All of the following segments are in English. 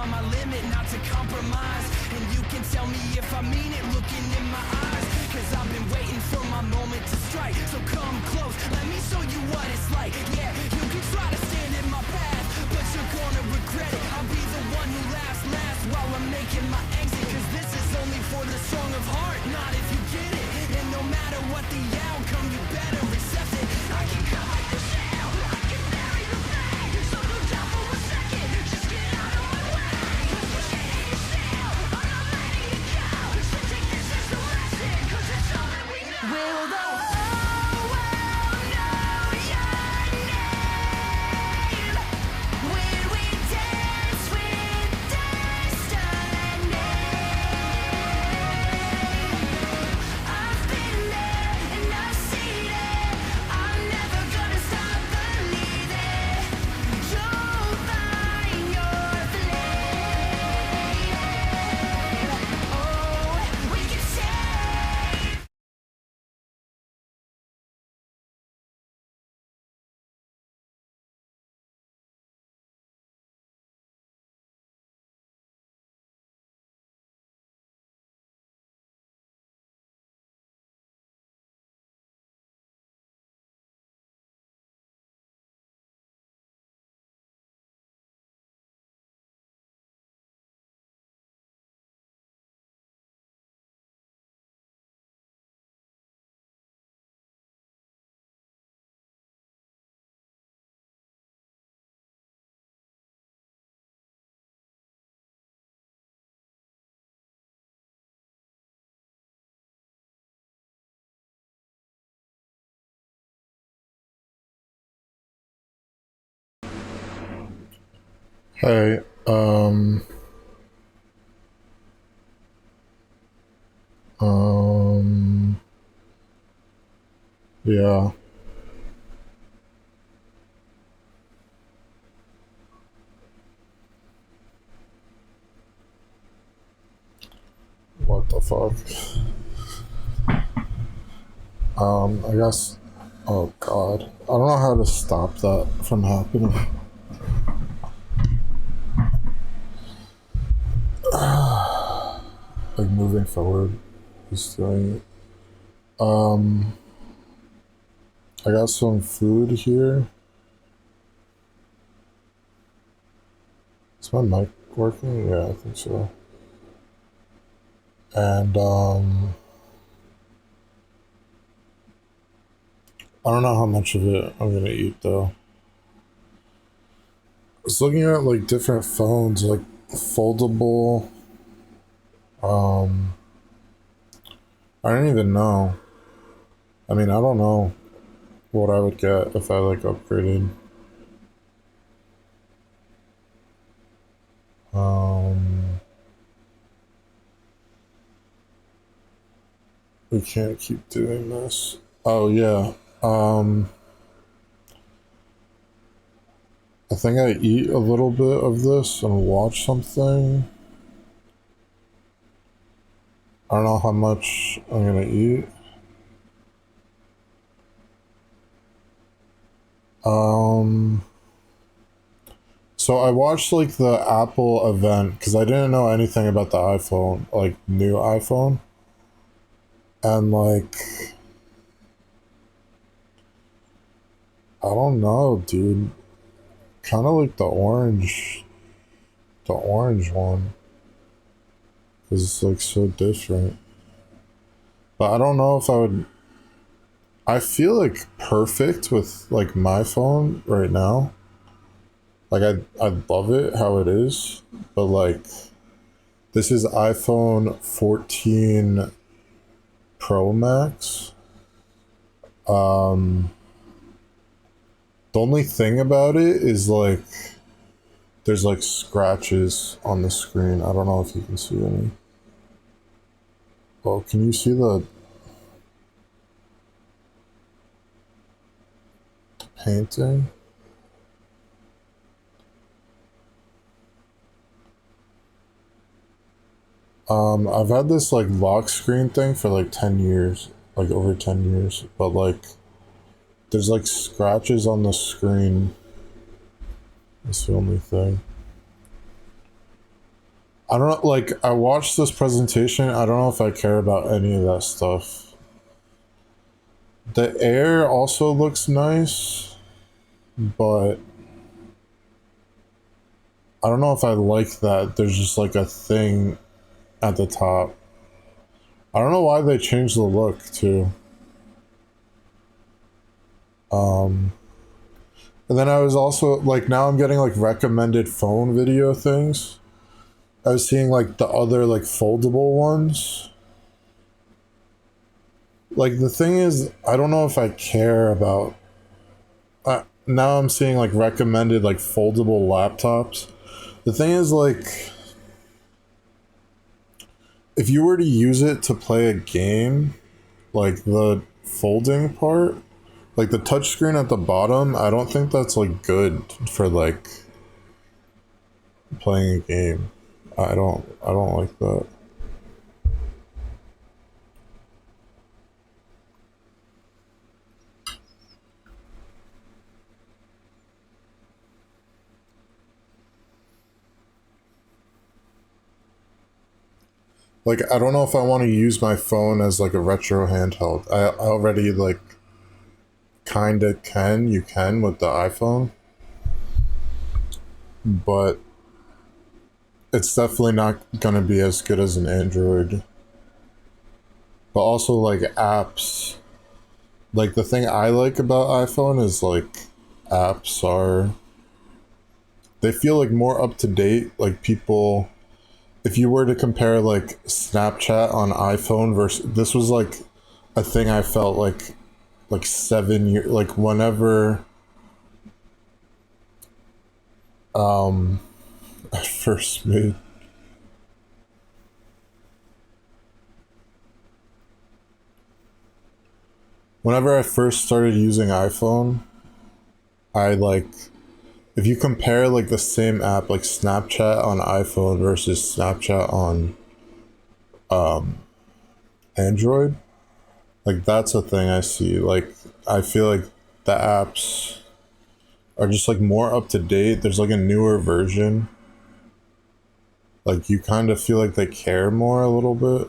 on my limit, not to compromise. And you can tell me if I mean it, looking in my eyes. Cause I've been waiting for my moment to strike. So come close, let me show you what it's like. Yeah, you can try to stand in my path, but you're gonna regret it. I'll be the one who laughs last while I'm making my exit. Cause this is only for the strong of heart, not if you get it. And no matter what the outcome, you better accept it. I can cut like the shell, I can bury the pain. So go down for a second, just get out of my way. Cause you can't still, I'm not letting you go. So take this as a lesson, cause it's all that we know. Will the whole world know your name? When we dance with destiny. I've been there and I've seen it. I'm never gonna stop believing. You'll find your flame. Oh, we can save. Hey, um, yeah. What the fuck? I guess, oh god. I don't know how to stop that from happening. Like moving forward, just doing it. I got some food here. Is my mic working? Yeah, I think so. And, I don't know how much of it I'm gonna eat though. I was looking at like different phones, like foldable. I don't even know. I mean, I don't know what I would get if I like upgraded. We can't keep doing this. Oh yeah. I think I eat a little bit of this and watch something. I don't know how much I'm gonna eat. So I watched like the Apple event because I didn't know anything about the iPhone, like new iPhone. And like, I don't know, dude. Kind of like the orange one. Because it's like so different. But I don't know if I would. I feel like perfect with like my phone right now. Like I love it how it is, but like this is iPhone 14 Pro Max. The only thing about it is like there's like scratches on the screen. I don't know if you can see any. Oh, can you see the painting? I've had this like lock screen thing for like 10 years, like over 10 years, but like there's like scratches on the screen. That's the only thing. I don't know, like, I watched this presentation. I don't know if I care about any of that stuff. The air also looks nice, but I don't know if I like that. There's just like a thing at the top. I don't know why they changed the look too. And then I was also like, now I'm getting like recommended phone video things. I was seeing like the other like foldable ones. Like the thing is, I don't know if I care about. Now I'm seeing like recommended like foldable laptops. The thing is like, if you were to use it to play a game, like the folding part, like the touchscreen at the bottom, I don't think that's like good for like playing a game. I don't like that. Like I don't know if I want to use my phone as like a retro handheld. I already like kind of can. You can with the iPhone, but it's definitely not going to be as good as an Android. But also like apps, like the thing I like about iPhone is like apps are, they feel like more up to date. Like people, if you were to compare like Snapchat on iPhone versus, this was like a thing I felt like 7 years, like whenever I first made, whenever I first started using iPhone, I like, if you compare like the same app like Snapchat on iPhone versus Snapchat on Android, like that's a thing I see. Like I feel like the apps are just like more up to date. There's like a newer version. Like you kind of feel like they care more a little bit.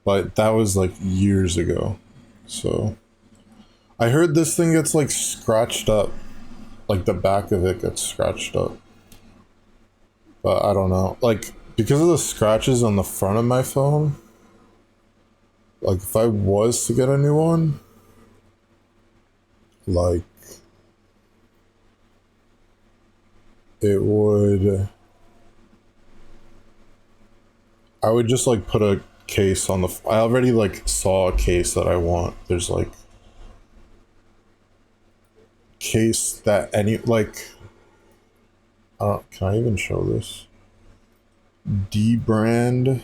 But that was like years ago. So I heard this thing gets like scratched up. Like the back of it gets scratched up. But I don't know. Like because of the scratches on the front of my phone, like if I was to get a new one, like it would, I would just like put a case on the, I already like saw a case that I want. There's like case that any like, I don't, can I even show this? D brand,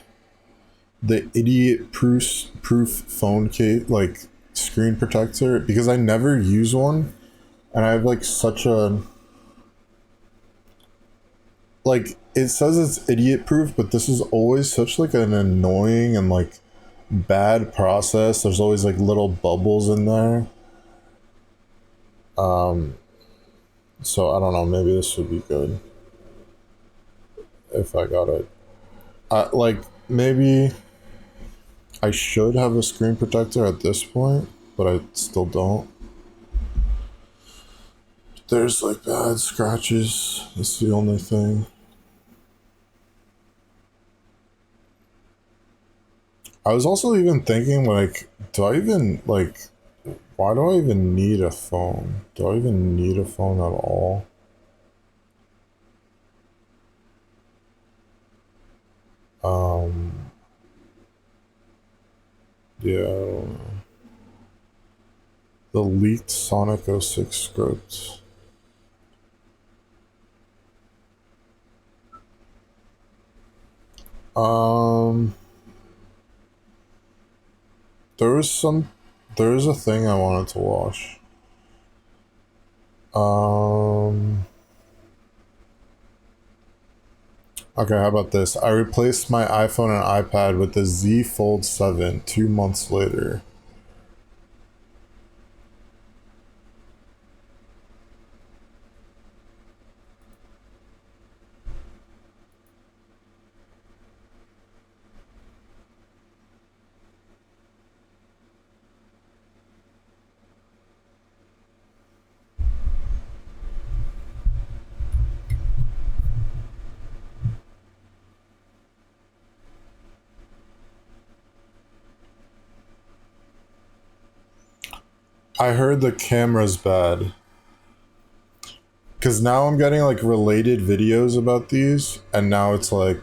the idiot proof phone case, like screen protector, because I never use one, and I have like such a, like it says it's idiot proof, but this is always such like an annoying and like bad process. There's always like little bubbles in there. So I don't know, maybe this would be good if I got it. Like maybe I should have a screen protector at this point, but I still don't. There's like bad scratches. That's the only thing. I was also even thinking like, do I even like, why do I even need a phone? Do I even need a phone at all? Um, yeah, I don't know. The leaked Sonic 06 script. Um, there was some, there is a thing I wanted to watch. Um, okay, how about this? I replaced my iPhone and iPad with the Z Fold 7 2 months later. I heard the camera's bad. Because now I'm getting like related videos about these, and now it's like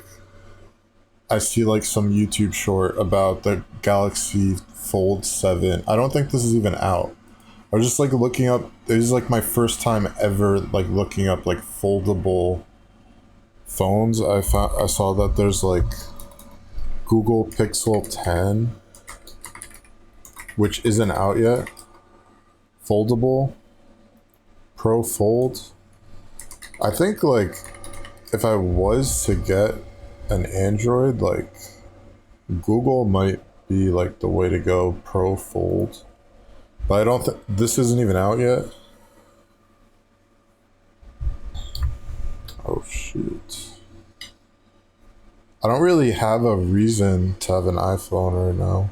I see like some YouTube short about the Galaxy Fold 7. I don't think this is even out. I was just like looking up, this is like my first time ever like looking up like foldable phones. I saw that there's like Google Pixel 10, which isn't out yet. Foldable, Pro Fold. I think like if I was to get an Android, like Google might be like the way to go, Pro Fold. But I don't think this isn't even out yet. Oh shoot. I don't really have a reason to have an iPhone right now.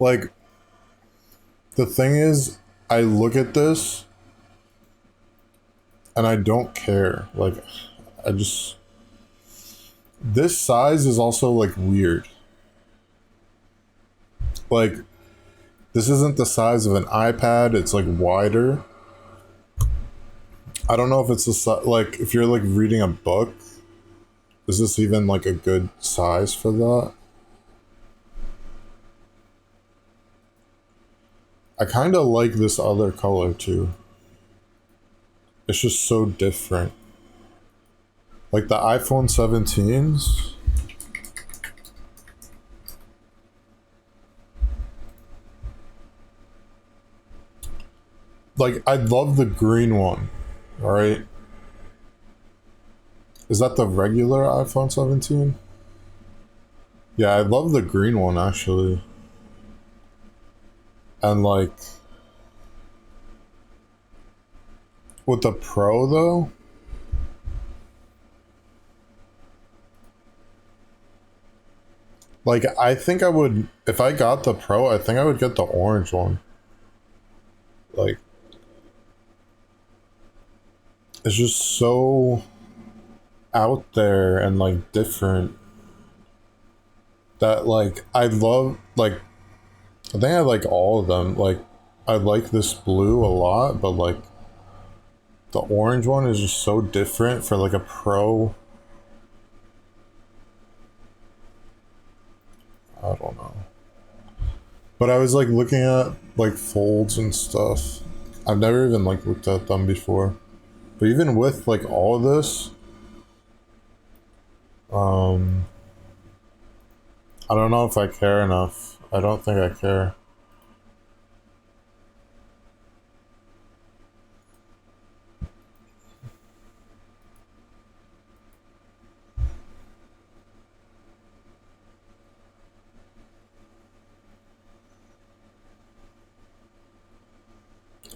Like, the thing is, I look at this and I don't care. Like, I just. This size is also like weird. Like, this isn't the size of an iPad, it's like wider. I don't know if it's the size, like, if you're like reading a book, is this even like a good size for that? I kind of like this other color too. It's just so different. Like the iPhone 17s. Like, I love the green one. Alright. Is that the regular iPhone 17? Yeah, I love the green one actually. And like, with the Pro though, like, I think I would, if I got the Pro, I think I would get the orange one. Like, it's just so out there and like different that like I love, like, I think I like all of them. Like, I like this blue a lot, but like the orange one is just so different for like a Pro. I don't know. But I was like looking at like folds and stuff. I've never even like looked at them before. But even with like all of this, I don't know if I care enough. I don't think I care.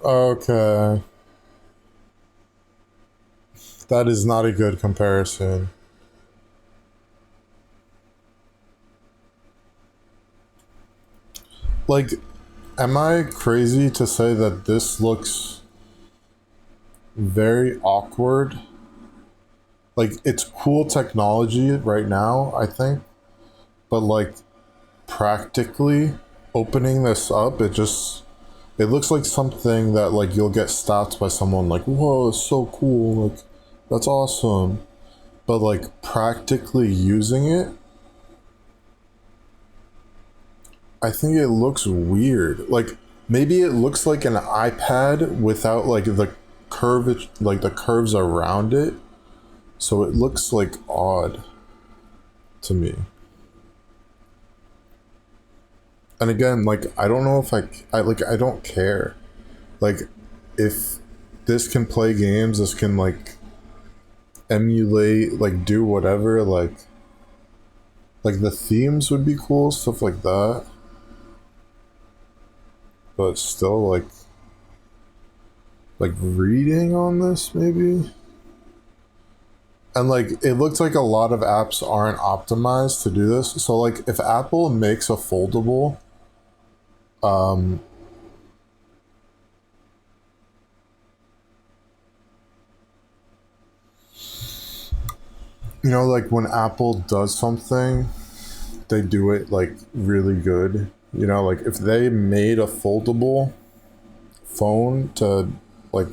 Okay. That is not a good comparison. Like, am I crazy to say that this looks very awkward? Like, it's cool technology right now, I think, but like, practically opening this up, it looks like something that like you'll get stopped by someone like, whoa, it's so cool, like, that's awesome. But like, practically using it, I think it looks weird. Like, maybe it looks like an iPad without like the curve, like the curves around it, so it looks like odd to me. And again, like, I don't know if I like, I don't care. Like, if this can play games, this can like emulate, like do whatever, like the themes would be cool, stuff like that. But still, like reading on this maybe. And like it looks like a lot of apps aren't optimized to do this. So like if Apple makes a foldable, um, you know, like when Apple does something, they do it like really good. You know, like if they made a foldable phone to like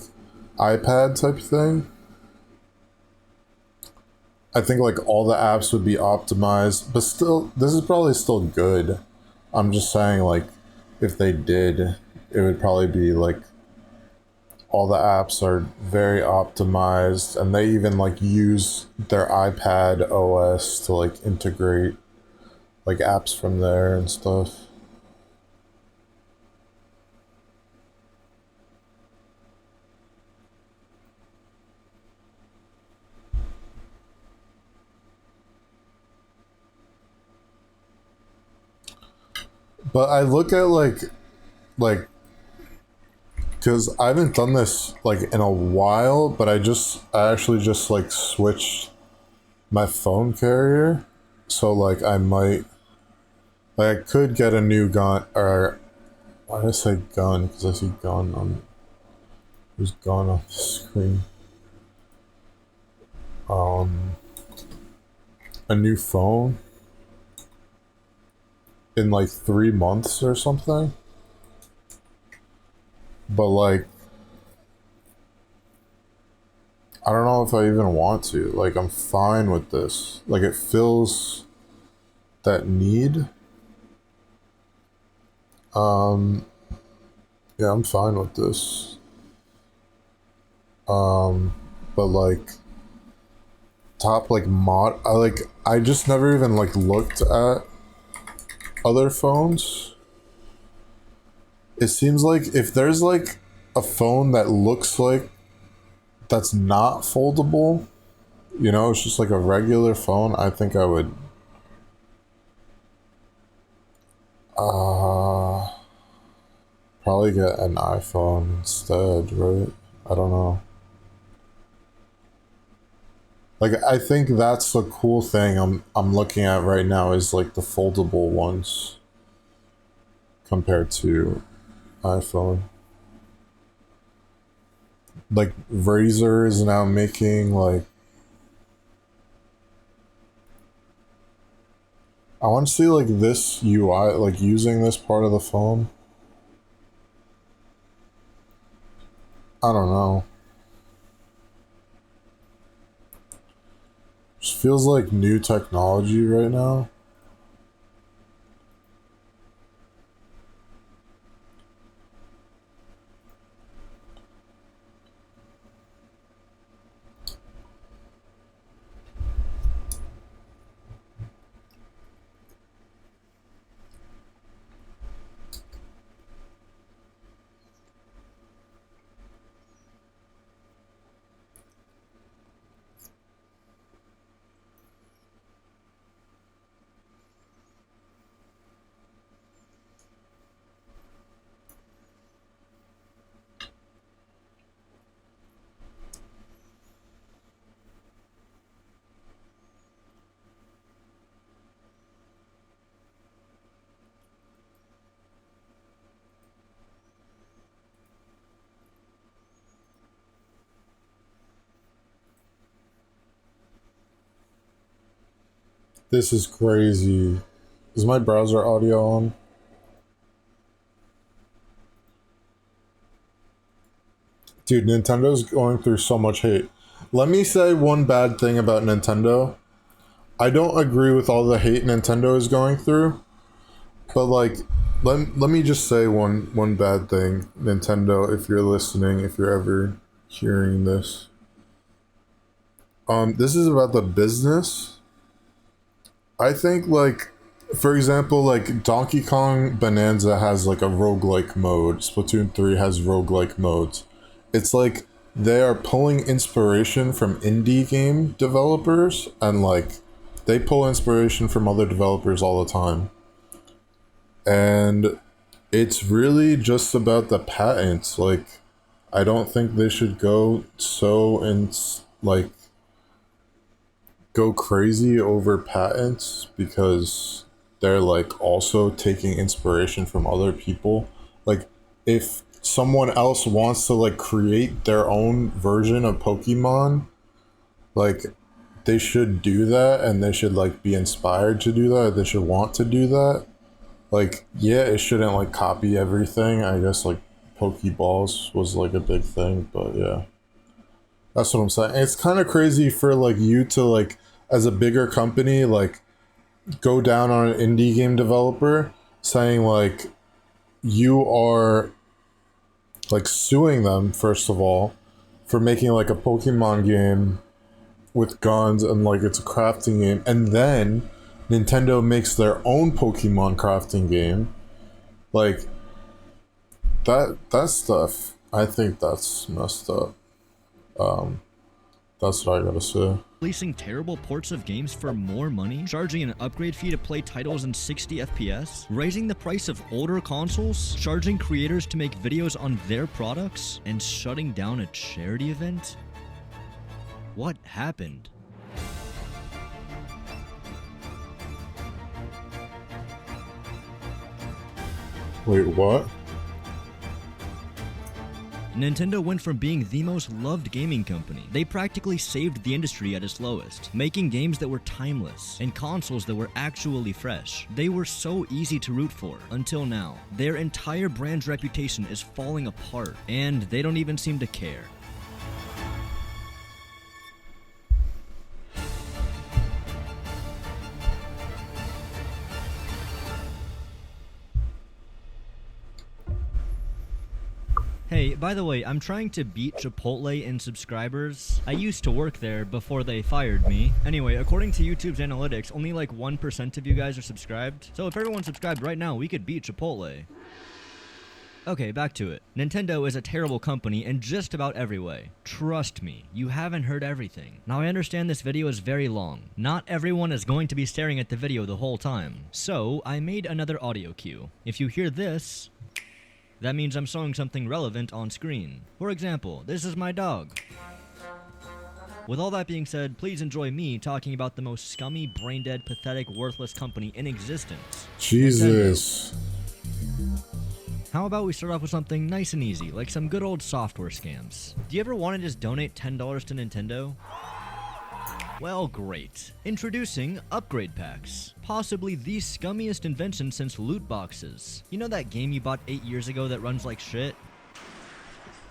iPad type thing, I think like all the apps would be optimized, but still, this is probably still good. I'm just saying, like, if they did, it would probably be like all the apps are very optimized, and they even like use their iPad OS to like integrate like apps from there and stuff. But I look at like because I haven't done this like in a while, but I actually just like switched my phone carrier, so like I might like I could get a new gun or why did I say gun? Because I see gun on who's gun on the screen. Um, a new phone in like 3 months or something. But like I don't know if I even want to. Like I'm fine with this. Like it fills that need. Um, yeah, I'm fine with this. But like top like mod I just never even like looked at other phones. It seems like if there's like a phone that looks like that's not foldable, you know, it's just like a regular phone, I think I would uh probably get an iPhone instead, right? I don't know. Like I think that's the cool thing I'm looking at right now is like the foldable ones compared to iPhone. Like Razer is now making like I want to see like this UI like using this part of the phone. I don't know. Just feels like new technology right now. This is crazy. Is my browser audio on? Dude, Nintendo's going through so much hate. Let me say one bad thing about Nintendo. I don't agree with all the hate Nintendo is going through, but like let me just say one bad thing. Nintendo, if you're listening, if you're ever hearing this. This is about the business. I think like for example, like Donkey Kong Bonanza has like a roguelike mode. Splatoon 3 has roguelike modes. It's like they are pulling inspiration from indie game developers and like they pull inspiration from other developers all the time. And it's really just about the patents. Like I don't think they should go so in like go crazy over patents because they're like also taking inspiration from other people. Like if someone else wants to like create their own version of Pokemon, like they should do that and they should like be inspired to do that. They should want to do that. Like yeah, it shouldn't like copy everything. I guess like Pokeballs was like a big thing, but yeah. That's what I'm saying. It's kind of crazy for like you to like as a bigger company like go down on an indie game developer saying like you are like suing them first of all for making like a Pokemon game with guns and like it's a crafting game, and then Nintendo makes their own Pokemon crafting game. Like that stuff, I think that's messed up. That's what I gotta say. Releasing terrible ports of games for more money, charging an upgrade fee to play titles in 60 FPS, raising the price of older consoles, charging creators to make videos on their products, and shutting down a charity event? What happened? Wait, what? Nintendo went from being the most loved gaming company. They practically saved the industry at its lowest, making games that were timeless and consoles that were actually fresh. They were so easy to root for, until now. Their entire brand's reputation is falling apart, and they don't even seem to care. Hey, by the way, I'm trying to beat Chipotle in subscribers. I used to work there before they fired me. Anyway, according to YouTube's analytics, only like 1% of you guys are subscribed. So if everyone's subscribed right now, we could beat Chipotle. Okay, back to it. Nintendo is a terrible company in just about every way. Trust me, you haven't heard everything. Now I understand this video is very long. Not everyone is going to be staring at the video the whole time. So I made another audio cue. If you hear this, that means I'm showing something relevant on screen. For example, this is my dog. With all that being said, please enjoy me talking about the most scummy, brain-dead, pathetic, worthless company in existence. Jesus. Nintendo. How about we start off with something nice and easy, like some good old software scams. Do you ever want to just donate $10 to Nintendo? Well, great. Introducing upgrade packs. Possibly the scummiest invention since loot boxes. You know that game you bought 8 years ago that runs like shit?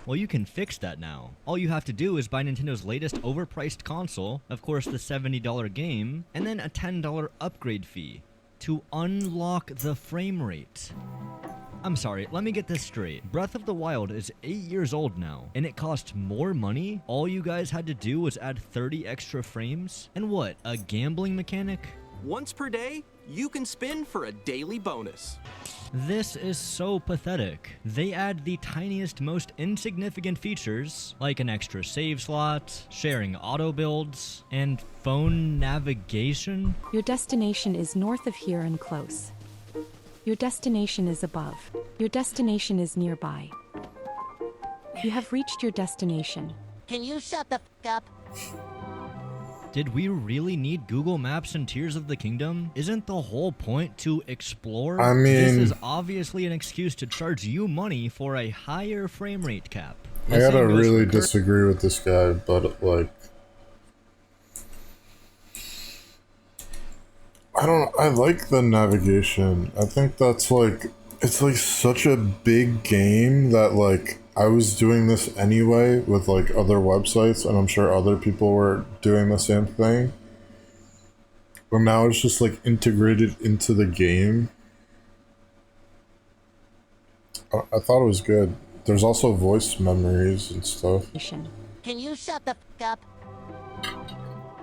Well, you can fix that now. All you have to do is buy Nintendo's latest overpriced console, of course the $70 game, and then a $10 upgrade fee to unlock the frame rate. I'm sorry, let me get this straight. Breath of the Wild is 8 years old now, and it cost more money? All you guys had to do was add 30 extra frames? And what, a gambling mechanic? Once per day, you can spin for a daily bonus. This is so pathetic. They add the tiniest, most insignificant features, like an extra save slot, sharing auto builds, and phone navigation. Your destination is north of here and close. Your destination is above. Your destination is nearby. You have reached your destination. Can you shut the f up? Did we really need Google Maps and Tears of the Kingdom? Isn't the whole point to explore? I mean, this is obviously an excuse to charge you money for a higher frame rate cap. I gotta really disagree with this guy, but like, I like the navigation. I think that's like, it's like such a big game that like, I was doing this anyway with like other websites, and I'm sure other people were doing the same thing. But now it's just like integrated into the game. I thought it was good. There's also voice memories and stuff. Can you shut the f up?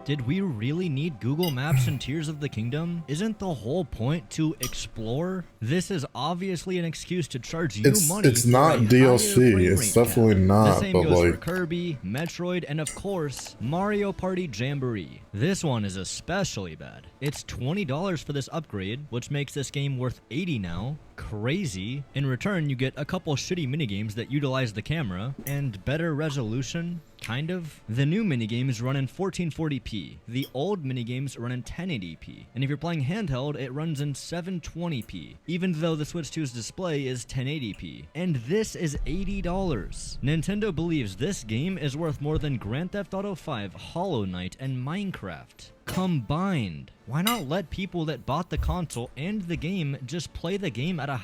Did we really need Google Maps and Tears of the Kingdom? Isn't the whole point to explore? This is obviously an excuse to charge you money. It's not DLC. It's definitely not. The same but goes like for Kirby, Metroid, and of course, Mario Party Jamboree. This one is especially bad. It's $20 for this upgrade, which makes this game worth $80 now. Crazy. In return, you get a couple shitty minigames that utilize the camera, and better resolution, Kind of. The new minigames run in 1440p. The old minigames run in 1080p. And if you're playing handheld, it runs in 720p, even though the Switch 2's display is 1080p. And this is $80. Nintendo believes this game is worth more than Grand Theft Auto 5, Hollow Knight, and Minecraft combined. Why not let people that bought the console and the game just play the game at a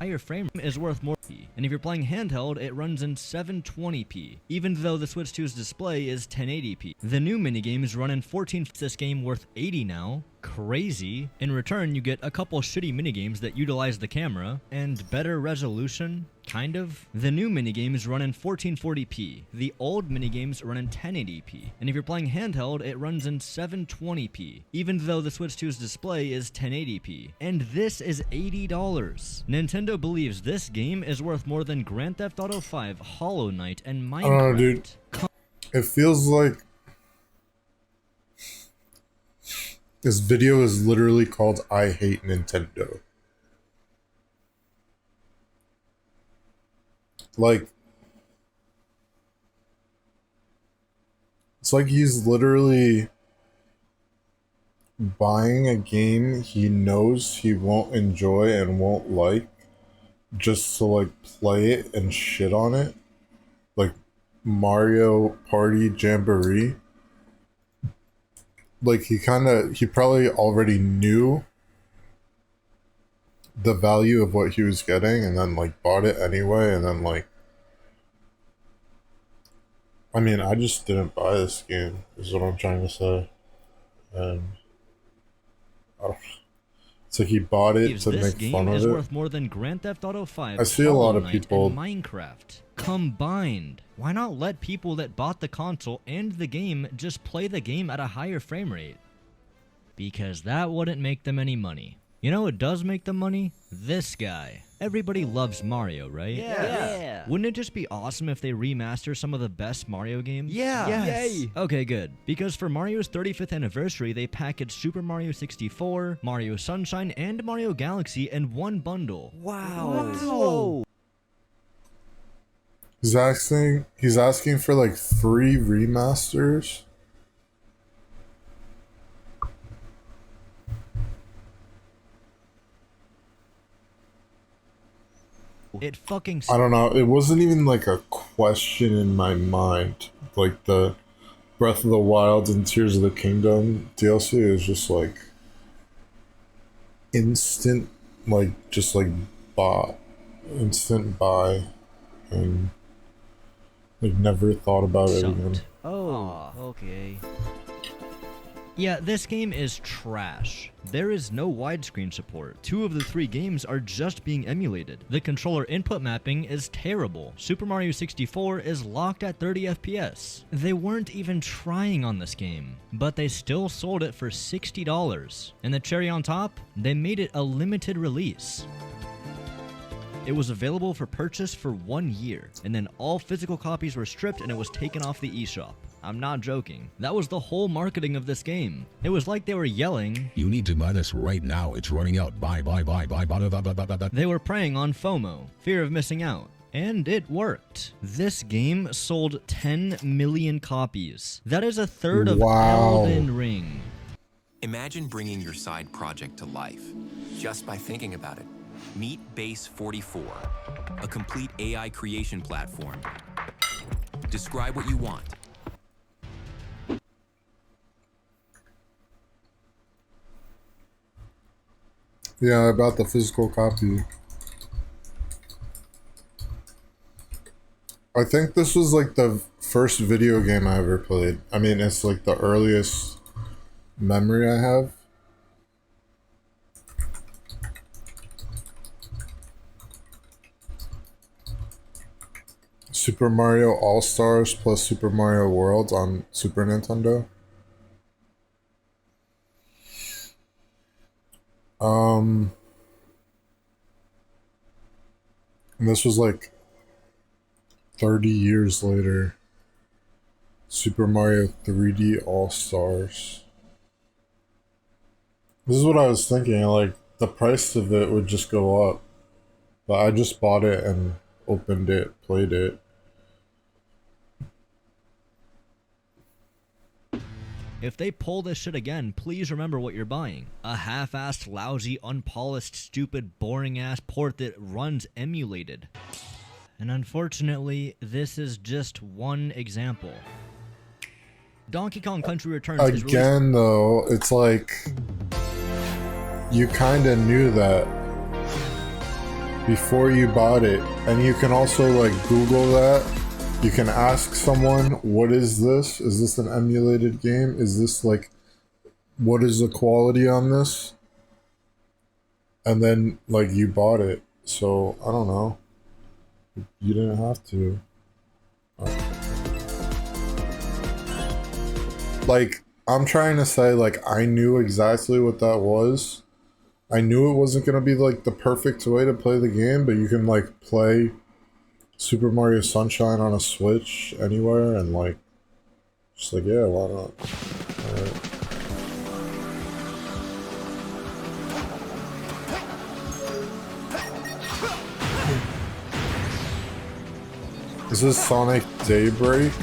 higher frame is worth more. And if you're playing handheld, it runs in 720p, even though the Switch 2's display is 1080p. The new minigames run in 14. This game worth $80 now. Crazy. In return, you get a couple shitty minigames that utilize the camera and better resolution. Kind of. The new minigames run in 1440p. The old minigames run in 1080p. And if you're playing handheld, it runs in 720p, even though the Switch 2's display is 1080p. And this is $80. Nintendo believes this game is worth more than Grand Theft Auto 5, Hollow Knight, and Minecraft. I don't know, dude. It feels like this video is literally called I Hate Nintendo. Like, it's like he's literally buying a game he knows he won't enjoy and won't like just to like play it and shit on it. Like Mario Party Jamboree. Like he probably already knew the value of what he was getting and then like bought it anyway, and then like, I mean, I just didn't buy this game is what I'm trying to say. And it's like he bought it to make fun of it. This game is worth more than Grand Theft Auto 5. I see a lot of people Minecraft combined. Why not let people that bought the console and the game just play the game at a higher frame rate? Because that wouldn't make them any money. You know what does make them money? This guy. Everybody loves Mario, right? Yeah. Wouldn't it just be awesome if they remaster some of the best Mario games? Yeah. Yes. Yay. Okay, good. Because for Mario's 35th anniversary, they packaged Super Mario 64, Mario Sunshine, and Mario Galaxy in one bundle. Wow. He's asking for like 3 remasters. It fucking I don't know. It wasn't even like a question in my mind. Like the Breath of the Wild and Tears of the Kingdom DLC is just like instant, like just like instant buy, and like never thought about it again. Oh, okay. Yeah, this game is trash. There is no widescreen support. 2 of the 3 games are just being emulated. The controller input mapping is terrible. Super Mario 64 is locked at 30 FPS. They weren't even trying on this game, but they still sold it for $60. And the cherry on top, they made it a limited release. It was available for purchase for 1 year, and then all physical copies were stripped and it was taken off the eShop. I'm not joking. That was the whole marketing of this game. It was like they were yelling, "You need to buy this right now. It's running out. Buy. They were preying on FOMO, fear of missing out. And it worked. This game sold 10 million copies. That is a third of Elden Ring. Imagine bringing your side project to life just by thinking about it. Meet Base 44, a complete AI creation platform. Describe what you want. Yeah, about the physical copy. I think this was like the first video game I ever played. I mean, it's like the earliest memory I have. Super Mario All-Stars plus Super Mario World on Super Nintendo. And this was like 30 years later. Super Mario 3D All-Stars. This is what I was thinking, like the price of it would just go up. But I just bought it and opened it, played it. If they pull this shit again, please remember what you're buying. A half-assed, lousy, unpolished, stupid, boring-ass port that runs emulated. And unfortunately, this is just one example. Donkey Kong Country Returns is released... Again, though, it's like... You kinda knew that before you bought it. And you can also, like, Google that. You can ask someone, what is this? Is this an emulated game? Is this, like... What is the quality on this? And then, like, you bought it. So, I don't know. You didn't have to. Like, I'm trying to say, like, I knew exactly what that was. I knew it wasn't going to be, like, the perfect way to play the game, but you can, like, play Super Mario Sunshine on a Switch anywhere, and, like, just like, yeah, why not? Alright. Is this Sonic Daybreak?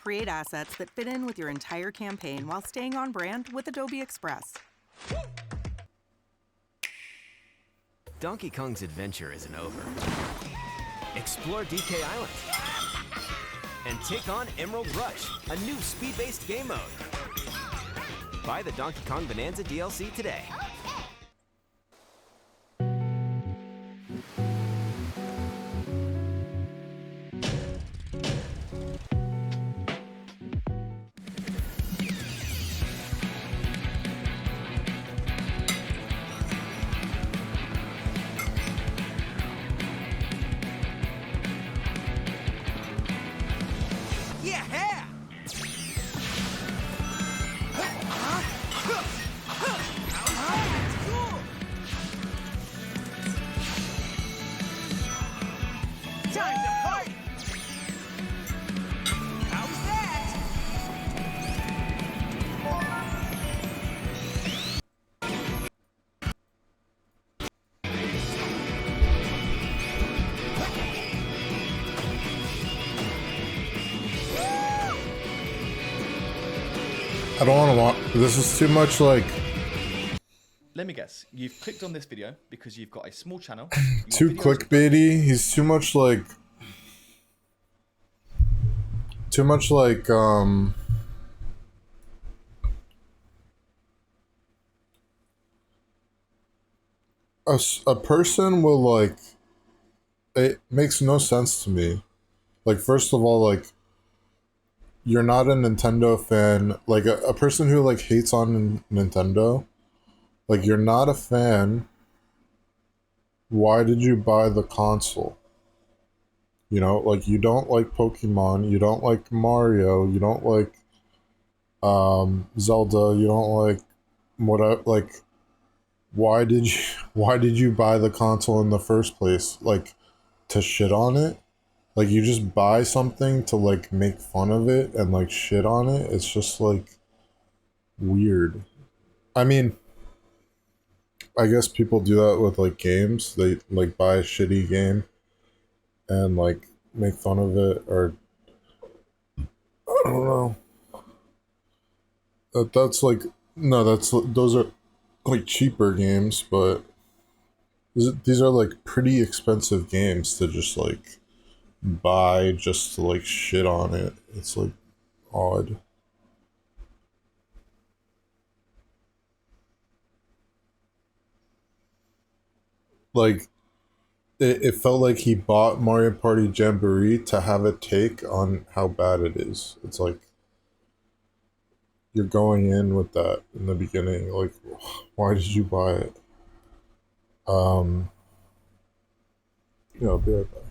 Create assets that fit in with your entire campaign while staying on brand with Adobe Express. Donkey Kong's adventure isn't over. Explore DK Island. And take on Emerald Rush, a new speed-based game mode. Buy the Donkey Kong Bonanza DLC today. I don't want to watch. This is too much, like... Let me guess. You've clicked on this video because you've got a small channel. Too clickbaity. He's too much like... Too much like, a person will, like... It makes no sense to me. Like, first of all, like... You're not a Nintendo fan. Like, a person who, like, hates on Nintendo... Like, you're not a fan. Why did you buy the console? You know, like, you don't like Pokemon, you don't like Mario, you don't like Zelda, you don't like why did you buy the console in the first place? Like, to shit on it? Like, you just buy something to, like, make fun of it and, like, shit on it? It's just, like, weird. I mean, I guess people do that with, like, games. They, like, buy a shitty game and like make fun of it, or I don't know. That's like no, those are like cheaper games, but these are like pretty expensive games to just like buy just to like shit on it. It's like odd. Like it felt like he bought Mario Party Jamboree to have a take on how bad it is. It's like you're going in with that in the beginning. Like, why did you buy it? Be right back.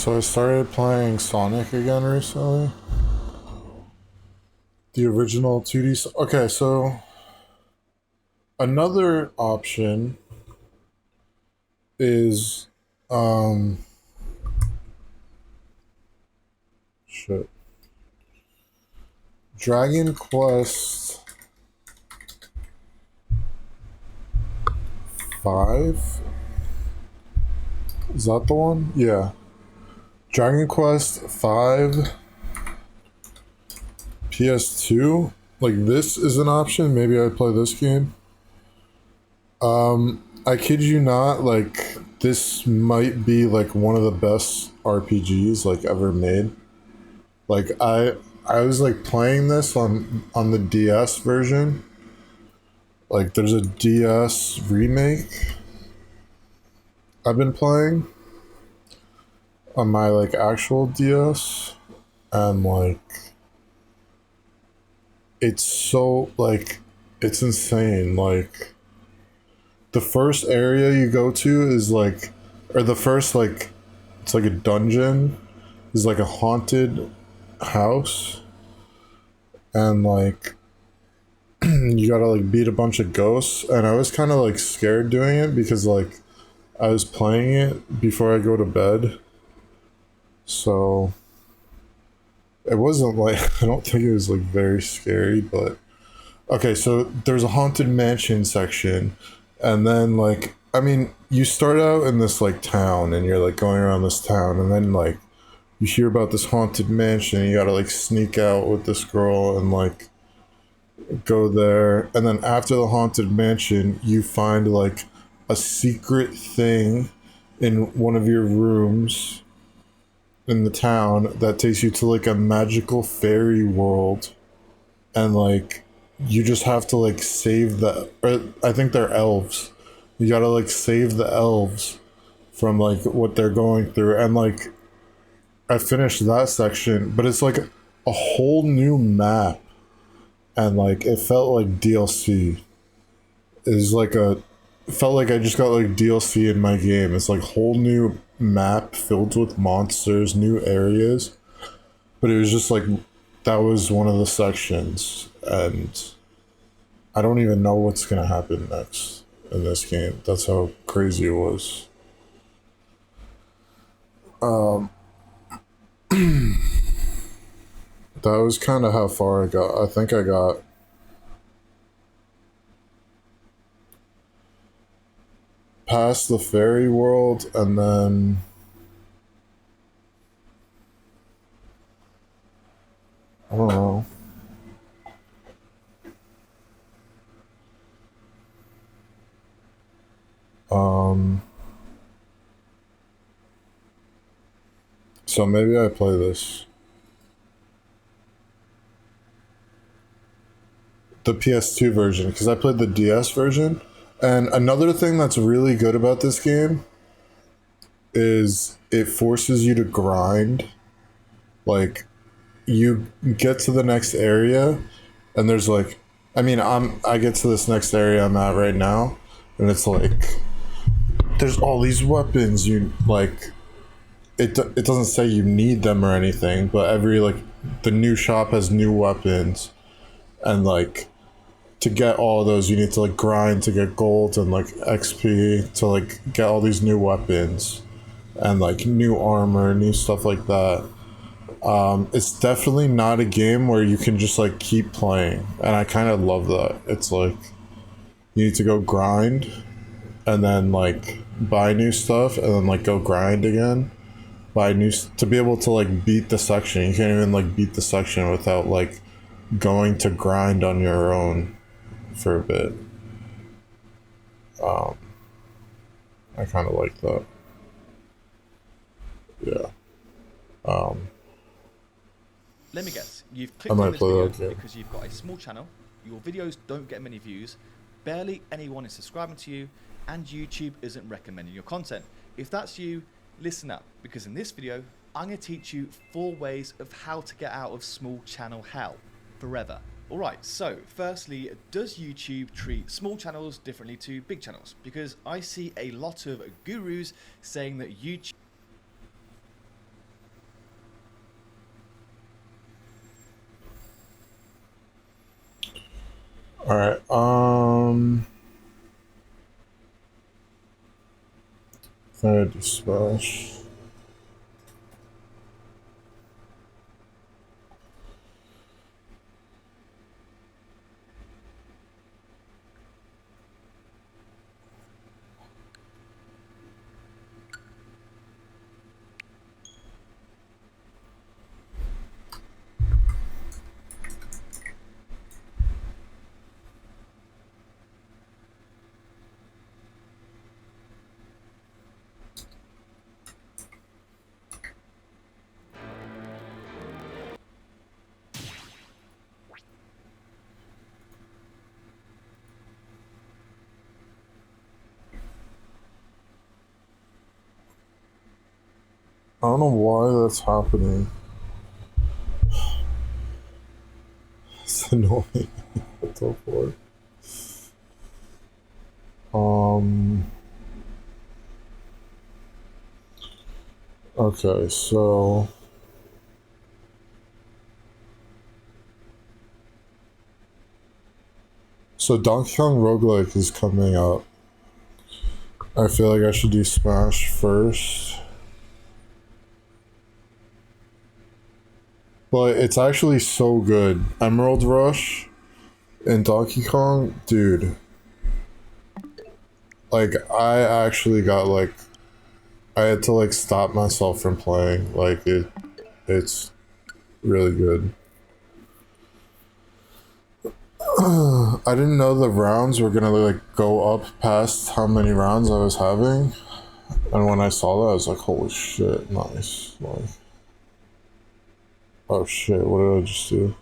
So I started playing Sonic again recently. The original 2D. Okay, so another option is shit. Dragon Quest 5? Is that the one? Yeah. Dragon Quest 5 PS2. Like, this is an option. Maybe I'd play this game. I kid you not, like, this might be like one of the best RPGs like ever made. Like, I was like playing this on the DS version. Like, there's a DS remake I've been playing on my like actual DS, and like it's so like it's insane. Like, the first area you go to is like, or the first like, it's like a dungeon, is like a haunted house, and like you gotta like beat a bunch of ghosts, and I was kind of like scared doing it because like I was playing it before I go to bed, so it wasn't like I don't think it was like very scary. But okay, so there's a haunted mansion section, and then like, I mean, you start out in this like town and you're like going around this town, and then like you hear about this haunted mansion, and you gotta like sneak out with this girl and like go there, and then after the haunted mansion you find like a secret thing in one of your rooms in the town that takes you to like a magical fairy world, and like you just have to like save the, or I think they're elves, you gotta like save the elves from like what they're going through. And like I finished that section, but it's like a whole new map, and like it felt like DLC. Is like a, it felt like I just got like DLC in my game. It's like whole new map filled with monsters, new areas. But it was just like, that was one of the sections, and I don't even know what's gonna happen next in this game. That's how crazy it was. That was kind of how far I got. I think I got past the fairy world, and then I don't know. So maybe I play this. The PS2 version, because I played the DS version. And another thing that's really good about this game is it forces you to grind. Like, you get to the next area, and there's like, I mean, I get to this next area I'm at right now, and it's like there's all these weapons. You like, it doesn't say you need them or anything, but every like, the new shop has new weapons, and like, to get all of those you need to like grind to get gold and like XP to like get all these new weapons and like new armor, new stuff like that. It's definitely not a game where you can just like keep playing, and I kind of love that. It's like you need to go grind and then like buy new stuff, and then like go grind again, buy new to be able to like beat the section. You can't even like beat the section without like going to grind on your own for a bit. I kind of like that. Yeah. Let me guess. You've I clicked might on this play video that game. because you've got a small channel, your videos don't get many views, barely anyone is subscribing to you, and YouTube isn't recommending your content. If that's you, listen up, because in this video, I'm going to teach you 4 ways of how to get out of small channel hell forever. Alright, so firstly, does YouTube treat small channels differently to big channels? Because I see a lot of gurus saying that YouTube Alright, I do Smash. I don't know why that's happening. It's annoying. What the fuck? Okay, so Donkey Kong roguelike is coming up. I feel like I should do Smash first. But it's actually so good. Emerald Rush and Donkey Kong, dude. Like, I actually got, like, I had to, like, stop myself from playing. Like, it's really good. I didn't know the rounds were gonna, like, go up past how many rounds I was having. And when I saw that, I was like, holy shit, nice. Like, oh shit, what did I just do?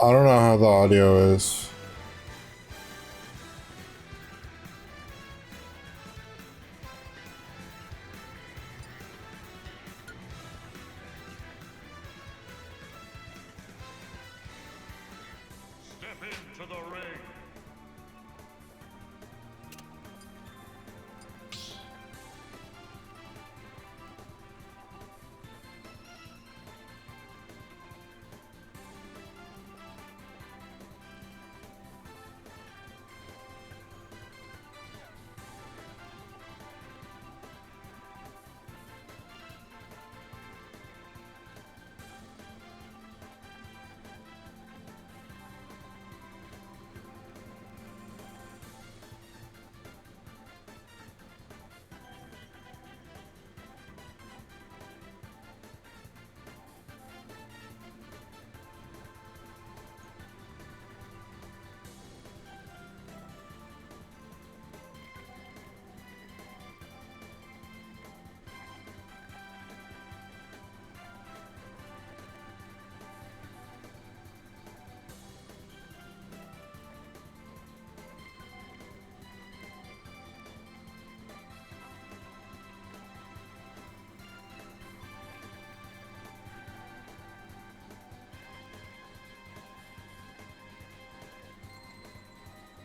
I don't know how the audio is. Step into the ring.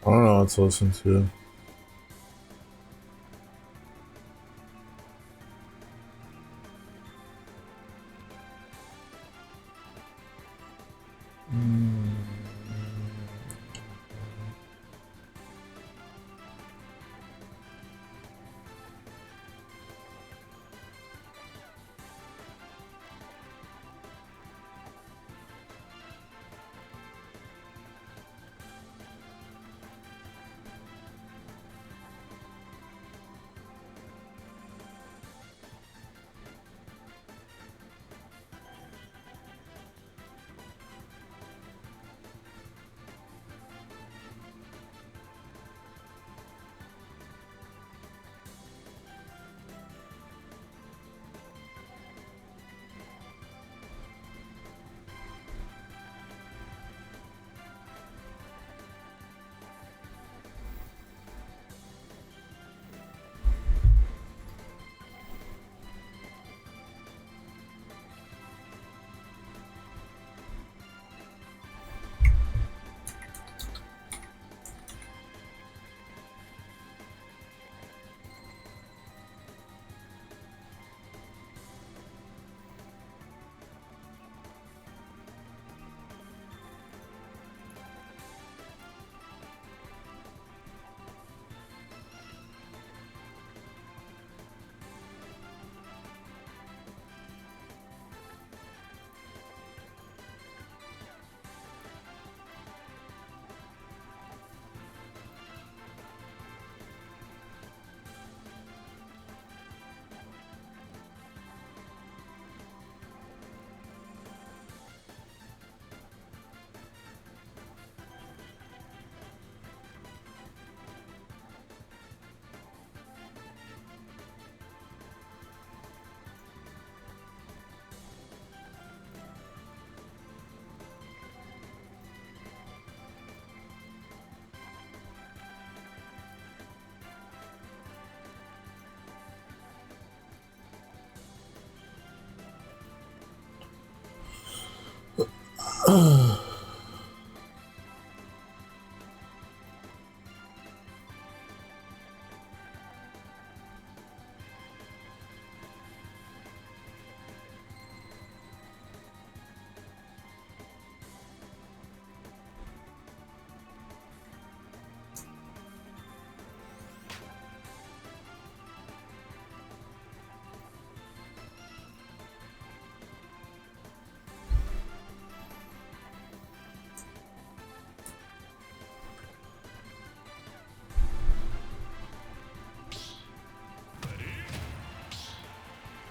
I don't know what to listen to.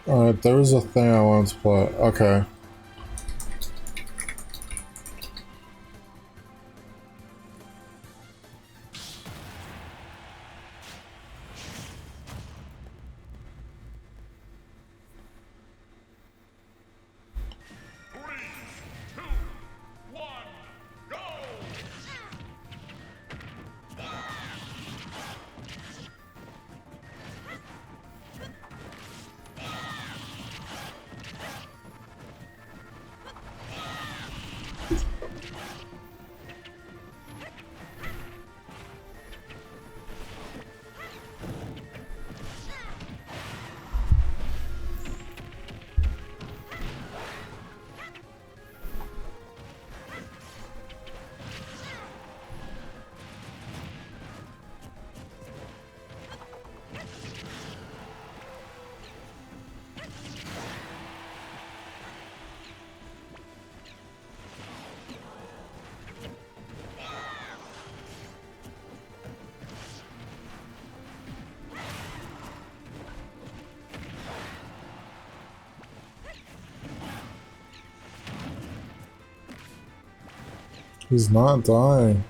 Alright, there was a thing I wanted to play. Okay. He's not dying.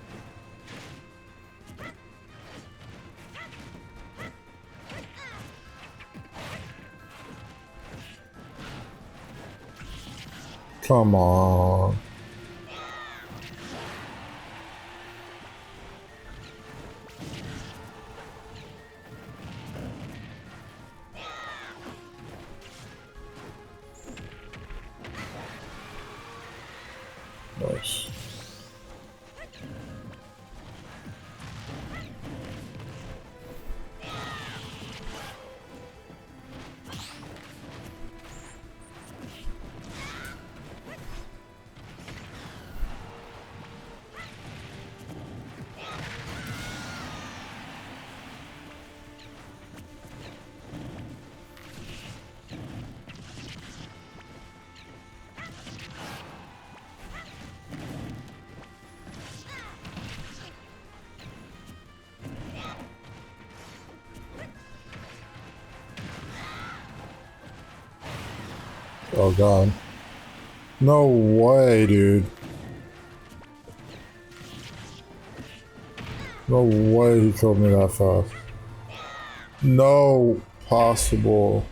Come on. Nice. Oh god. No way, dude. No way he killed me that fast. No possible.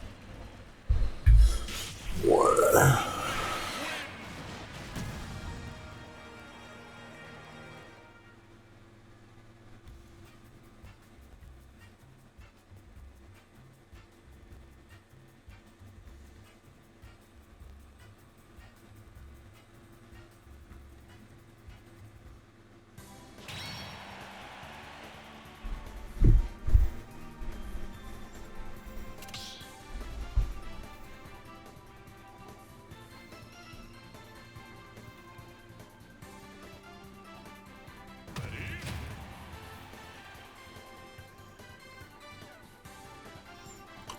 What?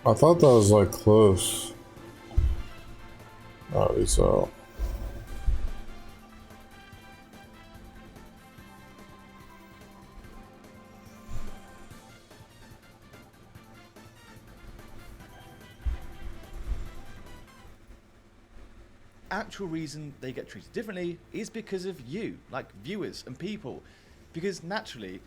I thought that was like close. Oh, he's out. Actual reason they get treated differently is because of you, like viewers and people. Because naturally,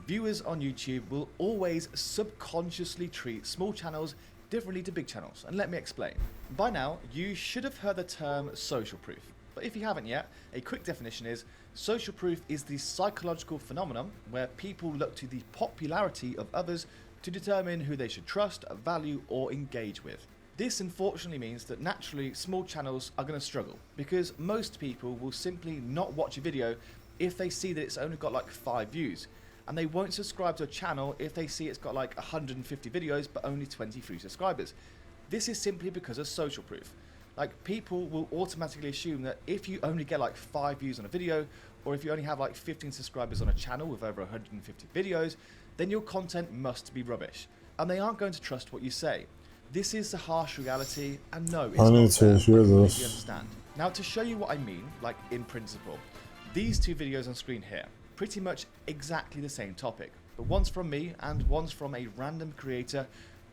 viewers on YouTube will always subconsciously treat small channels differently to big channels. And let me explain. By now, you should have heard the term social proof. But if you haven't yet, a quick definition is social proof is the psychological phenomenon where people look to the popularity of others to determine who they should trust, value, or engage with. This unfortunately means that naturally small channels are going to struggle because most people will simply not watch a video if they see that it's only got like 5 views, and they won't subscribe to a channel if they see it's got like 150 videos but only 23 subscribers. This is simply because of social proof. Like, people will automatically assume that if you only get like 5 views on a video, or if you only have like 15 subscribers on a channel with over 150 videos, then your content must be rubbish, and they aren't going to trust what you say. This is the harsh reality, and no, it's I need not fair, to hear I completely this. understand. Now, to show you what I mean, like in principle, these 2 videos on screen here, pretty much exactly the same topic, but one's from me and one's from a random creator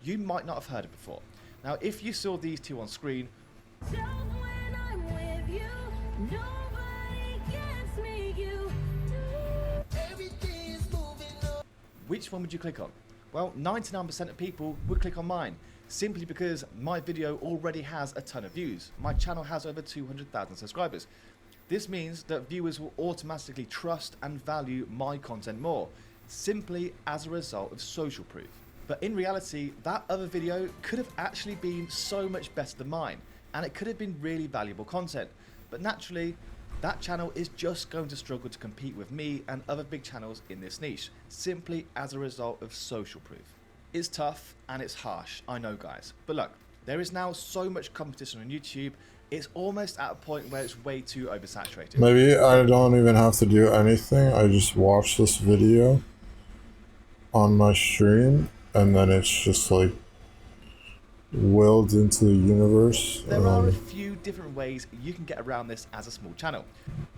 you might not have heard of before. Now, if you saw these 2 on screen, which one would you click on? Well, 99% of people would click on mine, simply because my video already has a ton of views. My channel has over 200,000 subscribers. This means that viewers will automatically trust and value my content more, simply as a result of social proof. But in reality, that other video could have actually been so much better than mine, and it could have been really valuable content. But naturally, that channel is just going to struggle to compete with me and other big channels in this niche, simply as a result of social proof. It's tough and it's harsh, I know guys, but look, there is now so much competition on YouTube, it's almost at a point where it's way too oversaturated. Maybe I don't even have to do anything. I just watch this video on my stream, and then it's just like willed into the universe. There are a few different ways you can get around this as a small channel.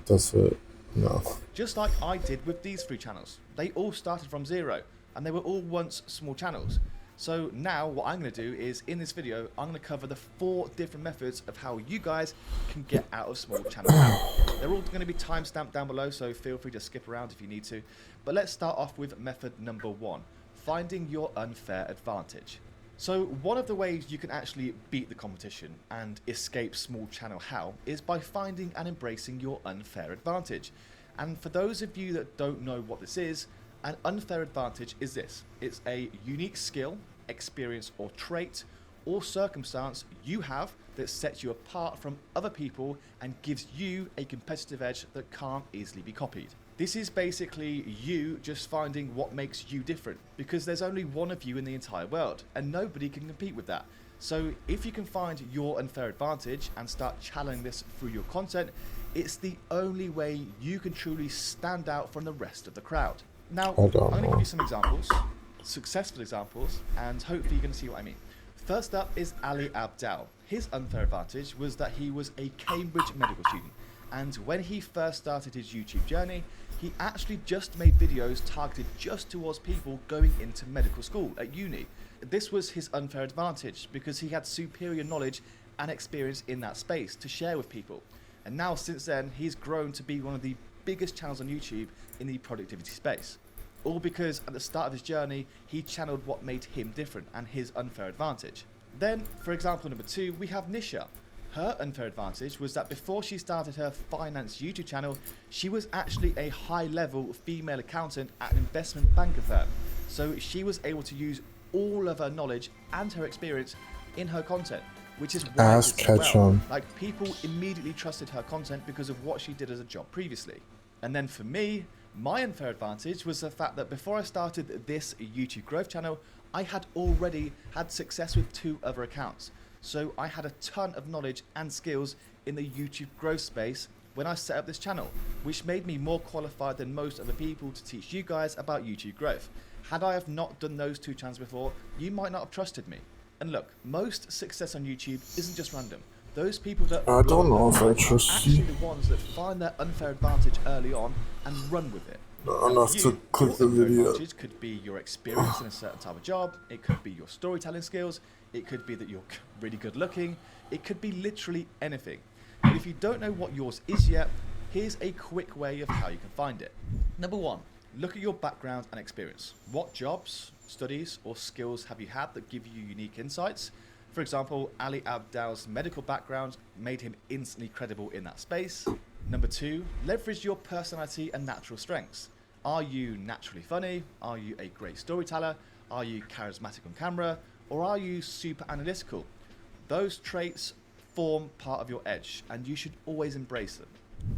That's it. No. Just like I did with these 3 channels. They all started from 0, and they were all once small channels. So now what I'm going to do is, in this video, I'm going to cover the 4 different methods of how you guys can get out of small channel now. They're all going to be timestamped down below, so feel free to skip around if you need to. But let's start off with method number 1, finding your unfair advantage. So one of the ways you can actually beat the competition and escape small channel hell is by finding and embracing your unfair advantage. And for those of you that don't know what this is, an unfair advantage is this. It's a unique skill, experience or trait or circumstance you have that sets you apart from other people and gives you a competitive edge that can't easily be copied. This is basically you just finding what makes you different, because there's only one of you in the entire world and nobody can compete with that. So if you can find your unfair advantage and start channeling this through your content, it's the only way you can truly stand out from the rest of the crowd. Now, I'm going to give you some examples, successful examples, and hopefully you're going to see what I mean. First up is Ali Abdal. His unfair advantage was that he was a Cambridge medical student, and when he first started his YouTube journey, he actually just made videos targeted just towards people going into medical school at uni. This was his unfair advantage because he had superior knowledge and experience in that space to share with people. And now since then, he's grown to be one of the biggest channels on YouTube in the productivity space. All because at the start of his journey, he channeled what made him different and his unfair advantage. Then, for example number 2, we have Nisha. Her unfair advantage was that before she started her finance YouTube channel, she was actually a high-level female accountant at an investment banker firm. So she was able to use all of her knowledge and her experience in her content, which is why Ass it did so well. Ketchum. Like, people immediately trusted her content because of what she did as a job previously. And then for me, my unfair advantage was the fact that before I started this YouTube growth channel, I had already had success with 2 other accounts. So I had a ton of knowledge and skills in the YouTube growth space when I set up this channel, which made me more qualified than most other people to teach you guys about YouTube growth. Had I have not done those 2 channels before, you might not have trusted me. And look, most success on YouTube isn't just random. Those people that I don't know if I are trust actually you. the ones that find their unfair advantage early on and run with it. Not enough You, to click the your unfair video. advantage could be your experience in a certain type of job. It could be your storytelling skills. It could be that you're really good looking. It could be literally anything. But if you don't know what yours is yet, here's a quick way of how you can find it. Number 1, look at your background and experience. What jobs, studies, or skills have you had that give you unique insights? For example, Ali Abdal's medical background made him instantly credible in that space. Number 2, leverage your personality and natural strengths. Are you naturally funny? Are you a great storyteller? Are you charismatic on camera? Or are you super analytical? Those traits form part of your edge, and you should always embrace them.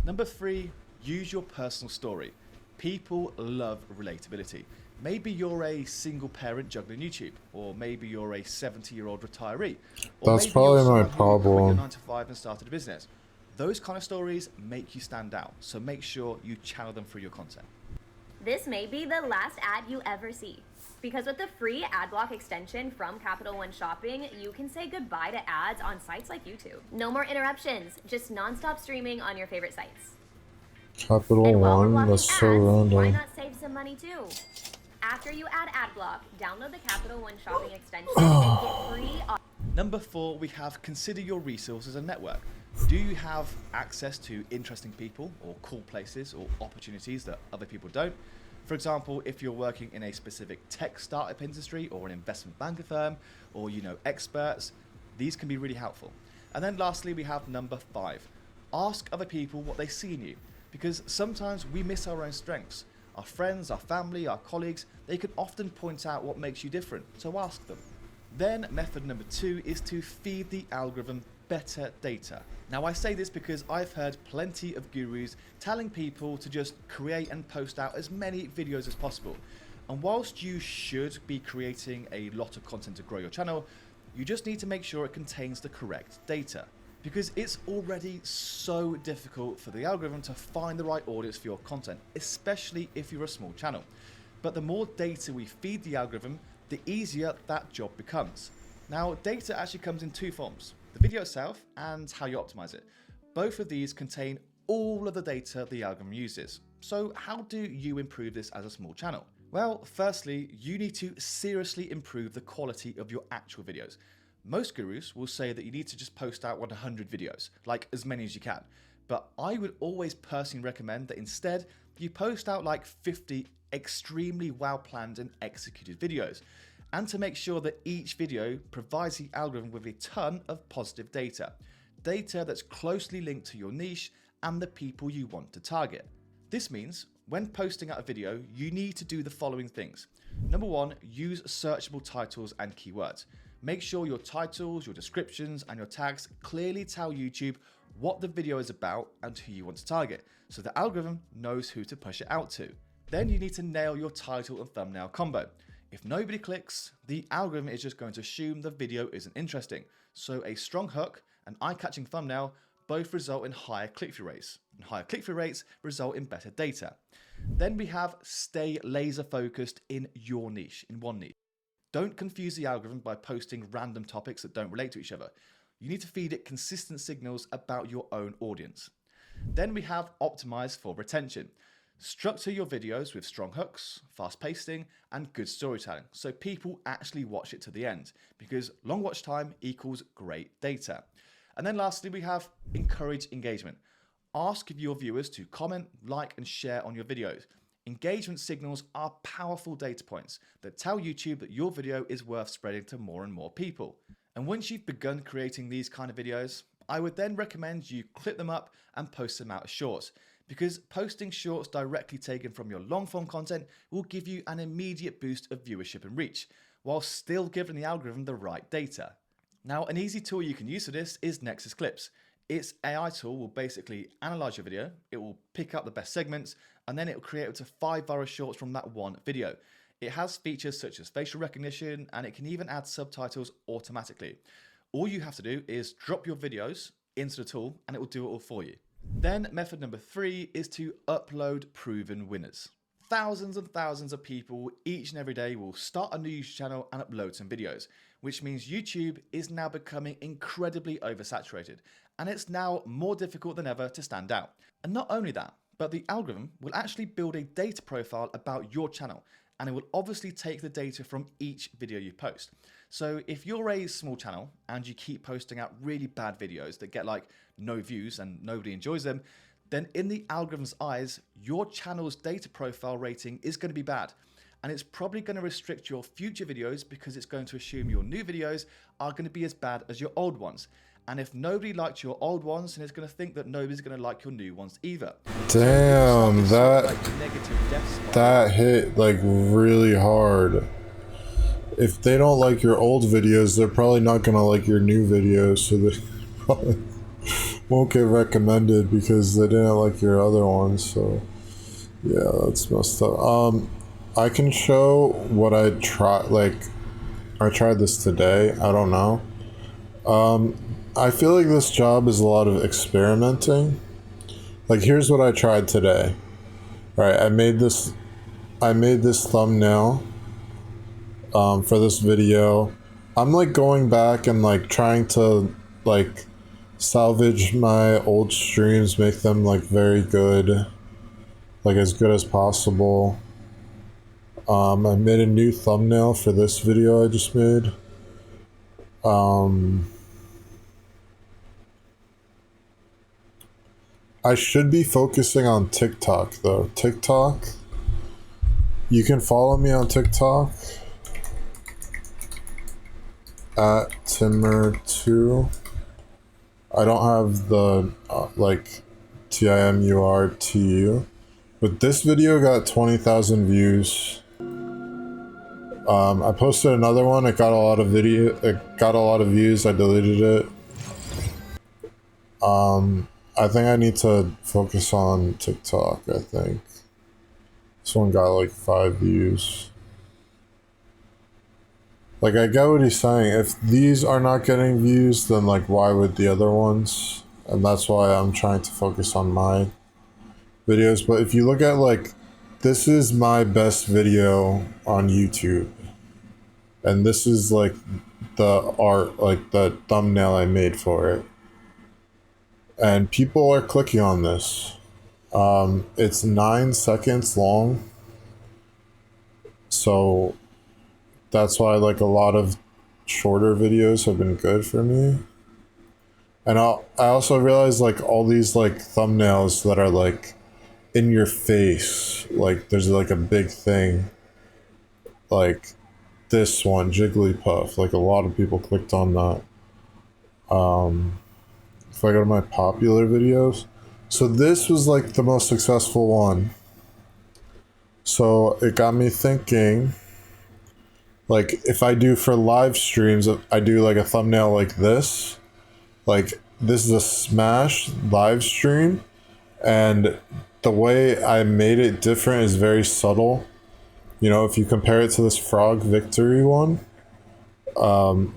Number 3, use your personal story. People love relatability. Maybe you're a single parent juggling YouTube, or maybe you're a 70-year-old retiree. Or That's maybe probably you're my someone who quit your problem. 9 to 5 and started a business. Those kind of stories make you stand out, so make sure you channel them through your content. This may be the last ad you ever see. Because with the free ad block extension from Capital One Shopping, you can say goodbye to ads on sites like YouTube. No more interruptions, just non-stop streaming on your favorite sites. Capital And while we're One, blocking that's so ads, why random. not save some money too? After you add ad block, download the Capital One Shopping extension and get free. Number 4, we have consider your resources and network. Do you have access to interesting people or cool places or opportunities that other people don't? For example, if you're working in a specific tech startup industry or an investment banker firm, or you know experts, these can be really helpful. And then lastly, we have number 5. Ask other people what they see in you, because sometimes we miss our own strengths. Our friends, our family, our colleagues, they can often point out what makes you different, so ask them. Then method number 2 is to feed the algorithm better data. Now I say this because I've heard plenty of gurus telling people to just create and post out as many videos as possible. And whilst you should be creating a lot of content to grow your channel, you just need to make sure it contains the correct data. Because it's already so difficult for the algorithm to find the right audience for your content, especially if you're a small channel. But the more data we feed the algorithm, the easier that job becomes. Now, data actually comes in 2 forms. The video itself and how you optimize it. Both of these contain all of the data the algorithm uses. So how do you improve this as a small channel? Well, firstly, you need to seriously improve the quality of your actual videos. Most gurus will say that you need to just post out 100 videos, like as many as you can. But I would always personally recommend that instead you post out like 50 extremely well planned and executed videos. And to make sure that each video provides the algorithm with a ton of positive data. Data that's closely linked to your niche and the people you want to target. This means when posting out a video, you need to do the following things. Number 1, use searchable titles and keywords. Make sure your titles, your descriptions, and your tags clearly tell YouTube what the video is about and who you want to target, so the algorithm knows who to push it out to. Then you need to nail your title and thumbnail combo. If nobody clicks, the algorithm is just going to assume the video isn't interesting. So a strong hook and eye-catching thumbnail both result in higher click-through rates. And higher click-through rates result in better data. Then we have stay laser focused in your niche, in one niche. Don't confuse the algorithm by posting random topics that don't relate to each other. You need to feed it consistent signals about your own audience. Then we have optimize for retention. Structure your videos with strong hooks, fast pacing, and good storytelling, so people actually watch it to the end, because long watch time equals great data. And then lastly, we have encourage engagement. Ask your viewers to comment, like, and share on your videos. Engagement signals are powerful data points that tell YouTube that your video is worth spreading to more and more people. And once you've begun creating these kind of videos, I would then recommend you clip them up and post them out as shorts, because posting shorts directly taken from your long form content will give you an immediate boost of viewership and reach, while still giving the algorithm the right data. Now, an easy tool you can use for this is Nexus Clips. Its AI tool will basically analyze your video, it will pick up the best segments, and then it will create up to 5 viral shorts from that one video. It has features such as facial recognition, and it can even add subtitles automatically. All you have to do is drop your videos into the tool and it will do it all for you. Then method number 3 is to upload proven winners. Thousands and thousands of people each and every day will start a new YouTube channel and upload some videos, which means YouTube is now becoming incredibly oversaturated, and it's now more difficult than ever to stand out. And not only that, but the algorithm will actually build a data profile about your channel, and it will obviously take the data from each video you post. So if you're a small channel and you keep posting out really bad videos that get like no views and nobody enjoys them, then in the algorithm's eyes, your channel's data profile rating is going to be bad. And it's probably going to restrict your future videos because it's going to assume your new videos are going to be as bad as your old ones. And if nobody liked your old ones, then it's going to think that nobody's going to like your new ones either. Damn, that hit like really hard. If they don't like your old videos, they're probably not going to like your new videos, so they probably won't get recommended because they didn't like your other ones. So yeah, that's messed up. I can show what I tried. Like, I tried this today. I don't know. I feel like this job is a lot of experimenting. Like, here's what I tried today. Right, I made this thumbnail for this video. I'm like going back and like trying to like salvage my old streams, make them like very good, like as good as possible. I made a new thumbnail for this video I just made. I should be focusing on TikTok though. TikTok, you can follow me on TikTok at Timur2. I don't have the like TIMURTU, but this video got 20,000 views. I posted another one. It got a lot of views. I deleted it. I think I need to focus on TikTok. I think this one got like 5 views. Like, I get what he's saying. If these are not getting views, then like why would the other ones? And that's why I'm trying to focus on my videos. But if you look at like, this is my best video on YouTube. And this is like the art, like the thumbnail I made for it. And people are clicking on this. It's 9 seconds long. So that's why like a lot of shorter videos have been good for me. And I also realized like all these like thumbnails that are like in your face, like there's like a big thing, like this one, Jigglypuff, like a lot of people clicked on that. If I go to my popular videos, so this was like the most successful one. So it got me thinking, like if I do for live streams, I do like a thumbnail like this. Like, this is a Smash live stream, and the way I made it different is very subtle. You know, if you compare it to this Frog Victory one,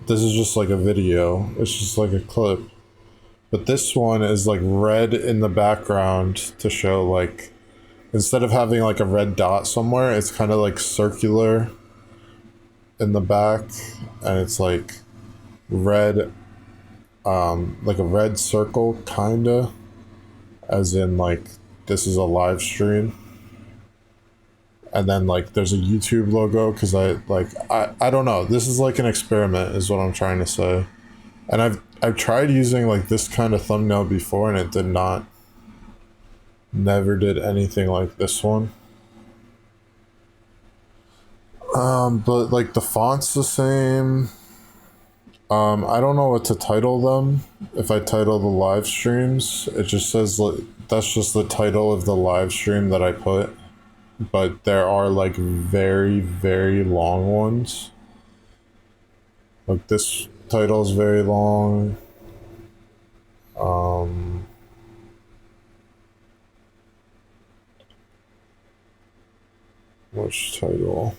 this is just like a video. It's just like a clip. But this one is like red in the background to show like, instead of having like a red dot somewhere, it's kind of like circular in the back, and it's like red, like a red circle, kinda, as in like this is a live stream. And then like there's a YouTube logo, because I don't know, this is like an experiment is what I'm trying to say. And I've tried using like this kind of thumbnail before and it did not, never did anything like this one. But like the font's the same. I don't know what to title them. If I title the live streams, it just says that's just the title of the live stream that I put. But there are like very, very long ones. Like this title is very long. Which title?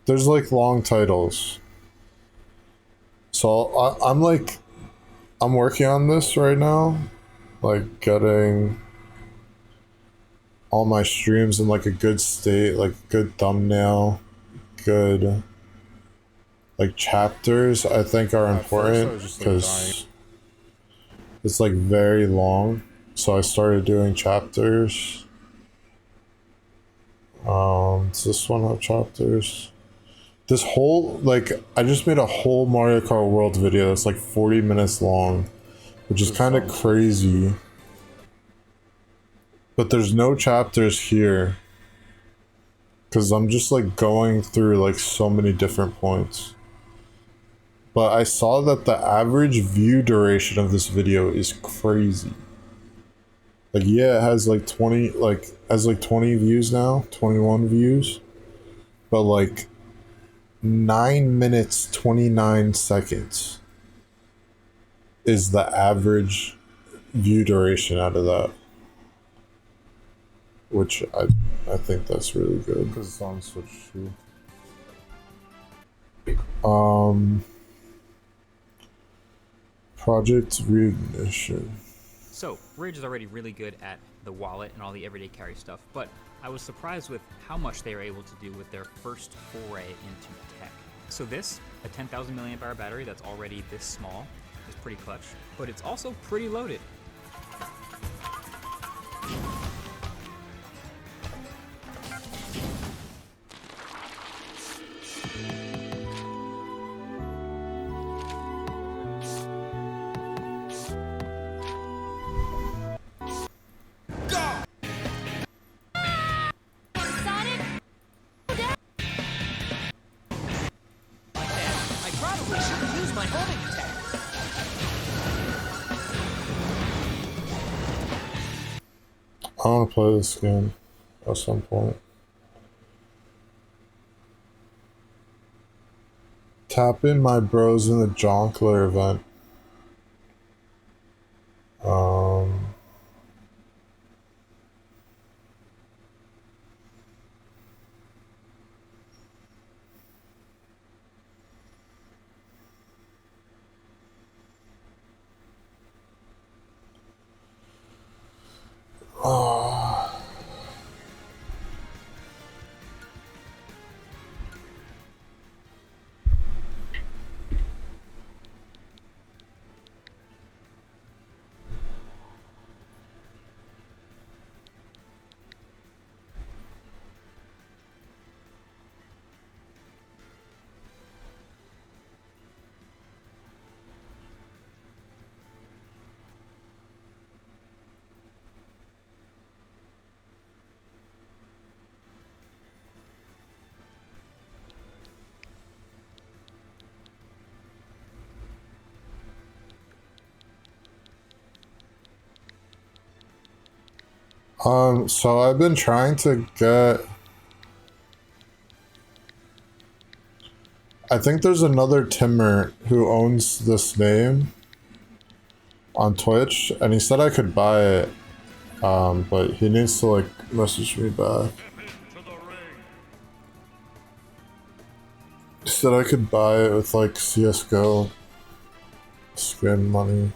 There's like long titles. So I'm working on this right now. Like getting all my streams in like a good state, like good thumbnail, good like chapters I think are important because it's like very long. So I started doing chapters. Does this one have chapters? This whole, like, I just made a whole Mario Kart World video that's like 40 minutes long, which is kind of crazy. But there's no chapters here. Because I'm just like going through like so many different points. But I saw that the average view duration of this video is crazy. Like, yeah, it has like 20 views now, 21 views. But like 9 minutes 29 seconds is the average view duration out of that, which I think that's really good because it's on Switch too. Project Reignition. So Ridge is already really good at the wallet and all the everyday carry stuff, but I was surprised with how much they were able to do with their first foray into tech. So this, a 10,000 milliamp hour battery that's already this small, is pretty clutch, but it's also pretty loaded. I want to play this game at some point. Tap in my bros in the Jonkler event. So I've been trying to get... I think there's another Timmer who owns this name on Twitch, and he said I could buy it, but he needs to like message me back. He said I could buy it with like CSGO skin money.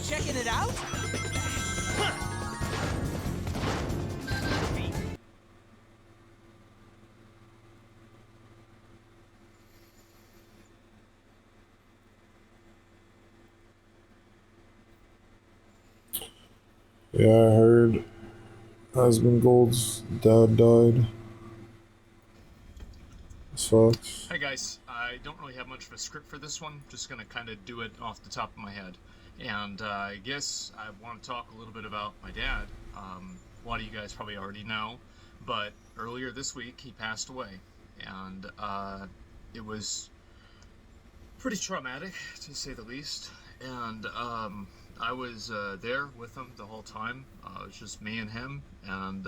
checking it out? Yeah, I heard Husband Gold's dad died. Sucks. Hey guys, I don't really have much of a script for this one, just gonna kind of do it off the top of my head. And I guess I want to talk a little bit about my dad. A lot of you guys probably already know, but earlier this week he passed away. And it was pretty traumatic, to say the least. And I was there with him the whole time. It was just me and him, and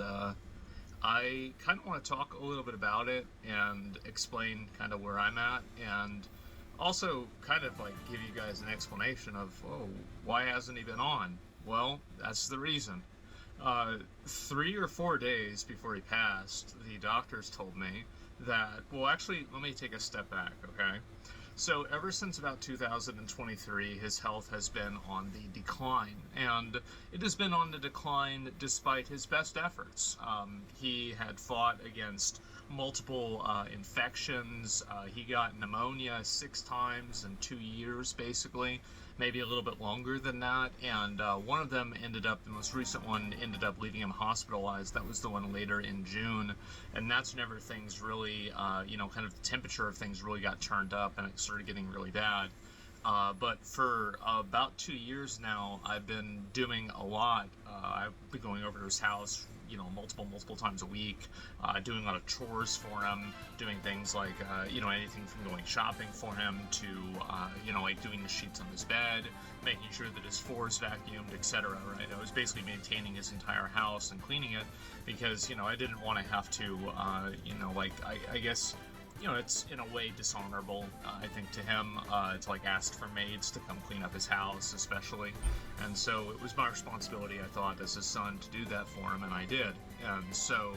I kind of want to talk a little bit about it and explain kind of where I'm at, and also kind of like give you guys an explanation of, oh, why hasn't he been on? Well, that's the reason. 3 or 4 days before he passed, the doctors told me that, well, actually, let me take a step back, okay? So ever since about 2023, his health has been on the decline, and it has been on the decline despite his best efforts. He had fought against multiple infections. He got pneumonia 6 times in 2 years, basically, maybe a little bit longer than that, and one of them ended up, the most recent one, ended up leaving him hospitalized. That was the one later in June, and that's whenever things really, kind of the temperature of things really got turned up, and it started getting really bad. But for about 2 years now, I've been doing a lot. I've been going over to his house, multiple times a week, doing a lot of chores for him, doing things like, anything from going shopping for him to, like doing the sheets on his bed, making sure that his floor is vacuumed, etc. Right? I was basically maintaining his entire house and cleaning it because, I didn't want to have to, I guess, it's in a way dishonorable, I think, to him to like ask for maids to come clean up his house, especially. And so it was my responsibility, I thought, as his son, to do that for him, and I did. And so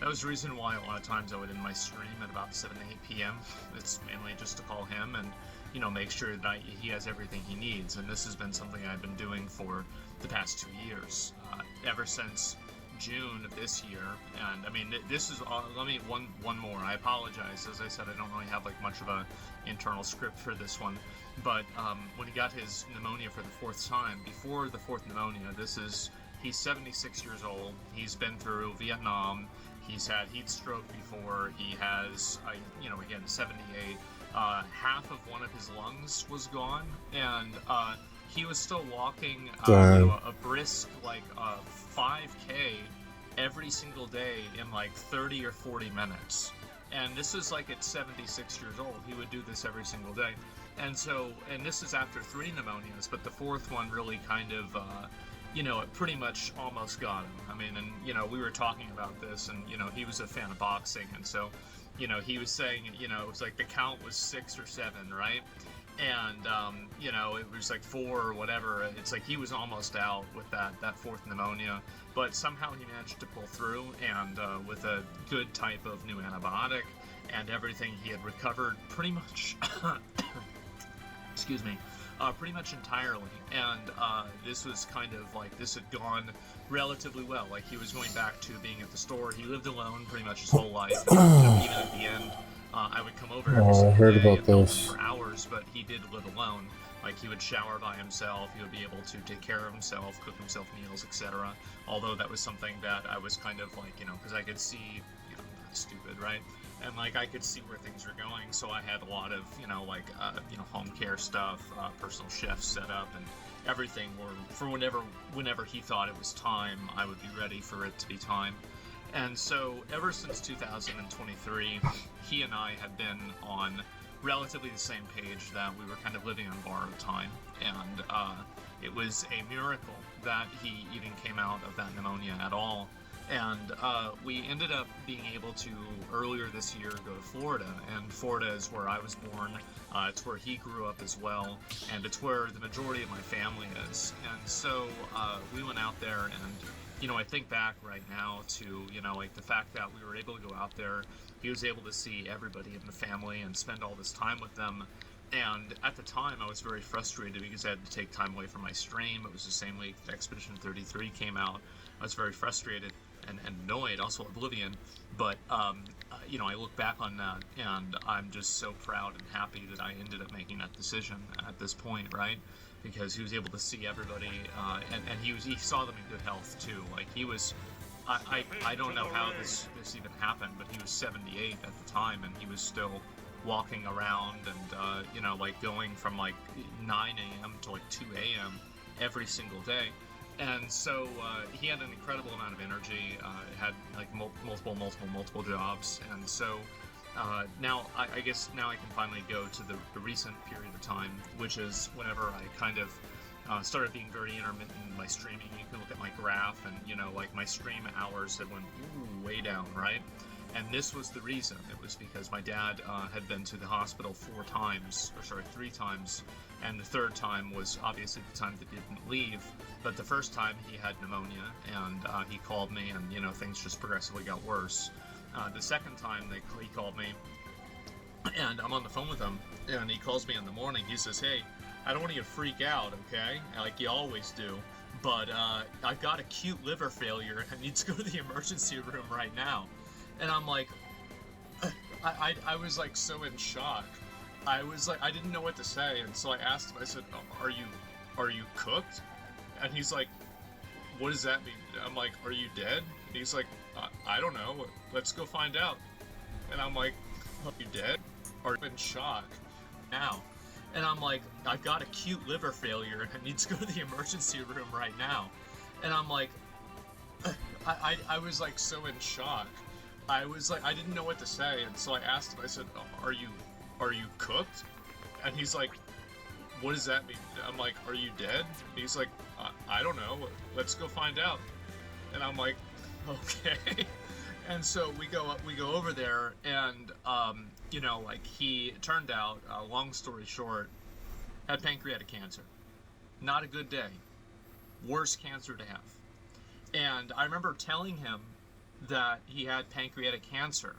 that was the reason why a lot of times I would end my stream at about 7 to 8 p.m. It's mainly just to call him and, make sure that he has everything he needs. And this has been something I've been doing for the past 2 years, ever since June of this year. And I mean, this is let me one more. I apologize, as I said, I don't really have like much of a internal script for this one, but when he got his pneumonia for the 4th time, before the 4th pneumonia, he's 76 years old. He's been through Vietnam. He's had heat stroke before. He has again 78. Half of one of his lungs was gone, and he was still walking a brisk 5K every single day in like 30 or 40 minutes. And this is like at 76 years old. He would do this every single day. And this is after 3 pneumonias, but the 4th one really kind of, it pretty much almost got him. I mean, and, we were talking about this, and, he was a fan of boxing, and so, he was saying, it was like the count was 6 or 7, right? And, it was like 4 or whatever. It's like he was almost out with that 4th pneumonia, but somehow he managed to pull through, and with a good type of new antibiotic and everything, he had recovered pretty much, excuse me, pretty much entirely. And this was kind of like, this had gone relatively well. Like, he was going back to being at the store. He lived alone pretty much his whole life. And, even at the end, I would come over every single I heard day about and help this. him for hours, but he did live alone. Like, he would shower by himself, he would be able to take care of himself, cook himself meals, etc. Although that was something that I was kind of like, because I could see, not stupid, right? And like, I could see where things were going, so I had a lot of, home care stuff, personal chefs set up, and everything, for whenever he thought it was time, I would be ready for it to be time. And so, ever since 2023, he and I have been on relatively the same page, that we were kind of living on borrowed time. And it was a miracle that he even came out of that pneumonia at all. And we ended up being able to, earlier this year, go to Florida. And Florida is where I was born. It's where he grew up as well. And it's where the majority of my family is. And so we went out there, and I think back right now to, the fact that we were able to go out there. He was able to see everybody in the family and spend all this time with them. And at the time, I was very frustrated because I had to take time away from my stream. It was the same week that Expedition 33 came out. I was very frustrated and annoyed, also Oblivion. But, you know, I look back on that, and I'm just so proud and happy that I ended up making that decision at this point, right? Because he was able to see everybody, and he saw them in good health, too. Like, he was... I don't know how this even happened, but he was 78 at the time, and he was still walking around and, you know, like going from like 9 a.m. to like 2 a.m. every single day. And so he had an incredible amount of energy, had like multiple jobs. And so now I guess now I can finally go to the recent period of time, which is whenever I kind of started being very intermittent in my streaming. You can look at my graph, and you know, like my stream hours had went way down, right? And this was the reason. It was because my dad had been to the hospital 3 times, and the third time was obviously the time that he didn't leave. But the first time he had pneumonia, and he called me, and you know, things just progressively got worse. The second time he called me, and I'm on the phone with him, and he calls me in the morning. He says, "Hey, I don't want you to freak out, okay? Like you always do. But I've got acute liver failure and need to go to the emergency room right now." And I'm like, I was like so in shock. I was like, I didn't know what to say, and so I asked him. I said, "Are you cooked?" And he's like, "What does that mean?" I'm like, "Are you dead?" And he's like, "I don't know. Let's go find out." And I'm like, "Are you dead?" Are you in shock now? And I'm like, "I've got acute liver failure and need to go to the emergency room right now." And I'm like, I was like so in shock. I was like, I didn't know what to say, and so I asked him. I said, "Are you cooked?" And he's like, "What does that mean?" I'm like, "Are you dead?" And he's like, I don't know. Let's go find out." And I'm like, "Okay." And so we go over there, and you know, like he turned out, long story short, had pancreatic cancer. Not a good day. Worst cancer to have. And I remember telling him that he had pancreatic cancer,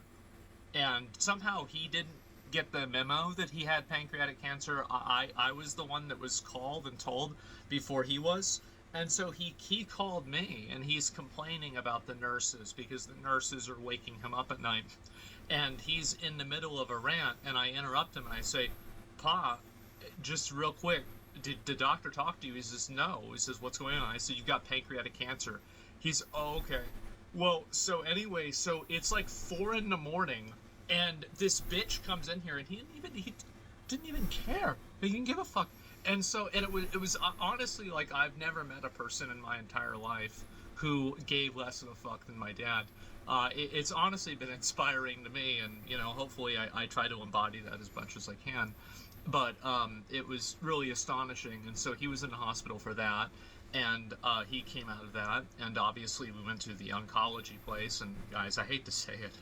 and somehow he didn't get the memo that he had pancreatic cancer. I was the one that was called and told before he was. And so he called me, and he's complaining about the nurses because the nurses are waking him up at night. And he's in the middle of a rant, and I interrupt him and I say, "Pa, just real quick, did the doctor talk to you?" He says, "No." He says, "What's going on?" I said, "You've got pancreatic cancer." He's, "Oh, okay." Well, so anyway, so it's like 4 in the morning, and this bitch comes in here, and he didn't even care. He didn't give a fuck. And so, and it was honestly, like, I've never met a person in my entire life who gave less of a fuck than my dad. It's honestly been inspiring to me, and, you know, hopefully I try to embody that as much as I can. But it was really astonishing, and so he was in the hospital for that, and he came out of that, and obviously we went to the oncology place, and guys, I hate to say it,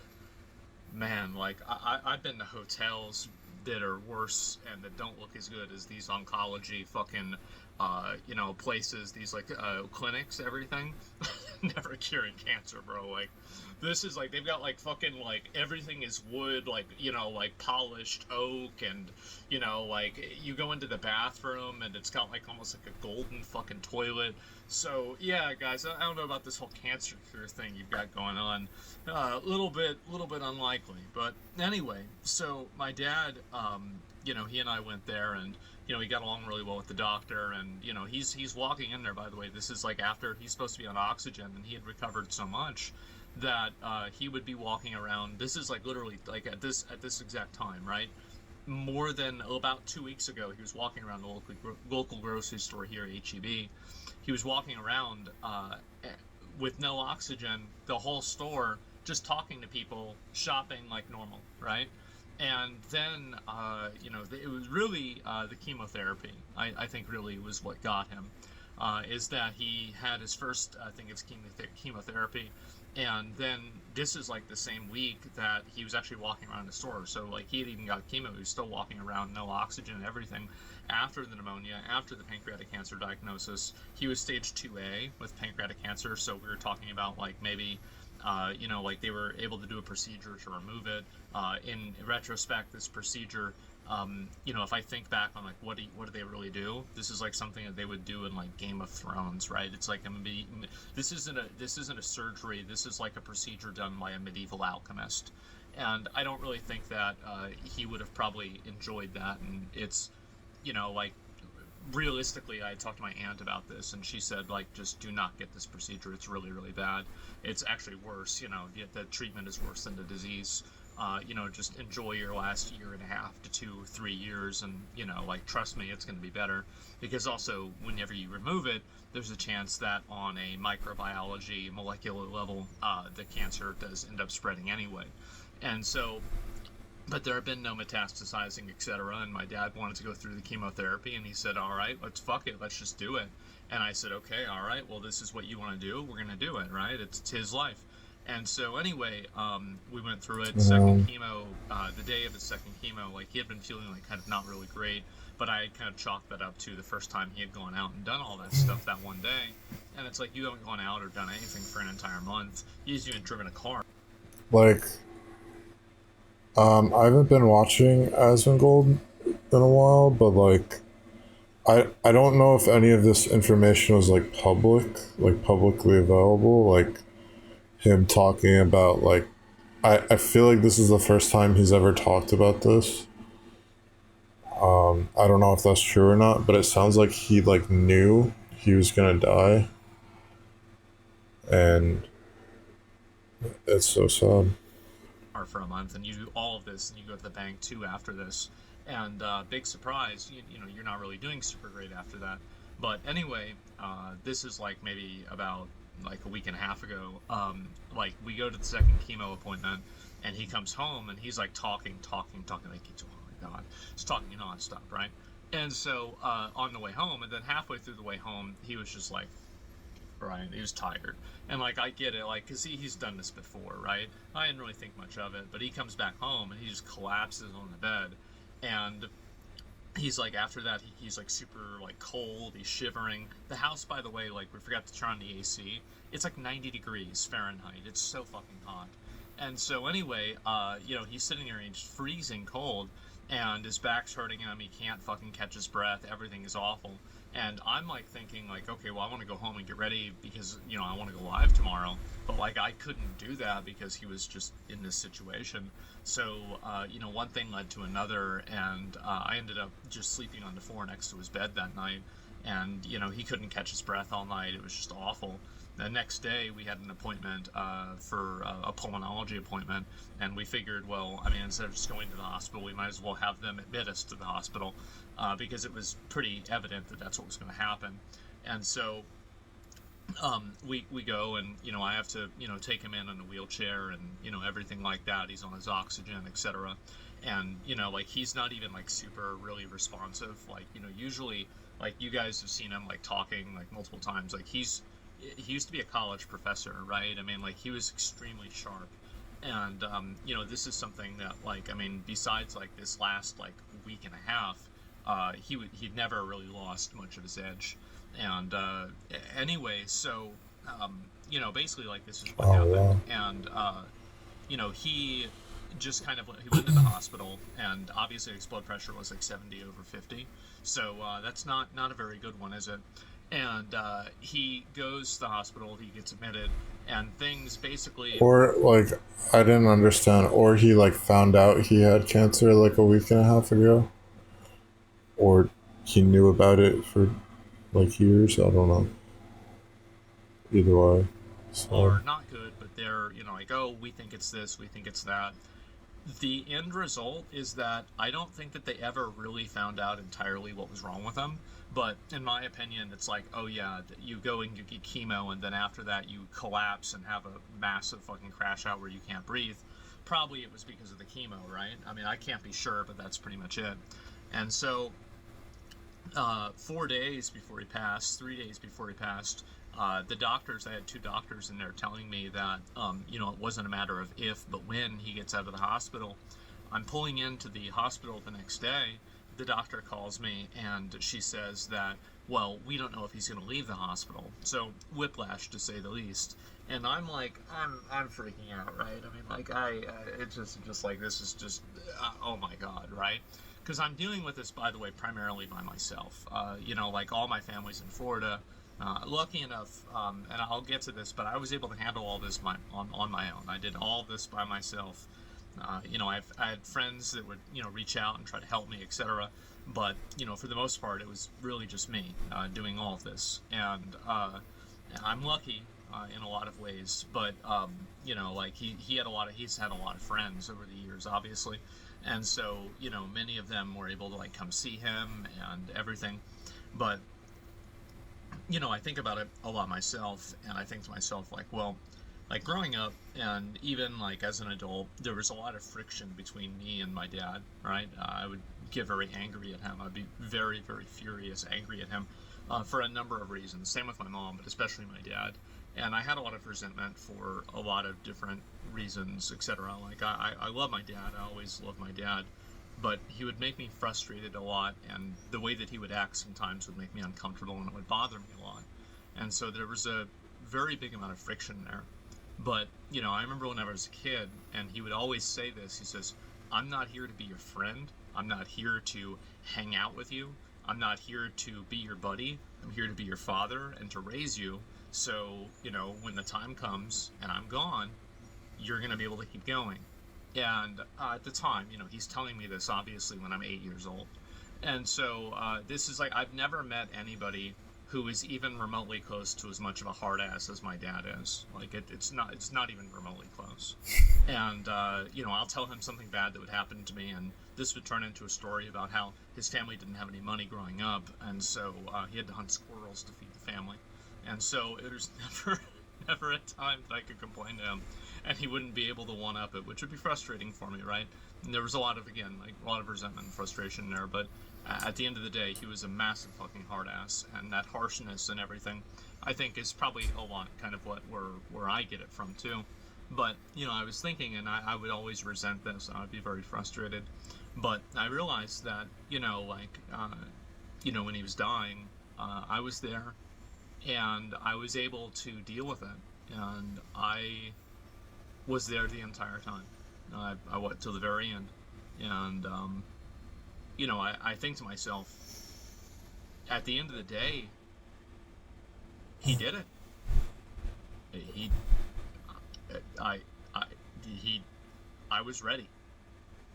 man, like, I've been to hotels that are worse and that don't look as good as these oncology fucking, you know, places, these, like, clinics, everything. Never curing cancer, bro. Like, this is, like, they've got, like, fucking, like, everything is wood, like, you know, like, polished oak, and, you know, like, you go into the bathroom, and it's got, like, almost like a golden fucking toilet. So, yeah, guys, I don't know about this whole cancer cure thing you've got going on. A little bit unlikely. But anyway, so my dad, you know, he and I went there, and, you know, he got along really well with the doctor, and, you know, he's walking in there, by the way. This is like after he's supposed to be on oxygen, and he had recovered so much that he would be walking around. This is like literally like at this exact time, right? More than about 2 weeks ago, he was walking around the local grocery store here at HEB. He was walking around with no oxygen, the whole store, just talking to people, shopping like normal, right? And then, you know, it was really the chemotherapy, I think really was what got him, is that he had his first, I think it's chemotherapy, and then this is like the same week that he was actually walking around the store. So like he had even got chemo, he was still walking around, no oxygen and everything. After the pneumonia, after the pancreatic cancer diagnosis, he was stage 2A with pancreatic cancer. So we were talking about like maybe, you know, like they were able to do a procedure to remove it. In retrospect, this procedure You know, if I think back on like what do they really do? This is like something that they would do in like Game of Thrones, right? It's like this isn't a surgery. This is like a procedure done by a medieval alchemist, and I don't really think that he would have probably enjoyed that. And it's, you know, like realistically, I talked to my aunt about this, and she said, like, just do not get this procedure. It's really, really bad. It's actually worse. You know, the treatment is worse than the disease. You know, just enjoy your last year and a half to 2-3 years, and, you know, like, trust me, it's going to be better. Because also, whenever you remove it, there's a chance that on a microbiology molecular level, the cancer does end up spreading anyway. And so, but there have been no metastasizing, etc. And my dad wanted to go through the chemotherapy, and he said, all right, fuck it, let's just do it. And I said, okay, all right, well, this is what you want to do, we're going to do it, right? It's his life. And so anyway, we went through it. Second chemo, the day of the second chemo, like, he had been feeling like kind of not really great, but I had kind of chalked that up to the first time he had gone out and done all that stuff that one day. And it's like, you haven't gone out or done anything for an entire month. You haven't even driven a car. Like, I haven't been watching Asmongold in a while, but like, I don't know if any of this information was like publicly available, like him talking about like, I feel like this is the first time he's ever talked about this. I don't know if that's true or not, but it sounds like he like knew he was gonna die, and it's so sad. For a month, and you do all of this, and you go to the bank too after this, and big surprise, you know, you're not really doing super great after that. But anyway, this is like maybe about like a week and a half ago. Like, we go to the second chemo appointment, and he comes home, and he's like talking like, he's, oh my god, he's talking nonstop, right? And so on the way home, and then halfway through the way home, he was just like, right, he was tired. And like, I get it, like, because he's done this before, right? I didn't really think much of it, but he comes back home and he just collapses on the bed, and he's like, after that, he's like super like cold, he's shivering. The house, by the way, like, we forgot to turn on the AC. It's like 90 degrees Fahrenheit. It's so fucking hot. And so anyway, you know, he's sitting there and he's freezing cold, and his back's hurting him, he can't fucking catch his breath, everything is awful. And I'm like thinking like, okay, well, I want to go home and get ready because, you know, I want to go live tomorrow. But like, I couldn't do that because he was just in this situation. So, you know, one thing led to another, and I ended up just sleeping on the floor next to his bed that night. And, you know, he couldn't catch his breath all night. It was just awful. The next day, we had an appointment for a pulmonology appointment, and we figured, well, I mean, instead of just going to the hospital, we might as well have them admit us to the hospital, because it was pretty evident that that's what was going to happen. And so we go, and, you know, I have to, you know, take him in a wheelchair and, you know, everything like that. He's on his oxygen, etc. And, you know, like, he's not even like super really responsive. Like, you know, usually, like, you guys have seen him like talking like multiple times. Like, he used to be a college professor, right? I mean, like, he was extremely sharp. And, you know, this is something that, like, I mean, besides, like, this last, like, week and a half, he'd never really lost much of his edge. And, anyway, so, you know, basically, like, this is what happened. Wow. And, you know, he just kind of, he went to the hospital, and obviously his blood pressure was, like, 70/50. So, that's not a very good one, is it? And he goes to the hospital, he gets admitted, and things basically... Or, like, I didn't understand, or he, like, found out he had cancer, like, a week and a half ago? Or he knew about it for, like, years? I don't know. Either way. So. Or not good, but they're, you know, like, oh, we think it's this, we think it's that. The end result is that I don't think that they ever really found out entirely what was wrong with him. But in my opinion, it's like, oh yeah, you go and you get chemo, and then after that you collapse and have a massive fucking crash out where you can't breathe. Probably it was because of the chemo, right? I mean, I can't be sure, but that's pretty much it. And so 4 days before he passed, 3 days before he passed, the doctors, I had 2 doctors in there telling me that, you know, it wasn't a matter of if, but when he gets out of the hospital. I'm pulling into the hospital the next day. The doctor calls me, and she says that, well, we don't know if he's going to leave the hospital. So, whiplash, to say the least. And I'm like, I'm freaking out, right? I mean, like, it's just like, this is just, oh my god, right? because I'm dealing with this, by the way, primarily by myself. You know, like all my family's in Florida. Lucky enough, and I'll get to this, but I was able to handle all this on my own. I did all this by myself. You know, I had friends that would, you know, reach out and try to help me, etc. But, you know, for the most part, it was really just me doing all of this. And I'm lucky in a lot of ways, but, you know, like he's had a lot of friends over the years, obviously. And so, you know, many of them were able to, like, come see him and everything. But, you know, I think about it a lot myself, and I think to myself, like, well, like, growing up, and even, like, as an adult, there was a lot of friction between me and my dad, right? I would get very angry at him. I'd be very, very furious, angry at him for a number of reasons. Same with my mom, but especially my dad. And I had a lot of resentment for a lot of different reasons, etc. Like, I love my dad. I always loved my dad. But he would make me frustrated a lot, and the way that he would act sometimes would make me uncomfortable, and it would bother me a lot. And so there was a very big amount of friction there. But, you know, I remember when I was a kid, and he would always say this. He says, I'm not here to be your friend. I'm not here to hang out with you. I'm not here to be your buddy. I'm here to be your father and to raise you. So, you know, when the time comes and I'm gone, you're going to be able to keep going. And at the time, you know, he's telling me this, obviously, when I'm 8 years old. And so this is like, I've never met anybody who is even remotely close to as much of a hard ass as my dad is. Like, it's not even remotely close. And, you know, I'll tell him something bad that would happen to me, and this would turn into a story about how his family didn't have any money growing up, and so he had to hunt squirrels to feed the family. And so it was never a time that I could complain to him, and he wouldn't be able to one-up it, which would be frustrating for me, right? And there was a lot of resentment and frustration there, but at the end of the day, he was a massive fucking hard ass, and that harshness and everything, I think, is probably a lot kind of where I get it from too. But, you know, I was thinking, and I would always resent this, and I'd be very frustrated. But I realized that, you know, like, you know, when he was dying, I was there, and I was able to deal with it, and I was there the entire time. I went till the very end, and you know, I think to myself, at the end of the day, he did it. I was ready,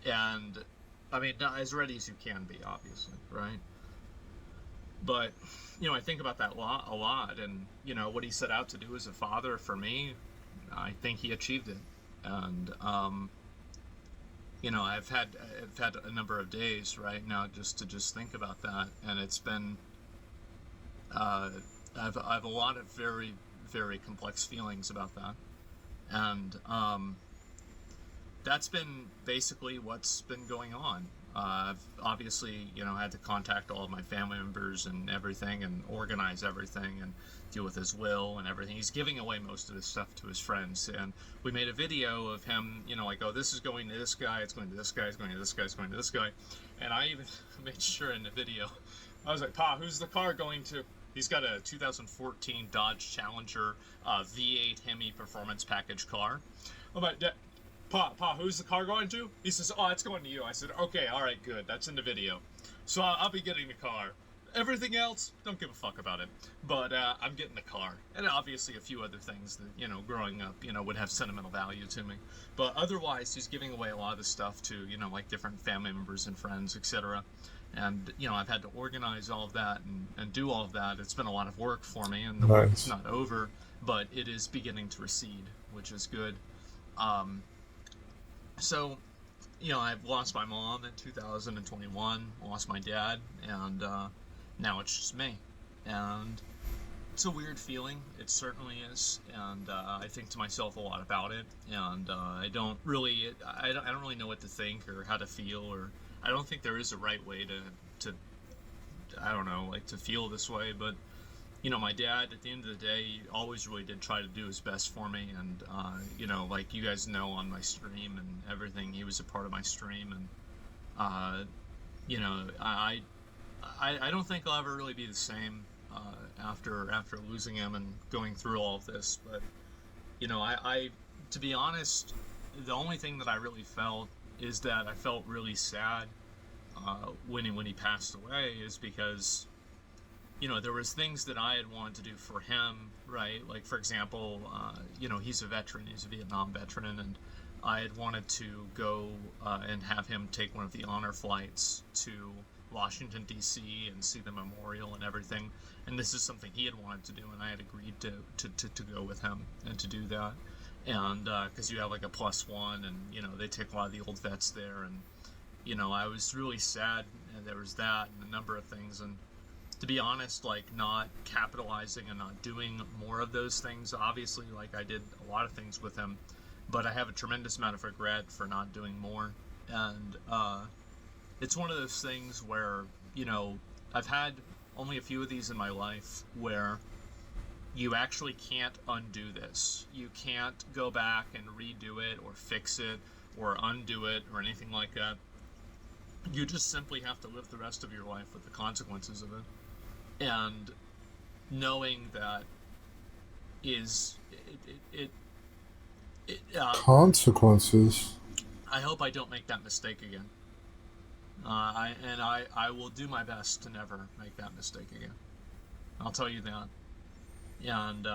and I mean, not as ready as you can be, obviously, right? But, you know, I think about that a lot, and, you know, what he set out to do as a father for me, I think he achieved it. And, you know, I've had a number of days right now just to think about that, and it's been, I have a lot of very, very complex feelings about that, and that's been basically what's been going on. I've obviously, you know, had to contact all of my family members and everything, and organize everything, and deal with his will and everything. He's giving away most of his stuff to his friends, and we made a video of him, you know, like, oh, this is going to this guy, it's going to this guy, it's going to this guy, it's going to this guy, and I even made sure in the video, I was like, Pa, who's the car going to? He's got a 2014 Dodge Challenger V8 Hemi Performance Package car. I'm like, Pa, who's the car going to? He says, oh, it's going to you. I said, okay, all right, good. That's in the video. So I'll be getting the car. Everything else, don't give a fuck about it. But I'm getting the car. And obviously a few other things that, you know, growing up, you know, would have sentimental value to me. But otherwise, he's giving away a lot of the stuff to, you know, like different family members and friends, etc. And, you know, I've had to organize all of that and do all of that. It's been a lot of work for me, and the work is not over, but it is beginning to recede, which is good. So, you know, I've lost my mom in 2021, lost my dad, and now it's just me. And it's a weird feeling, it certainly is, and I think to myself a lot about it, and I don't really know what to think or how to feel, or I don't think there is a right way to I don't know, like, to feel this way, but, you know, my dad, at the end of the day, always really did try to do his best for me, and, you know, like you guys know on my stream and everything, he was a part of my stream, and, you know, I don't think I'll ever really be the same, after losing him and going through all of this, but, you know, I to be honest, the only thing that I really felt is that I felt really sad, when he passed away is because, you know, there was things that I had wanted to do for him, right? Like, for example, you know, he's a veteran, he's a Vietnam veteran, and I had wanted to go and have him take one of the honor flights to Washington, D.C. and see the memorial and everything. And this is something he had wanted to do, and I had agreed to go with him and to do that. And because you have like a +1, and, you know, they take a lot of the old vets there, and, you know, I was really sad, and there was that and a number of things. And to be honest, like, not capitalizing and not doing more of those things, obviously, like, I did a lot of things with him, but I have a tremendous amount of regret for not doing more. And it's one of those things where, you know, I've had only a few of these in my life where you actually can't undo this. You can't go back and redo it or fix it or undo it or anything like that. You just simply have to live the rest of your life with the consequences of it. And knowing that is Consequences. I hope I don't make that mistake again. I will do my best to never make that mistake again. I'll tell you that. And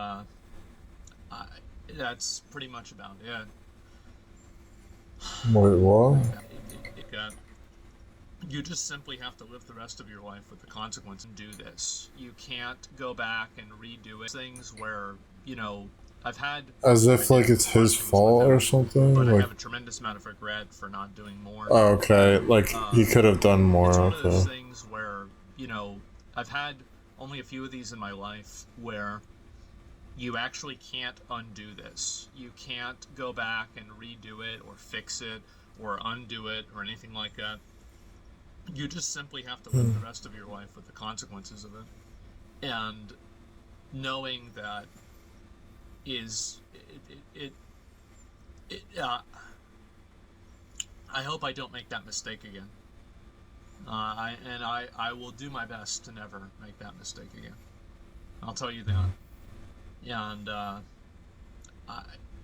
that's pretty much about it. Wait, what? You just simply have to live the rest of your life with the consequence and do this. You can't go back and redo it. Things where, you know, I've had... As if, like, it's his fault or something? But Like, I have a tremendous amount of regret for not doing more. oh, okay, like, he could have done more, it's one okay. of those things where, you know, I've had only a few of these in my life where you actually can't undo this. You can't go back and redo it or fix it or undo it or anything like that. You just simply have to live the rest of your life with the consequences of it. And knowing that is I hope I don't make that mistake again. I will do my best to never make that mistake again. I'll tell you that. And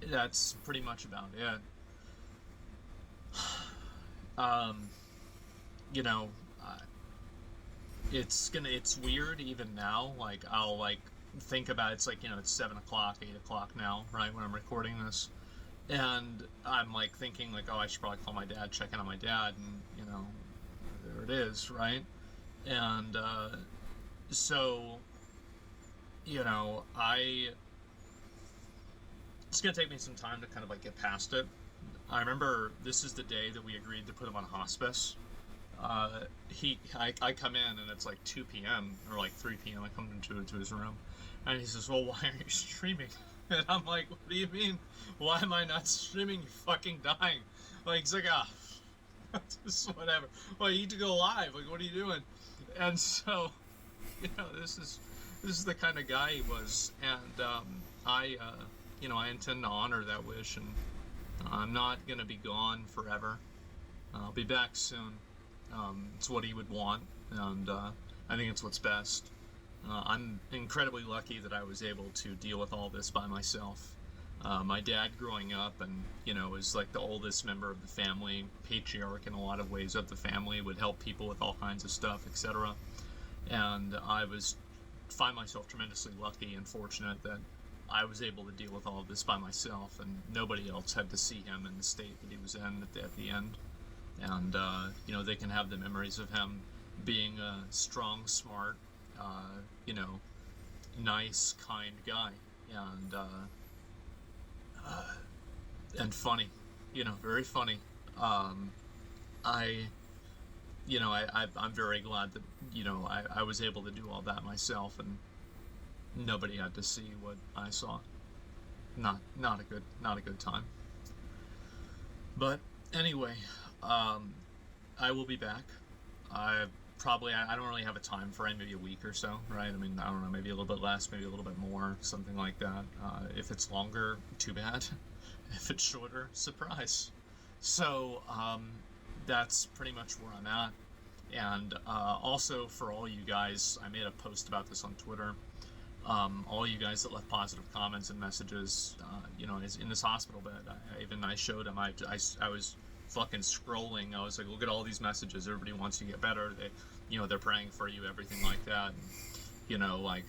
that's pretty much about it. You know, it's weird even now. Like, I'll, like, think about it. It's like, you know, it's 7 o'clock, 8 o'clock now, right, when I'm recording this. And I'm, like, thinking, like, oh, I should probably call my dad, check in on my dad, and, you know, there it is, right? And so, you know, it's going to take me some time to kind of, like, get past it. I remember this is the day that we agreed to put him on hospice. I come in and it's like 2 p.m. or like 3 p.m. I come into his room, and he says, well, why aren't you streaming? And I'm like, what do you mean? Why am I not streaming? You're fucking dying. Like, he's like, just whatever. Well, you need to go live. Like, what are you doing? And so, you know, this is the kind of guy he was. And you know, I intend to honor that wish, and I'm not going to be gone forever. I'll be back soon. It's what he would want, and I think it's what's best. I'm incredibly lucky that I was able to deal with all this by myself. My dad growing up, and, you know, is like the oldest member of the family, patriarch in a lot of ways of the family, would help people with all kinds of stuff, etc. And I find myself tremendously lucky and fortunate that I was able to deal with all of this by myself, and nobody else had to see him in the state that he was in at the end. And, you know, they can have the memories of him being a strong, smart, you know, nice, kind guy, and funny, you know, very funny. You know, I'm very glad that, you know, I was able to do all that myself, and nobody had to see what I saw. Not a good time. But anyway, I will be back. I don't really have a time frame, maybe a week or so, right? I mean, I don't know, maybe a little bit less, maybe a little bit more, something like that. If it's longer, too bad. If it's shorter, surprise. So, that's pretty much where I'm at. And also, for all you guys, I made a post about this on Twitter. All you guys that left positive comments and messages, you know, is in this hospital bed. I showed him. I was fucking scrolling. I was like, look at all these messages. Everybody wants you to get better. They, you know, they're praying for you, everything like that. And, you know, like,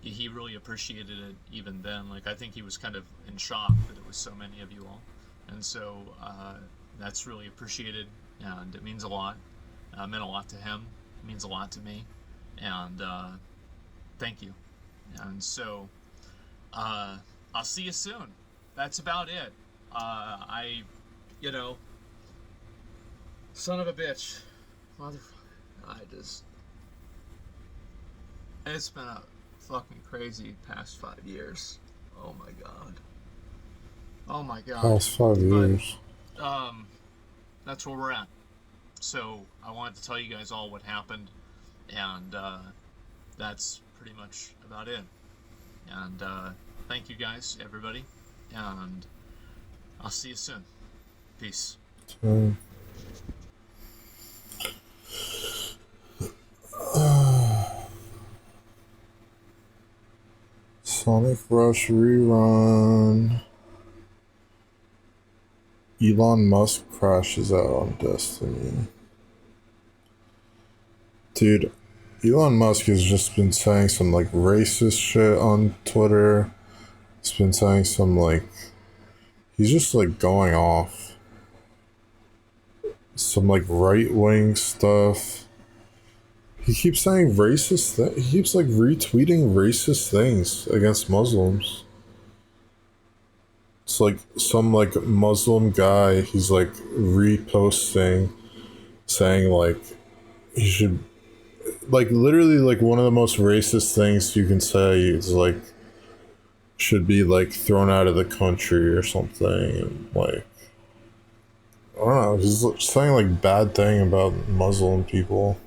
he really appreciated it even then. Like, I think he was kind of in shock that it was so many of you all. And so, that's really appreciated, and it means a lot. It meant a lot to him. It means a lot to me. And, thank you. And so, I'll see you soon. That's about it. You know, son of a bitch. It's been a fucking crazy past 5 years. Oh my god. Oh my god. Past 5 years. That's where we're at. So, I wanted to tell you guys all what happened, and, that's pretty much about it. And, thank you guys, everybody, and I'll see you soon. Peace. Sonic Rush rerun. Elon Musk crashes out on Destiny. Dude, Elon Musk has just been saying some like racist shit on Twitter. He's been saying some like, he's just like going off. Some like right-wing stuff. He keeps saying racist things. He keeps like retweeting racist things against Muslims. It's like some like Muslim guy, he's like reposting, saying like he should, like literally like one of the most racist things you can say is like should be like thrown out of the country or something. And like, I don't know, he's saying like bad thing about Muslim people.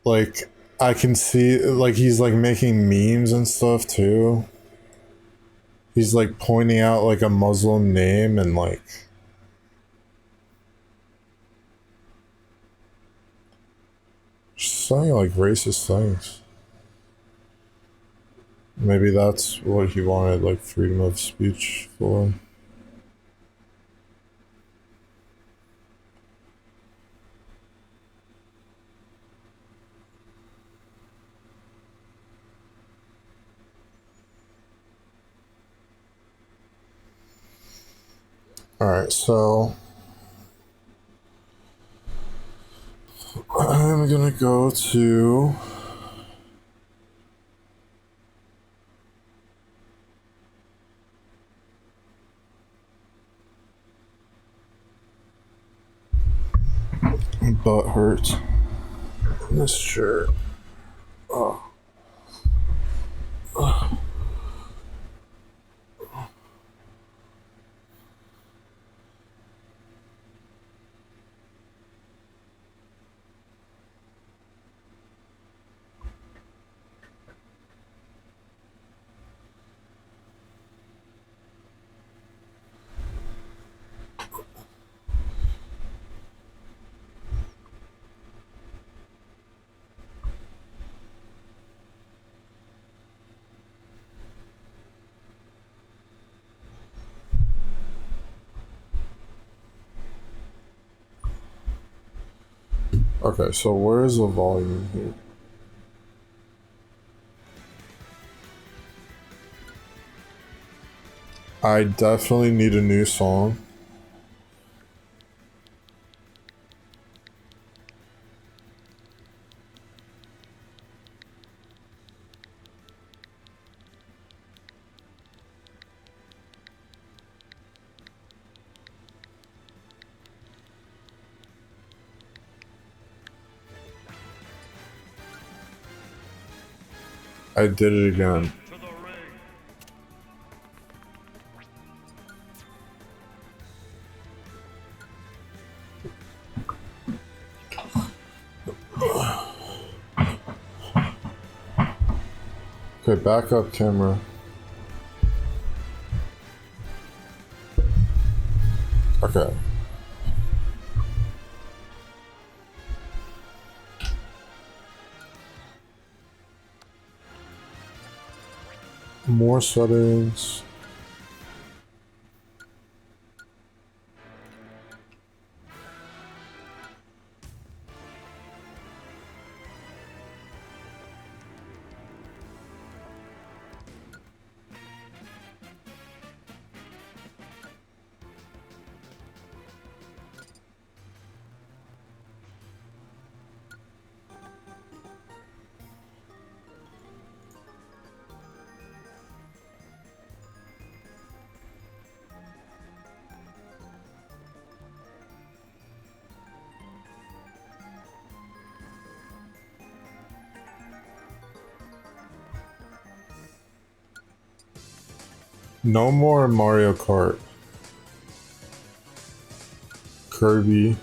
Like, I can see, like, he's, like, making memes and stuff, too. He's, like, pointing out, like, a Muslim name and, like... just saying, like, racist things. Maybe that's what he wanted, like, freedom of speech for. Alright, so I'm gonna go to butt hurts. This shirt. Oh. Oh. Okay, so where is the volume here? I definitely need a new song. I did it again. Okay, backup camera. Okay. More settings. No more Mario Kart. Kirby.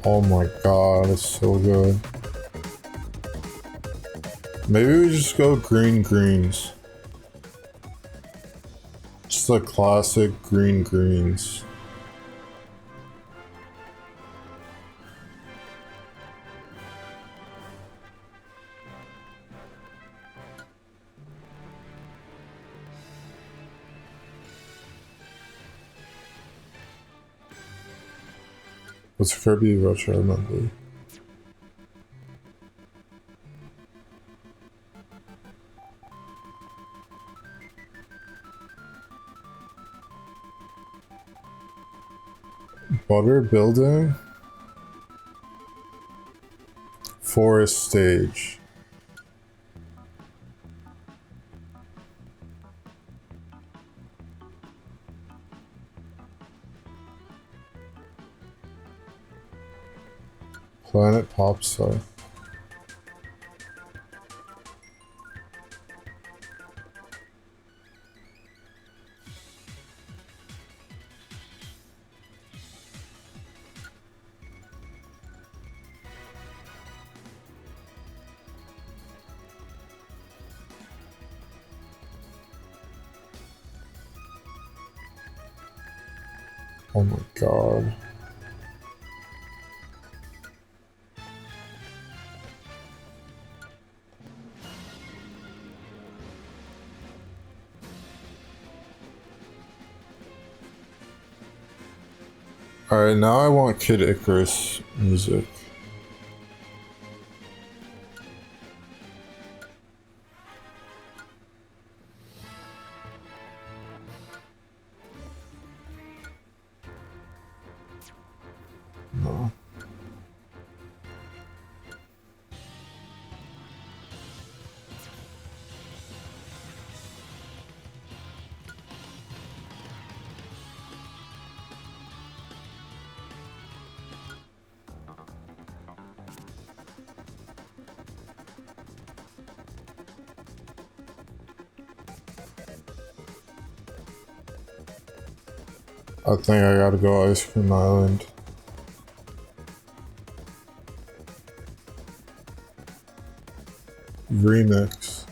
Oh my god, it's so good. Maybe we just go green greens. Just the classic green greens. What's Kirby Retro Monthly? Butter building? Forest stage. Planet Popstar. Oh my god. Alright, now I want Kid Icarus music. No. I think I gotta go Ice Cream Island. Remix.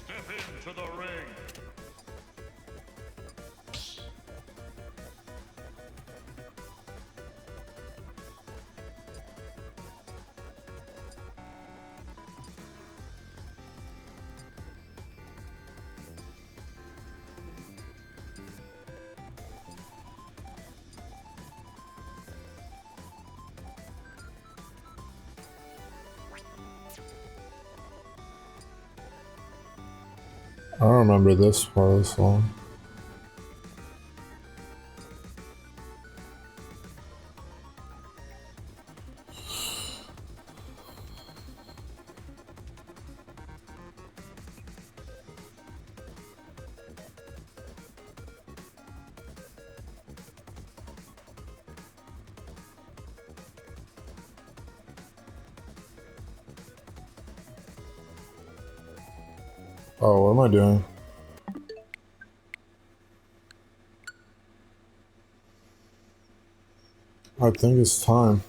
Step into the ring. I don't remember this part of the song. Oh, what am I doing? I think it's time.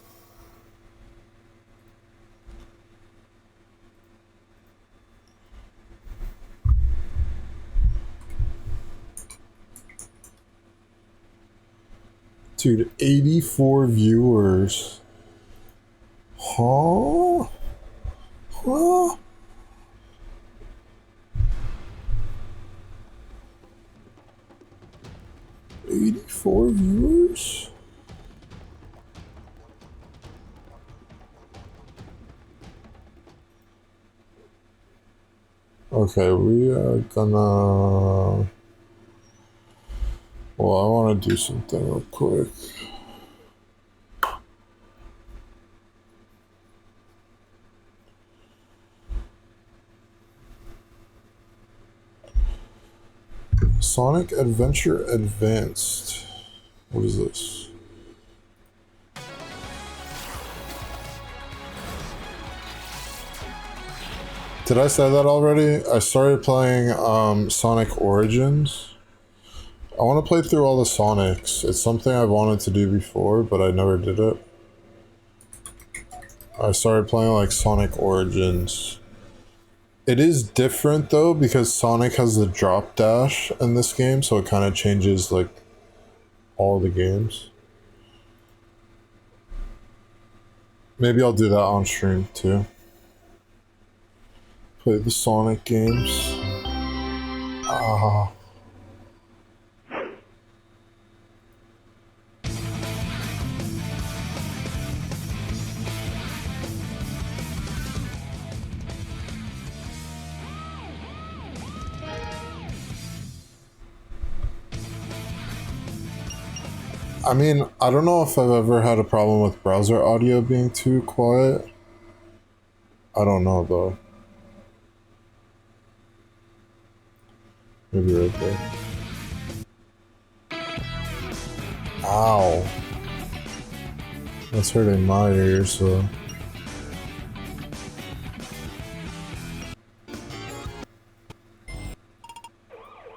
Dude, 84 viewers. Huh? Huh? $84 viewers? Okay, we are gonna... Well, I want to do something real quick. Sonic Adventure Advanced. What is this? Did I say that already? I started playing Sonic Origins. I want to play through all the Sonics. It's something I've wanted to do before, but I never did it. I started playing like Sonic Origins. It is different though, because Sonic has the drop dash in this game, so it kind of changes like all the games. Maybe I'll do that on stream too. Play the Sonic games. Ah. I mean, I don't know if I've ever had a problem with browser audio being too quiet. I don't know though. Maybe right there. Ow. That's hurting my ears, so...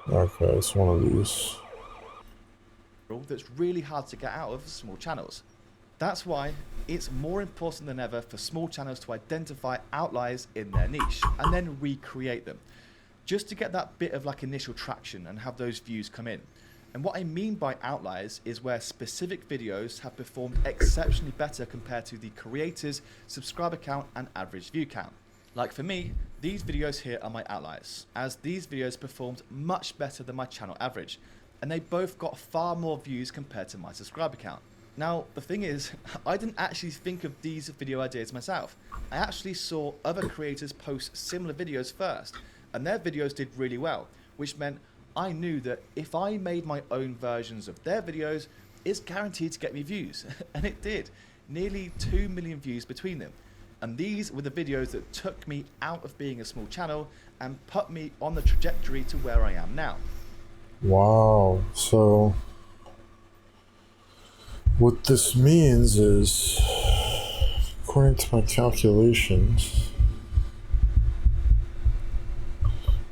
Okay, it's one of these. That's really hard to get out of small channels. That's why it's more important than ever for small channels to identify outliers in their niche and then recreate them, just to get that bit of like initial traction and have those views come in. And what I mean by outliers is where specific videos have performed exceptionally better compared to the creator's subscriber count and average view count. Like for me, these videos here are my outliers, as these videos performed much better than my channel average, and they both got far more views compared to my subscriber count. Now, the thing is, I didn't actually think of these video ideas myself. I actually saw other creators post similar videos first, and their videos did really well, which meant I knew that if I made my own versions of their videos, it's guaranteed to get me views. And it did. Nearly 2 million views between them. And these were the videos that took me out of being a small channel and put me on the trajectory to where I am now. Wow, so what this means is, according to my calculations,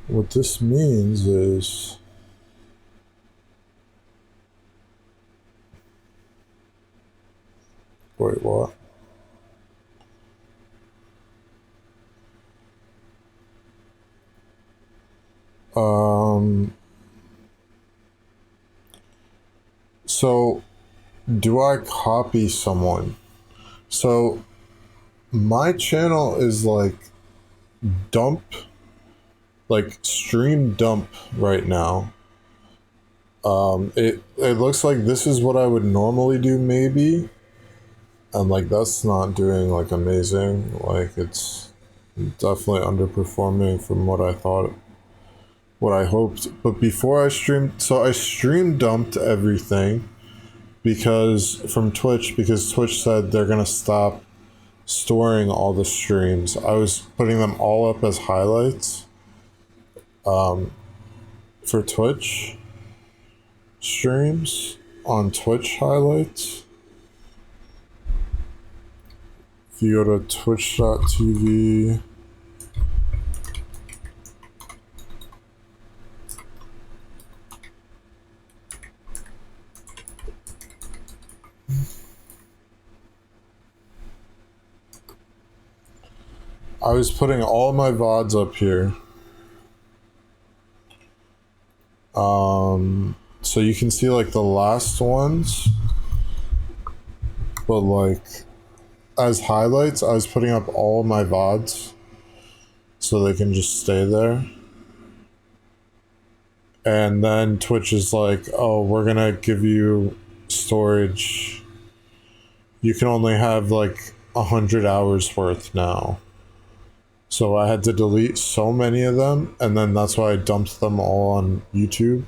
what this means is wait, what? So do I copy someone? So my channel is like dump, like stream dump right now. It looks like this is what I would normally do maybe, and like that's not doing like amazing. Like it's definitely underperforming from what I thought what I hoped. But before I streamed, so I stream dumped everything because from Twitch, because Twitch said they're gonna stop storing all the streams. I was putting them all up as highlights for Twitch streams on Twitch highlights. If you go to twitch.tv, I was putting all my VODs up here. So you can see like the last ones, but like as highlights, I was putting up all my VODs so they can just stay there. And then Twitch is like, oh, we're gonna give you storage. You can only have like 100 hours worth now. So I had to delete so many of them, and then that's why I dumped them all on YouTube.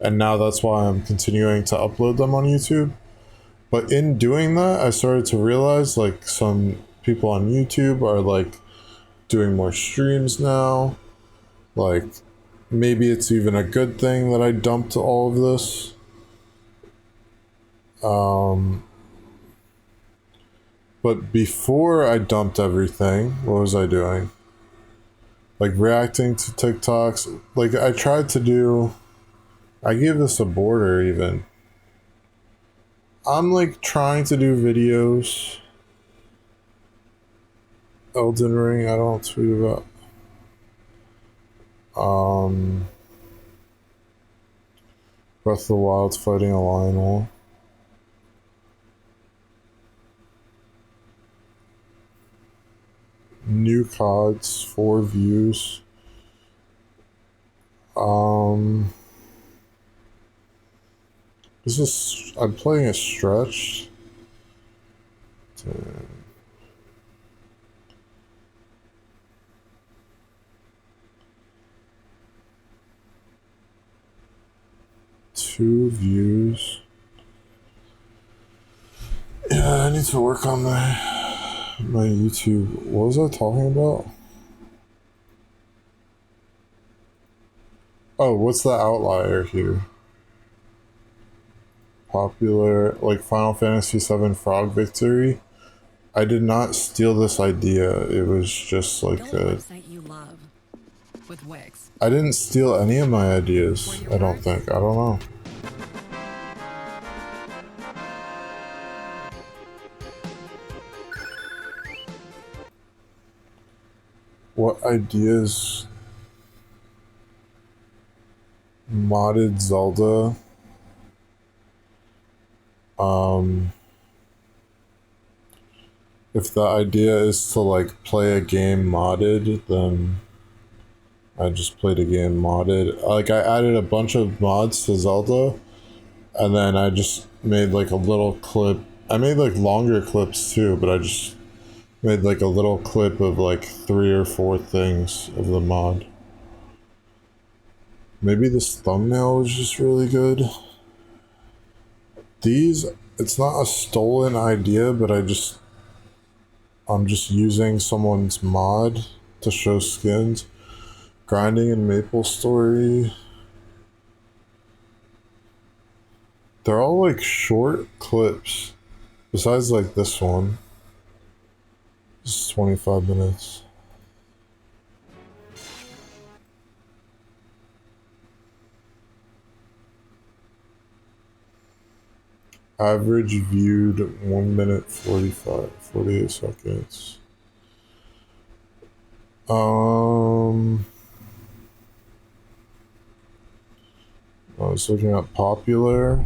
And now that's why I'm continuing to upload them on YouTube. But in doing that, I started to realize like some people on YouTube are like doing more streams now. Like maybe it's even a good thing that I dumped all of this. But before I dumped everything, what was I doing? Like reacting to TikToks. Like I tried to do, I gave this a border even. I'm like trying to do videos. Elden Ring, I don't tweet about. Breath of the Wild fighting a Lionel. New CODs, 4 views. This is, I'm playing a stretched. 2 views. Yeah, I need to work on my YouTube. What was I talking about? Oh, what's the outlier here? Popular, like Final Fantasy VII Frog Victory. I did not steal this idea. It was just like a... you love with Wix. I didn't steal any of my ideas, I don't think. I don't know. What ideas? Modded Zelda. If the idea is to like play a game modded, then I just played a game modded. Like I added a bunch of mods to Zelda, and then I just made like a little clip. I made like longer clips too, but I just made like a little clip of like 3 or 4 things of the mod. Maybe this thumbnail was just really good. These, it's not a stolen idea, but I'm just using someone's mod to show skins. Grinding in Maple Story. They're all like short clips. Besides like this one. This is 25 minutes. Average viewed 1 minute 48 seconds. I was looking at popular.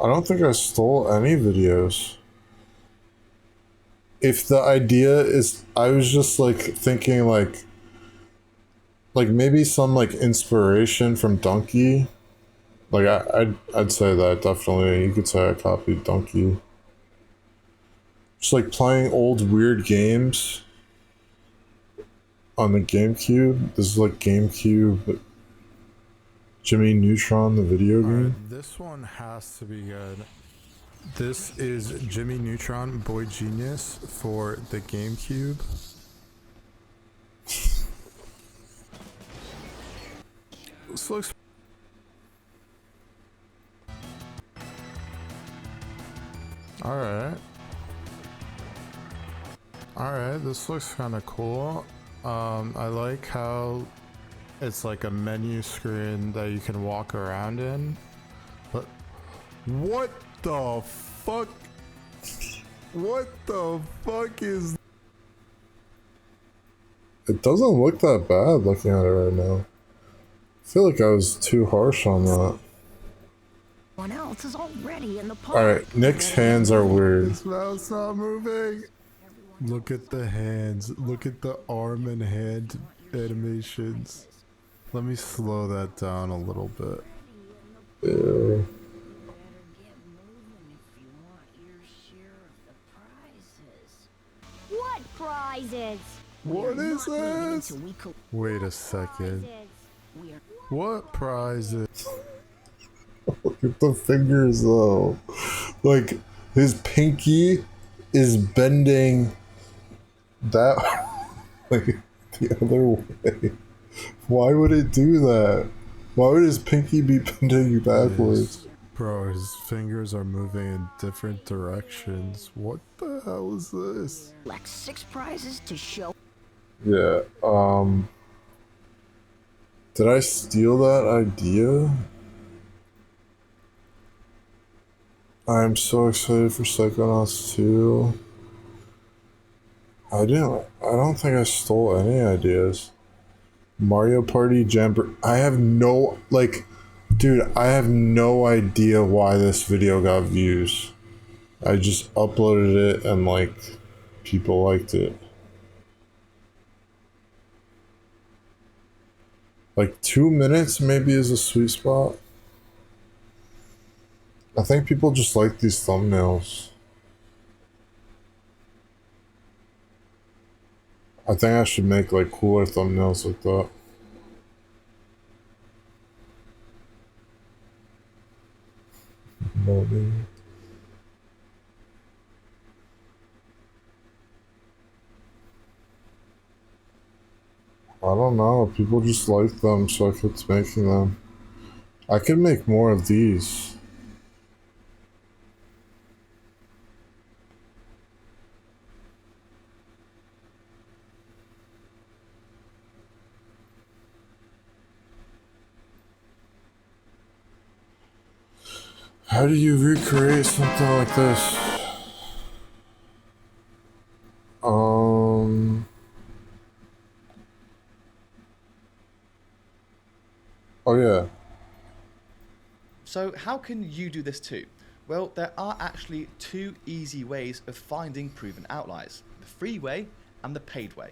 I don't think I stole any videos. If the idea is, I was just like thinking like maybe some like inspiration from Donkey. Like I'd say that definitely. You could say I copied Donkey. Just like playing old weird games on the GameCube. This is like GameCube Jimmy Neutron, the video game. This one has to be good. This is Jimmy Neutron Boy Genius for the GameCube. This looks... Alright. Alright, this looks kind of cool. I like how it's like a menu screen that you can walk around in. But what the fuck? What the fuck is... It doesn't look that bad looking at it right now. I feel like I was too harsh on that. One else is already in the park. Alright, Nick's hands are weird. This mouse not moving. Look at the hands. Look at the arm and hand animations. Let me slow that down a little bit. Ew. What prizes? What is this? Wait a second. What prizes? Look at the fingers though. Like, his pinky is bending that like the other way. Why would it do that? Why would his pinky be bending backwards? Bro, his fingers are moving in different directions. What the hell is this? Like 6 prizes to show. Yeah, did I steal that idea? I'm so excited for Psychonauts 2. I don't think I stole any ideas. Mario Party Jumper. I have no, like, dude, I have no idea why this video got views. I just uploaded it and, like, people liked it. Like 2 minutes maybe is a sweet spot. I think people just like these thumbnails. I think I should make like cooler thumbnails like that. Maybe. I don't know, people just like them, so I kept making them. I could make more of these. How do you recreate something like this? Oh yeah. So how can you do this too? Well, there are actually 2 easy ways of finding proven outliers. The free way and the paid way.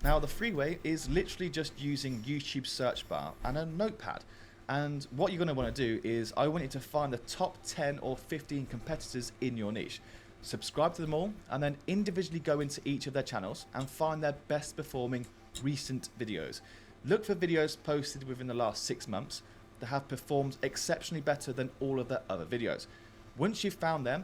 Now the free way is literally just using YouTube search bar and a notepad. And what you're going to want to do is I want you to find the top 10 or 15 competitors in your niche. Subscribe to them all and then individually go into each of their channels and find their best performing recent videos. Look for videos posted within the last 6 months that have performed exceptionally better than all of their other videos. Once you've found them,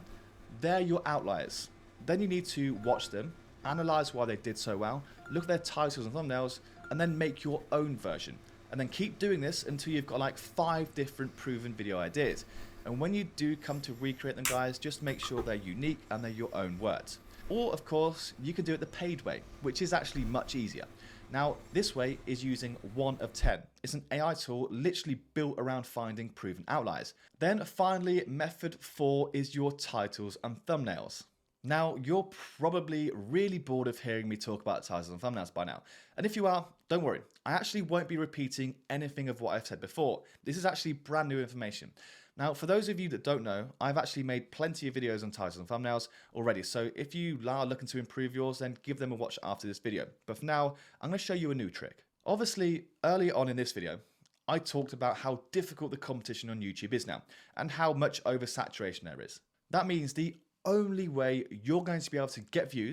they're your outliers. Then you need to watch them, analyze why they did so well, look at their titles and thumbnails, and then make your own version. And then keep doing this until you've got like 5 different proven video ideas. And when you do come to recreate them, guys, just make sure they're unique and they're your own words. Or of course, you can do it the paid way, which is actually much easier. Now, this way is using 1 of 10. It's an AI tool literally built around finding proven outliers. Then finally, method 4 is your titles and thumbnails. Now, you're probably really bored of hearing me talk about titles and thumbnails by now. And if you are, don't worry. I actually won't be repeating anything of what I've said before. This is actually brand new information. Now, for those of you that don't know, I've actually made plenty of videos on titles and thumbnails already. So if you are looking to improve yours, then give them a watch after this video. But for now, I'm going to show you a new trick. Obviously, earlier on in this video, I talked about how difficult the competition on YouTube is now and how much oversaturation there is. That means the only way you're going to be able to get views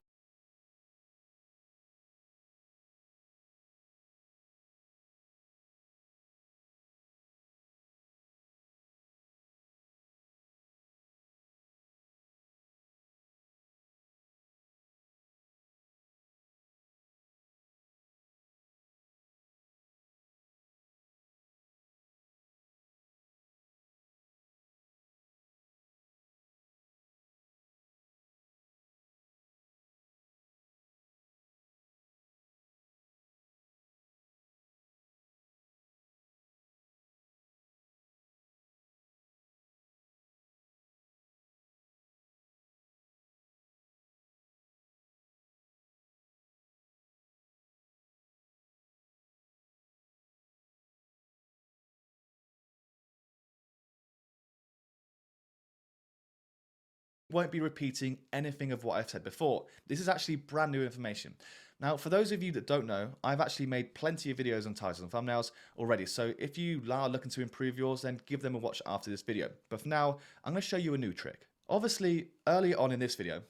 won't be repeating anything of what I've said before. This is actually brand new information. Now, for those of you that don't know, I've actually made plenty of videos on titles and thumbnails already. So if you are looking to improve yours, then give them a watch after this video. But for now, I'm going to show you a new trick. Obviously, earlier on in this video,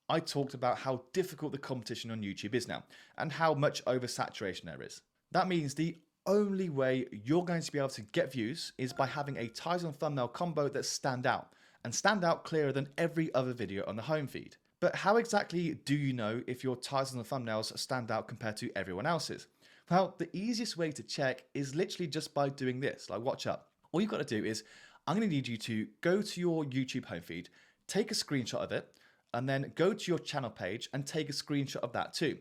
I talked about how difficult the competition on YouTube is now and how much oversaturation there is. That means the only way you're going to be able to get views is by having a title and thumbnail combo that stand out and stand out clearer than every other video on the home feed. But how exactly do you know if your titles and thumbnails stand out compared to everyone else's? Well, the easiest way to check is literally just by doing this, like watch up. All you've got to do is, I'm going to need you to go to your YouTube home feed, take a screenshot of it, and then go to your channel page and take a screenshot of that too.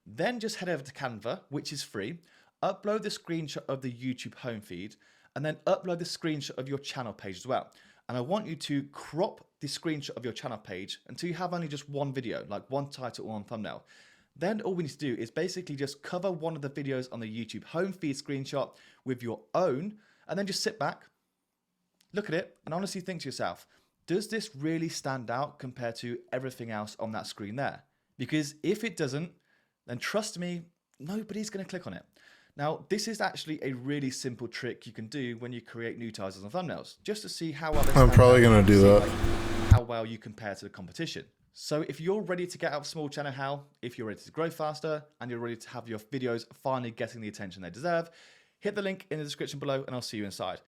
Then just head over to Canva, which is free, upload the screenshot of the YouTube home feed, and then upload the screenshot of your channel page as well. And I want you to crop the screenshot of your channel page until you have only just one video, like one title or one thumbnail. Then all we need to do is basically just cover one of the videos on the YouTube home feed screenshot with your own, and then just sit back, look at it, and honestly think to yourself, does this really stand out compared to everything else on that screen there? Because if it doesn't, then trust me, nobody's going to click on it. Now, this is actually a really simple trick you can do when you create new titles and thumbnails, just to see how well they I'm probably going to do that. like how well you compare to the competition. So if you're ready to get out of small channel how, if you're ready to grow faster, and you're ready to have your videos finally getting the attention they deserve, hit the link in the description below and I'll see you inside.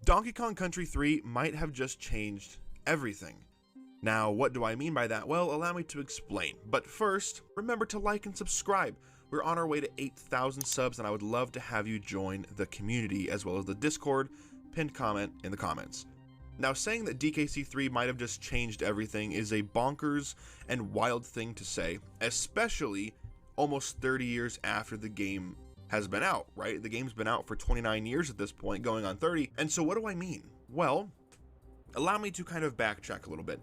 Donkey Kong Country 3 might have just changed everything. Now, what do I mean by that? Well, allow me to explain. But first, remember to like and subscribe. We're on our way to 8,000 subs, and I would love to have you join the community, as well as the Discord, pinned comment in the comments. Now, saying that DKC3 might have just changed everything is a bonkers and wild thing to say, especially almost 30 years after the game has been out, right? The game's been out for 29 years at this point, going on 30. And so what do I mean? Well, allow me to kind of backtrack a little bit,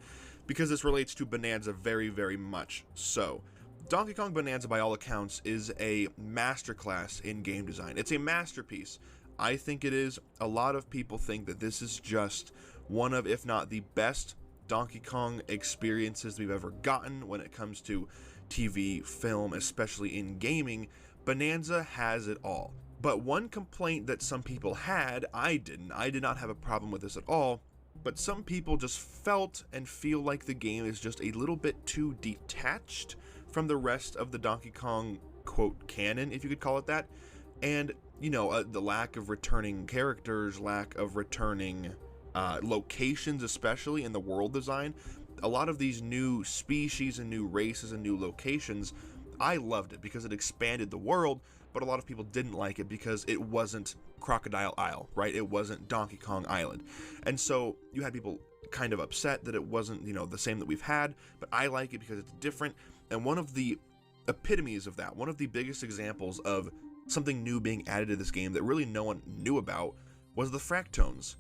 because this relates to Bonanza very, very much so. Donkey Kong Bonanza, by all accounts, is a masterclass in game design. It's a masterpiece. I think it is. A lot of people think that this is just one of, if not the best Donkey Kong experiences we've ever gotten when it comes to TV, film, especially in gaming. Bonanza has it all. But one complaint that some people had, I did not have a problem with this at all, but some people just felt and feel like the game is just a little bit too detached from the rest of the Donkey Kong, quote, canon, if you could call it that. And, you know, the lack of returning characters, lack of returning locations, especially in the world design. A lot of these new species and new races and new locations, I loved it because it expanded the world, but a lot of people didn't like it because it wasn't Crocodile Isle, right? It wasn't Donkey Kong Island. And so you had people kind of upset that it wasn't, you know, the same that we've had, but I like it because it's different. And one of the epitomes of that, one of the biggest examples of something new being added to this game that really no one knew about was the fractones.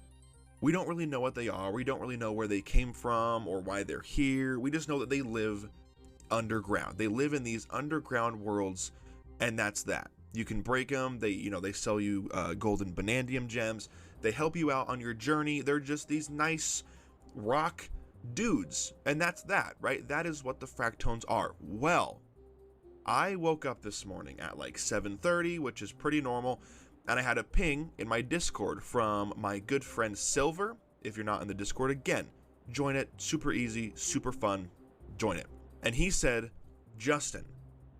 We don't really know what they are. We don't really know where they came from or why they're here. We just know that they live underground. They live in these underground worlds, and that's that. You can break them. They sell you golden banandium gems. They help you out on your journey. They're just these nice rock dudes, and that's that, right? That is what the Fractones are. Well, I woke up this morning at like 7:30, which is pretty normal, and I had a ping in my Discord from my good friend Silver. If you're not in the Discord, again, join it. Super easy, super fun. Join it. And he said, Justin,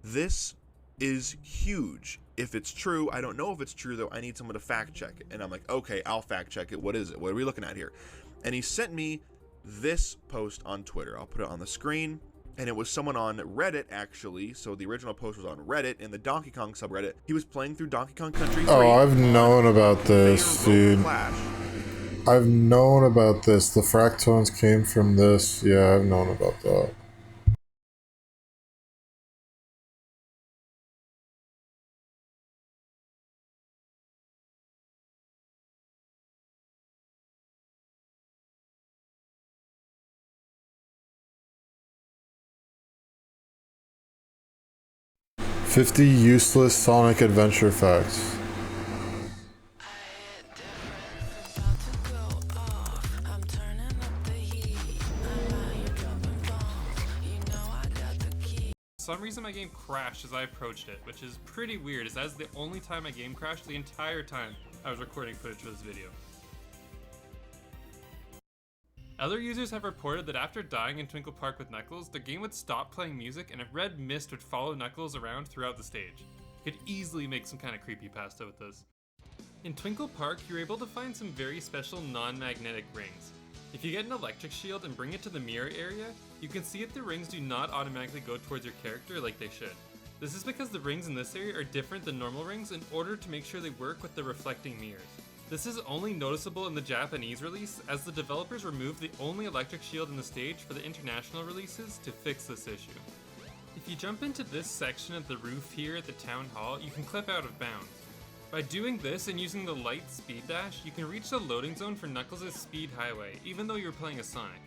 this is huge. If it's true, I don't know if it's true though. I need someone to fact check it. And I'm like, okay, I'll fact check it. What is it? What are we looking at here? And he sent me this post on Twitter. I'll put it on the screen. And it was someone on Reddit, actually. So the original post was on Reddit in the Donkey Kong subreddit. He was playing through Donkey Kong Country 3. Oh, I've known about this, dude. I've known about this. The Fractones came from this. Yeah, I've known about that. "50 useless Sonic Adventure facts." For some reason my game crashed as I approached it, which is pretty weird, as that's the only time my game crashed the entire time I was recording footage for this video. Other users have reported that after dying in Twinkle Park with Knuckles, the game would stop playing music and a red mist would follow Knuckles around throughout the stage. You could easily make some kind of creepypasta with this. In Twinkle Park, you're able to find some very special non-magnetic rings. If you get an electric shield and bring it to the mirror area, you can see that the rings do not automatically go towards your character like they should. This is because the rings in this area are different than normal rings in order to make sure they work with the reflecting mirrors. This is only noticeable in the Japanese release, as the developers removed the only electric shield in the stage for the international releases to fix this issue. If you jump into this section of the roof here at the town hall, you can clip out of bounds. By doing this and using the light speed dash, you can reach the loading zone for Knuckles' speed highway, even though you're playing as Sonic.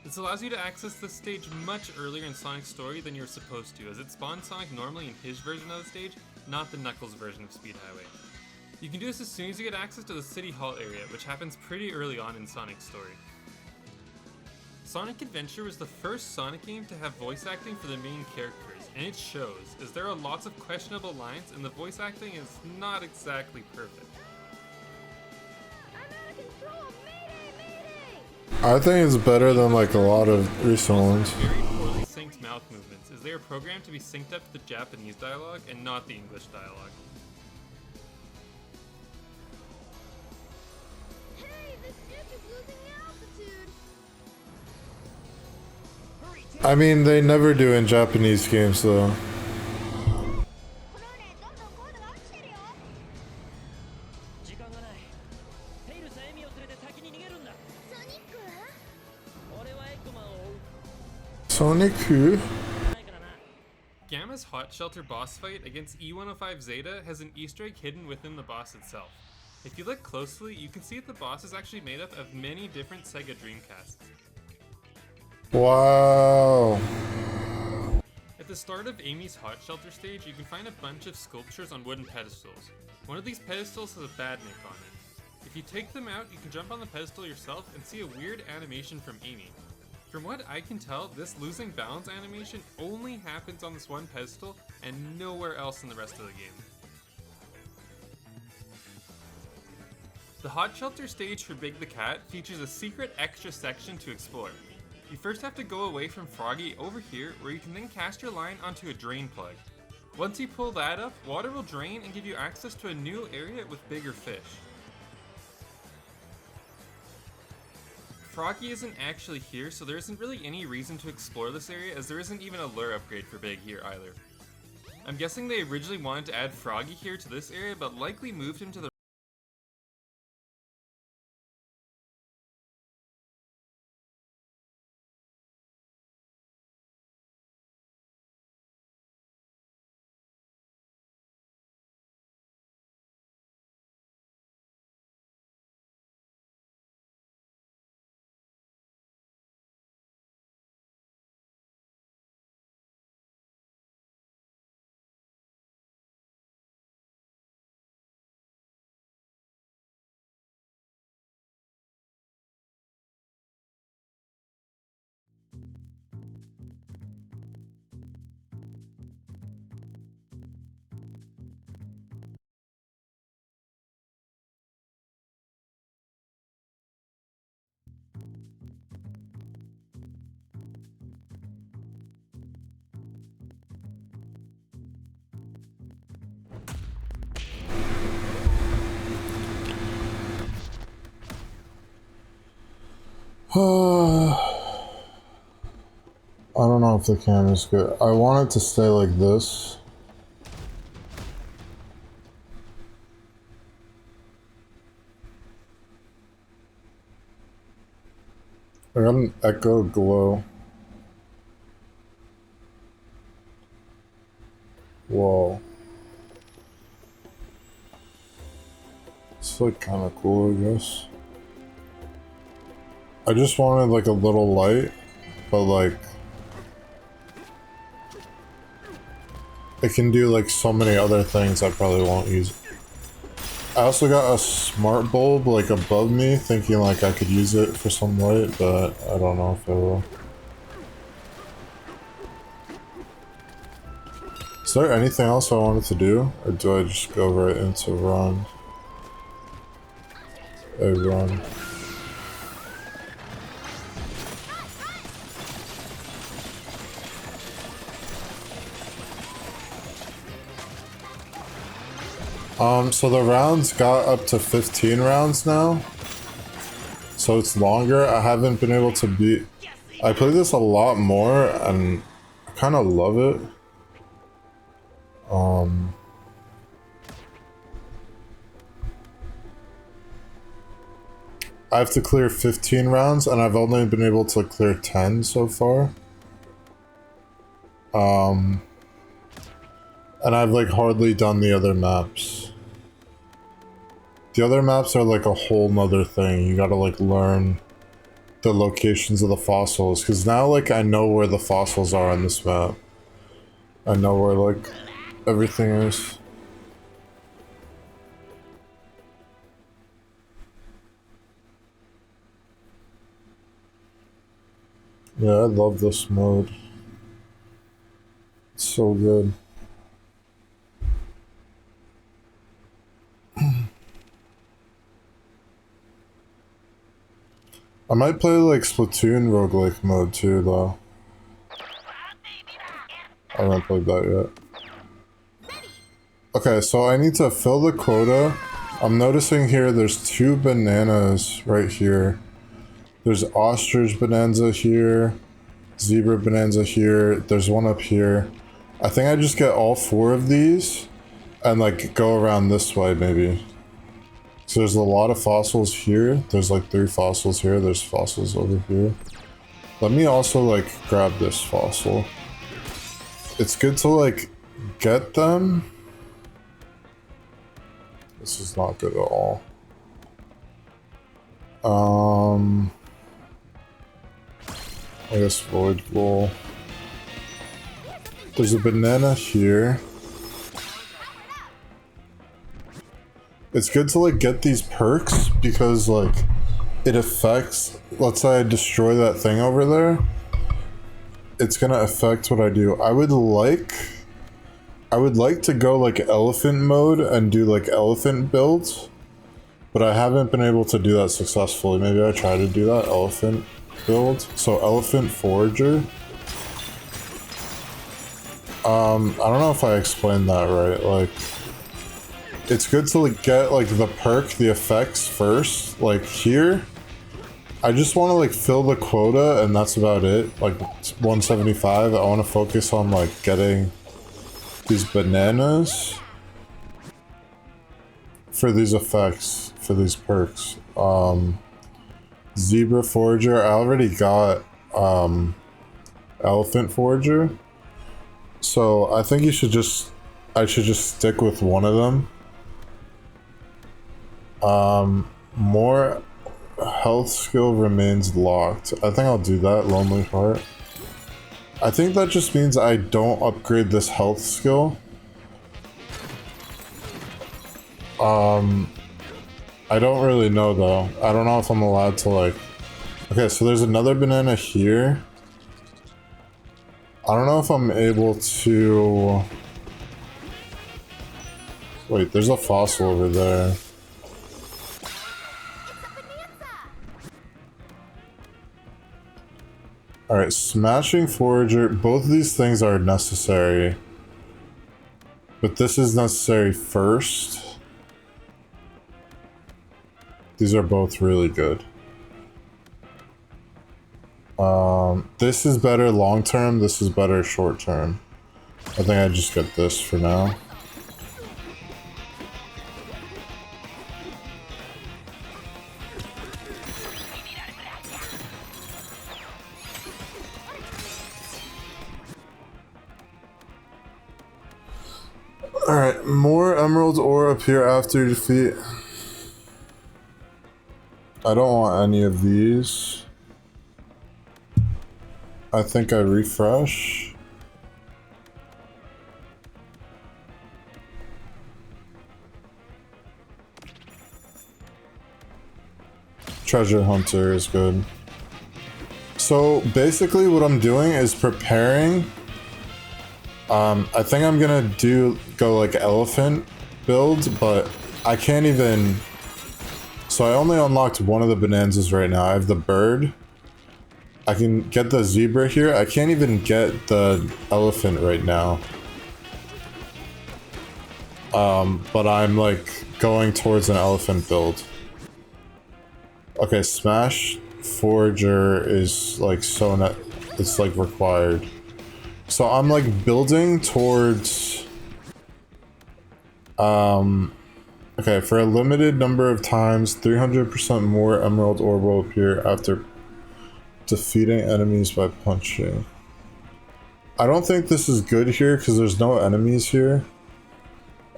This allows you to access this stage much earlier in Sonic's story than you're supposed to, as it spawns Sonic normally in his version of the stage, not the Knuckles version of Speed Highway. You can do this as soon as you get access to the City Hall area, which happens pretty early on in Sonic's story. Sonic Adventure was the first Sonic game to have voice acting for the main characters, and it shows, as there are lots of questionable lines and the voice acting is not exactly perfect. I think it's better than like a lot of recent ones. Very poorly synced mouth movements, as they are programmed to be synced up to the Japanese dialogue and not the English dialogue. I mean, they never do in Japanese games though. Sonic who? Gamma's Hot Shelter boss fight against E105 Zeta has an Easter egg hidden within the boss itself. If you look closely, you can see that the boss is actually made up of many different Sega Dreamcasts. Wow. At the start of Amy's Hot Shelter stage, you can find a bunch of sculptures on wooden pedestals. One of these pedestals has a badnik on it. If you take them out, you can jump on the pedestal yourself and see a weird animation from Amy. From what I can tell, this losing balance animation only happens on this one pedestal and nowhere else in the rest of the game. The Hot Shelter stage for Big the Cat features a secret extra section to explore. You first have to go away from Froggy over here, where you can then cast your line onto a drain plug. Once you pull that up, water will drain and give you access to a new area with bigger fish. Froggy isn't actually here, so there isn't really any reason to explore this area, as there isn't even a lure upgrade for Big here either. I'm guessing they originally wanted to add Froggy here to this area, but likely moved him to the I don't know if the camera's good. I want it to stay like this. I got an echo glow. Whoa. It's like kind of cool, I guess. I just wanted like a little light, but like it can do like so many other things I probably won't use. I also got a smart bulb like above me, thinking like I could use it for some light, but I don't know if I will. Is there anything else I wanted to do, or do I just go right into run? A run. So the rounds got up to 15 rounds now. So it's longer. I haven't been able to beat... I play this a lot more and I kind of love it. I have to clear 15 rounds and I've only been able to clear 10 so far. And I've like hardly done the other maps. The other maps are like a whole nother thing. You gotta like learn the locations of the fossils, because now like I know where the fossils are on this map. I know where like everything is. Yeah, I love this mode. It's so good. I might play like Splatoon roguelike mode too though. I haven't played that yet. Okay, so I need to fill the quota. I'm noticing here there's 2 bananas right here. There's ostrich bonanza here, zebra bonanza here, there's one up here. I think I just get all 4 of these and like go around this way maybe. So there's a lot of fossils here. There's like 3 fossils here. There's fossils over here. Let me also like grab this fossil. It's good to like get them. This is not good at all. I guess void bowl. There's a banana here. It's good to like get these perks because like it affects, let's say I destroy that thing over there, it's gonna affect what I do. I would like to go like elephant mode and do like elephant builds, but I haven't been able to do that successfully. Maybe I try to do that elephant build. So elephant forager. I don't know if I explained that right. Like, it's good to like get like the perk, the effects first. Like here, I just want to like fill the quota and that's about it. Like 175. I want to focus on like getting these bananas for these effects, for these perks. Zebra forager. I already got elephant forager. So I think I should just stick with one of them. More health skill remains locked. I think I'll do that, lonely heart. I think that just means I don't upgrade this health skill. I don't really know though. I don't know if I'm allowed to like... Okay, so there's another banana here. I don't know if I'm able to... Wait, there's a fossil over there. Alright, smashing forager. Both of these things are necessary. But this is necessary first. These are both really good. This is better long term, this is better short term. I think I just get this for now. Alright, more emerald ore appear after defeat. I don't want any of these. I think I refresh. Treasure hunter is good. So basically what I'm doing is preparing. I think I'm gonna go like elephant build, but I can't even. So I only unlocked one of the bonanzas right now. I have the bird. I can get the zebra here. I can't even get the elephant right now. But I'm like going towards an elephant build. Okay, Smash Forager is like it's like required. So I'm like building towards okay, for a limited number of times, 300% more emerald ore will appear after defeating enemies by punching. I don't think this is good here because there's no enemies here.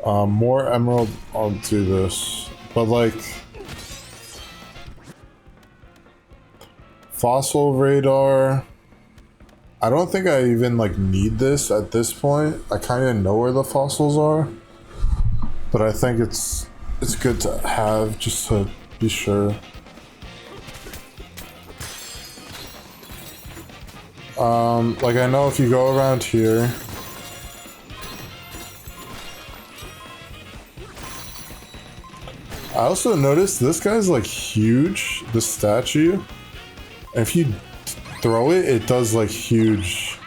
More emerald, I'll do this. But like fossil radar, I don't think I even like need this at this point. I kind of know where the fossils are, but I think it's good to have just to be sure. Like I know if you go around here, I also noticed this guy's like huge, this statue. And if you throw it, it does like huge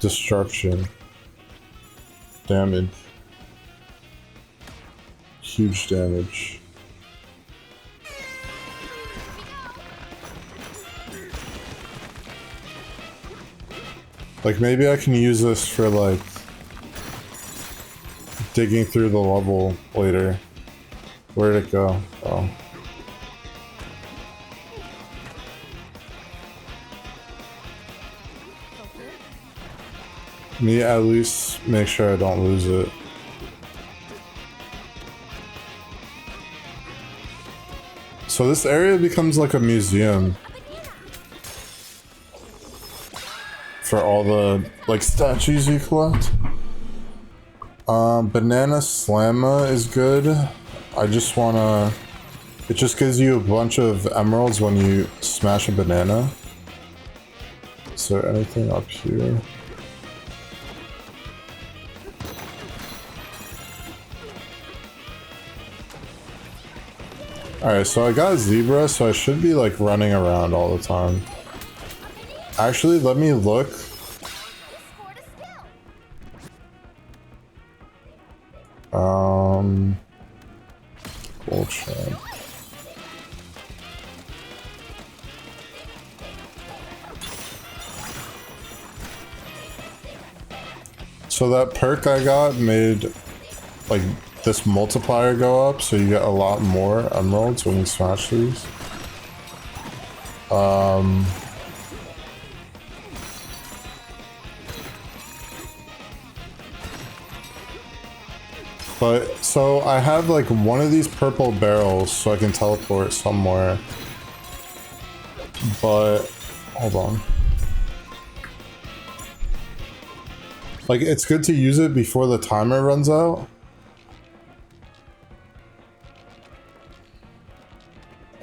destruction. Damage. Huge damage. Like maybe I can use this for like digging through the level later. Where'd it go? Oh. Me at least make sure I don't lose it. So this area becomes like a museum for all the like statues you collect. Banana Slamma is good. I just wanna. It just gives you a bunch of emeralds when you smash a banana. Is there anything up here? Alright, so I got a zebra, so I should be like running around all the time. Actually, let me look. Gold shard. So that perk I got made like this multiplier go up, so you get a lot more emeralds when you smash these. But so I have like one of these purple barrels so I can teleport somewhere. But hold on. Like it's good to use it before the timer runs out.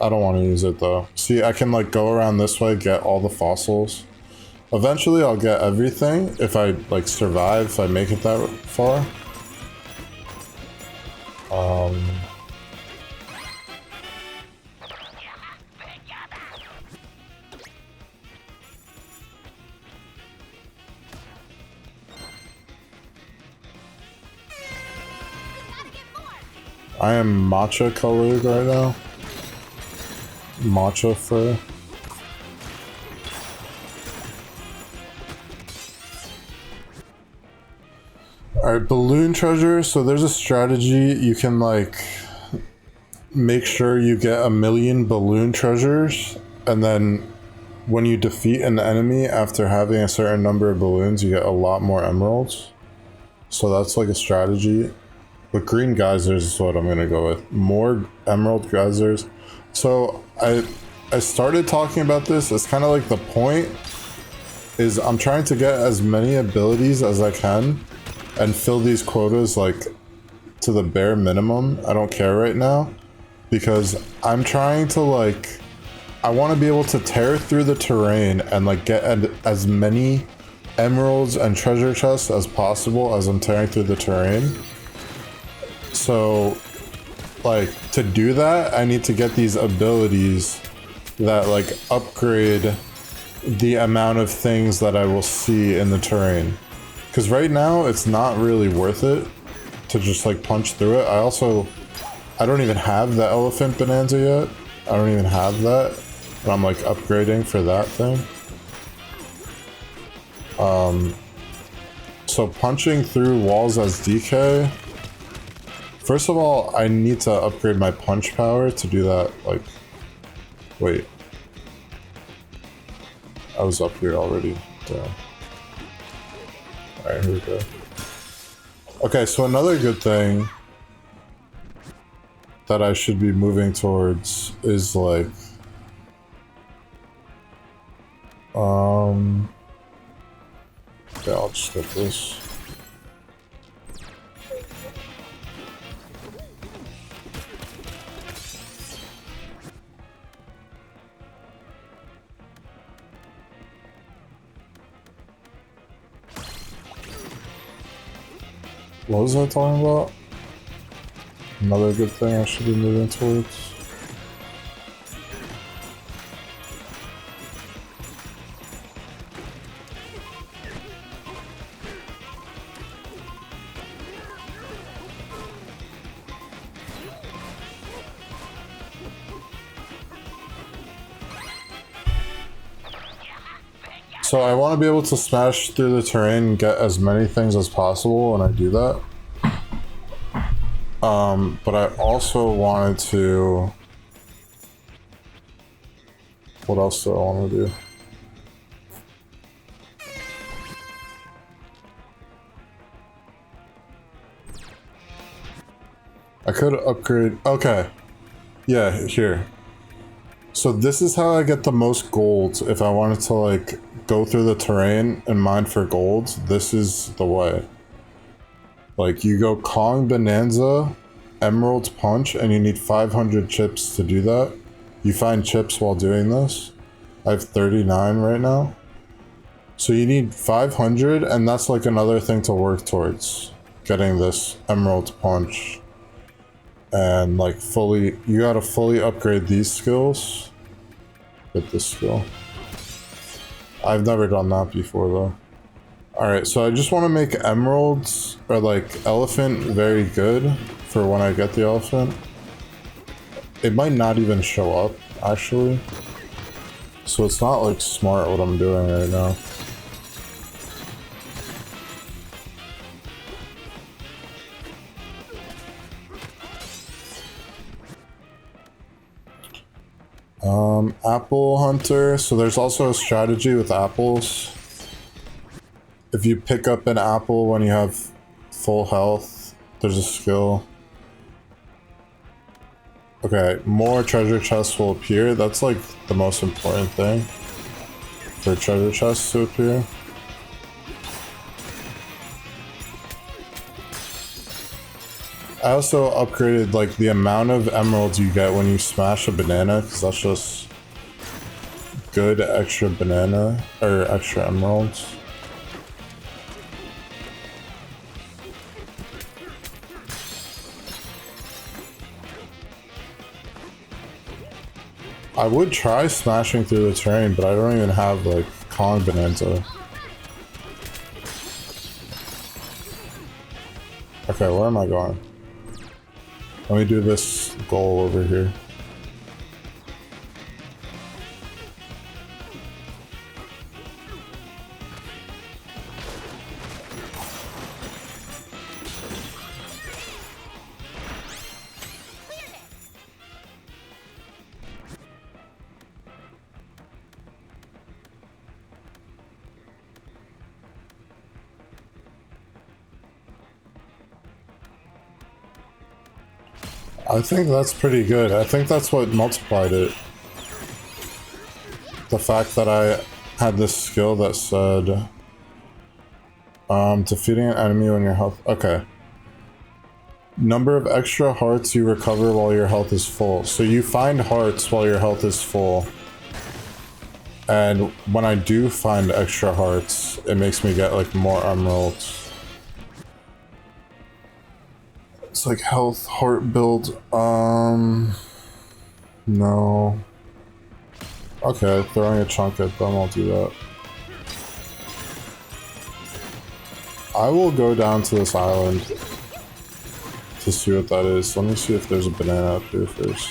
I don't want to use it though. See, I can like go around this way, get all the fossils. Eventually I'll get everything if I like survive, if I make it that far. I am matcha colored right now. Matcha fur. Alright, balloon treasure. So there's a strategy. You can like make sure you get 1,000,000 balloon treasures, and then when you defeat an enemy after having a certain number of balloons, you get a lot more emeralds. So that's like a strategy. But green geysers is what I'm gonna go with. More emerald geysers. So I started talking about this. It's kind of like the point is I'm trying to get as many abilities as I can and fill these quotas like to the bare minimum. I don't care right now because I'm trying to like, I want to be able to tear through the terrain and like get as many emeralds and treasure chests as possible as I'm tearing through the terrain. So like to do that, I need to get these abilities that like upgrade the amount of things that I will see in the terrain. Because right now it's not really worth it to just like punch through it. I don't even have the elephant bonanza yet. I don't even have that. But I'm like upgrading for that thing. So punching through walls as DK. First of all, I need to upgrade my punch power to do that. Like, wait. I was up here already. Damn. Alright, here we go. Okay, so another good thing that I should be moving towards is like... Okay, I'll just skip this. What was I talking about? Another good thing I should be moving towards. So I want to be able to smash through the terrain and get as many things as possible when I do that. But I also wanted to... What else do I want to do? I could upgrade... Okay. Yeah, here. So this is how I get the most gold if I wanted to like go through the terrain and mine for gold. This is the way. Like you go Kong Bonanza, Emerald Punch, and you need 500 chips to do that. You find chips while doing this. I have 39 right now. So you need 500, and that's like another thing to work towards. Getting this Emerald Punch. And like you gotta fully upgrade these skills. Get this skill. I've never done that before though. Alright, so I just want to make emeralds or like elephant very good for when I get the elephant. It might not even show up actually. So it's not like smart what I'm doing right now. Apple hunter. So there's also a strategy with apples. If you pick up an apple when you have full health, there's a skill. Okay, more treasure chests will appear. That's like the most important thing for treasure chests to appear. I also upgraded like the amount of emeralds you get when you smash a banana, because that's just good extra banana or extra emeralds. I would try smashing through the terrain, but I don't even have like Kong Bonanza. Okay, where am I going? Let me do this goal over here. I think that's pretty good. I think that's what multiplied it. The fact that I had this skill that said, defeating an enemy when your health... Okay. Number of extra hearts you recover while your health is full. So you find hearts while your health is full. And when I do find extra hearts, it makes me get like more emeralds. It's like health, heart build, no. Okay, throwing a chunk at them, I'll do that. I will go down to this island to see what that is. Let me see if there's a banana up here first.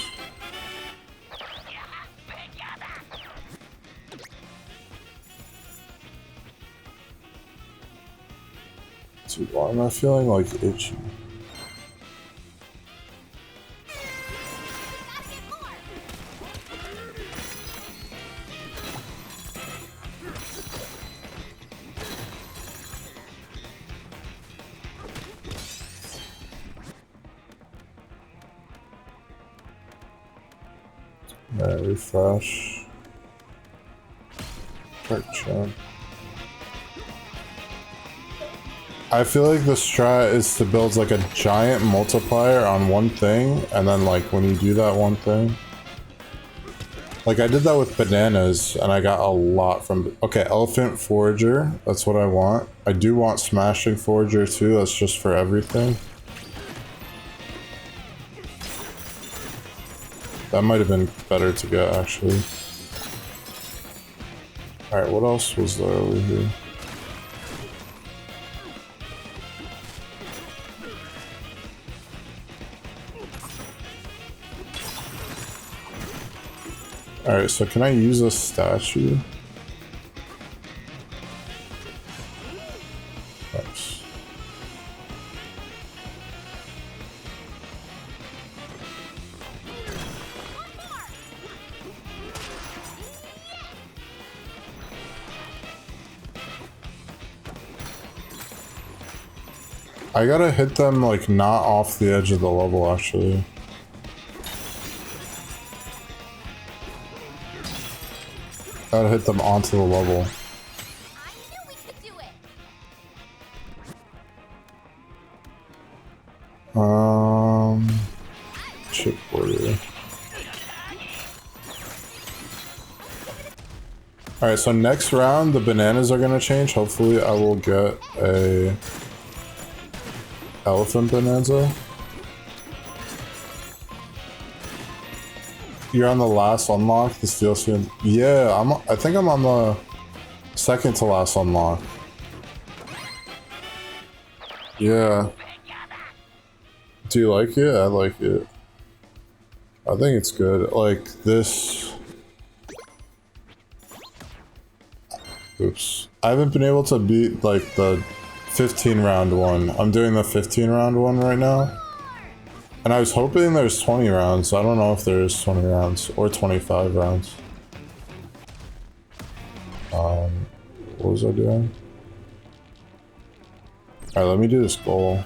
Dude, why am I feeling like itchy? Alright, refresh. Check. I feel like the strat is to build like a giant multiplier on one thing, and then like when you do that one thing, like I did that with bananas and I got a lot from... Okay, elephant forager, that's what I want. I do want smashing forager too, that's just for everything. That might have been better to get actually. Alright, what else was there over here? Alright, so can I use a statue? Nice. I gotta hit them like not off the edge of the level actually. Gotta hit them onto the level. Chip warrior. Alright, so next round the bananas are gonna change. Hopefully I will get a elephant bonanza. You're on the last unlock, the steel skin. Yeah, I think I'm on the second to last unlock. Yeah. Do you like it? I like it. I think it's good. Like this. Oops. I haven't been able to beat like the 15 round one. I'm doing the 15 round one right now. And I was hoping there's 20 rounds. I don't know if there is 20 rounds or 25 rounds. What was I doing? Alright, let me do this goal.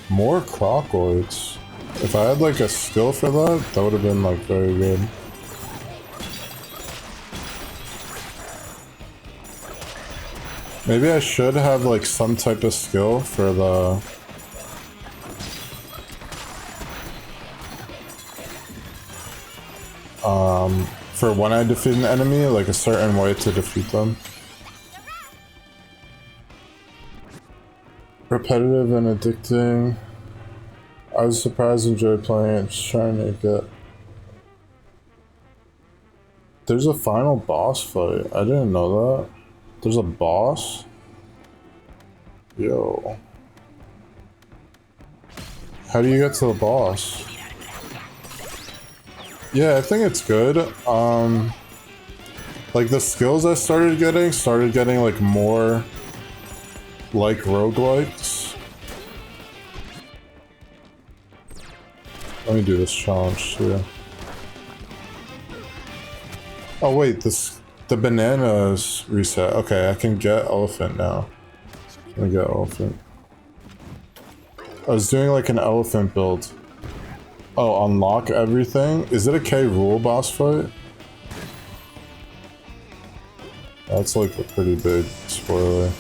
More crocoids. If I had like a skill for that, that would have been like very good. Maybe I should have like some type of skill for the... for when I defeat an enemy, like a certain way to defeat them. Repetitive and addicting. I was surprised and enjoyed playing it, just trying to get... There's a final boss fight. I didn't know that. There's a boss? Yo. How do you get to the boss? Yeah, I think it's good. Like the skills I started getting like more like roguelikes. Let me do this challenge too. Oh wait, the bananas reset. Okay, I can get elephant now. I get elephant. I was doing like an elephant build. Oh, unlock everything? Is it a K rule boss fight? That's like a pretty big spoiler.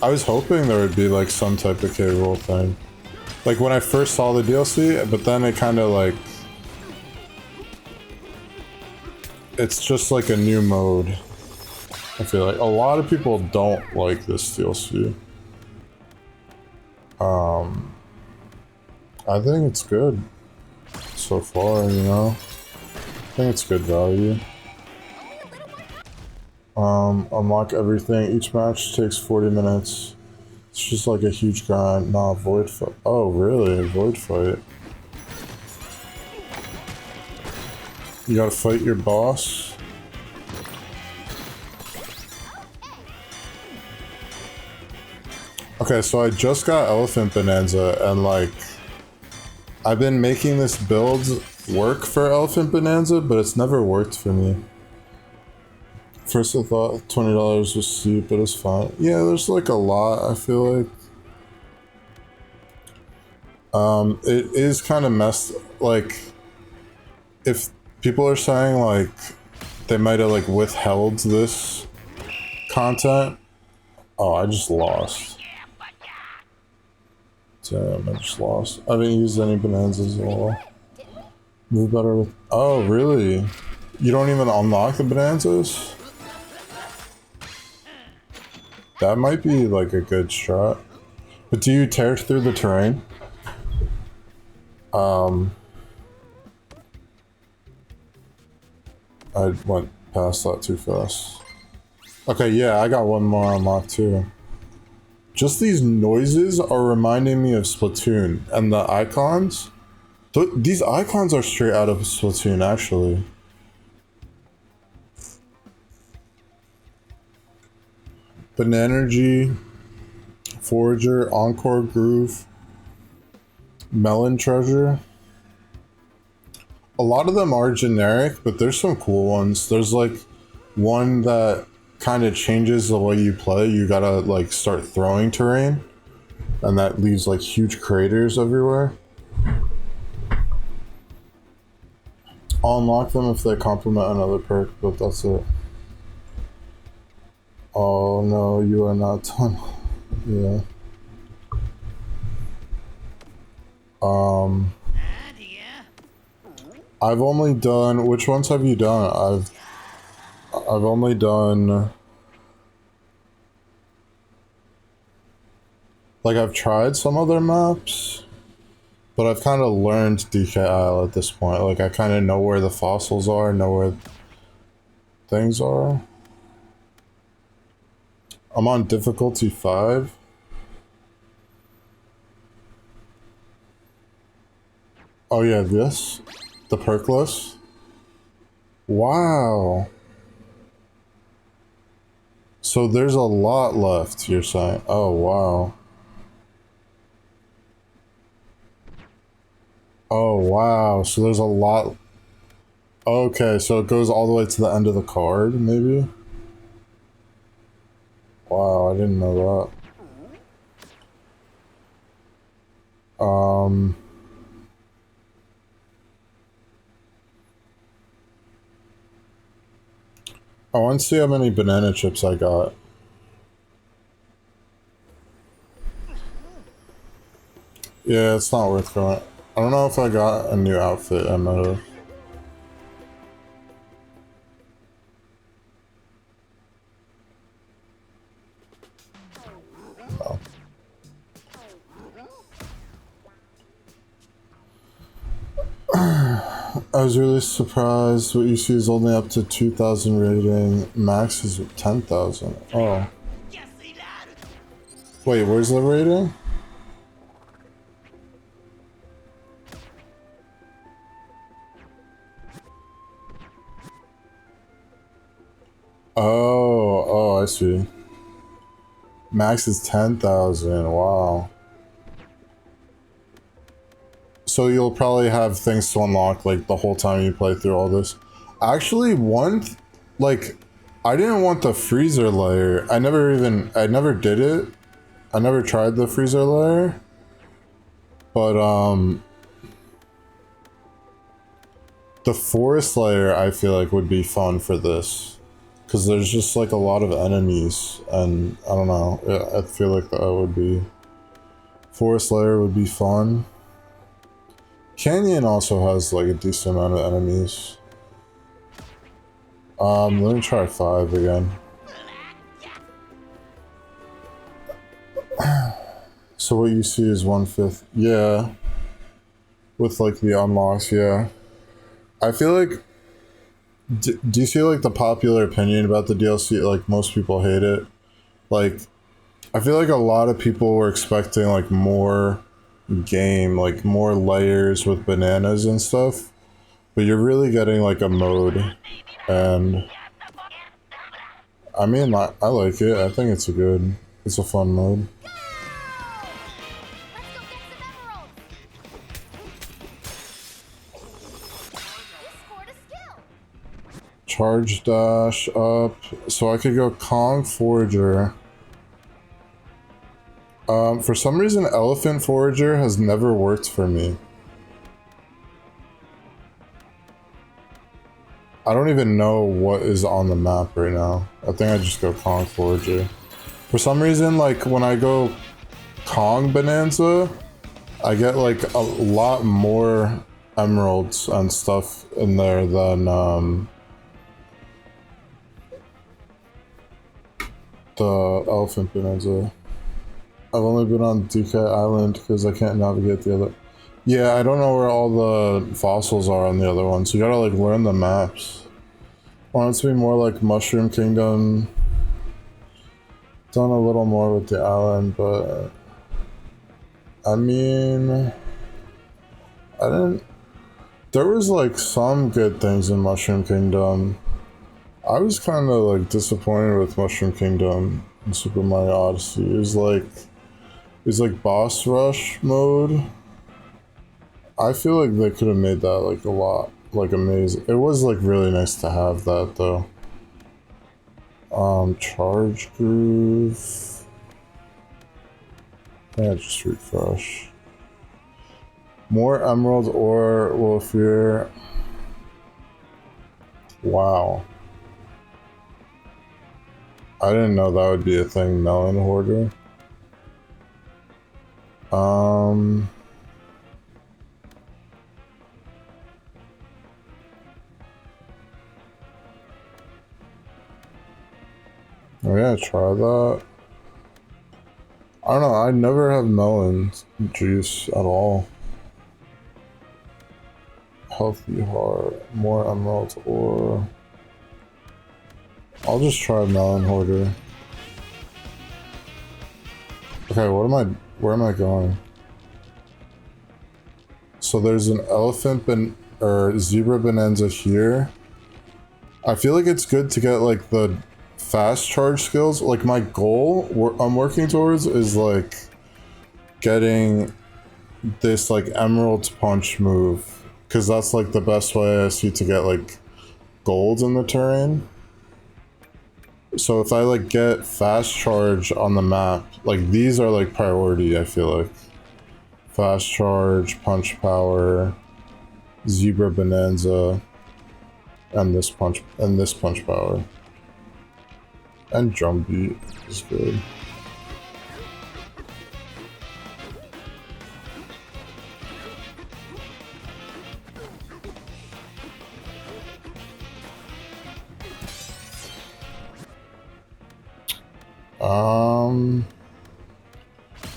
I was hoping there would be like some type of K rule thing. Like when I first saw the DLC, but then it kind of like... It's just like a new mode. I feel like a lot of people don't like this DLC. I think it's good so far, you know? I think it's good value. Unlock everything. Each match takes 40 minutes. It's just like a huge grind. Nah, void fight. Oh, really? A void fight. You gotta fight your boss. Okay, so I just got Elephant Bonanza, and like, I've been making this build work for Elephant Bonanza, but it's never worked for me. First I thought $20 was steep, but it's fine. Yeah, there's like a lot, I feel like. It is kind of messed, like, if people are saying like, they might have like withheld this content. Oh, I just lost. Damn, I just lost. I haven't used any bonanzas at all. Move better with... Oh, really? You don't even unlock the bonanzas? That might be like a good strat. But do you tear through the terrain? I went past that too fast. Okay, yeah, I got one more unlocked too. Just these noises are reminding me of Splatoon, and the icons. These icons are straight out of Splatoon, actually. Bananergy, Forager, Encore Groove, Melon Treasure. A lot of them are generic, but there's some cool ones. There's like one that kind of changes the way you play. You gotta like start throwing terrain, and that leaves like huge craters everywhere. I'll unlock them if they complement another perk, but that's it. Oh no, you are not done. Yeah. I've only done, which ones have you done? I've only done, like, I've tried some other maps, but I've kind of learned DK Isle at this point. Like, I kind of know where the fossils are, know where things are. I'm on difficulty 5. Oh yeah, this? The perk list? Wow. So there's a lot left, you're saying? Oh, wow. Oh, wow. So there's a lot. Okay, so it goes all the way to the end of the card, maybe? Wow, I didn't know that. I want to see how many banana chips I got. Yeah, it's not worth going. I don't know if I got a new outfit. I might have. No. I was really surprised. What you see is only up to 2,000 rating. Max is 10,000. Oh. Wait, where's the rating? Oh, I see. Max is 10,000. Wow. So you'll probably have things to unlock like the whole time you play through all this. Actually, like I didn't want the freezer layer. I never did it. I never tried the freezer layer. But, the forest layer I feel like would be fun for this. Because there's just like a lot of enemies. And I don't know. I feel like that would be... Forest layer would be fun. Canyon also has like a decent amount of enemies. Let me try 5 again. So what you see is 1/5. Yeah. With like the unlocks, yeah. I feel like... Do you see like the popular opinion about the DLC? Like most people hate it. Like, I feel like a lot of people were expecting like more game, like more layers with bananas and stuff. But you're really getting like a mode. And I mean, I like it. I think it's it's a fun mode. Charge dash up. So I could go Kong Forager. For some reason, Elephant Forager has never worked for me. I don't even know what is on the map right now. I think I just go Kong Forager. For some reason, like when I go Kong Bonanza, I get like a lot more emeralds and stuff in there than the Elephant Bonanza. I've only been on DK Island because I can't navigate the other. Yeah, I don't know where all the fossils are on the other one, so you gotta like learn the maps. I want it to be more like Mushroom Kingdom. Done a little more with the island, but I mean, I didn't. There was like some good things in Mushroom Kingdom. I was kind of like disappointed with Mushroom Kingdom in Super Mario Odyssey. It was like boss rush mode. I feel like they could have made that like a lot, like amazing. It was like really nice to have that though. Charge groove. Yeah, just refresh. More emerald ore will appear. Wow. I didn't know that would be a thing, melon hoarder. Oh yeah, try that. I don't know, I never have melon juice at all. Healthy heart, more emerald ore. I'll just try melon hoarder. Okay, where am I going? So there's an elephant or zebra bonanza here. I feel like it's good to get like the fast charge skills. Like my goal I'm working towards is like getting this like emerald punch move, because that's like the best way I see to get like gold in the terrain. So if I like get fast charge on the map, like these are like priority, I feel like. Fast charge, punch power, zebra bonanza, and this punch power. And drum beat is good.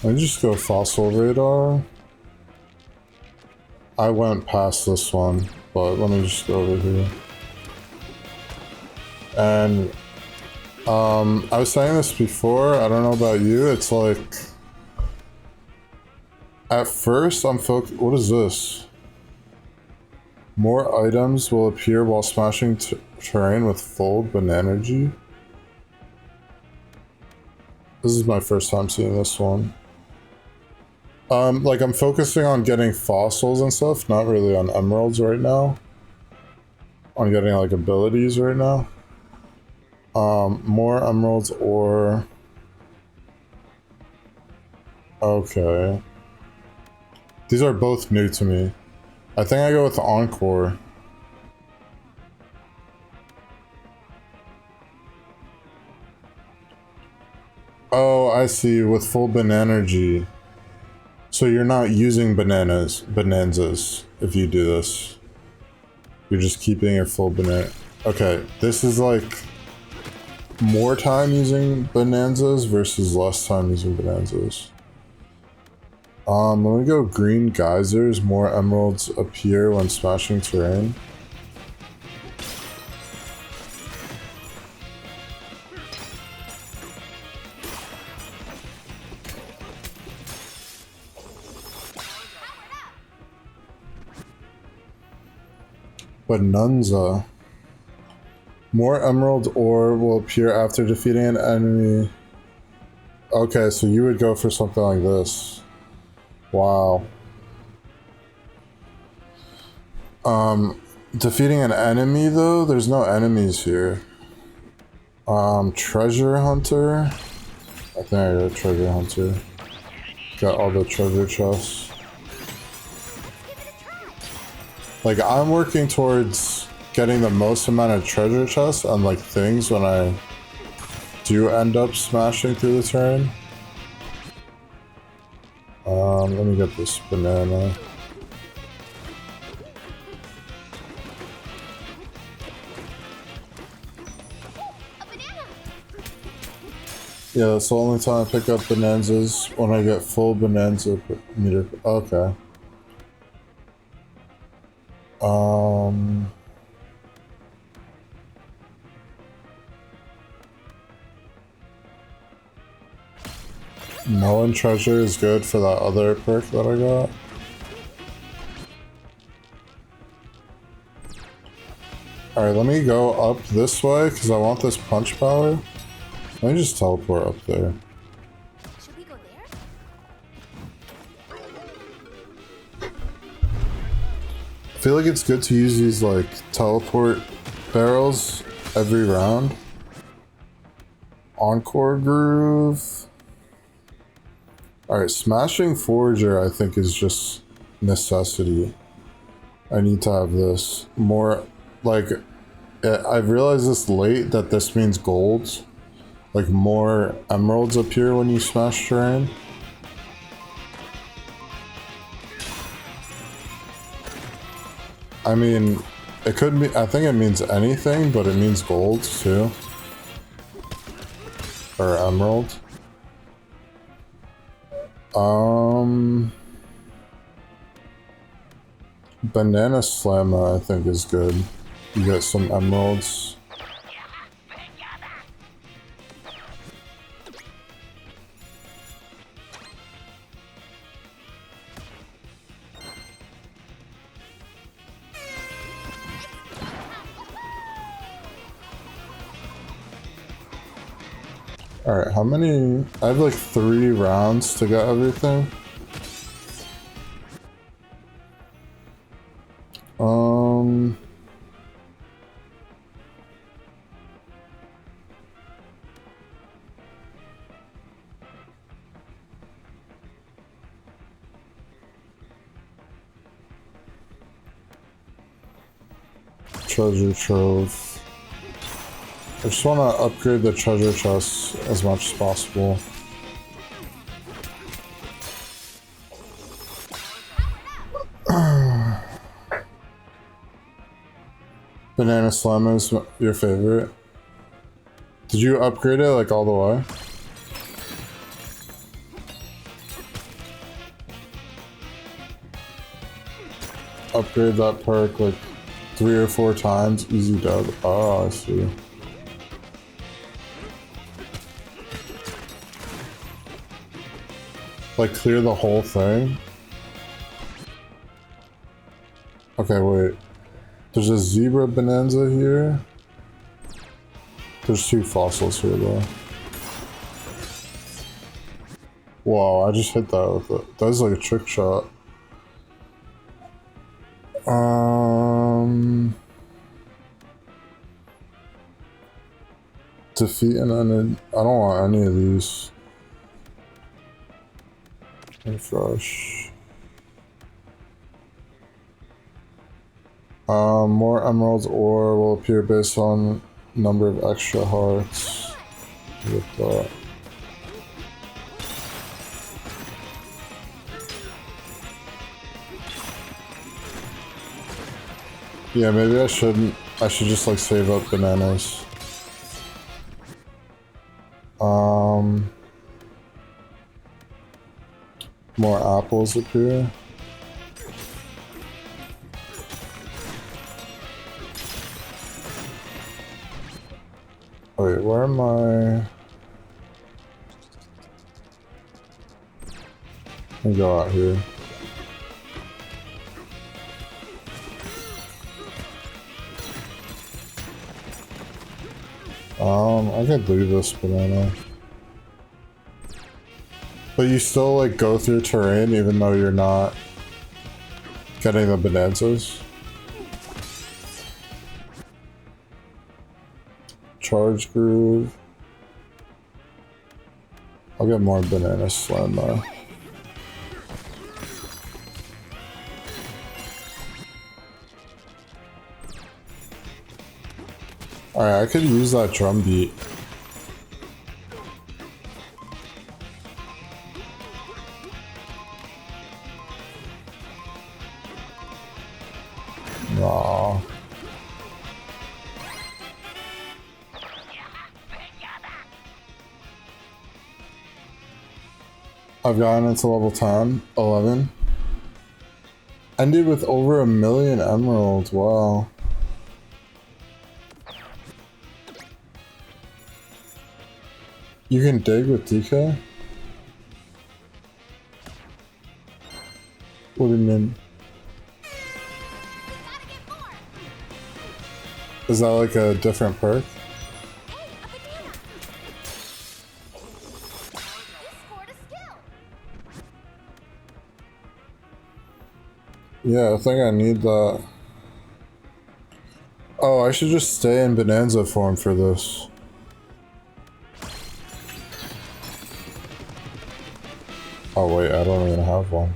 Let me just go fossil radar. I went past this one, but let me just go over here. And I was saying this before, I don't know about you, it's like at first I'm focused. What is this? More items will appear while smashing terrain with fold Bananergy. This is my first time seeing this one. Like I'm focusing on getting fossils and stuff, not really on emeralds right now. On getting like abilities right now. More emeralds or... Okay. These are both new to me. I think I go with Encore. Oh, I see. With full Banana-G. So you're not using bonanzas if you do this. You're just keeping your full banana. Okay, this is like more time using bonanzas versus less time using bonanzas. Let me go green geysers. More emeralds appear when smashing terrain. Bonanza. More emerald ore will appear after defeating an enemy. Okay, so you would go for something like this. Wow. Defeating an enemy though? There's no enemies here. Treasure hunter. I think I got treasure hunter. Got all the treasure chests. Like, I'm working towards getting the most amount of treasure chests and like things when I do end up smashing through the terrain. Let me get this banana. Yeah, that's the only time I pick up bonanzas, when I get full bonanza meter. Okay. Melon treasure is good for that other perk that I got. Alright, let me go up this way because I want this punch power. Let me just teleport up there. Should we go there? I feel like it's good to use these like teleport barrels every round. Encore groove. Alright, smashing forager I think is just necessity. I need to have this. More, like, I've realized this late that this means golds. Like, more emeralds appear when you smash terrain. I mean, it could be, I think it means anything, but it means gold too. Or emerald. Banana Slamma I think is good. You get some emeralds. Alright, how many? I have like 3 rounds to get everything. Treasure trove. I just want to upgrade the treasure chests as much as possible. Banana Slamma is your favorite. Did you upgrade it like all the way? Upgrade that perk like 3 or 4 times, easy dub. Oh, I see. Like clear the whole thing? Okay, wait. There's a zebra bonanza here. There's 2 fossils here though. Wow, I just hit that with it. That was like a trick shot. Defeat an enemy. I don't want any of these. Refresh. More emeralds ore will appear based on number of extra hearts. With that. Yeah, maybe I shouldn't. I should just like save up bananas. More apples appear. Wait, where am I? Let me go out here. I could leave this banana. But you still like go through terrain even though you're not getting the bonanzas. Charge groove. I'll get more banana slam though. Alright, I could use that drum beat. Aww. I've gotten into level 10, 11. Ended with over 1 million emeralds, wow. You can dig with DK? What do you mean? Is that like a different perk? Yeah, I think I need that. Oh, I should just stay in Bonanza form for this. Oh wait, I don't even have one.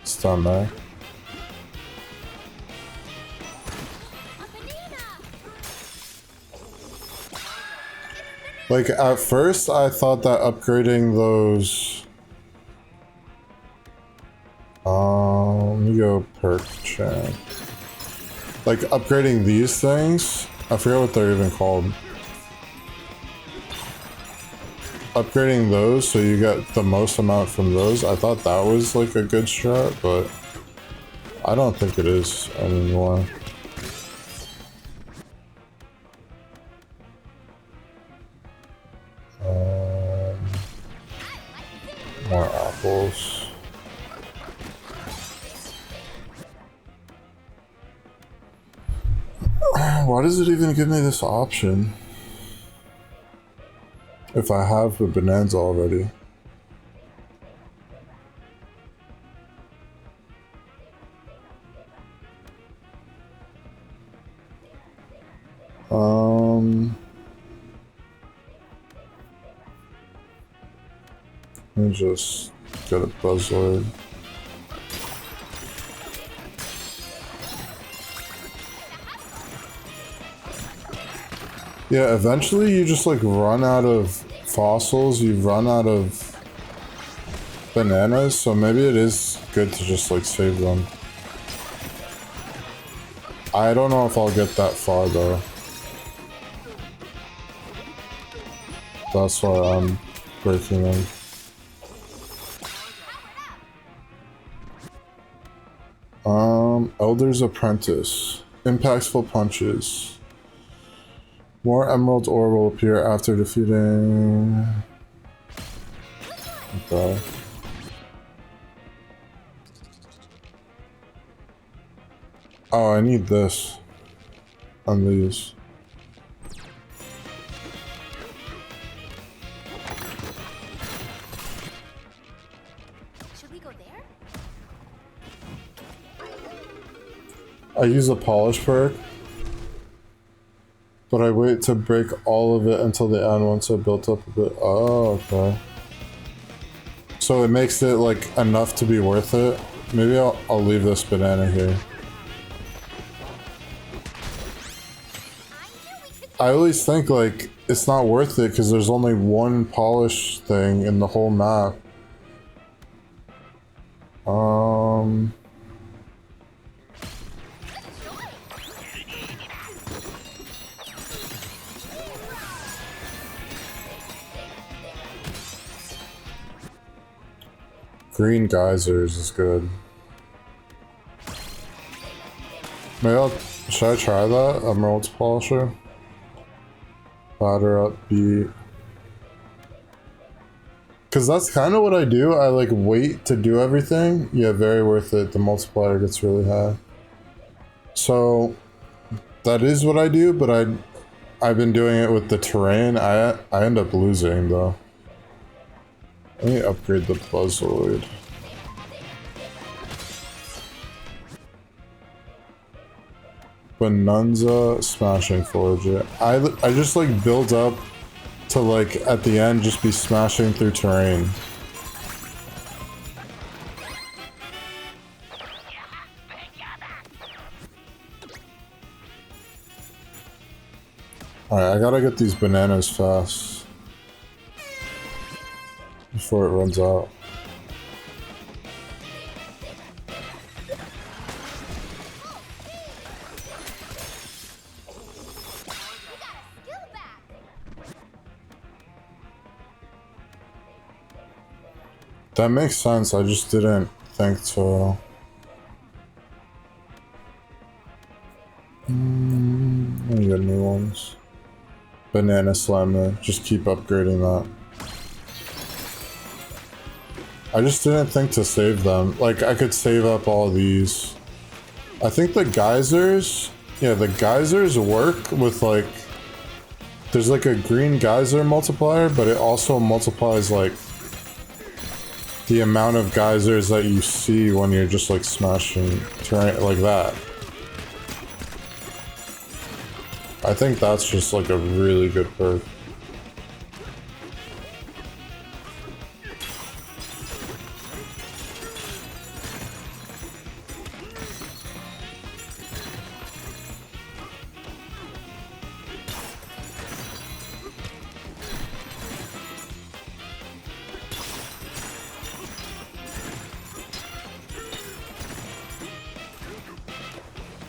It's down there. Like, at first, I thought that upgrading those... let me go perk check. Like, upgrading these things, I forget what they're even called. Upgrading those so you get the most amount from those, I thought that was like a good strat, but I don't think it is anymore. More apples. Why does it even give me this option? If I have the bonanza already. Let me just get a buzzword. Yeah, eventually you just like run out of fossils, you run out of bananas, so maybe it is good to just like save them. I don't know if I'll get that far though. That's why I'm breaking them. Elder's Apprentice. Impactful punches. More emerald ore will appear after defeating... Okay. Oh, I need this. On these. Should we go there? I use the polish perk. But I wait to break all of it until the end once I built up a bit. Oh, okay. So it makes it like enough to be worth it. Maybe I'll leave this banana here. I always think like it's not worth it because there's only one polish thing in the whole map. Green geysers is good. Should I try that? Emerald polisher? Batter up beat. Cause that's kind of what I do. I like wait to do everything. Yeah, very worth it. The multiplier gets really high. So that is what I do, but I've been doing it with the terrain. I end up losing though. Let me upgrade the Buzzard. Bonanza Smashing Forager. I just like build up to like at the end just be smashing through terrain. Alright, I gotta get these bananas fast before it runs out. That makes sense, I just didn't think to... Let me get new ones. Banana Slammer, just keep upgrading that. I just didn't think to save them. Like, I could save up all these. I think the geysers... Yeah, the geysers work with, like... There's, like, a green geyser multiplier, but it also multiplies, like... the amount of geysers that you see when you're just, like, smashing terrain like that. I think that's just, like, a really good perk.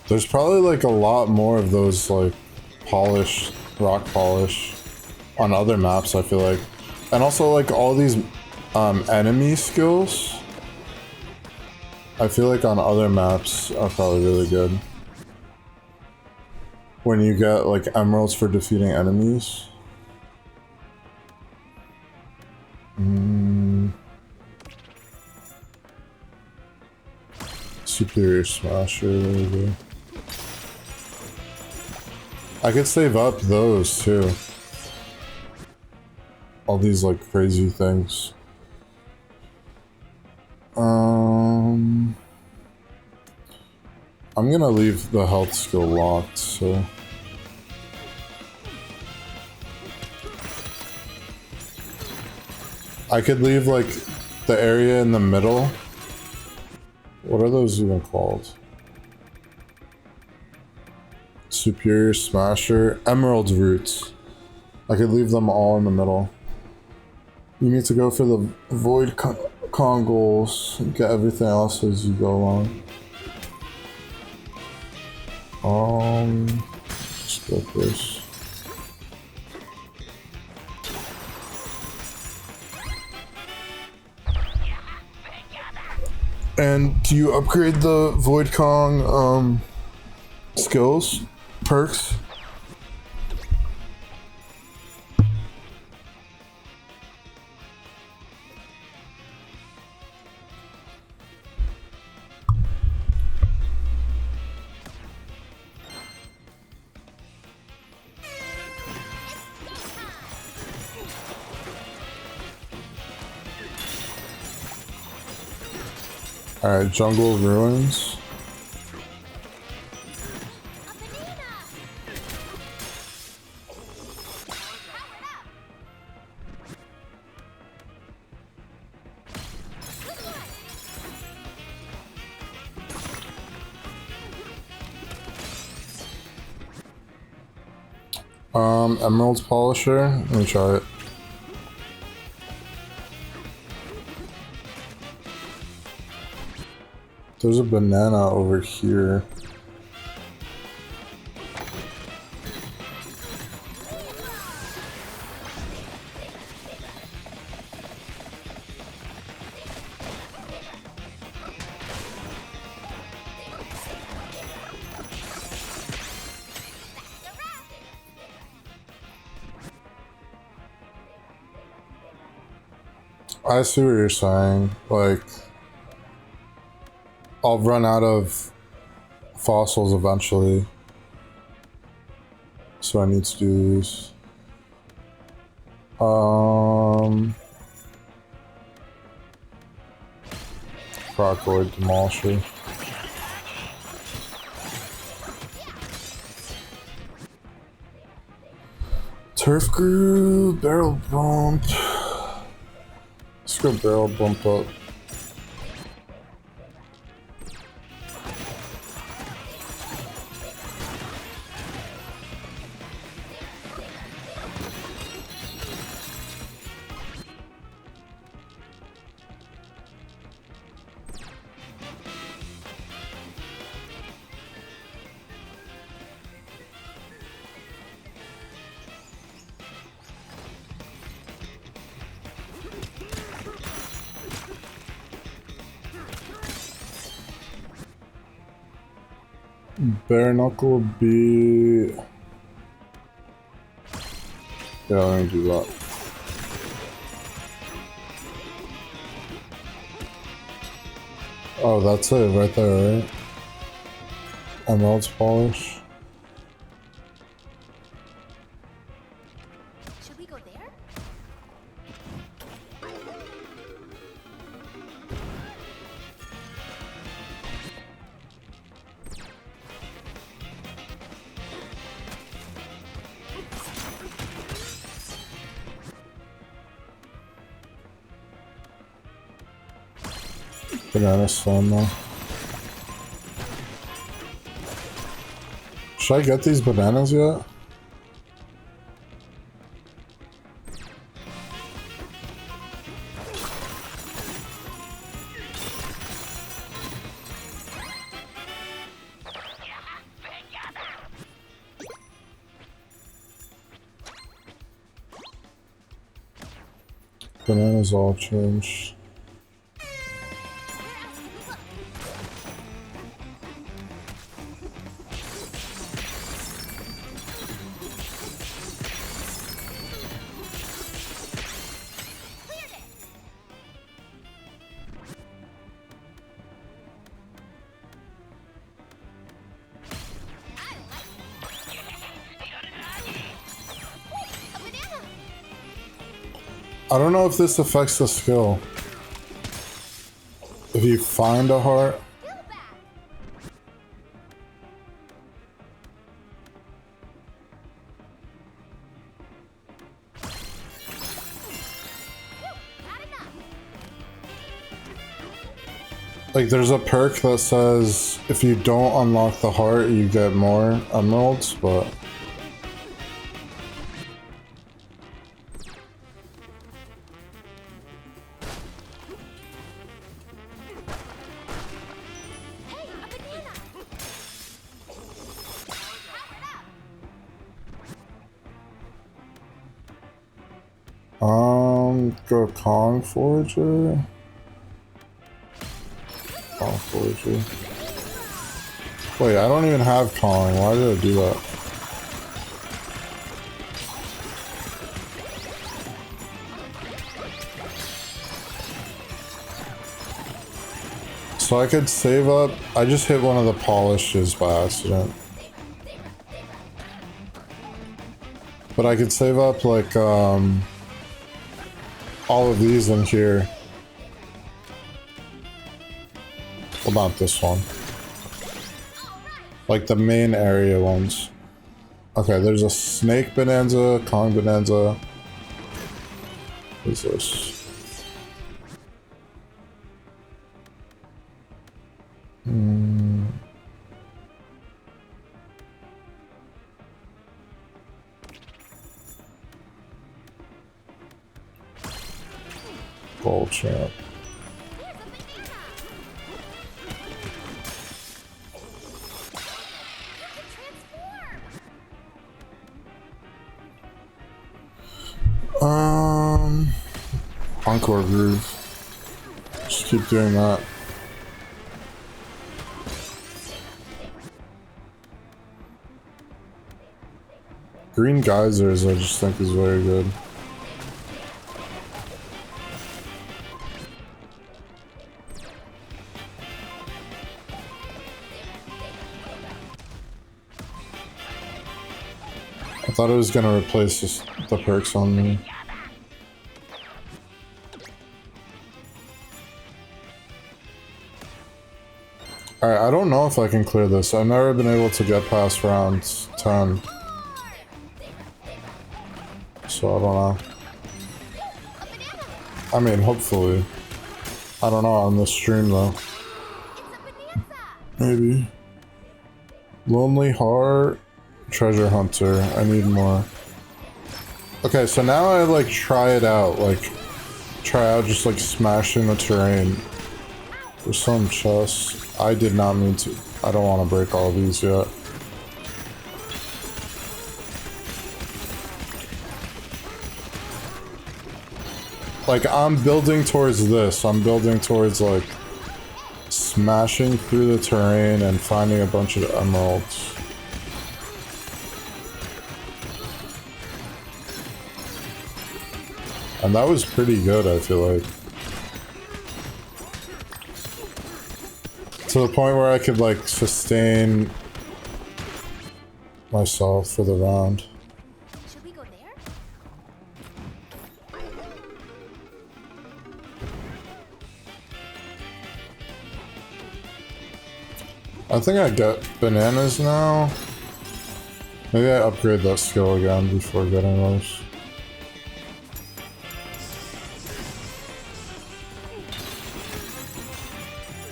There's probably like a lot more of those like polish, rock polish on other maps, I feel like. And also like all these enemy skills, I feel like on other maps are probably really good. When you get like emeralds for defeating enemies. Superior Smasher, maybe. I could save up those too. All these like crazy things. I'm gonna leave the health skill locked, so. I could leave like the area in the middle. What are those even called? Superior Smasher, Emerald Roots. I could leave them all in the middle. You need to go for the Void Con goals and get everything else as you go along. Let's go first. And do you upgrade the Void Kong skills, perks? Alright, Jungle Ruins. Emerald Polisher. Let me try it. There's a banana over here. I see what you're saying. Like, I'll run out of fossils eventually. So I need to do these. Crocodile Demolisher. Turf Grew, Barrel Bump. Let's go Barrel Bump up. Bare Knuckle would be... Yeah, let me do that. Oh, that's it right there, right? Emerald's Polish. Should we go there? Banana Stone though. Should I get these bananas yet? Bananas all changed. I don't know if this affects the skill. If you find a heart. Like there's a perk that says if you don't unlock the heart you get more emeralds, but go Kong Forager. Kong Forager. Wait, I don't even have Kong. Why did I do that? So I could save up. I just hit one of the polishes by accident. But I could save up like all of these in here. Well, not this one. Like the main area ones. Okay, there's a Snake Bonanza, Kong Bonanza. What's this? champ. Encore groove. Just keep doing that. Green geysers I just think is very good. I thought it was gonna replace the perks on me. Alright, I don't know if I can clear this. I've never been able to get past round 10. So I don't know. I mean, hopefully. I don't know on this stream though. Maybe. Lonely Heart. Treasure Hunter. I need more. Okay, so now I like try it out. Like, try out just like smashing the terrain. There's some chests. I did not mean to. I don't want to break all these yet. Like, I'm building towards this. I'm building towards, like, smashing through the terrain and finding a bunch of emeralds. And that was pretty good, I feel like. To the point where I could, like, sustain myself for the round. Should we go there? I think I get bananas now. Maybe I upgrade that skill again before getting those.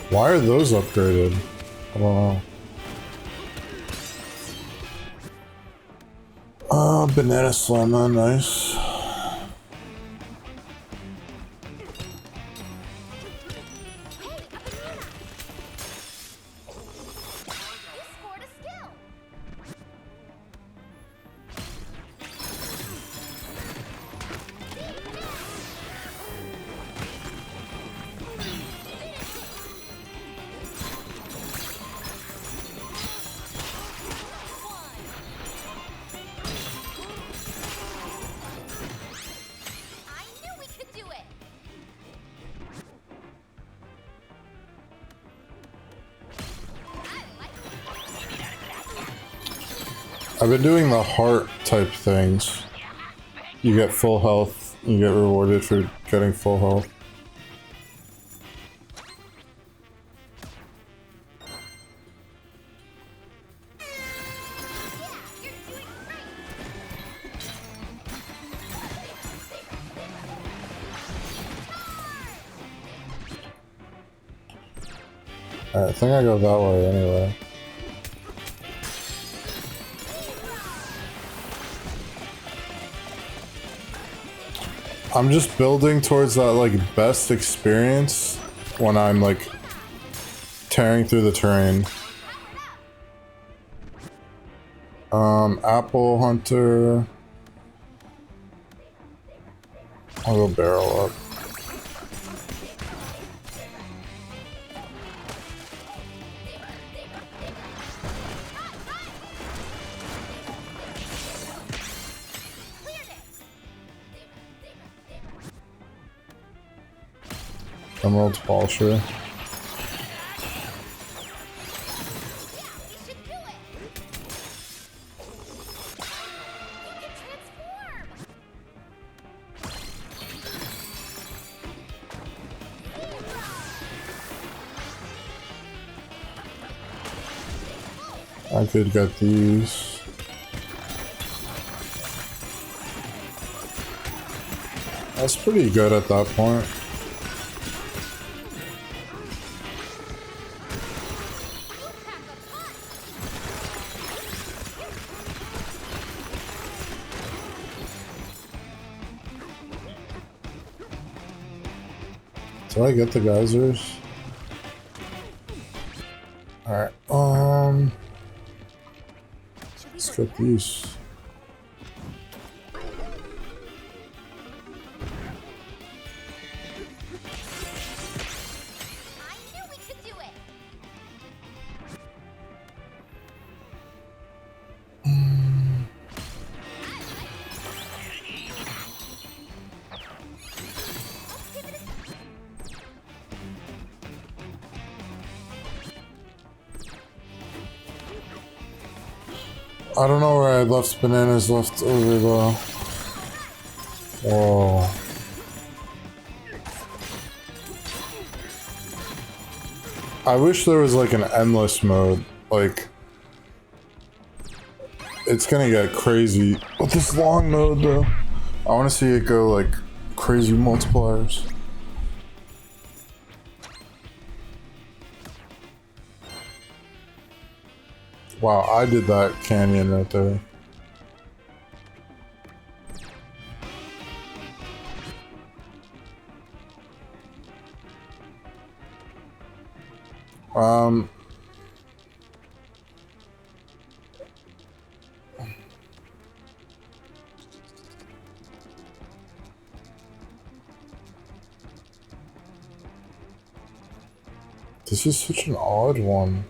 Why are those upgraded? I don't know. Banana slammer, nice. I've been doing the heart type things. You get full health, you get rewarded for getting full health. Alright, I think I go that way anyway. I'm just building towards that, like, best experience when I'm, like, tearing through the terrain. Apple Hunter. I'll go barrel up. Emerald Polisher. I could get these. That's pretty good at that point. Do I get the geysers? Alright, let's get these. I don't know where I left bananas left over though. Whoa. I wish there was like an endless mode. Like, it's gonna get crazy with this long mode though. I want to see it go like crazy multipliers. Wow, I did that canyon right there. This is such an odd one.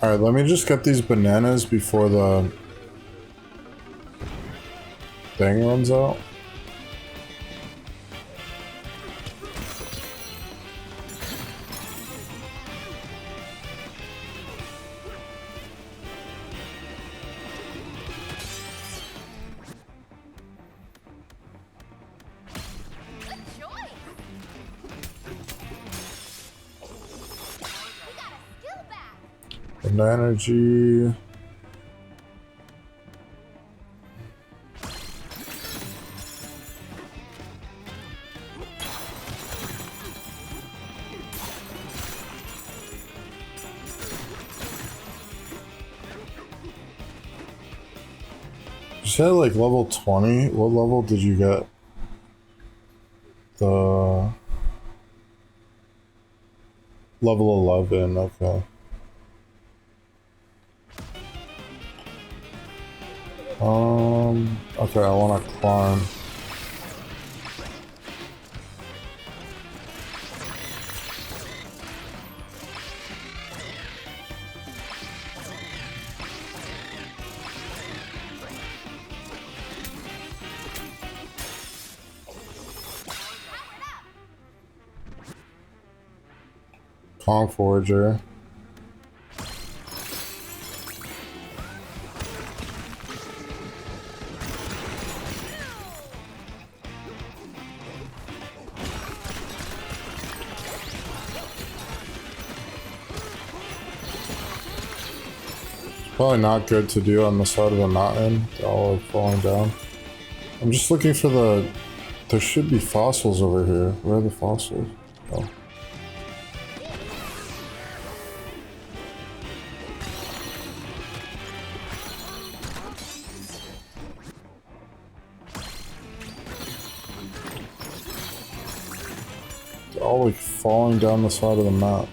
Alright, let me just get these bananas before the thing runs out. And energy. You said like level 20? What level did you get? The level 11, okay. Okay, I want to climb. Kong Forager. Probably not good to do on the side of the mountain. They're all falling down. I'm just looking for the... There should be fossils over here. Where are the fossils? Oh. They're all like falling down the side of the map.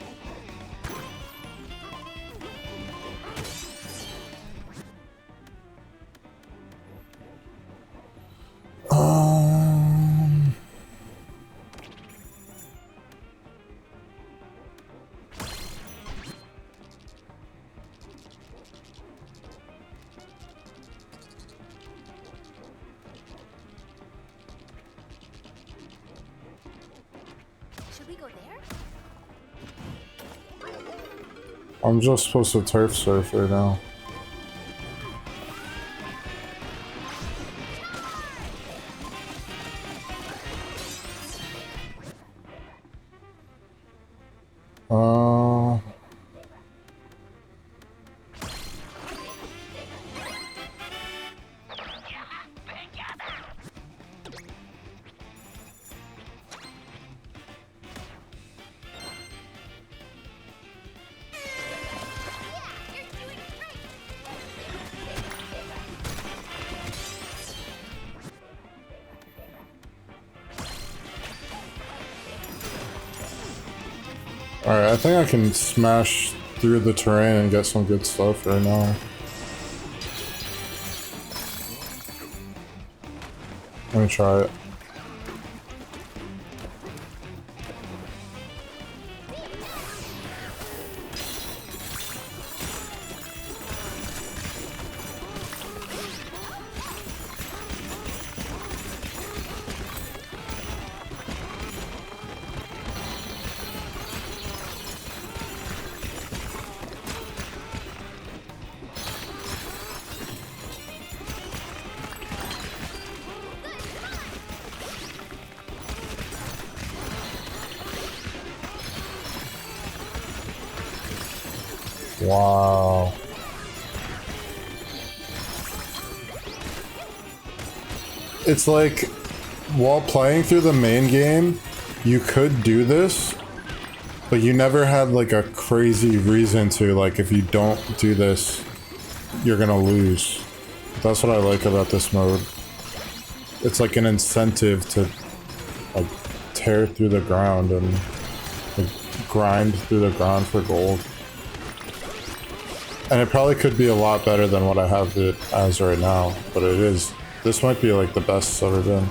I'm just supposed to turf surf right now. Alright, I think I can smash through the terrain and get some good stuff right now. Let me try it. Wow. It's like, while playing through the main game, you could do this, but you never had like a crazy reason to, like, if you don't do this, you're gonna lose. That's what I like about this mode. It's like an incentive to, like, tear through the ground and, like, grind through the ground for gold. And it probably could be a lot better than what I have it as right now, but it is. This might be like the best it's ever been.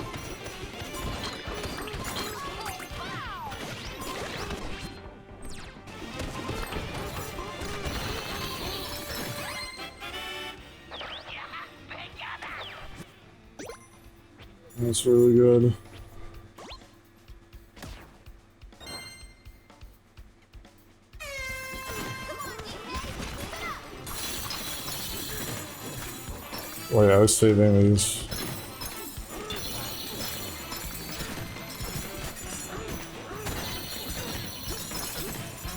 That's really good. Wait, I was saving these.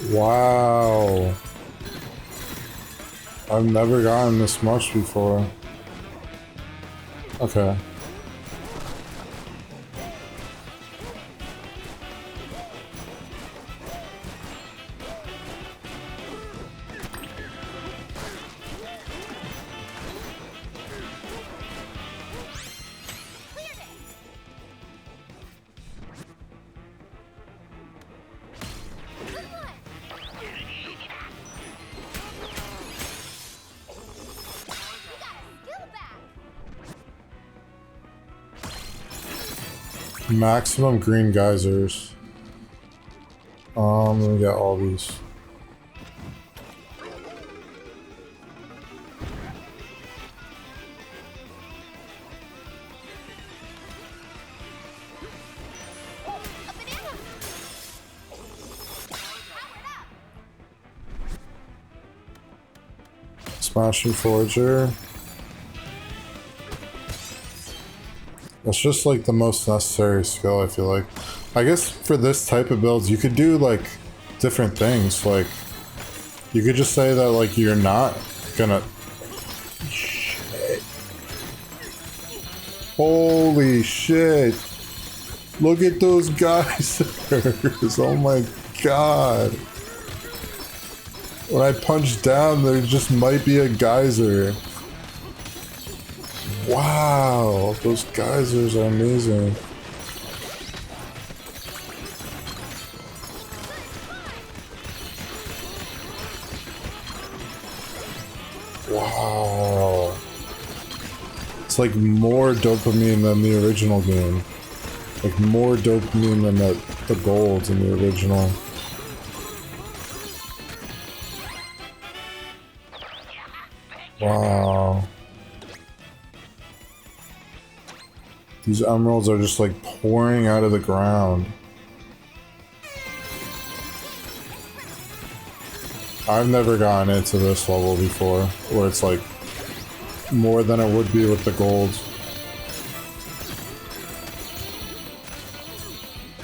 Wow. I've never gotten this much before. Okay. Maximum green geysers. Let me get all these. Smashing Forger. That's just like the most necessary skill, I feel like. I guess for this type of builds, you could do like different things. Like, you could just say that like you're not gonna... Shit. Holy shit. Look at those geysers. Oh my god. When I punch down, there just might be a geyser. Wow, those geysers are amazing. Wow. It's like more dopamine than the original game. Like more dopamine than the golds in the original. Wow. These emeralds are just like pouring out of the ground. I've never gotten into this level before, where it's like more than it would be with the golds.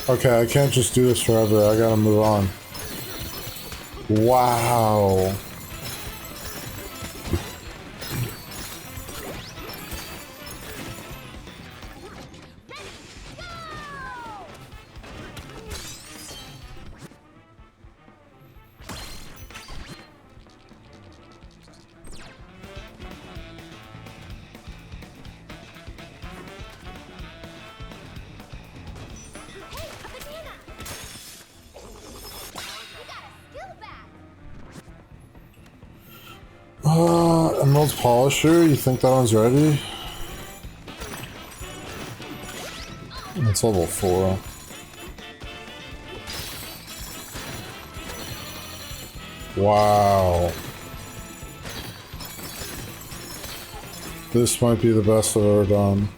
Okay, I can't just do this forever, I gotta move on. Wow. Emerald Polisher, you think that one's ready? It's level 4. Wow. This might be the best I've ever done.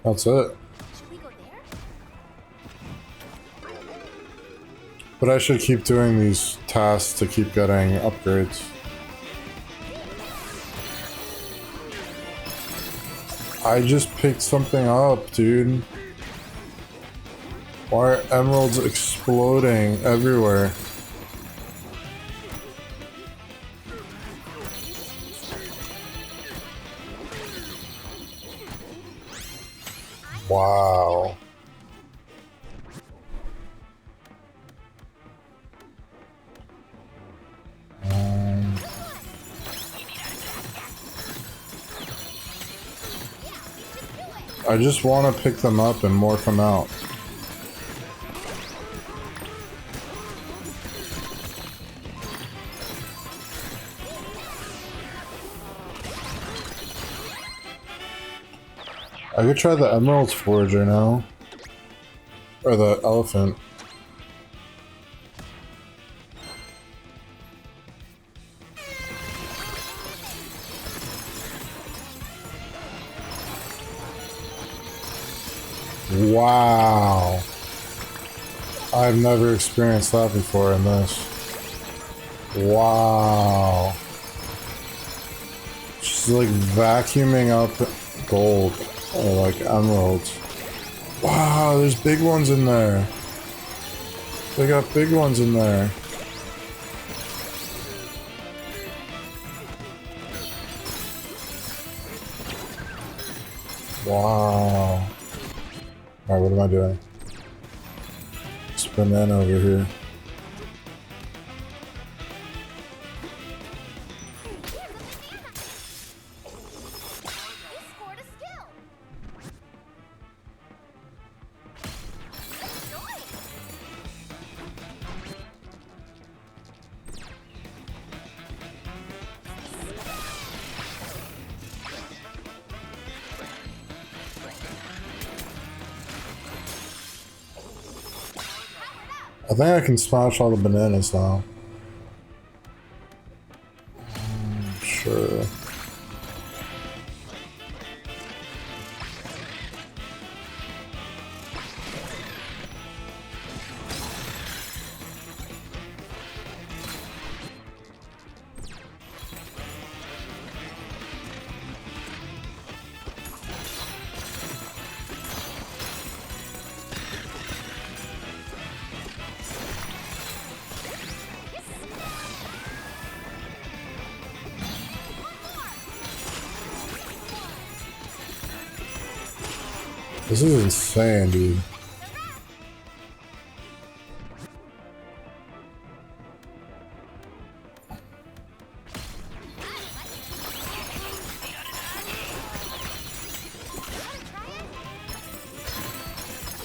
That's it. But I should keep doing these tasks to keep getting upgrades. I just picked something up, dude. Why are emeralds exploding everywhere? Wow. I just want to pick them up and more come out. I could try the Emerald's Forager now. Or the elephant. Wow. I've never experienced that before in this. Wow. She's like vacuuming up gold or like emeralds. Wow, there's big ones in there. They got big ones in there. Wow. Alright, what am I doing? This banana over here. I think I can smash all the bananas now. Sure. This is insane, dude.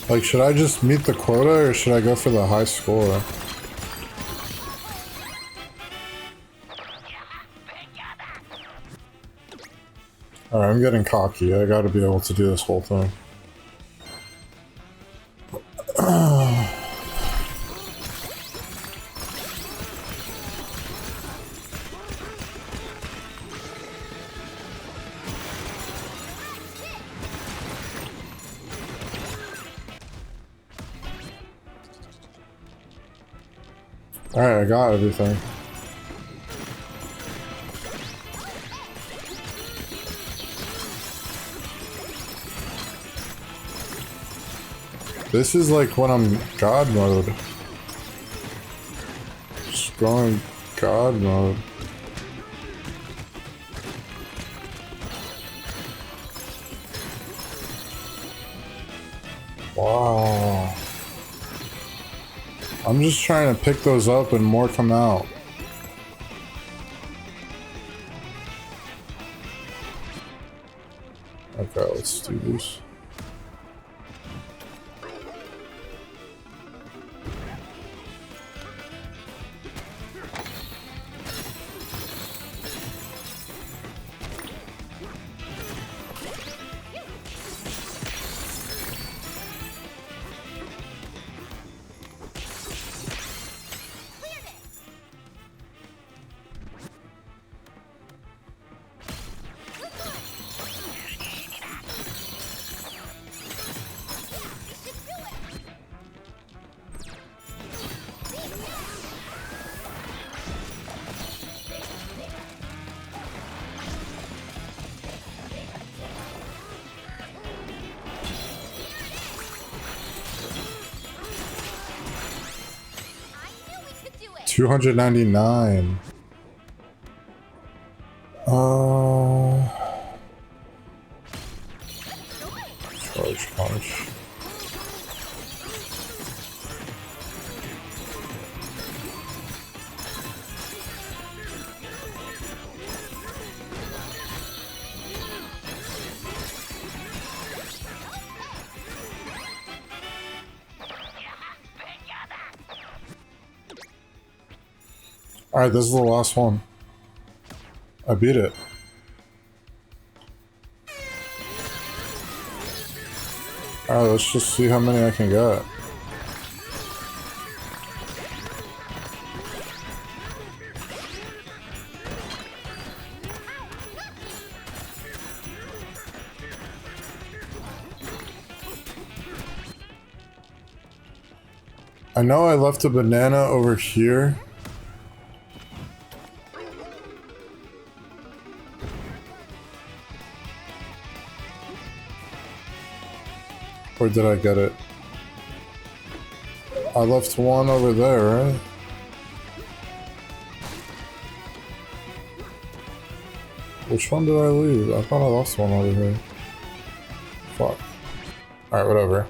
Like, should I just meet the quota or should I go for the high score? Alright, I'm getting cocky. I gotta be able to do this whole thing. Alright, I got everything. This is like when I'm God mode. Just going God mode. Wow. I'm just trying to pick those up and more come out. Okay, let's do this. $299. Charge punch. Alright, this is the last one. I beat it. Alright, let's just see how many I can get. I know I left a banana over here. Or did I get it? I left one over there, right? Which one did I leave? I thought I lost one over here. Fuck. Alright, whatever.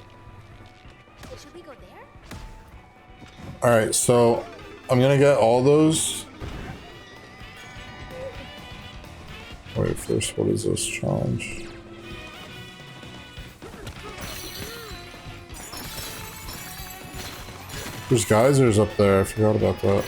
Should we go there? Alright, so I'm gonna get all those. Wait, first, what is this challenge? There's geysers up there, I forgot about that.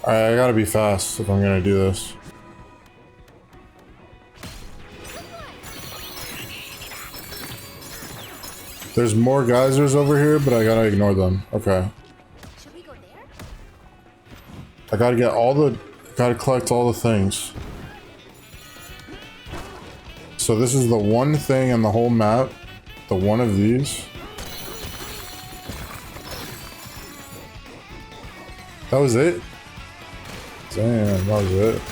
Alright, I gotta be fast if I'm gonna do this. There's more geysers over here, but I gotta ignore them. Okay. Should we go there? I gotta get all the... Gotta collect all the things. So this is the one thing in the whole map. The one of these. That was it? Damn, that was it.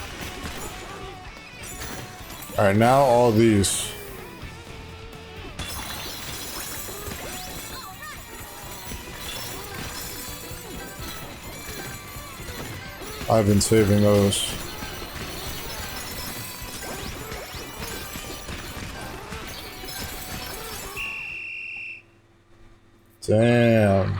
Alright, now all these. I've been saving those. Damn.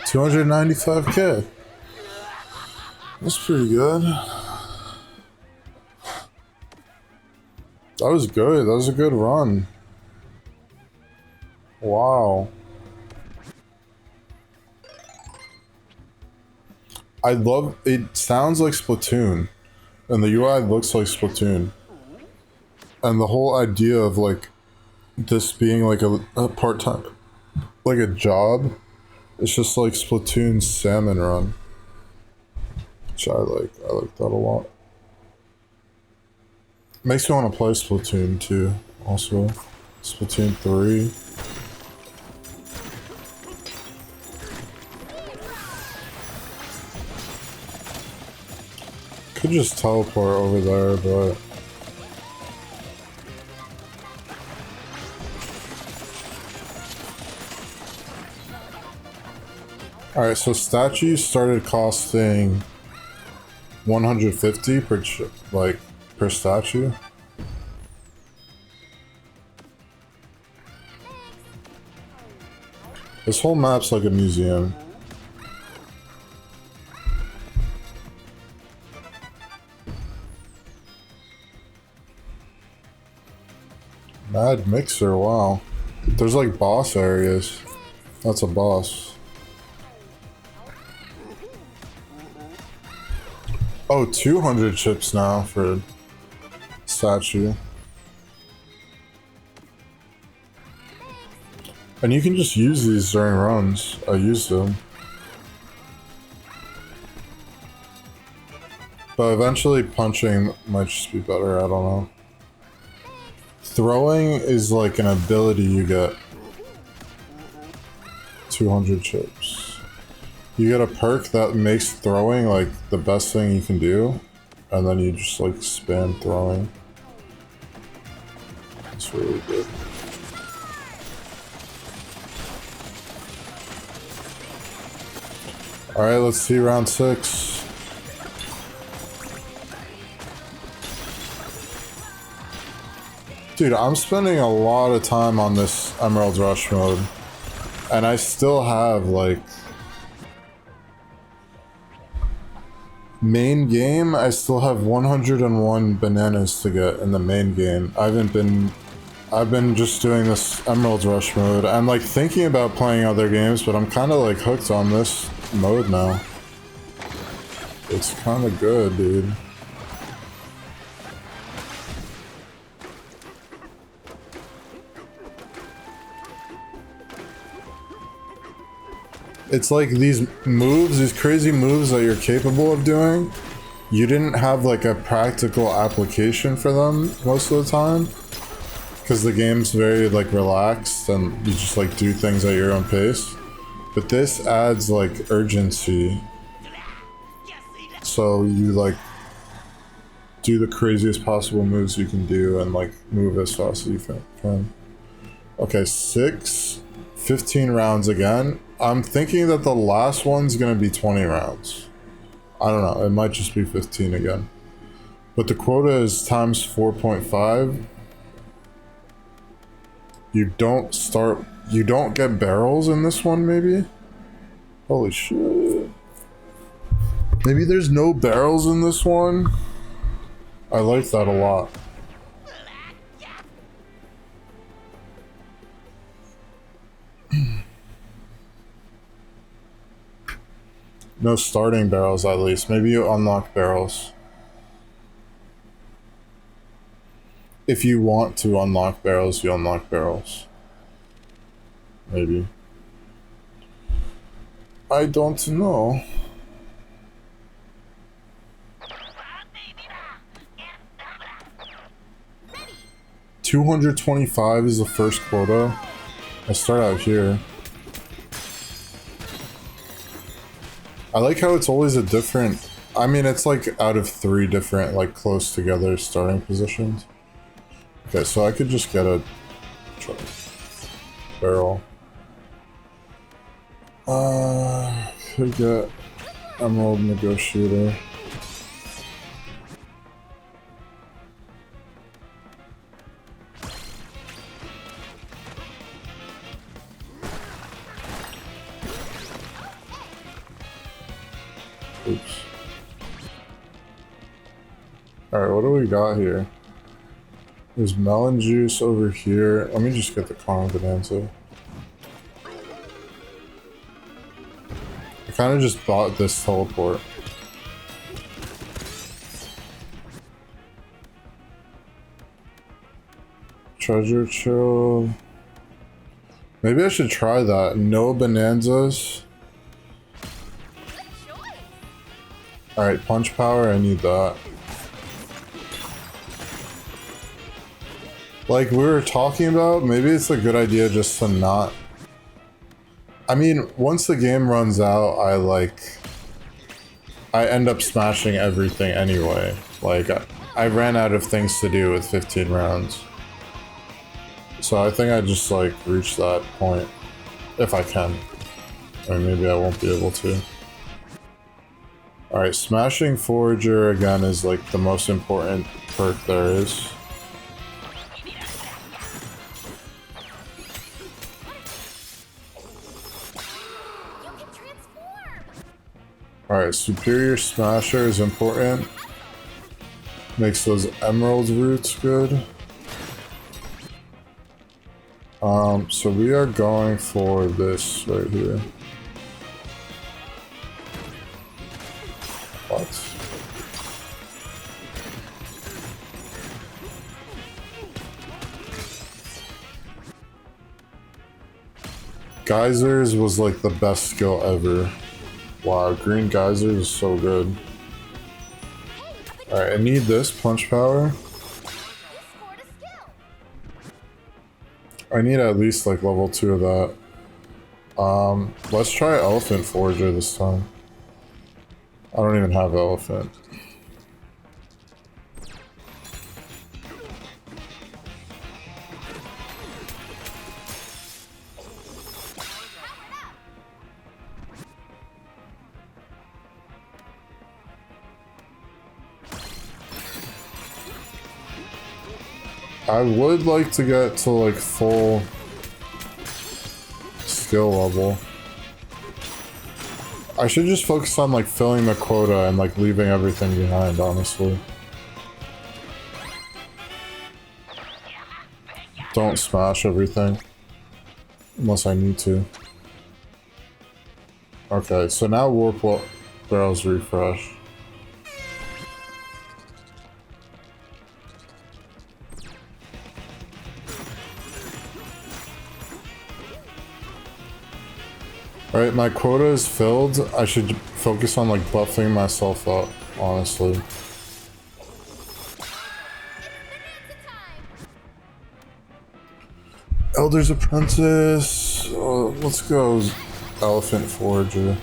$295K. That's pretty good. That was good. That was a good run. Wow. I love it. Sounds like Splatoon, and the UI looks like Splatoon, and the whole idea of like this being like a part-time, like a job. It's just like Splatoon's salmon run, which I like. I like that a lot. Makes me want to play Splatoon 2, also. Splatoon 3. could just teleport over there, but... Alright, so statues started costing 150 per per statue. This whole map's like a museum. Mad Mixer, wow. There's like boss areas. That's a boss. Oh, 200 chips now for statue. And you can just use these during runs. I used them. But eventually punching might just be better, I don't know. Throwing is like an ability you get. 200 chips. You get a perk that makes throwing like the best thing you can do. And then you just like spam throwing. It's really good. Alright, let's see round 6. Dude, I'm spending a lot of time on this Emerald Rush mode. And I still have, like... Main game, I still have 101 bananas to get in the main game. I've been just doing this Emerald Rush mode. I'm like thinking about playing other games, but I'm kind of like hooked on this mode now. It's kind of good, dude. It's like these moves, these crazy moves that you're capable of doing, you didn't have like a practical application for them most of the time. Because the game's very like relaxed and you just like do things at your own pace. But this adds like urgency. So you like do the craziest possible moves you can do and like move as fast as you can. Okay, 15 rounds again. I'm thinking that the last one's gonna be 20 rounds. I don't know, it might just be 15 again. But the quota is times 4.5. You don't get barrels in this one, maybe? Holy shit. Maybe there's no barrels in this one? I like that a lot. No starting barrels at least. Maybe you unlock barrels. If you want to unlock barrels, you unlock barrels. Maybe. I don't know. $225 is the first quota. I start out here. I like how it's always a different... I mean, it's like out of 3 different, like, close together starting positions. Okay, so I could just get a barrel. Could get Emerald Negotiator. Oops. Alright, what do we got here? There's melon juice over here. Let me just get the Kong Bonanza. I kind of just bought this teleport. Treasure Chill. Maybe I should try that. No bonanzas. Alright, punch power, I need that. Like we were talking about, maybe it's a good idea just to not... I mean, once the game runs out, I like... I end up smashing everything anyway. Like, I ran out of things to do with 15 rounds. So I think I just, like, reach that point. If I can. Or maybe I won't be able to. Alright, smashing Forager again is, like, the most important perk there is. Alright, Superior Smasher is important. Makes those emerald roots good. So we are going for this right here. What? Geysers was like the best skill ever. Wow, green geysers is so good. Alright, I need this punch power. I need at least like level 2 of that. Let's try Elephant Forager this time. I don't even have Elephant. I would like to get to like full skill level. I should just focus on like filling the quota and like leaving everything behind, honestly. Don't smash everything. Unless I need to. Okay, so now warp barrels refresh. Alright, my quota is filled. I should focus on like buffing myself up, honestly. Elder's Apprentice. Let's go Elephant Forager.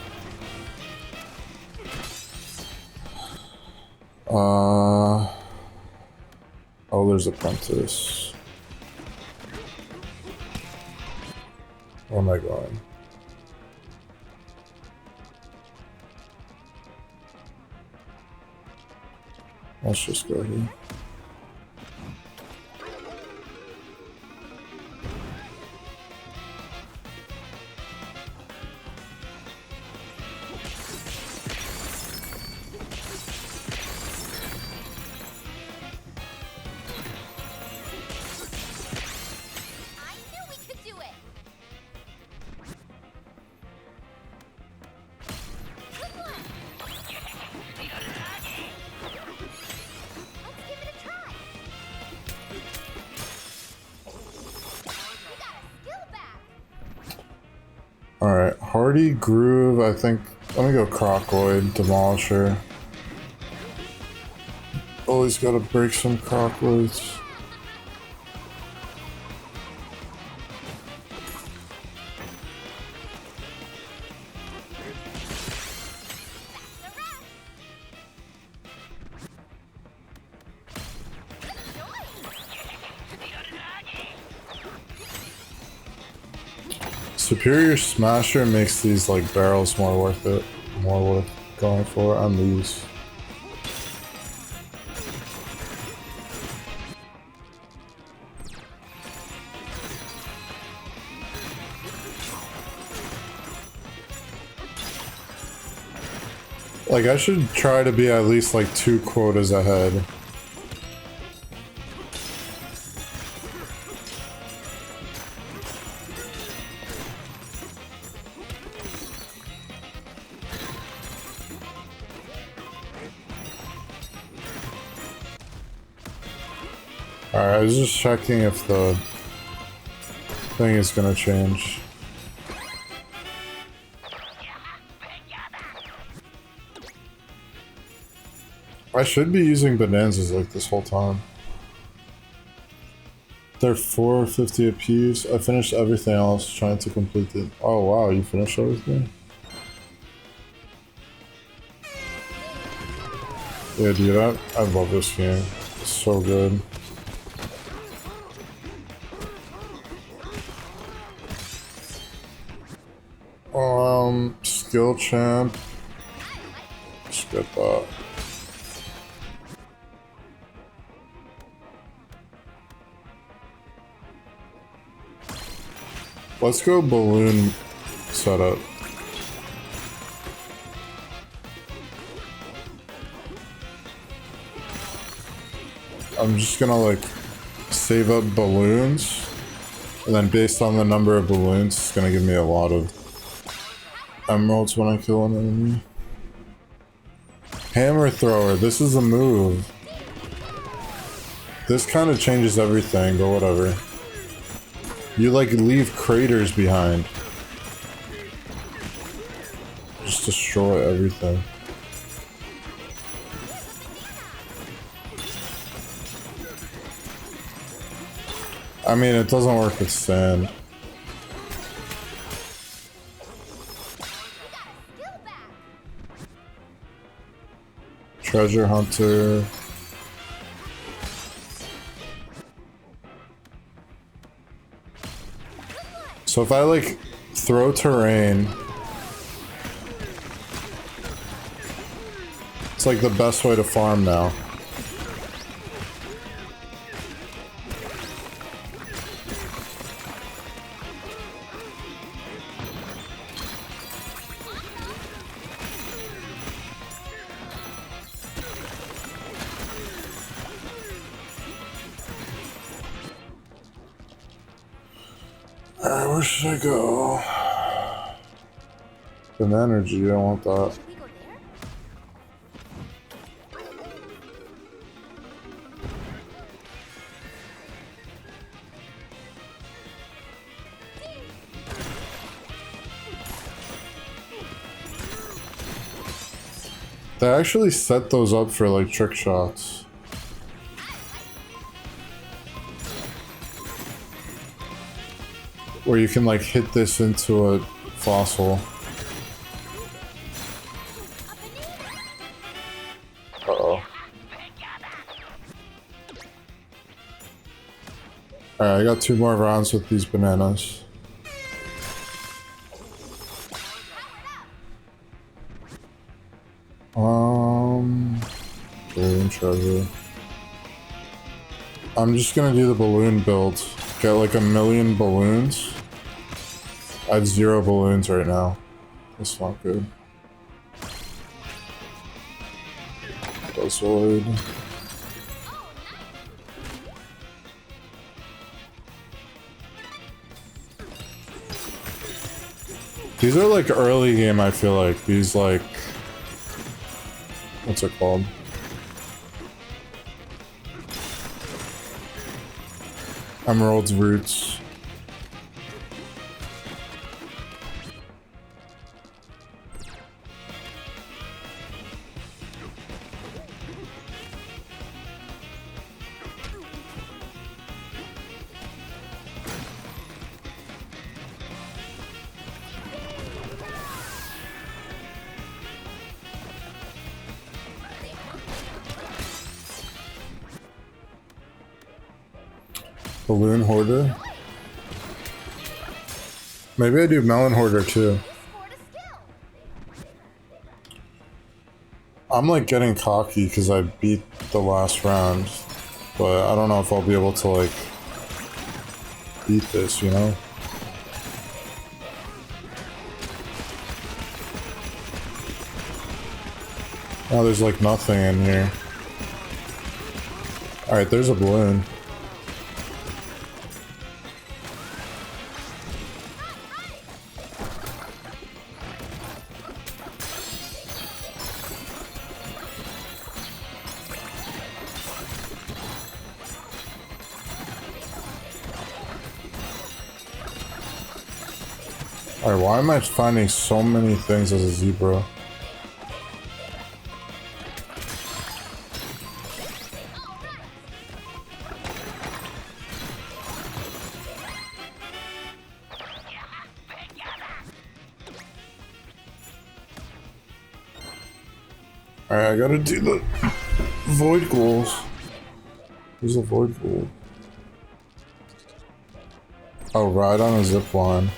Elder's Apprentice. Where am I going? Let's just go here. Alright, Hardy Groove, I think. Let me go Crocoid, Demolisher. Always gotta break some Crocoids. Superior Smasher makes these like barrels more worth it, more worth going for on these. Like I should try to be at least like 2 quotas ahead. Alright, I was just checking if the thing is gonna change. I should be using bonanzas like this whole time. They're $4.50 a piece. I finished everything else trying to complete it. Oh wow, you finished everything? Yeah, dude, I love this game. It's so good. Skill champ. Let's get that. Let's go balloon setup. I'm just gonna like save up balloons, and then based on the number of balloons, it's gonna give me a lot of emeralds when I kill an enemy. Hammer thrower, this is a move. This kind of changes everything, but whatever. You like leave craters behind. Just destroy everything. I mean, it doesn't work with sand. Treasure hunter. So if I like throw terrain, it's like the best way to farm now. Alright, where should I go? An energy, I want that. They actually set those up for like trick shots. Where you can like hit this into a fossil. Uh-oh. Alright, I got 2 more rounds with these bananas. Balloon treasure. I'm just gonna do the balloon build. Get like 1,000,000 balloons. I have 0 balloons right now. That's not good. Buzzword. These are like early game, I feel like. These like... What's it called? Emerald's roots. Balloon hoarder. Maybe I do melon hoarder too. I'm like getting cocky because I beat the last round, but I don't know if I'll be able to like beat this, you know? Oh, there's like nothing in here. Alright, there's a balloon. Alright, why am I finding so many things as a zebra? Alright, I gotta do the Void ghouls. There's a void ghoul. Oh, ride on a zip line.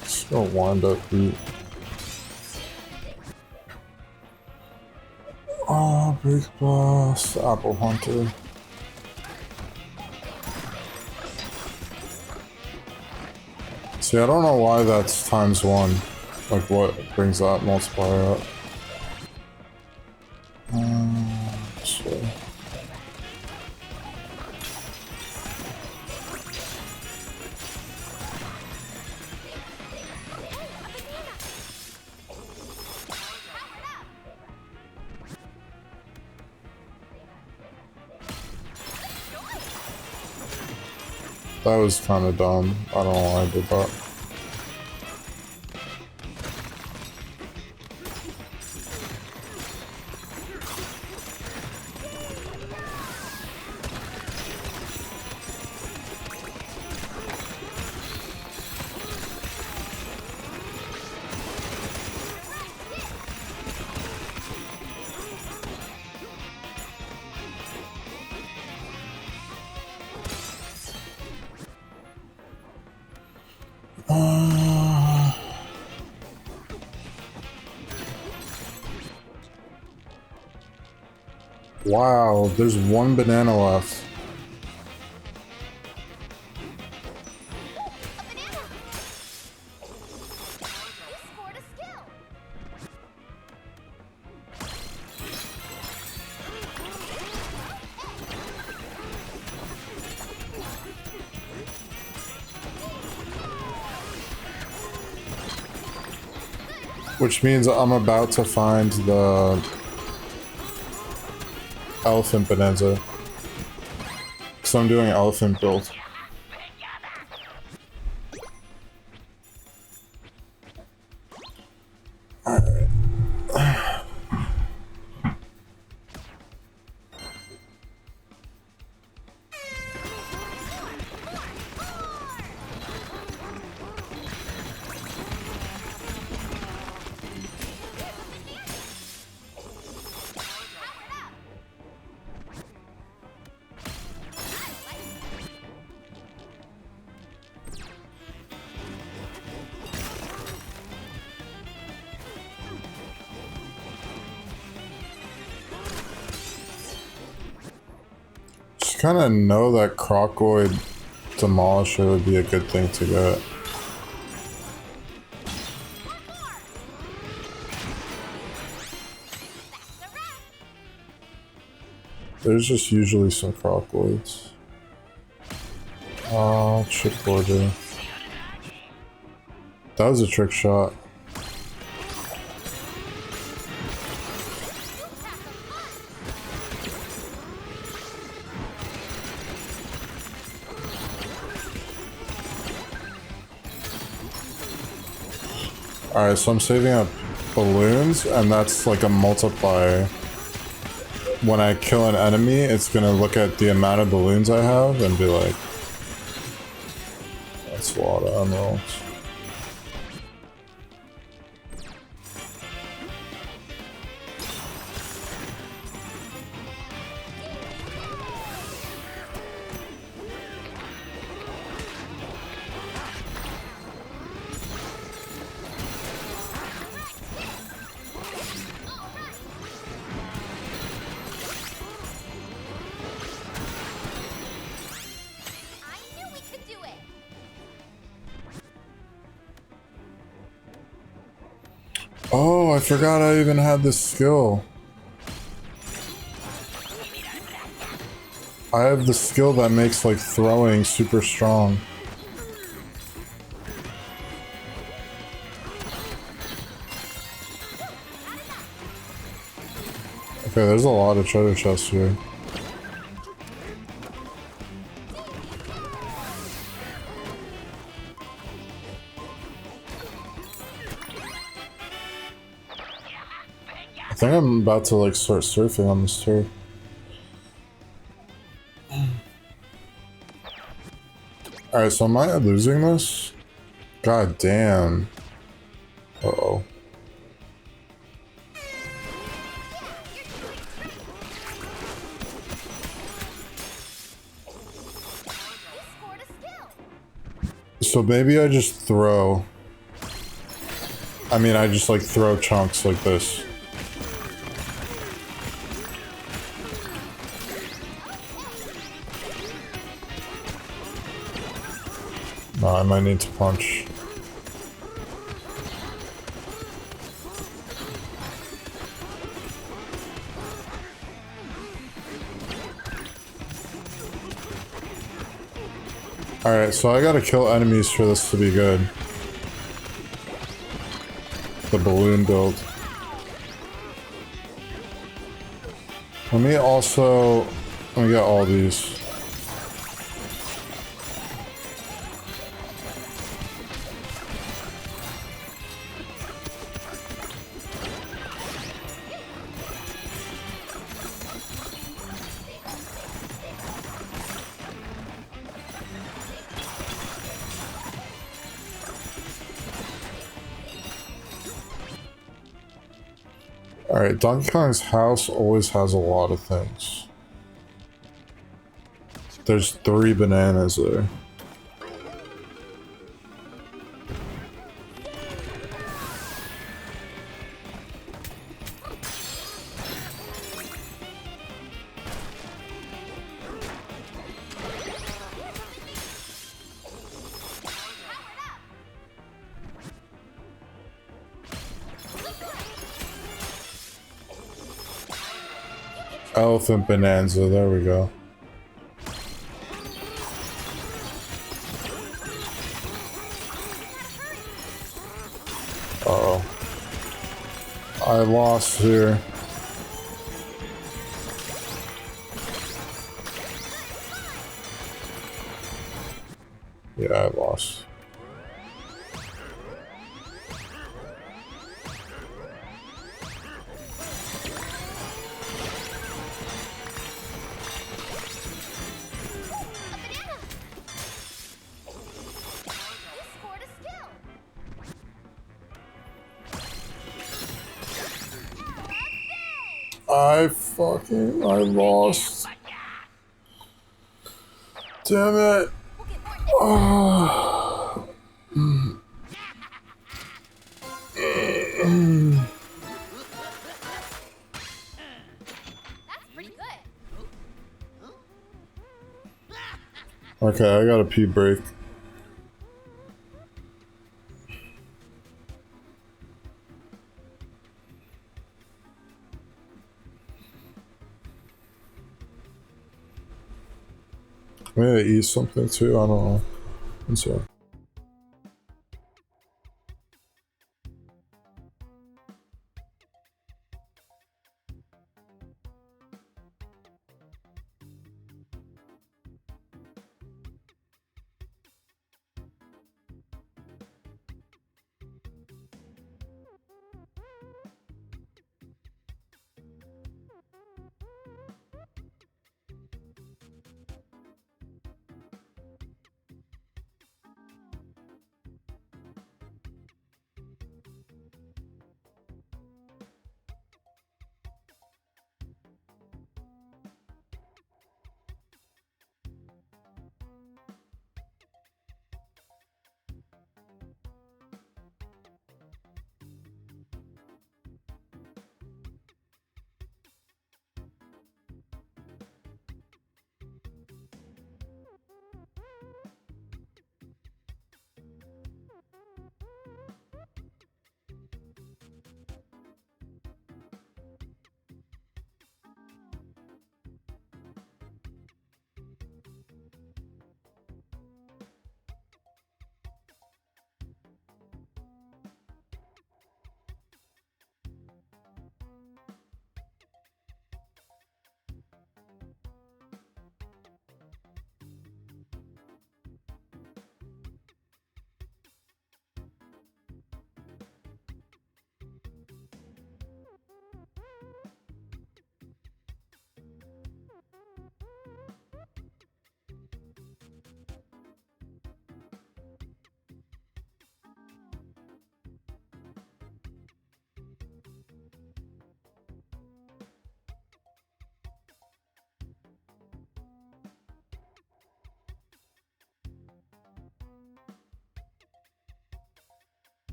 Let's go wind up beat. Oh, big boss, apple hunter. See, I don't know why that's ×1. Like, what brings that multiplier up? So. That was kind of dumb. I don't know why I did that. Wow, there's one banana left. Which means I'm about to find the elephant bonanza. So I'm doing elephant build. Kind of know that Crocoid Demolisher would be a good thing to get. There's just usually some Crocoids. Oh, trick border. That was a trick shot. Alright, so I'm saving up balloons, and that's like a multiplier. When I kill an enemy, it's gonna look at the amount of balloons I have and be like, that's a lot of emeralds. Oh, I forgot I even had this skill. I have the skill that makes like throwing super strong. Okay, there's a lot of treasure chests here. I think I'm about to like start surfing on this turf. Alright, so am I losing this? God damn. Uh-oh. So maybe I just throw... I mean, I just like throw chunks like this. No, I might need to punch. Alright, so I gotta kill enemies for this to be good. The balloon build. Let me get all these. Alright, Donkey Kong's house always has a lot of things. There's 3 bananas there. Elephant Bonanza, there we go. Uh-oh. I lost here. Yeah, I lost. I lost. Damn it. Oh. Okay, I got a pee break. Maybe I eat something too, I don't know. I'm sorry.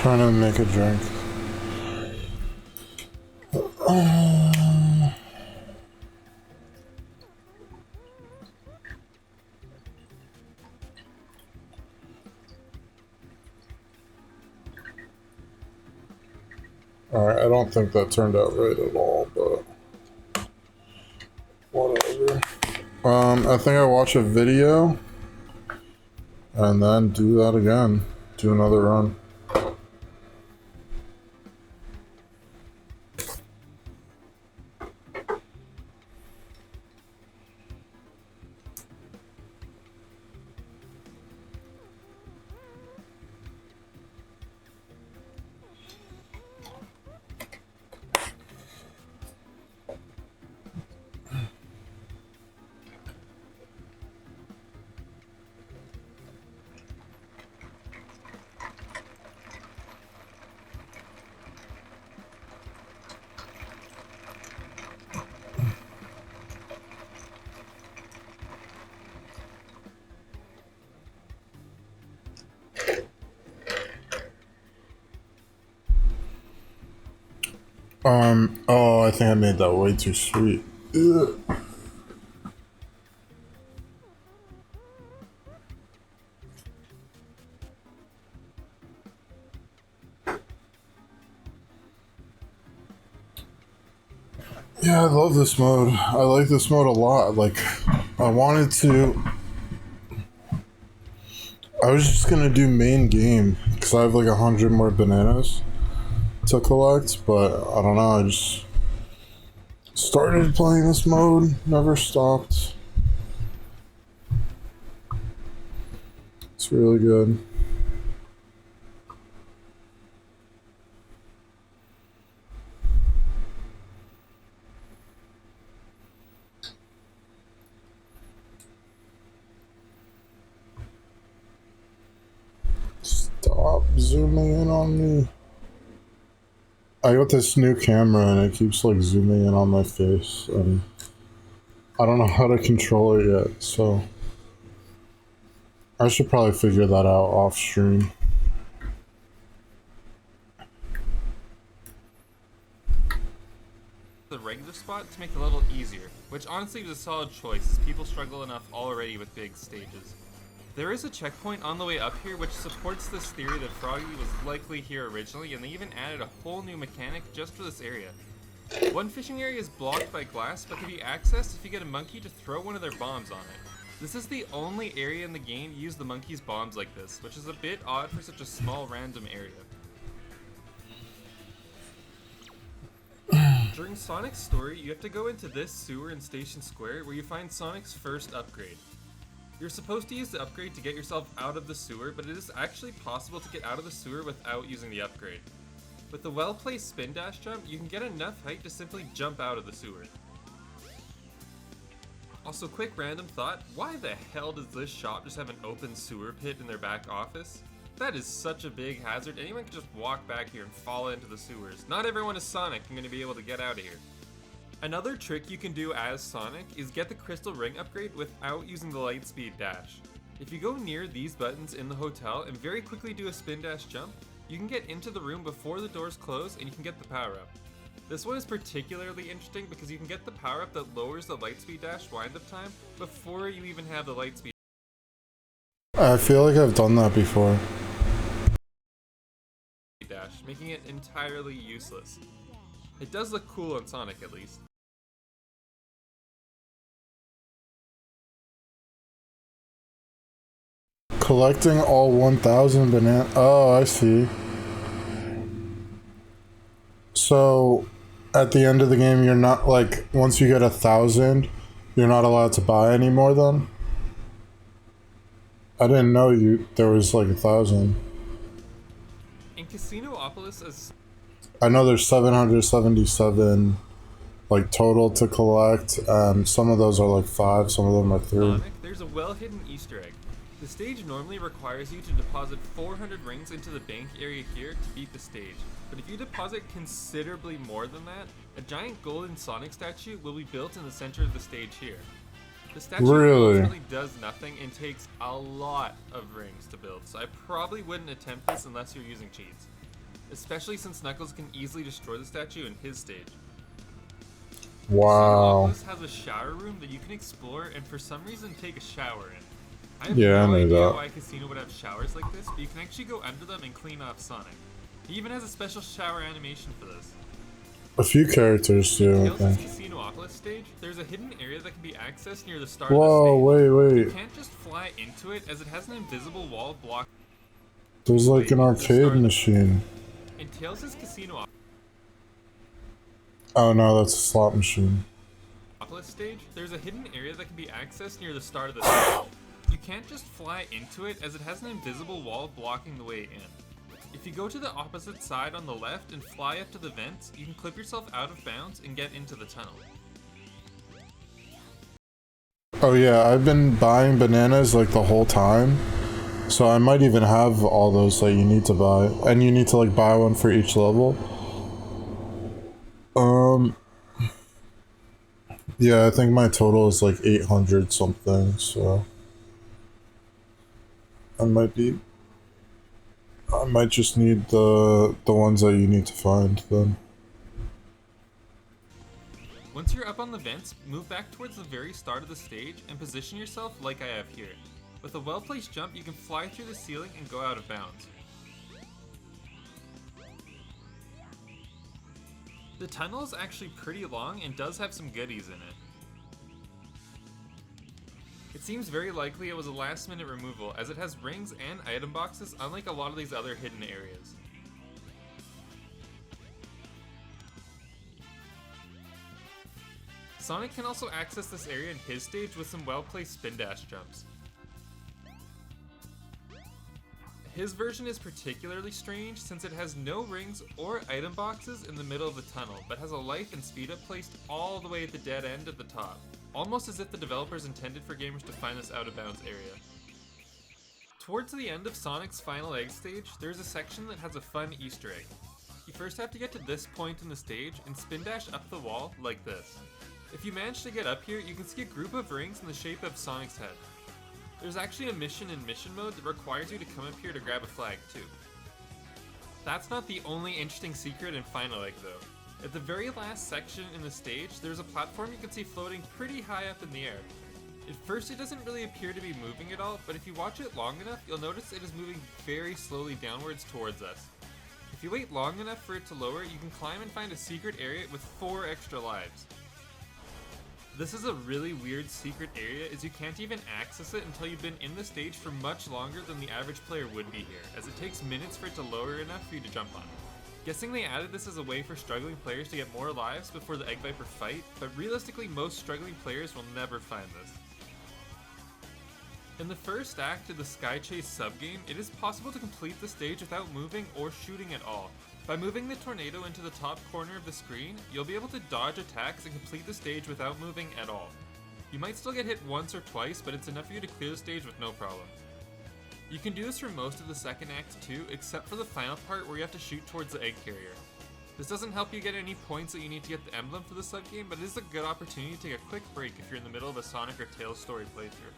trying to make a drink. Alright, I don't think that turned out right at all, but whatever. I think I watch a video and then do that again. Do another run. Oh, I think I made that way too sweet. Ugh. Yeah, I love this mode. I like this mode a lot. Like, I wanted to... I was just gonna do main game, because I have like 100 more bananas to collect, but I don't know, I just started playing this mode, never stopped. It's really good. Stop zooming in on me. I got this new camera and it keeps like zooming in on my face and I don't know how to control it yet, so I should probably figure that out off stream. The regular spot to make it a little easier, which honestly was a solid choice as people struggle enough already with big stages. There is a checkpoint on the way up here which supports this theory that Froggy was likely here originally, and they even added a whole new mechanic just for this area. One fishing area is blocked by glass but can be accessed if you get a monkey to throw one of their bombs on it. This is the only area in the game to use the monkey's bombs like this, which is a bit odd for such a small random area. During Sonic's story, you have to go into this sewer in Station Square where you find Sonic's first upgrade. You're supposed to use the upgrade to get yourself out of the sewer, but it is actually possible to get out of the sewer without using the upgrade. With the well-placed spin dash jump, you can get enough height to simply jump out of the sewer. Also, quick random thought, why the hell does this shop just have an open sewer pit in their back office? That is such a big hazard, anyone can just walk back here and fall into the sewers. Not everyone is Sonic and going to be able to get out of here. Another trick you can do as Sonic is get the crystal ring upgrade without using the lightspeed dash. If you go near these buttons in the hotel and very quickly do a spin dash jump, you can get into the room before the doors close and you can get the power up. This one is particularly interesting because you can get the power up that lowers the lightspeed dash wind up time before you even have the lightspeed. I feel like I've done that before. Dash, making it entirely useless. It does look cool on Sonic at least. Collecting all 1,000 banana. Oh, I see. So, at the end of the game, you're not like once you get 1,000, you're not allowed to buy anymore. Then I didn't know there was like 1,000. In Casinopolis, as I know there's 777 like total to collect. Some of those are like 5, some of them are 3. Sonic, there's a well-hidden Easter egg. The stage normally requires you to deposit 400 rings into the bank area here to beat the stage. But if you deposit considerably more than that, a giant golden Sonic statue will be built in the center of the stage here. The statue ultimately does nothing and takes a lot of rings to build, so I probably wouldn't attempt this unless you're using cheats. especially since Knuckles can easily destroy the statue in his stage. Wow. Casino has a shower room that you can explore and for some reason take a shower in. I have Yeah, I no knew idea that. why Casino would have showers like this, but you can actually go under them and clean off Sonic. He even has a special shower animation for this. A few characters do, I Tails' think. Casinopolis stage, there's a hidden area that can be accessed near the start Whoa, of the stage. wait. You can't just fly into it as it has an invisible wall block. There's like an arcade machine. In Tails' Casinopolis Oh no, that's a slot machine. stage, there's a hidden area that can be accessed near the start of the stage. You can't just fly into it as it has an invisible wall blocking the way in. If you go to the opposite side on the left and fly up to the vents, you can clip yourself out of bounds and get into the tunnel. Oh yeah, I've been buying bananas like the whole time. So I might even have all those that you need to buy. And you need to like buy one for each level. Yeah, I think my total is like 800 something, so I might just need the ones that you need to find then. Once you're up on the vents, move back towards the very start of the stage and position yourself like I have here. With a well-placed jump, you can fly through the ceiling and go out of bounds. The tunnel is actually pretty long and does have some goodies in it. It seems very likely it was a last-minute removal, as it has rings and item boxes unlike a lot of these other hidden areas. Sonic can also access this area in his stage with some well-placed spin dash jumps. His version is particularly strange since it has no rings or item boxes in the middle of the tunnel, but has a life and speed up placed all the way at the dead end at the top, almost as if the developers intended for gamers to find this out of bounds area. Towards the end of Sonic's final egg stage, there's a section that has a fun Easter egg. You first have to get to this point in the stage and spin dash up the wall like this. If you manage to get up here, you can see a group of rings in the shape of Sonic's head. There's actually a mission in mission mode that requires you to come up here to grab a flag too. That's not the only interesting secret in Final Egg though. At the very last section in the stage, there's a platform you can see floating pretty high up in the air. At first it doesn't really appear to be moving at all, but if you watch it long enough, you'll notice it is moving very slowly downwards towards us. If you wait long enough for it to lower, you can climb and find a secret area with 4 extra lives. This is a really weird secret area as you can't even access it until you've been in the stage for much longer than the average player would be here, as it takes minutes for it to lower enough for you to jump on. Guessing they added this as a way for struggling players to get more lives before the Egg Viper fight, but realistically most struggling players will never find this. In the first act of the Sky Chase subgame, it is possible to complete the stage without moving or shooting at all. By moving the tornado into the top corner of the screen, you'll be able to dodge attacks and complete the stage without moving at all. You might still get hit once or twice, but it's enough for you to clear the stage with no problem. You can do this for most of the second act too, except for the final part where you have to shoot towards the egg carrier. This doesn't help you get any points that you need to get the emblem for the subgame, but it is a good opportunity to take a quick break if you're in the middle of a Sonic or Tails story playthrough.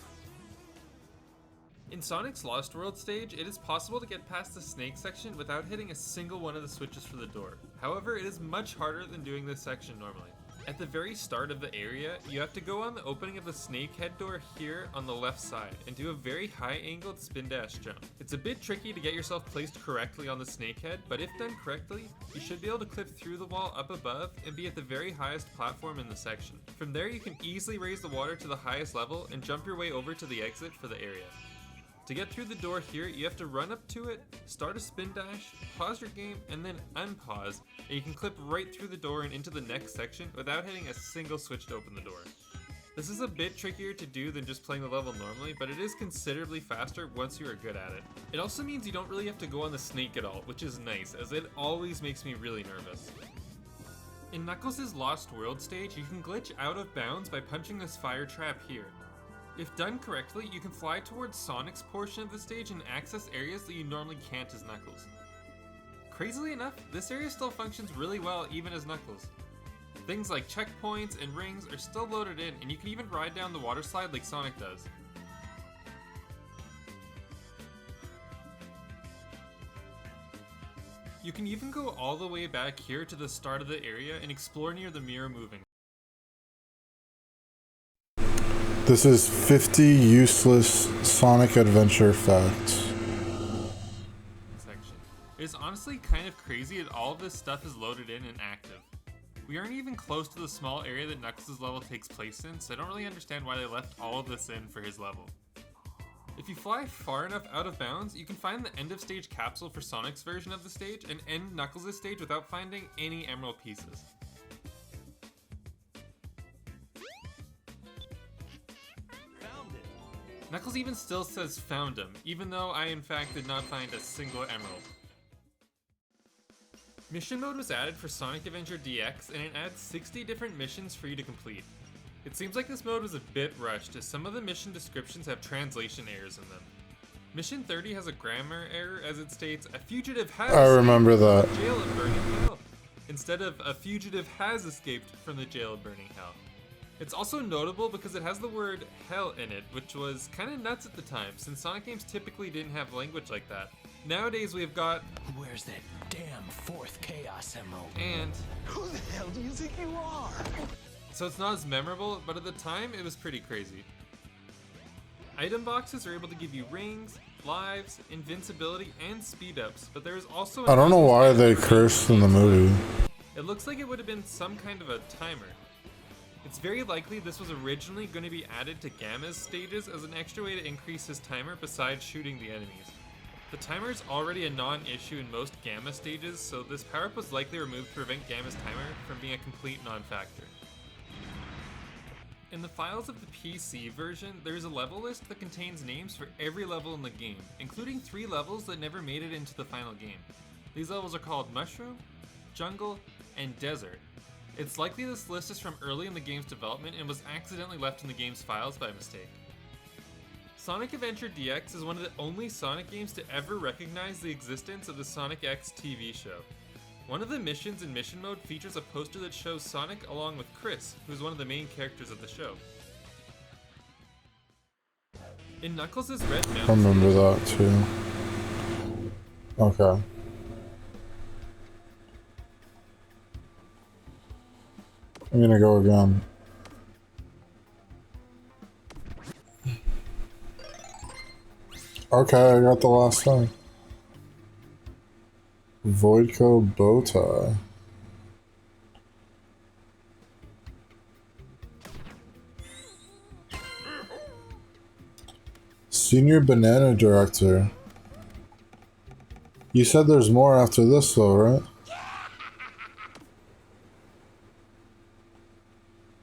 In Sonic's Lost World stage, it is possible to get past the snake section without hitting a single one of the switches for the door. However, it is much harder than doing this section normally. At the very start of the area, you have to go on the opening of the snake head door here on the left side and do a very high angled spin dash jump. It's a bit tricky to get yourself placed correctly on the snake head, but if done correctly, you should be able to clip through the wall up above and be at the very highest platform in the section. From there, you can easily raise the water to the highest level and jump your way over to the exit for the area. To get through the door here, you have to run up to it, start a spin dash, pause your game, and then unpause, and you can clip right through the door and into the next section without hitting a single switch to open the door. This is a bit trickier to do than just playing the level normally, but it is considerably faster once you are good at it. It also means you don't really have to go on the snake at all, which is nice, as it always makes me really nervous. In Knuckles' Lost World stage, you can glitch out of bounds by punching this fire trap here. If done correctly, you can fly towards Sonic's portion of the stage and access areas that you normally can't as Knuckles. Crazily enough, this area still functions really well even as Knuckles. Things like checkpoints and rings are still loaded in, and you can even ride down the water slide like Sonic does. You You can even go all the way back here to the start of the area and explore near the mirror moving This is 50 useless Sonic Adventure facts. section. It is honestly kind of crazy that all of this stuff is loaded in and active. We aren't even close to the small area that Knuckles' level takes place in, so I don't really understand why they left all of this in for his level. If you fly far enough out of bounds, you can find the end of stage capsule for Sonic's version of the stage and end Knuckles' stage without finding any emerald pieces. Knuckles even still says found him, even though I in fact did not find a single emerald. Mission mode was added for Sonic Adventure DX and it adds 60 different missions for you to complete. It seems like this mode was a bit rushed as some of the mission descriptions have translation errors in them. Mission 30 has a grammar error as it states, a fugitive has I remember escaped that. from the jail of Burning Hell, instead of a fugitive has escaped from the jail of Burning Hell. It's also notable because it has the word hell in it, which was kinda nuts at the time, since Sonic games typically didn't have language like that. Nowadays we've got, Where's that damn fourth Chaos Emerald? and, Who the hell do you think you are? so it's not as memorable, but at the time it was pretty crazy. Item boxes are able to give you rings, lives, invincibility, and speed ups, but there is also I don't know why they cursed in the movie. It looks like it would have been some kind of a timer. It's very likely this was originally going to be added to Gamma's stages as an extra way to increase his timer besides shooting the enemies. The timer is already a non-issue in most Gamma stages, so this power-up was likely removed to prevent Gamma's timer from being a complete non-factor. In the files of the PC version, there is a level list that contains names for every level in the game, including 3 levels that never made it into the final game. These levels are called Mushroom, Jungle, and Desert. It's likely this list is from early in the game's development and was accidentally left in the game's files by mistake. Sonic Adventure DX is one of the only Sonic games to ever recognize the existence of the Sonic X TV show. One of the missions in Mission Mode features a poster that shows Sonic along with Chris, who is one of the main characters of the show. In Knuckles' Red Mountain, I remember that too. Okay. I'm gonna go again. Okay, I got the last thing. Voidco bow tie. Senior Banana Director. You said there's more after this though, right?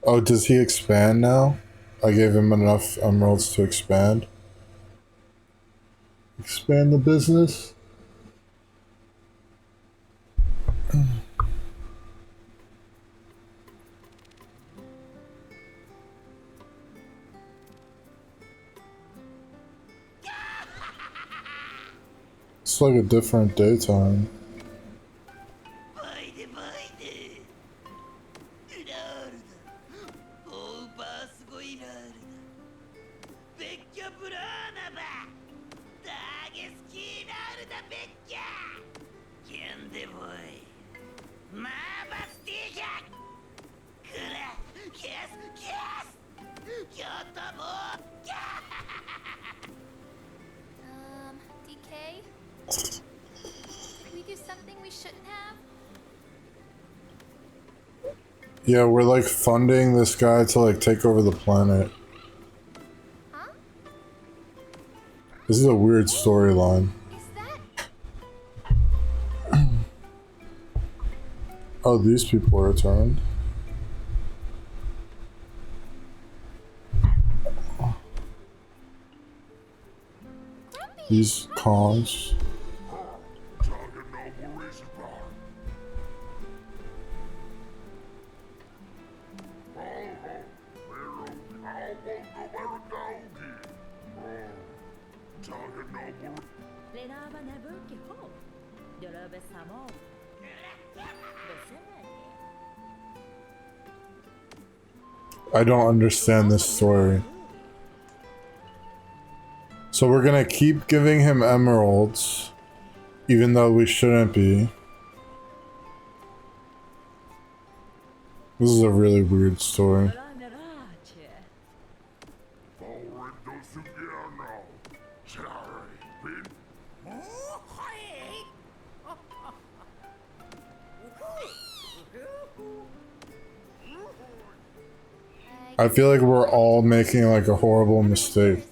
Oh, does he expand now? I gave him enough emeralds to expand. Expand the business? It's like a different daytime. DK? Did we do something we shouldn't have? Yeah, we're like funding this guy to like take over the planet. Huh? This is a weird storyline. Oh, these people returned. These cons. I don't understand this story. So we're gonna keep giving him emeralds, even though we shouldn't be. This is a really weird story. I feel like we're all making like a horrible mistake.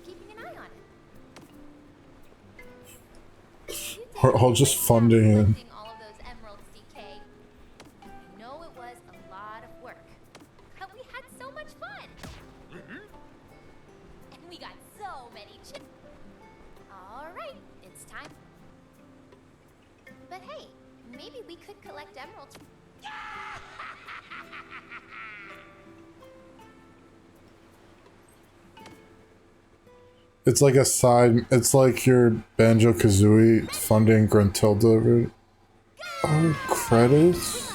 We're all just funding him. all of those emeralds, DK. I know it was a lot of work, but we had so much fun. And we got so many chips. All right, it's time. But hey, maybe we could collect emeralds. It's like a side. It's like your Banjo-Kazooie funding Gruntilda. Oh, credits.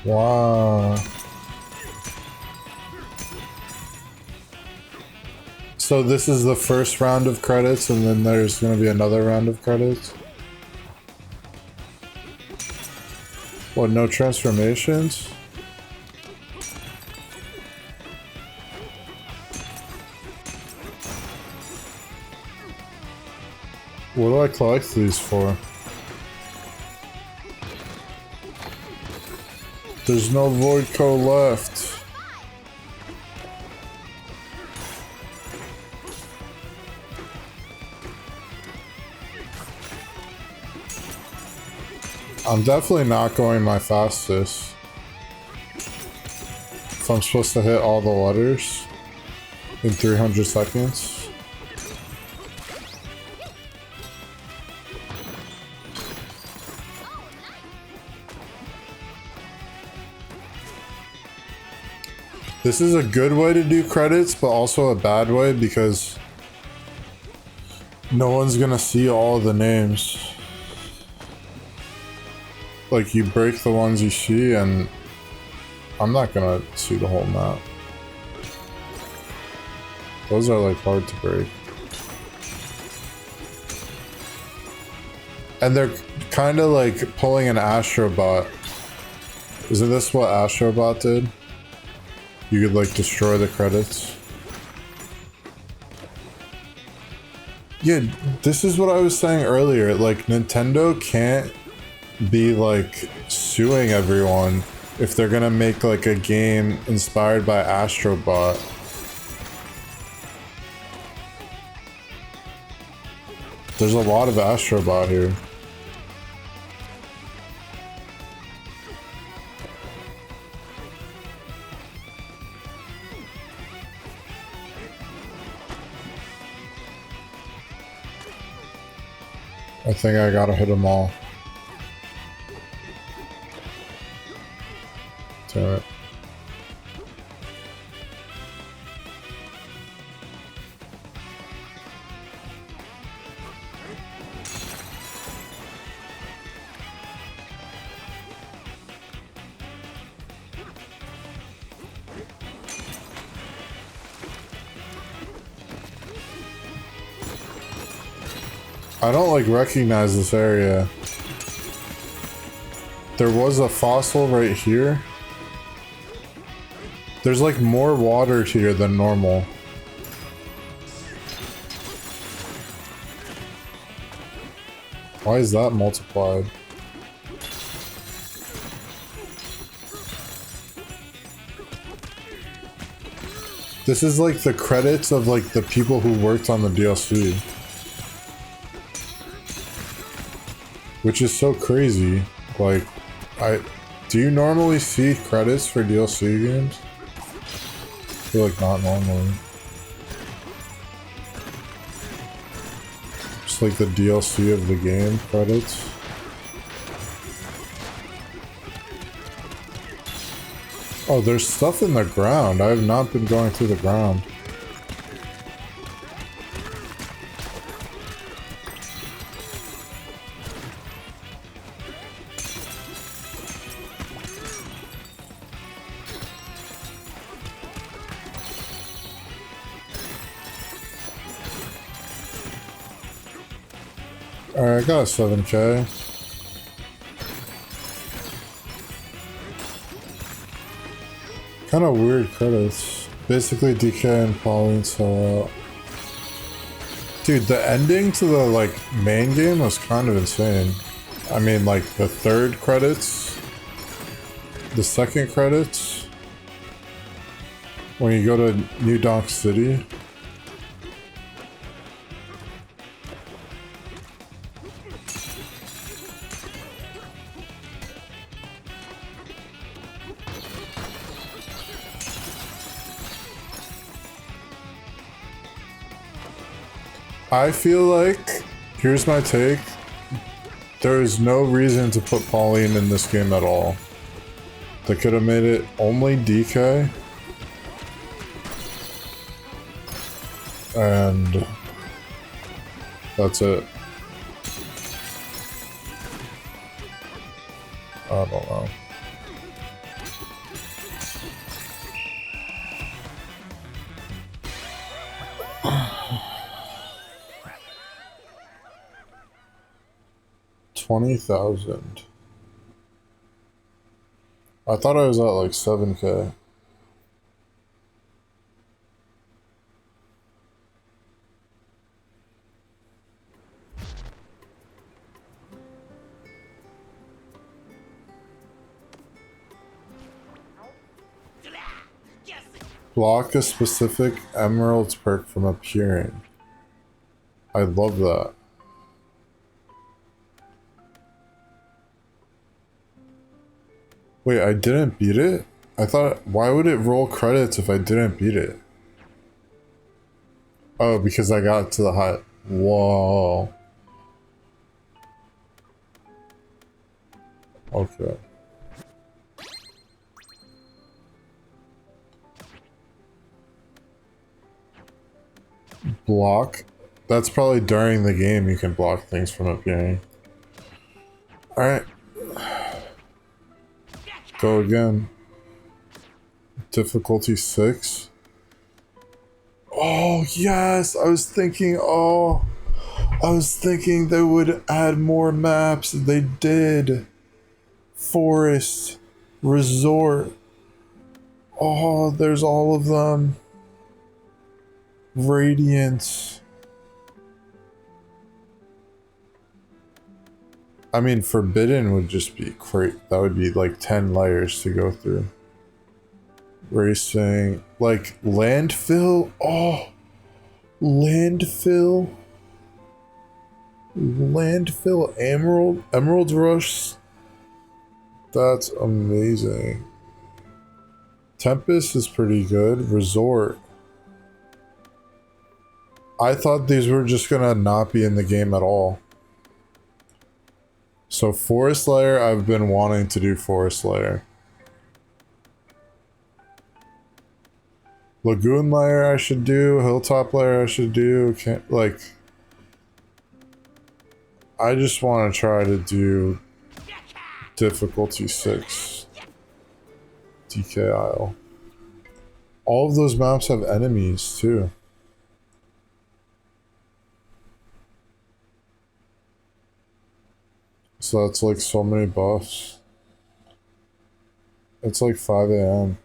Wow. So this is the first round of credits, and then there's going to be another round of credits? What, no transformations? What do I collect these for? There's no void code left. I'm definitely not going my fastest. If I'm supposed to hit all the letters in 300 seconds. This is a good way to do credits, but also a bad way because no one's gonna see all the names. Like, you break the ones you see, and I'm not gonna see the whole map. Those are like hard to break. And they're kind of like pulling an Astrobot. Isn't this what Astrobot did? You could like destroy the credits. Yeah, this is what I was saying earlier. Like, Nintendo can't be like suing everyone if they're gonna make like a game inspired by Astrobot. There's a lot of Astrobot here. I think I gotta hit them all. Damn it. I don't like recognize this area. There was a fossil right here. There's like more water here than normal. Why is that multiplied? This is like the credits of like the people who worked on the DLC. Which is so crazy. Like, do you normally see credits for DLC games? I feel like not normally. Just like the DLC of the game credits. Oh, there's stuff in the ground. I have not been going through the ground. Alright, I got a 7K. Kind of weird credits. Basically, DK and Pauline sell out. Dude, the ending to the like main game was kind of insane. I mean, like the third credits, the second credits, when you go to New Donk City. I feel like, here's my take, there is no reason to put Pauline in this game at all. They could have made it only DK. And that's it. I don't know. $20,000. I thought I was at like 7K. Block a specific emerald's perk from appearing. I love that. Wait, I didn't beat it? I thought, why would it roll credits if I didn't beat it? Oh, because I got to the hut. Whoa. Okay. Block? That's probably during the game you can block things from appearing. Alright. Go again. Difficulty 6. Oh, yes! I was thinking they would add more maps. They did. Forest. Resort. Oh, there's all of them. Radiance. I mean, Forbidden would just be great. That would be like 10 layers to go through. Racing. Like, landfill? Oh! Landfill? Landfill Emerald? Emerald Rush? That's amazing. Tempest is pretty good. Resort. I thought these were just gonna not be in the game at all. So Forest Lair, I've been wanting to do Forest Lair. Lagoon Lair I should do, Hilltop Lair I should do, can't, like... I just want to try to do difficulty 6. DK Isle. All of those maps have enemies too. So that's like so many buffs. It's like 5 AM.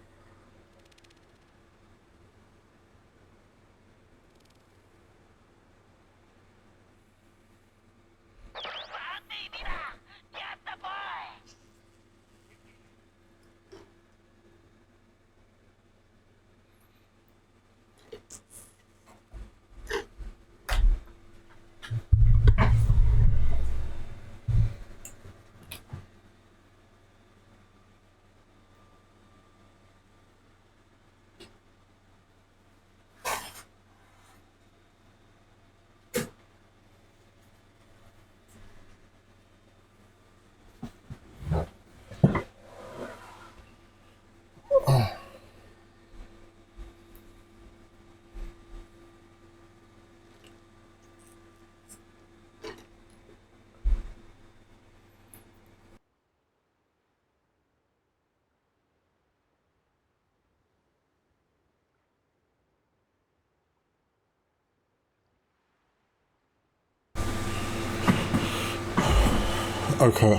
Okay.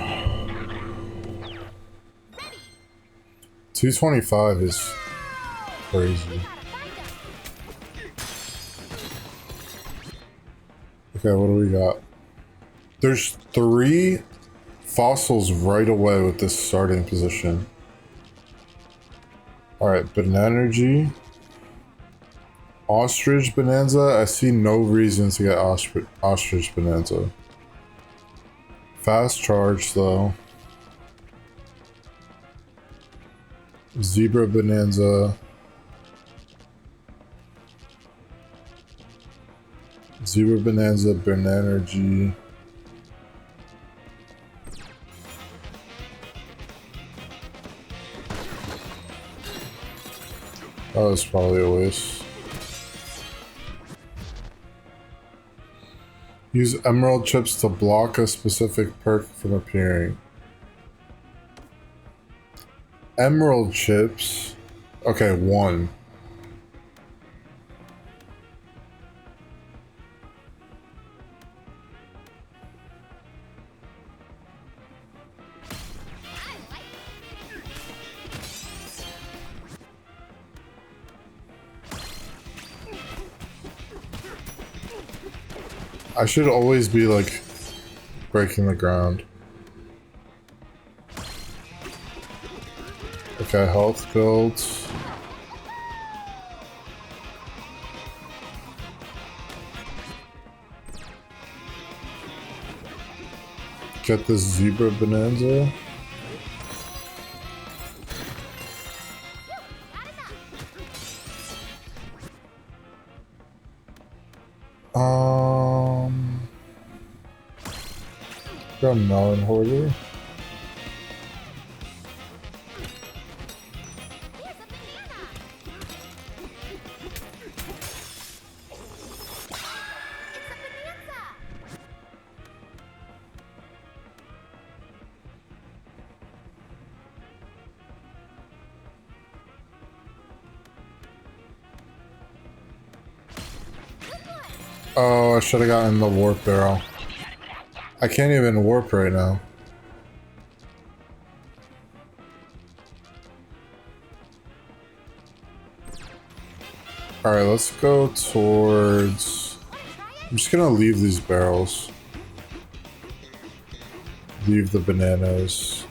225 is crazy. Okay, what do we got? There's 3 fossils right away with this starting position. Alright, Banana, Ostrich Bonanza. I see no reason to get Ostrich Bonanza. Fast charge though. Zebra Bonanza. Zebra Bonanza, Banana. That was probably a waste. Use emerald chips to block a specific perk from appearing. Emerald chips? Okay, 1. I should always be like breaking the ground. Okay, health builds. Get this Zebra Bonanza. Got a melon hoarder. Oh, I should have gotten the warp barrel. I can't even warp right now. Alright, let's go towards... I'm just gonna leave these barrels. Leave the bananas.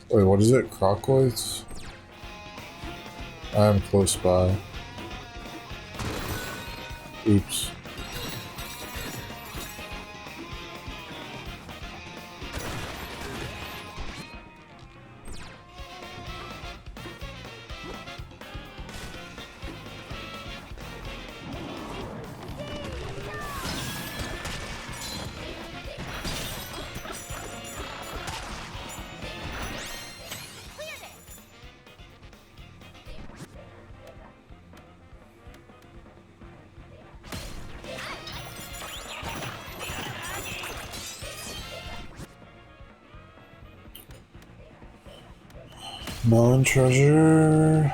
Wait, what is it? Crocoids? I'm close by. Oops. Melon treasure.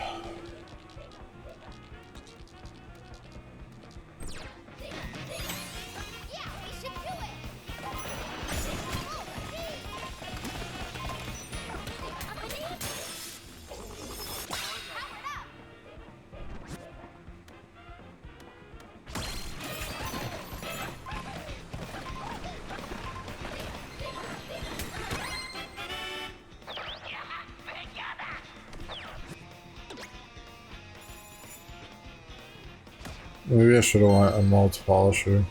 Maybe I should have went a malt polisher.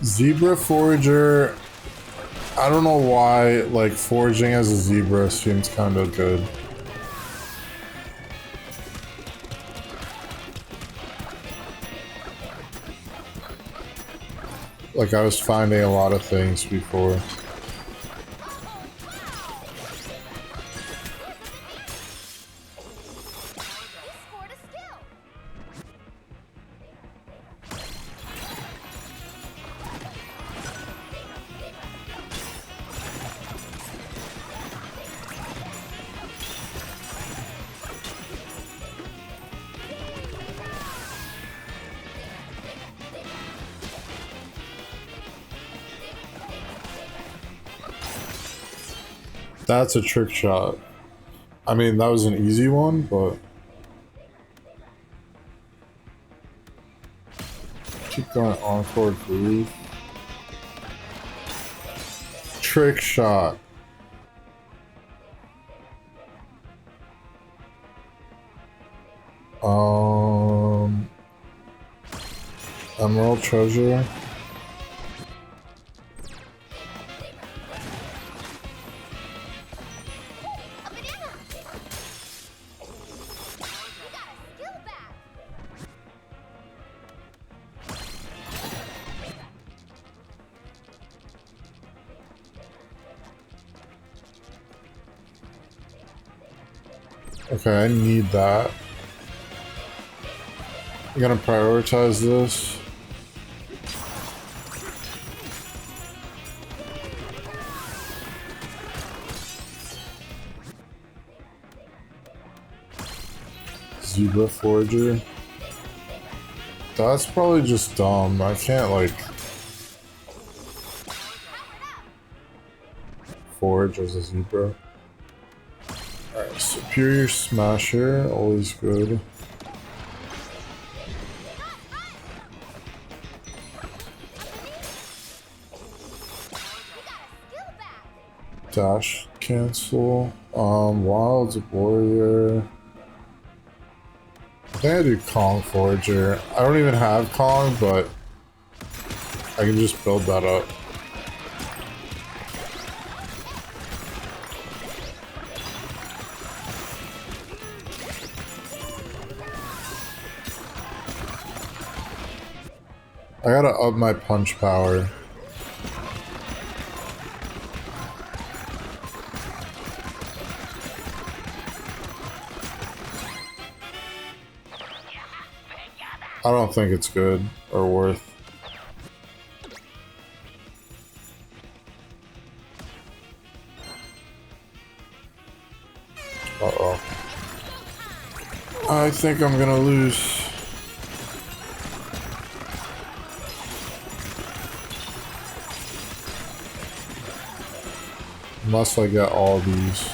Zebra forager. I don't know why, like, foraging as a zebra seems kind of good. Like, I was finding a lot of things before. That's a trick shot. I mean, that was an easy one, but... Keep going encore groove. Trick shot. Emerald treasure. Okay, I need that. I'm gonna prioritize this. Zebra Forager. That's probably just dumb. I can't, like, forage as a zebra. Alright, Superior Smasher, always good. Dash cancel. Wild Warrior. I think I do Kong Forager. I don't even have Kong, but I can just build that up. I gotta up my punch power. I don't think it's good or worth. Uh-oh. I think I'm gonna lose. Unless I get all these.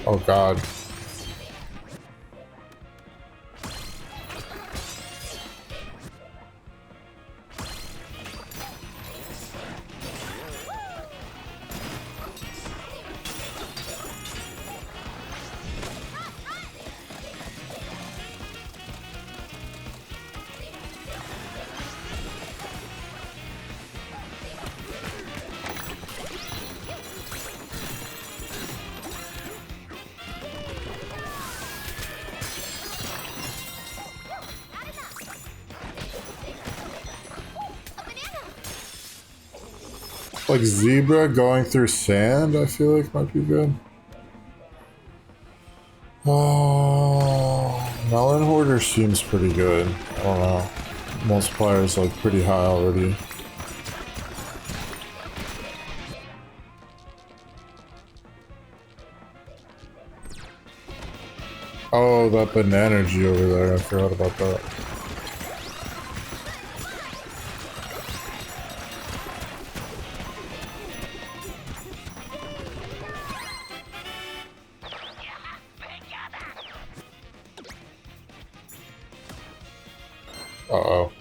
Oh god. Like zebra going through sand, I feel like might be good. Oh, Melon Hoarder seems pretty good. I don't know. Multiplyer's like pretty high already. Oh, that banana G over there. I forgot about that. Uh-oh.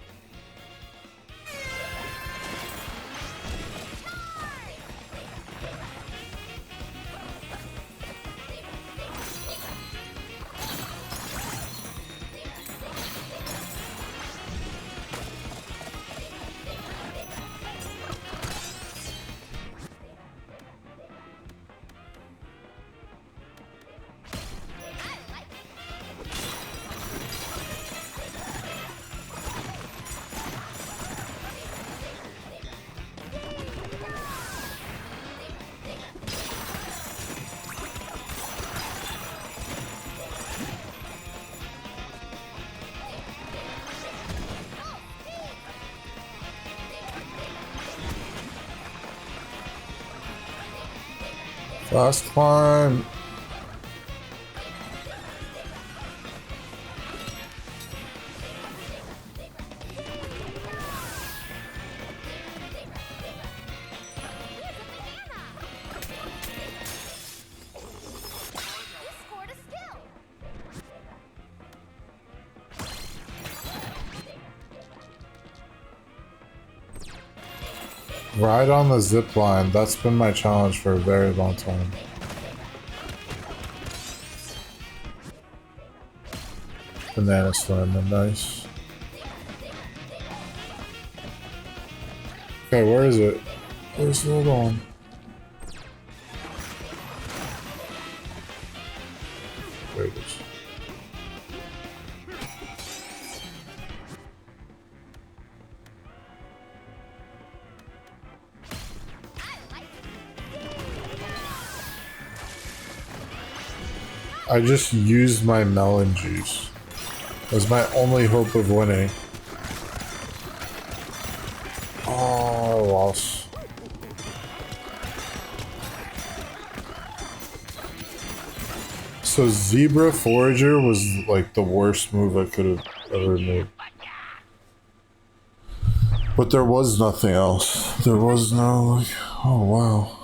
Last climb. Ride on the zip line. That's been my challenge for a very long time. Banana slamming, nice. Okay, where is it? Where's the other one? There it is. I just used my melon juice. That's my only hope of winning. Oh, I lost. So Zebra Forager was like the worst move I could have ever made. But there was nothing else. There was no like, oh wow.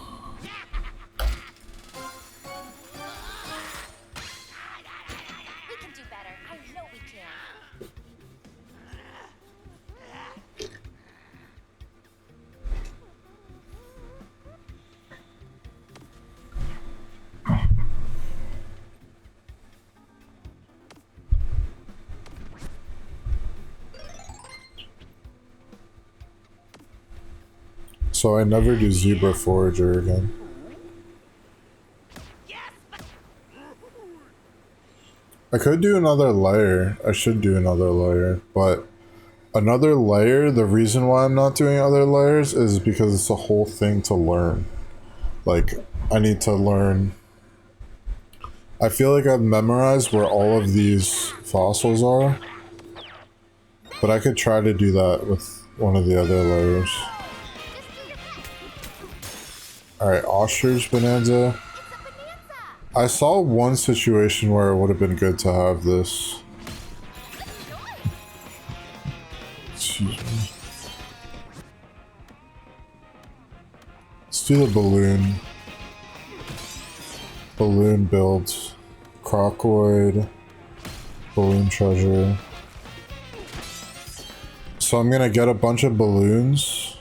So I never do Zebra Forager again. I could do another layer. I should do another layer, but another layer, the reason why I'm not doing other layers is because it's a whole thing to learn. Like, I need to learn. I feel like I've memorized where all of these fossils are, but I could try to do that with one of the other layers. Alright, Ostrich Bonanza. I saw one situation where it would have been good to have this. Excuse me. Let's do the balloon. Balloon builds. Crocoid. Balloon treasure. So I'm gonna get a bunch of balloons.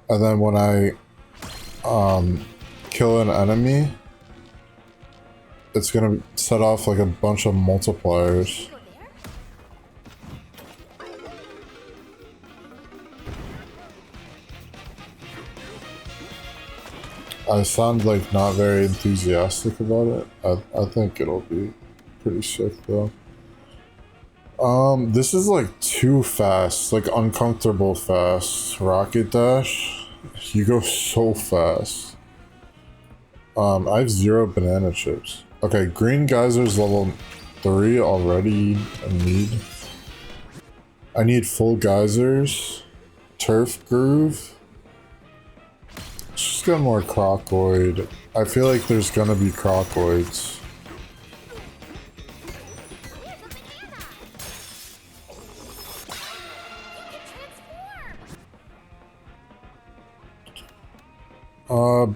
And then when I kill an enemy, it's gonna set off like a bunch of multipliers. I sound like not very enthusiastic about it. I think it'll be pretty sick though. This is like too fast, like uncomfortable fast. Rocket dash, you go so fast. I have 0 banana chips. Okay, green geysers level 3 already I need. I need full geysers. Turf groove. Let's just get more crocoid. I feel like there's gonna be crocoids.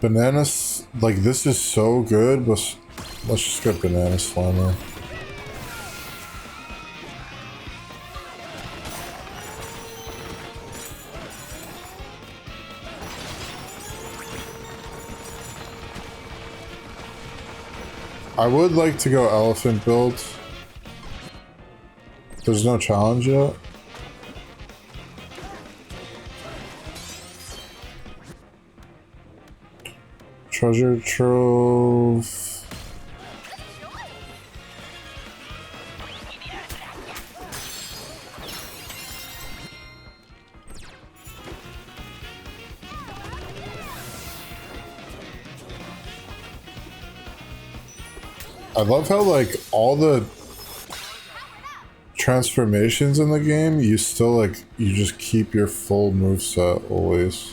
Bananas, like this is so good, but let's just get Banana Slimer. I would like to go elephant build. There's no challenge yet. Treasure trove. I love how like all the transformations in the game, you still like, you just keep your full moveset always.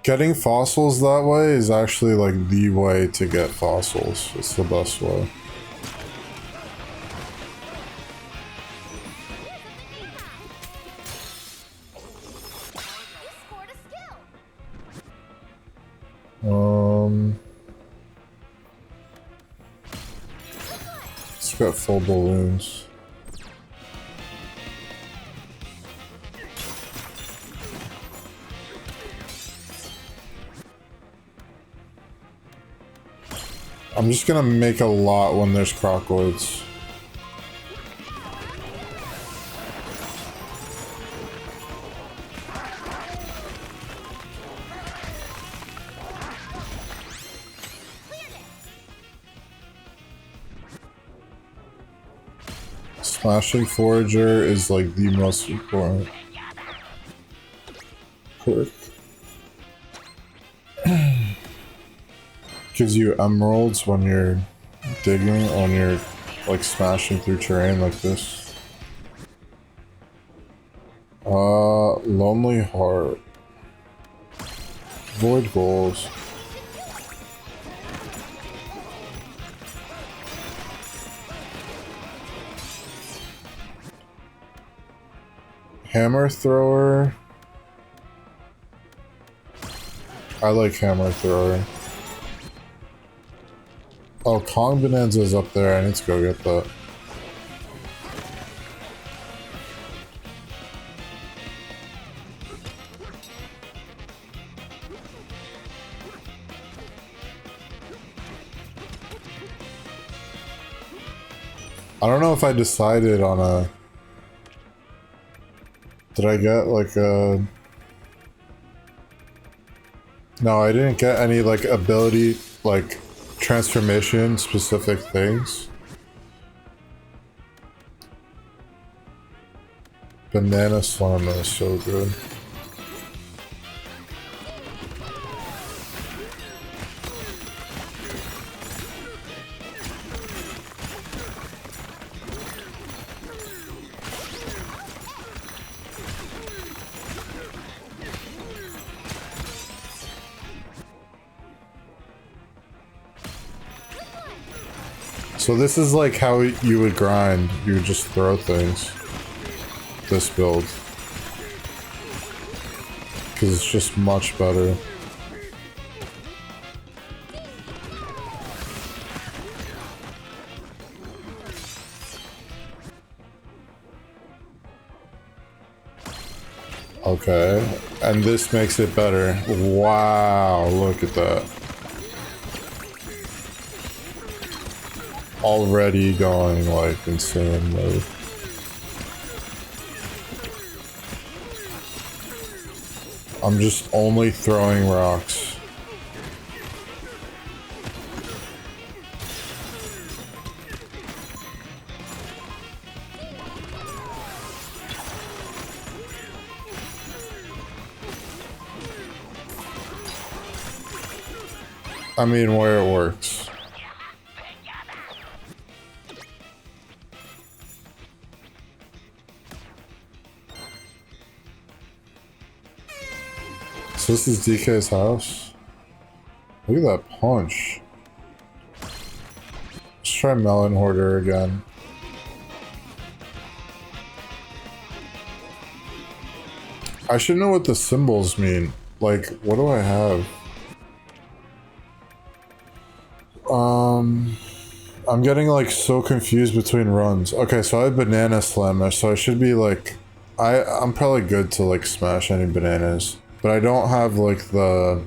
Getting fossils that way is actually like the way to get fossils. It's the best way. It's got full balloons. I'm just gonna make a lot when there's crocoids. Smashing Forager is like the most important quirk. Gives you emeralds when you're digging, when you're like smashing through terrain like this. Lonely Heart. Void goals. Hammer Thrower. I like Hammer Thrower. Oh, Kong Bonanza's up there. I need to go get that. I don't know if I decided on a... Did I get like a... No, I didn't get any like ability, like transformation specific things. Banana Slam is so good. So this is like how you would grind. You would just throw things. This build. Because it's just much better. Okay. And this makes it better. Wow, look at that. Already going like insane mode. I'm just only throwing rocks. I mean, where it works. So this is DK's house. Look at that punch. Let's try Melon Hoarder again. I should know what the symbols mean. Like, what do I have? I'm getting like so confused between runs. Okay, so I have Banana Slammer, so I should be like... I'm probably good to like smash any bananas. But I don't have like the...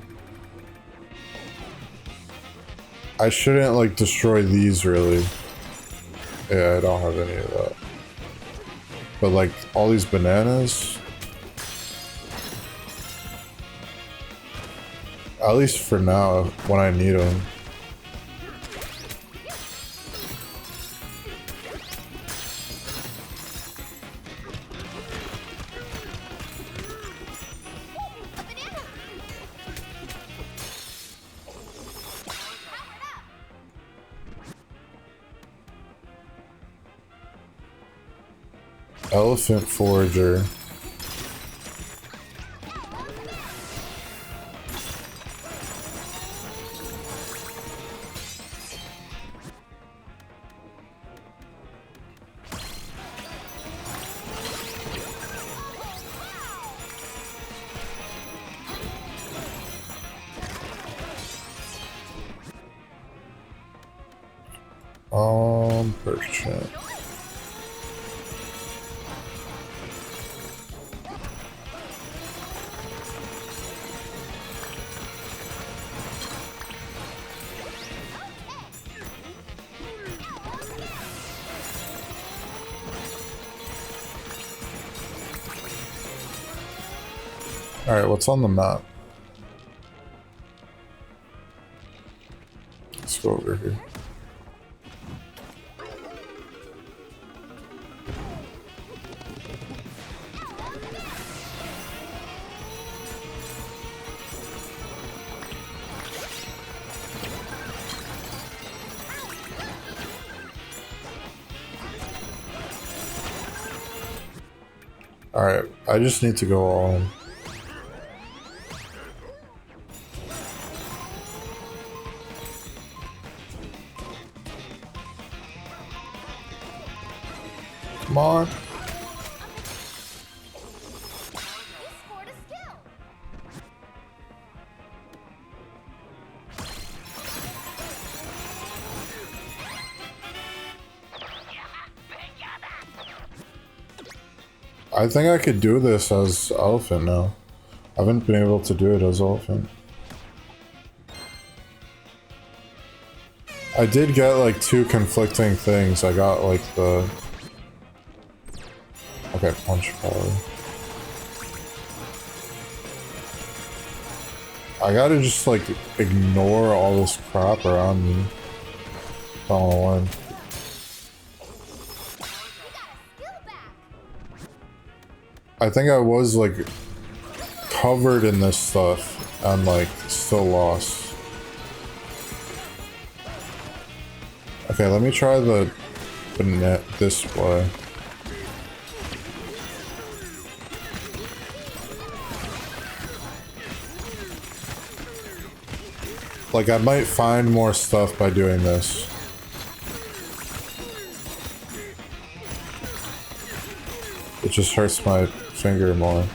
I shouldn't like destroy these really. Yeah, I don't have any of that. But like all these bananas... At least for now, when I need them. Elephant Forager. Purchase. Alright, what's on the map? Let's go over here. Alright, I just need to go all in. Come on. I think I could do this as elephant now. I haven't been able to do it as elephant. I did get like 2 conflicting things. I got like the... Okay, punch power. I gotta just like ignore all this crap around me. I don't wanna win. I think I was like covered in this stuff and like still lost. Okay, let me try the net this way. Like I might find more stuff by doing this. It just hurts my finger more.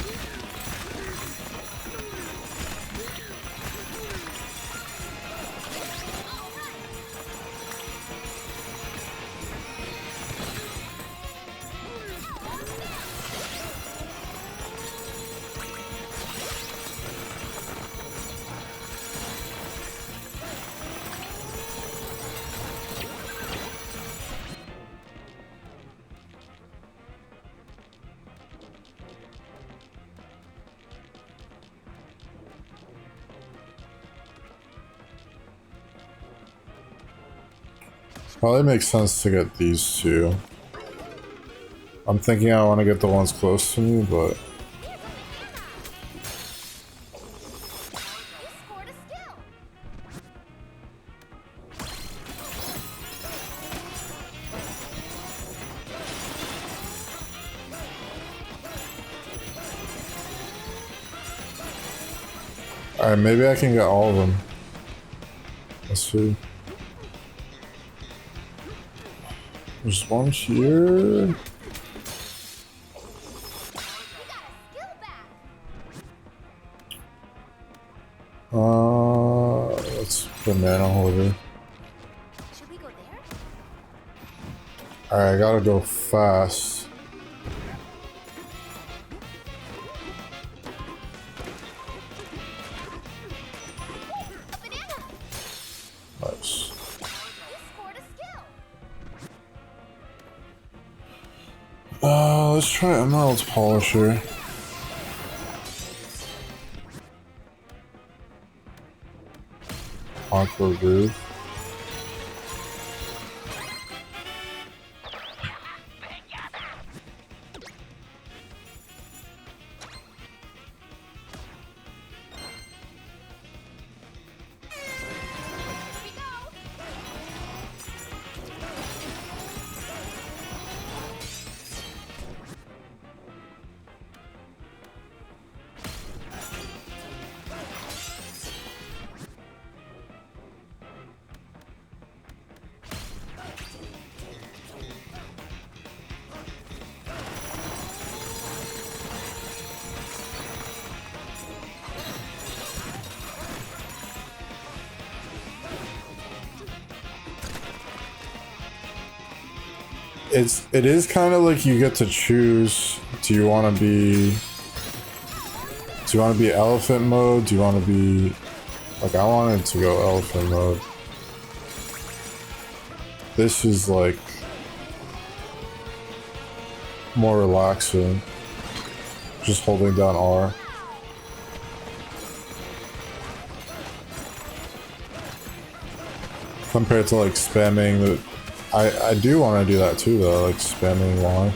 Probably makes sense to get these 2. I'm thinking I want to get the ones close to me, but... Alright, maybe I can get all of them. Let's see. There's one here. That's banana holder. Alright, I gotta go fast. Nice. Let's try Emerald Polisher. Aqua Groove. it is kind of like you get to choose. Do you want to be elephant mode? Do you want to be like, I wanted to go elephant mode. This is like more relaxing. Just holding down R. Compared to like spamming the, I do want to do that too though, like spamming Y.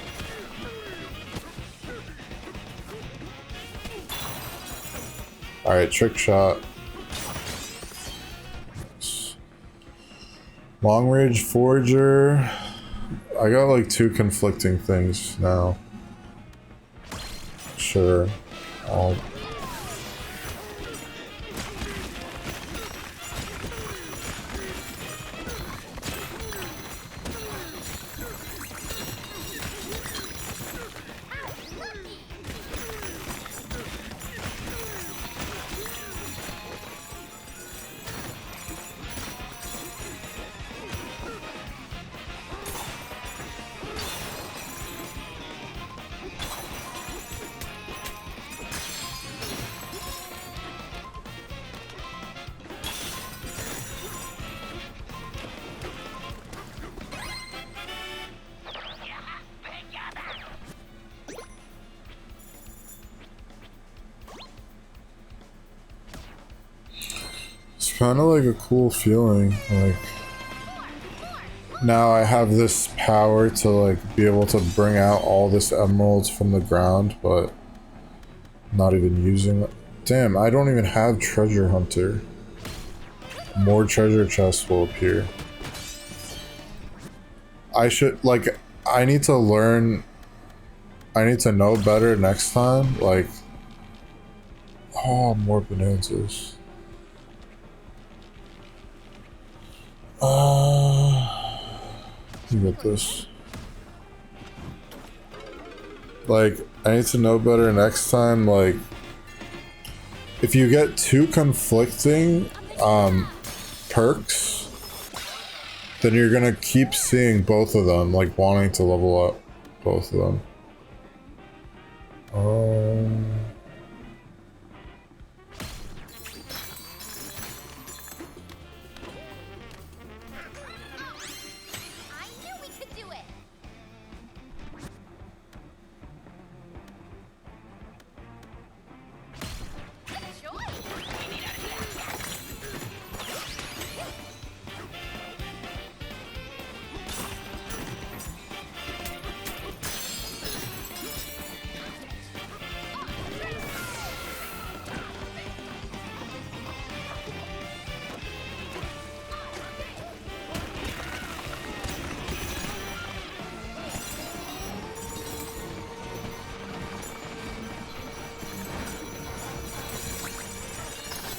Alright, trick shot. Long range forager. I got like two conflicting things now. Sure. It's kind of like a cool feeling, like now I have this power to like be able to bring out all this emeralds from the ground, but not even using it. Damn, I don't even have treasure hunter. More treasure chests will appear. I should, like, I need to learn, I need to know better next time, like, oh, more bonanzas. You get this. Like, I need to know better next time, like, if you get two conflicting, perks, then you're gonna keep seeing both of them, like, wanting to level up both of them.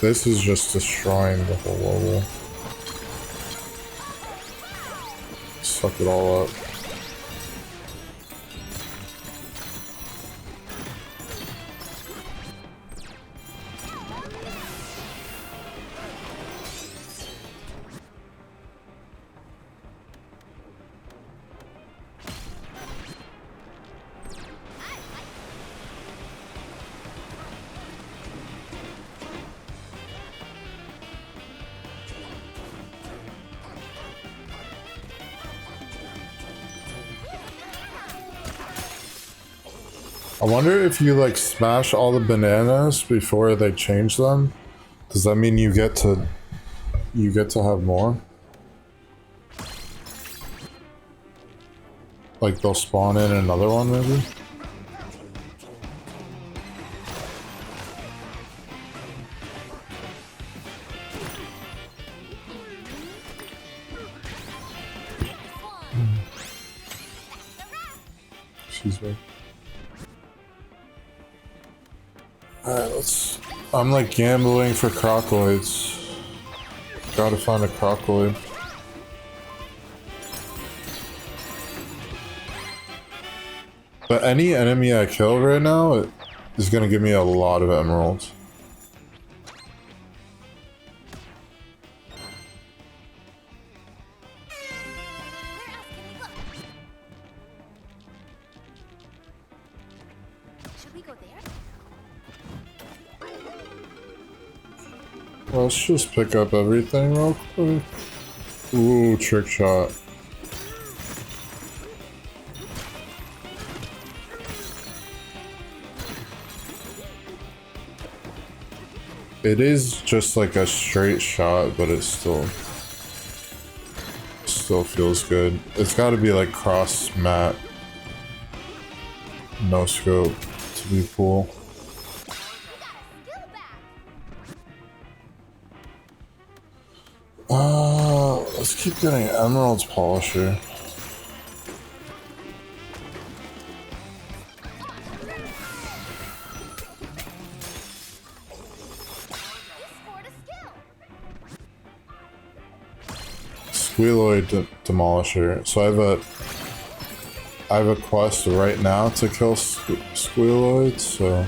This is just destroying the whole level. Suck it all up. I wonder if you like smash all the bananas before they change them, does that mean you get to have more? Like they'll spawn in another one maybe? Excuse me. Alright, I'm like gambling for crocoloids. Gotta find a crocoloid. But any enemy I kill right now is gonna give me a lot of emeralds. Let's just pick up everything real quick. Ooh, trick shot. It is just like a straight shot, but it still feels good. It's got to be like cross mat, no scope to be cool. Let's keep getting Emerald's Polisher. Squealoid Demolisher. So I have a quest right now to kill Squealoids, so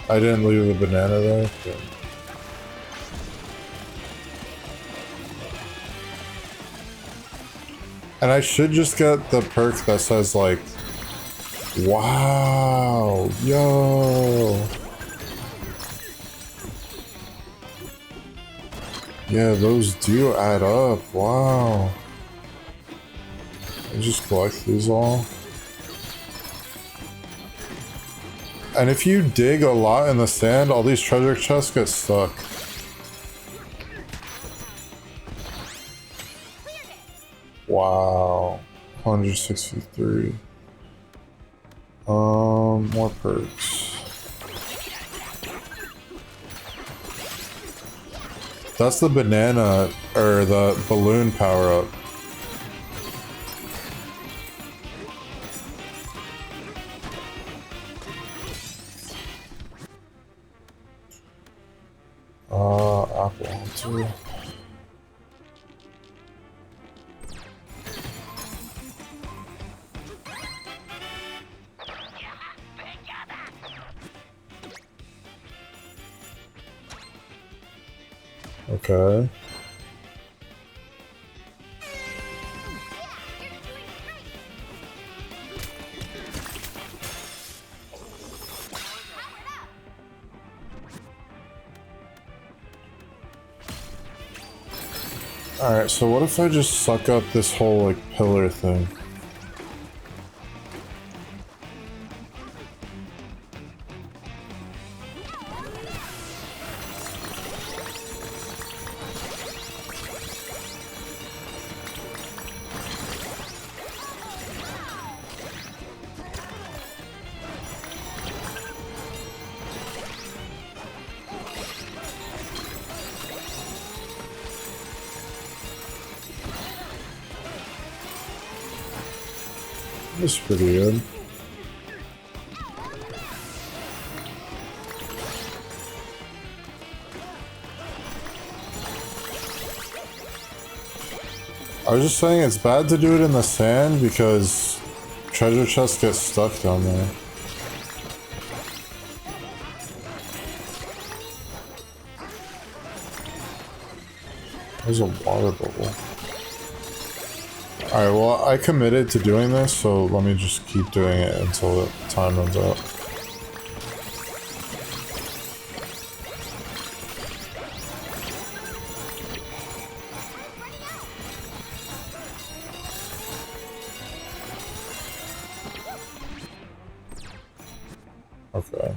I didn't leave a banana there. But... And I should just get the perk that says like, wow, yo. Yeah, those do add up. Wow. I just collect these all. And if you dig a lot in the sand, all these treasure chests get stuck. Wow. 163. More perks. That's the banana, or the balloon power-up. Apple, too. Okay. Alright, so what if I just suck up this whole, like, pillar thing? That's pretty good. I was just saying it's bad to do it in the sand because treasure chests get stuck down there. There's a water bubble. Alright, well, I committed to doing this, so let me just keep doing it until the time runs out. Okay.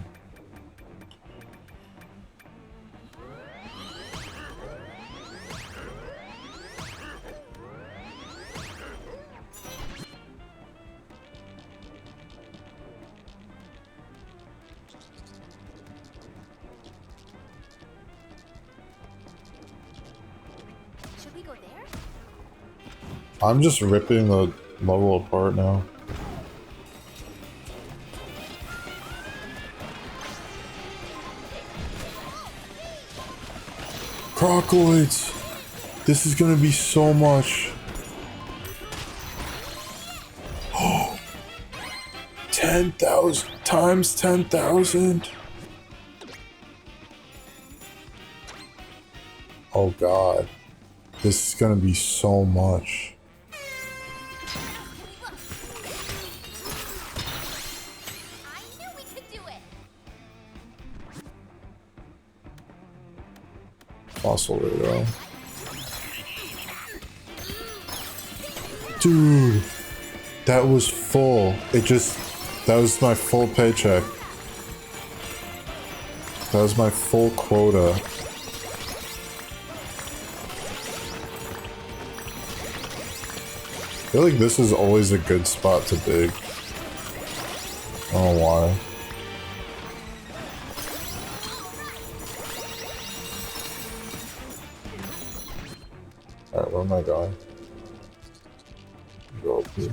Should we go there? I'm just ripping the level apart now. Crocoids! This is gonna be so much. 10,000 times 10,000. Oh god. This is gonna be so much. I Fossil radar. Dude, that was full. That was my full paycheck. That was my full quota. I feel like this is always a good spot to dig. I don't know why. Alright, where am I going? Go up here.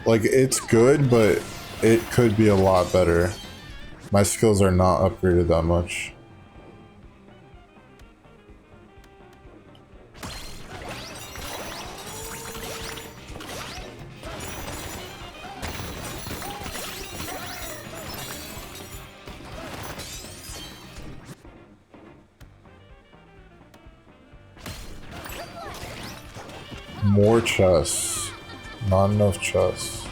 Like, it's good, but it could be a lot better. My skills are not upgraded that much. More chests. Not enough chests.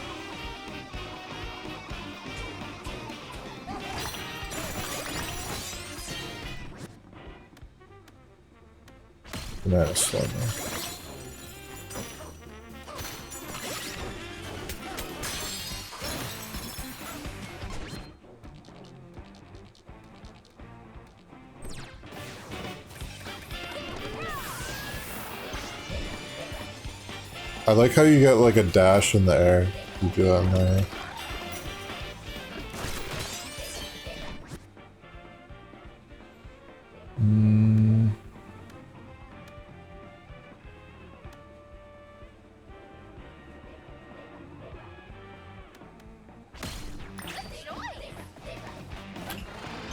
Banana slugger. I like how you get like a dash in the air. You do that in there.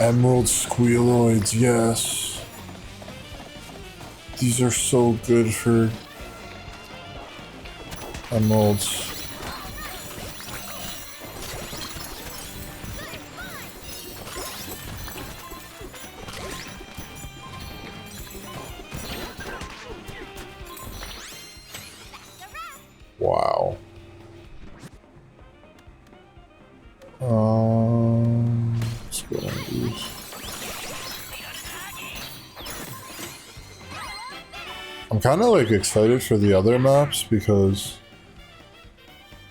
Emerald squealoids, yes. These are so good for emeralds. Wow. Let's go on these. I'm kind of like excited for the other maps because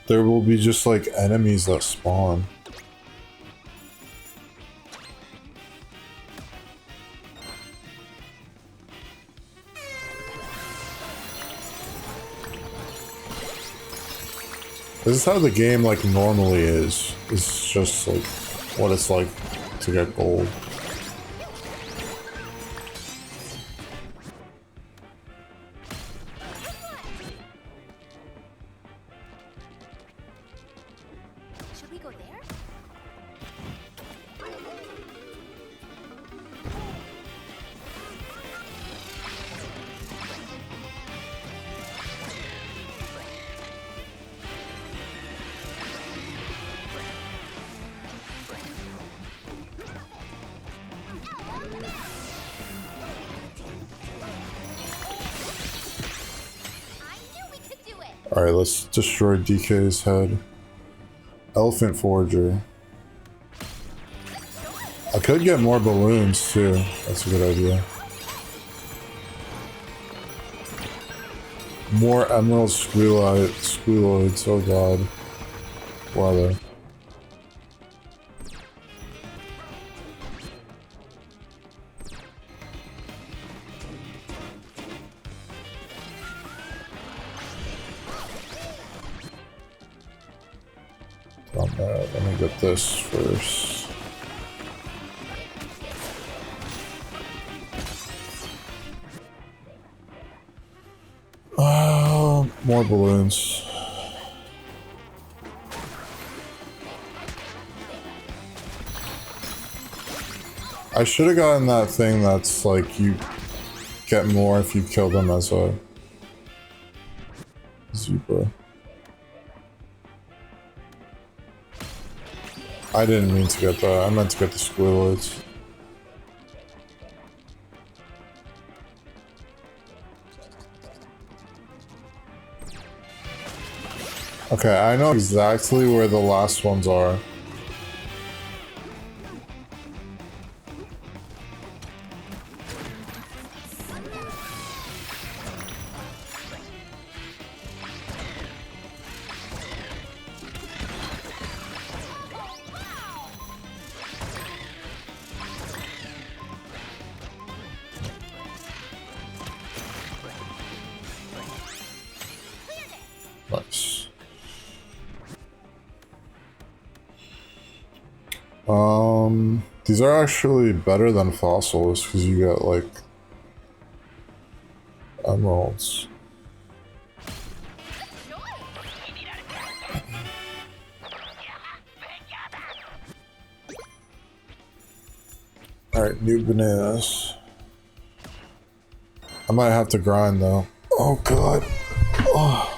there will be just like enemies that spawn. This is how the game like normally is. It's just like what it's like to get gold. Should we go there? Alright, let's destroy DK's head. Elephant Forager. I could get more balloons too. That's a good idea. More emerald squealoids. Oh god. Why though? Let me get this first. More balloons. I should have gotten that thing that's like you get more if you kill them as a zebra. I didn't mean to get that. I meant to get the squealoids. Okay, I know exactly where the last ones are. These are actually better than fossils because you get like emeralds. Alright, new bananas. I might have to grind though. Oh god. Oh.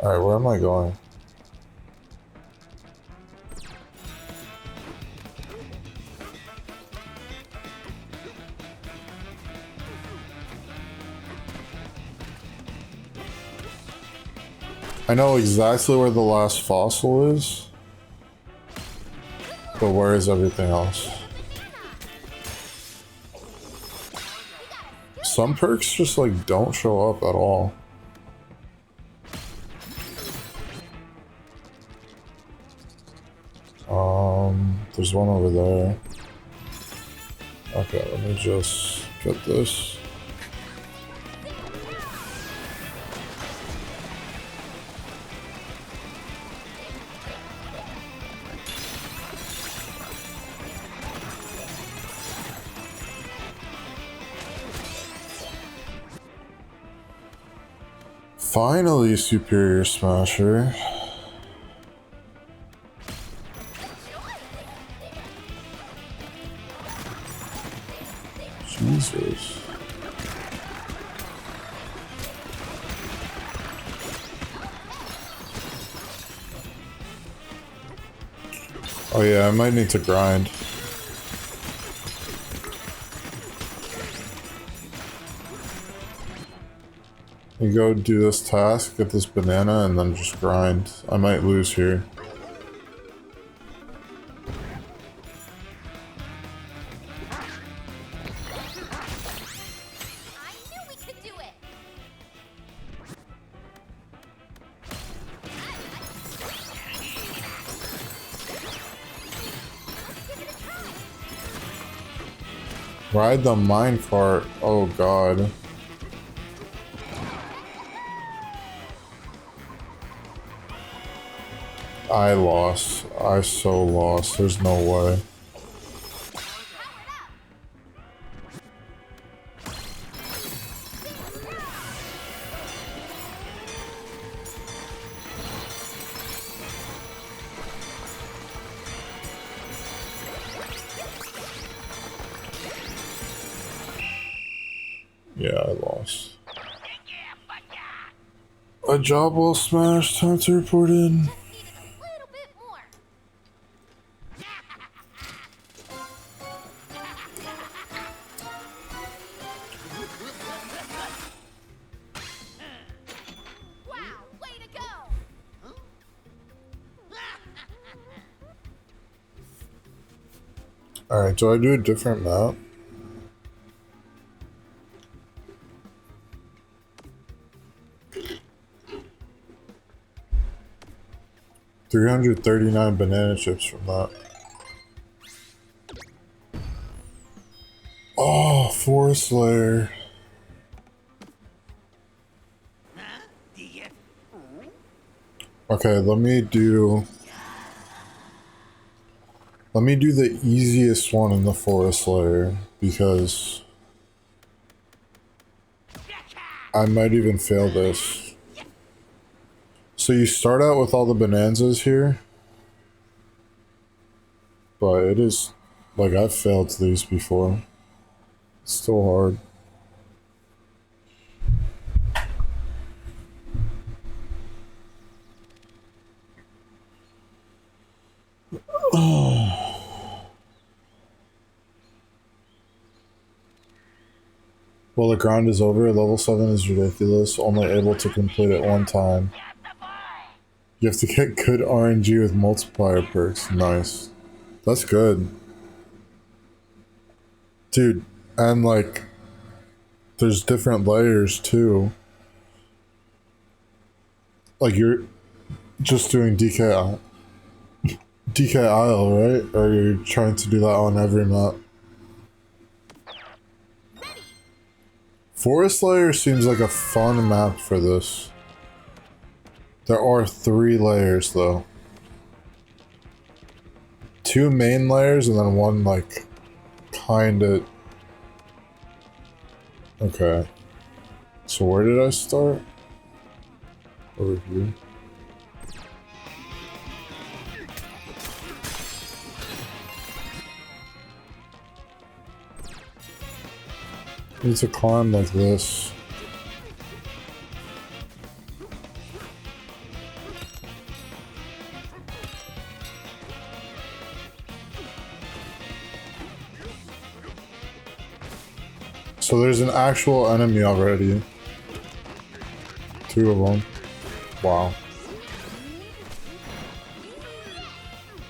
Alright, where am I going? I know exactly where the last fossil is, but where is everything else? Some perks just like don't show up at all. There's one over there. Okay, let me just get this. Finally, Superior Smasher. Jesus. Oh yeah, I might need to grind. You go do this task, get this banana, and then just grind. I might lose here. Ride the minecart. Oh god. I lost. I so lost. There's no way. Yeah, I lost. A job well smashed. Time to report in. Alright, do I do a different map? $339 banana chips from that. Oh, Forest Lair. Okay, let me do the easiest one in the Forest Lair because I might even fail this. So you start out with all the bonanzas here, but it is like I've failed these before. It's still hard. Well, the grind is over. Level 7 is ridiculous. Only able to complete it one time. You have to get good RNG with multiplier perks. Nice. That's good. Dude, and like, there's different layers too. Like, you're just doing DK Isle, right? Or you're trying to do that on every map? Forest layer seems like a fun map for this. There are 3 layers though. 2 main layers and then 1 like kinda... Okay. So where did I start? Over here. Need to climb like this. So there's an actual enemy already. 2 of them. Wow.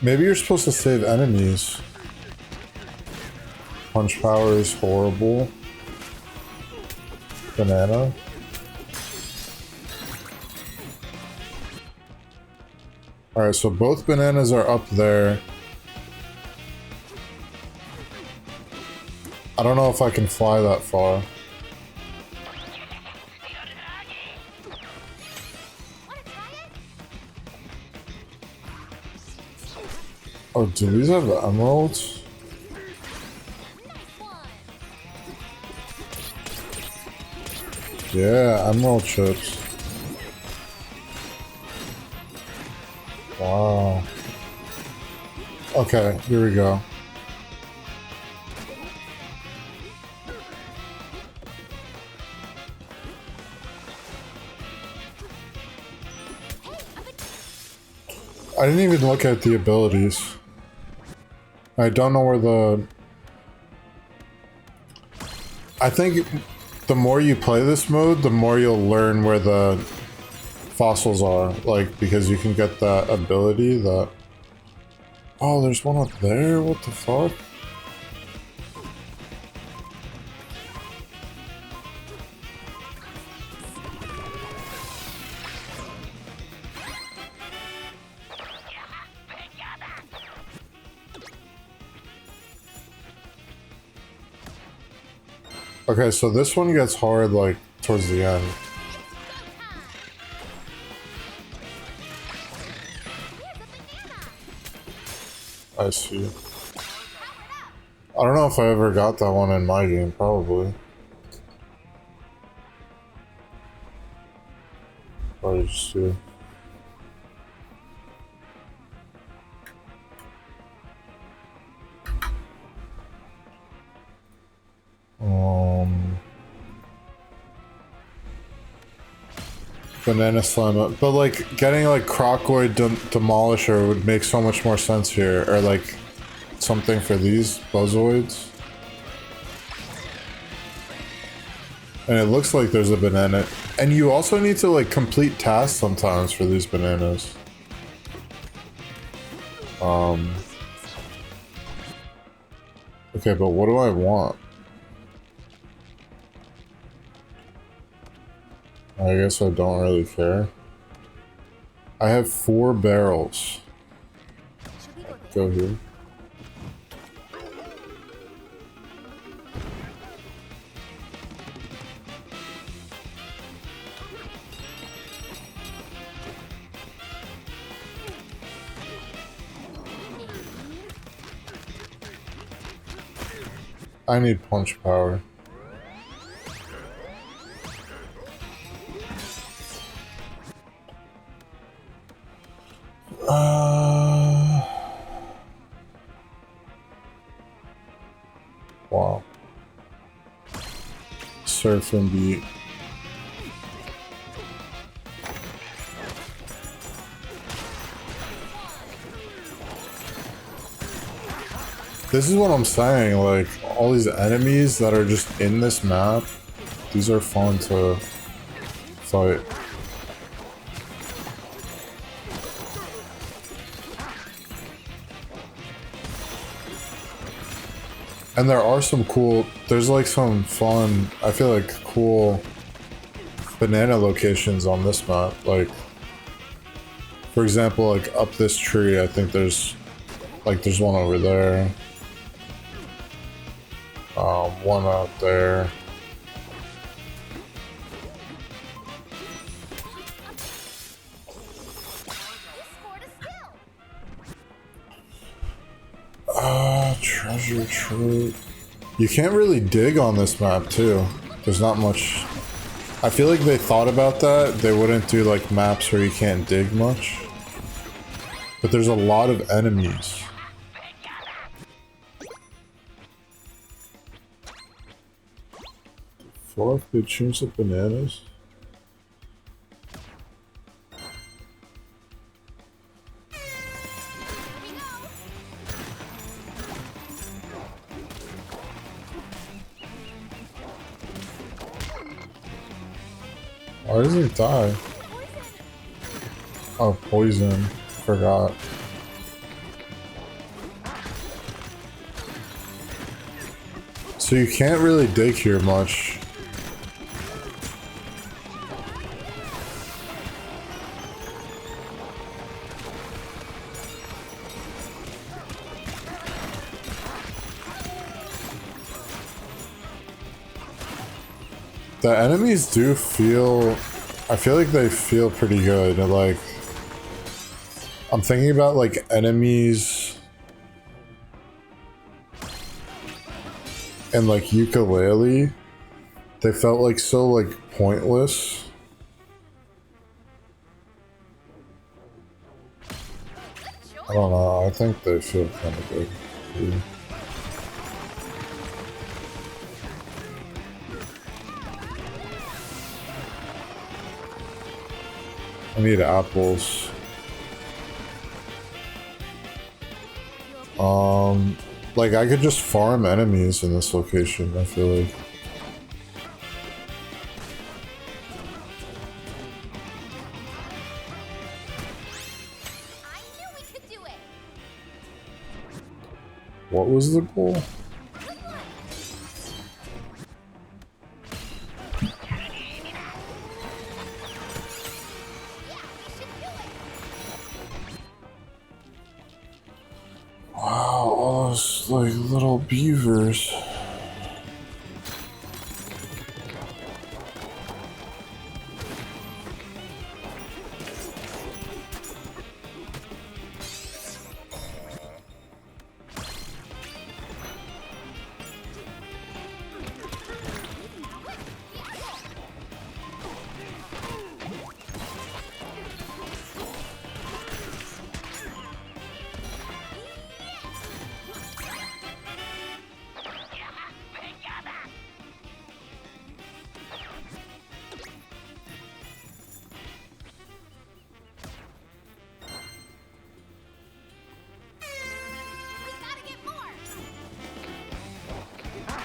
Maybe you're supposed to save enemies. Punch power is horrible. Banana. Alright, so both bananas are up there. I don't know if I can fly that far. Oh, do these have emeralds? Yeah, emerald chips. Wow. Okay, here we go. I didn't even look at the abilities. I don't know where the... I think the more you play this mode, the more you'll learn where the fossils are. Like, because you can get that ability that... Oh, there's one up there? What the fuck? Okay, so this one gets hard, like, towards the end. I see. I don't know if I ever got that one in my game, probably. Probably just do. Banana slime up. But like getting like Crocoid Demolisher would make so much more sense here. Or like something for these Buzzoids. And it looks like there's a banana. And you also need to like complete tasks sometimes for these bananas. Okay, but what do I want? I guess I don't really care. I have 4 barrels. Go here. I need punch power. Wow. Surf and beat. This is what I'm saying, like, all these enemies that are just in this map, these are fun to fight. And there are some cool, there's like some fun, I feel like cool banana locations on this map. Like, for example, like up this tree, I think there's one over there. One out there. treasure trove. You can't really dig on this map too. There's not much. I feel like they thought about that. They wouldn't do like maps where you can't dig much. But there's a lot of enemies. Fourth, good tunes of bananas. Why doesn't it die? Oh, poison. Forgot. So you can't really dig here much. The enemies do feel... I feel like they feel pretty good. Like... I'm thinking about like enemies... and like Ukulele. They felt like so like pointless. I don't know, I think they feel kind of good too. I need apples. Like I could just farm enemies in this location, I feel like. What was the goal? Wow, all those like little beavers.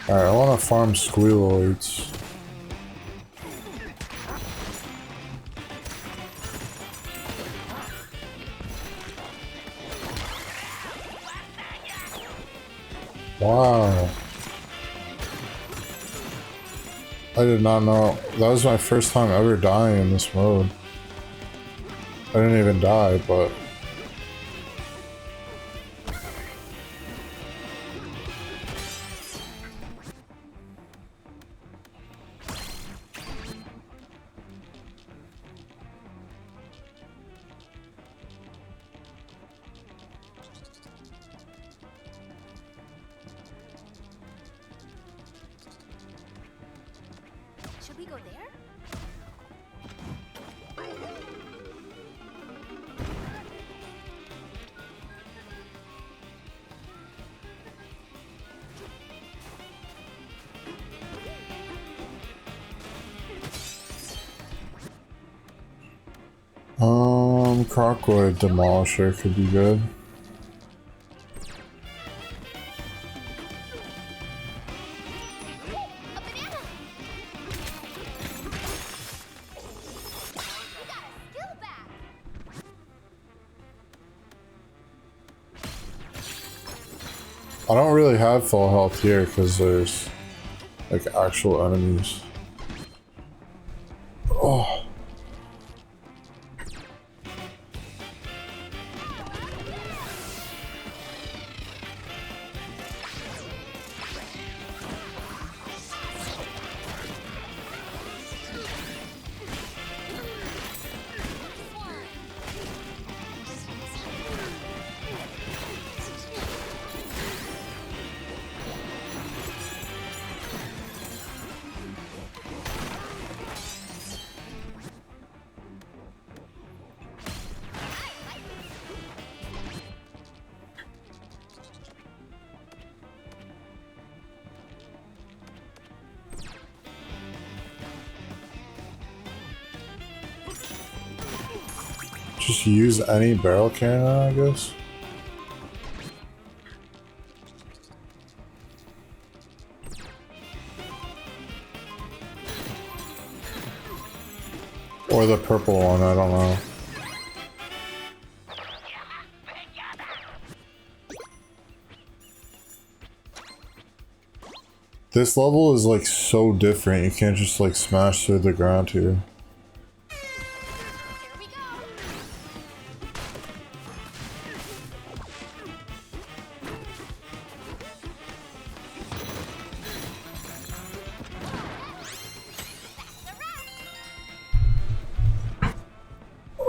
Alright, I want to farm squealoids. Wow. I did not know. That was my first time ever dying in this mode. I didn't even die, but... Should we go there? Crocodile Demolisher could be good. I don't really have full health here because there's like actual enemies. Oh. Just use any barrel cannon, I guess. Or the purple one, I don't know. This level is like so different, you can't just like smash through the ground here.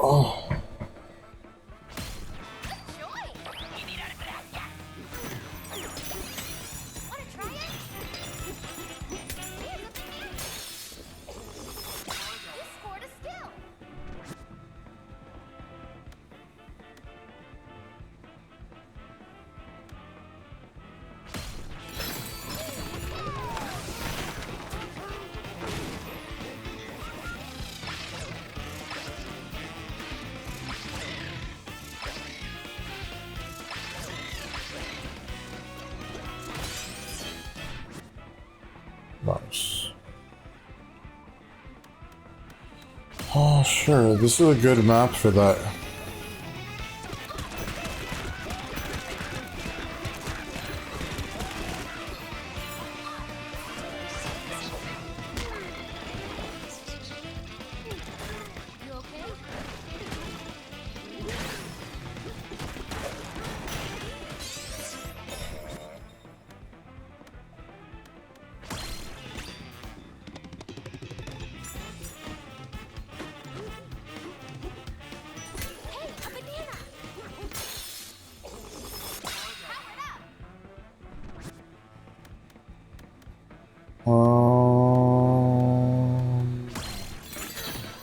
Oh. Nice. Oh, sure, this is a good map for that.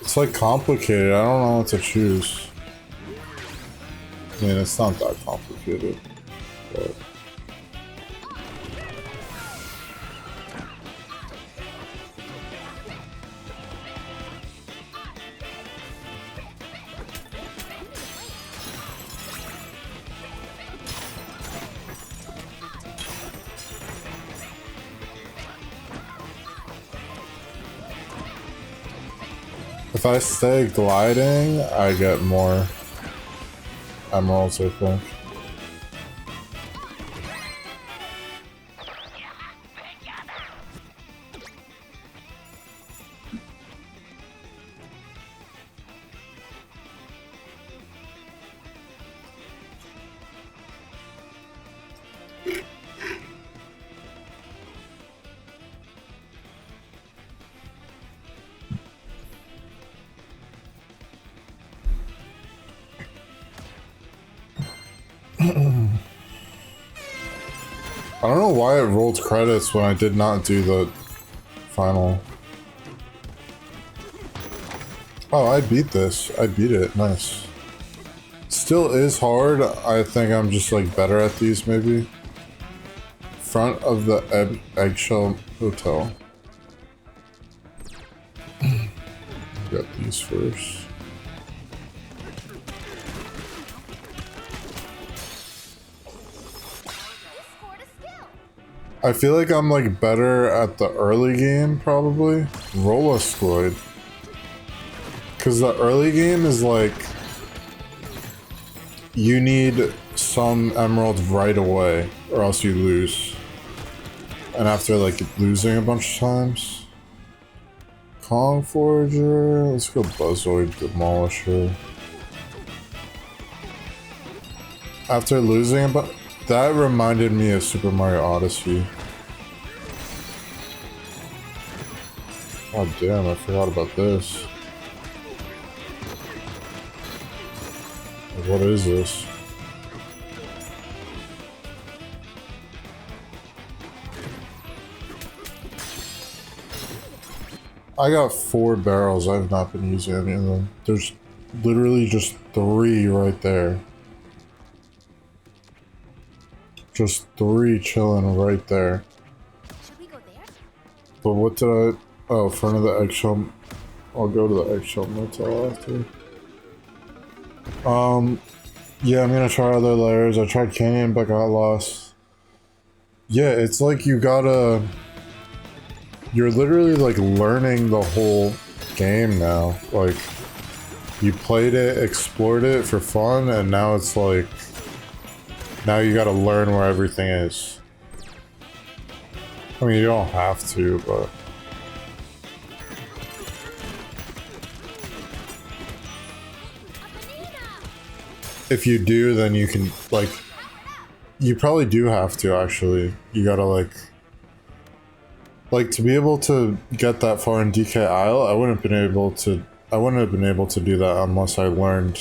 It's like complicated. I don't know what to choose. I mean, it's not that complicated, but... If I stay gliding, I get more emeralds, I think. I don't know why it rolled credits when I did not do the final. Oh, I beat this. I beat it. Nice. Still is hard. I think I'm just like better at these maybe. Front of the eggshell hotel. Got these first. I feel like I'm like better at the early game probably. Rollascoid. Cause the early game is like you need some emeralds right away or else you lose. And after like losing a bunch of times. Kong Forager, let's go Buzzoid Demolisher. After losing a bunch, that reminded me of Super Mario Odyssey. Oh damn, I forgot about this. What is this? I got 4 barrels, I've not been using any of them. There's literally just 3 right there. Just 3 chilling right there. Should we go there? But what did I... Oh, front of the eggshell... I'll go to the eggshell motel after. Yeah, I'm gonna try other layers. I tried Canyon but got lost. Yeah, it's like you gotta... You're literally like learning the whole game now. Like, you played it, explored it for fun, and now it's like... Now you gotta learn where everything is. I mean, you don't have to, but... If you do, then you can, like... You probably do have to, actually. You gotta, like... Like, to be able to get that far in DK Isle, I wouldn't have been able to... I wouldn't have been able to do that unless I learned...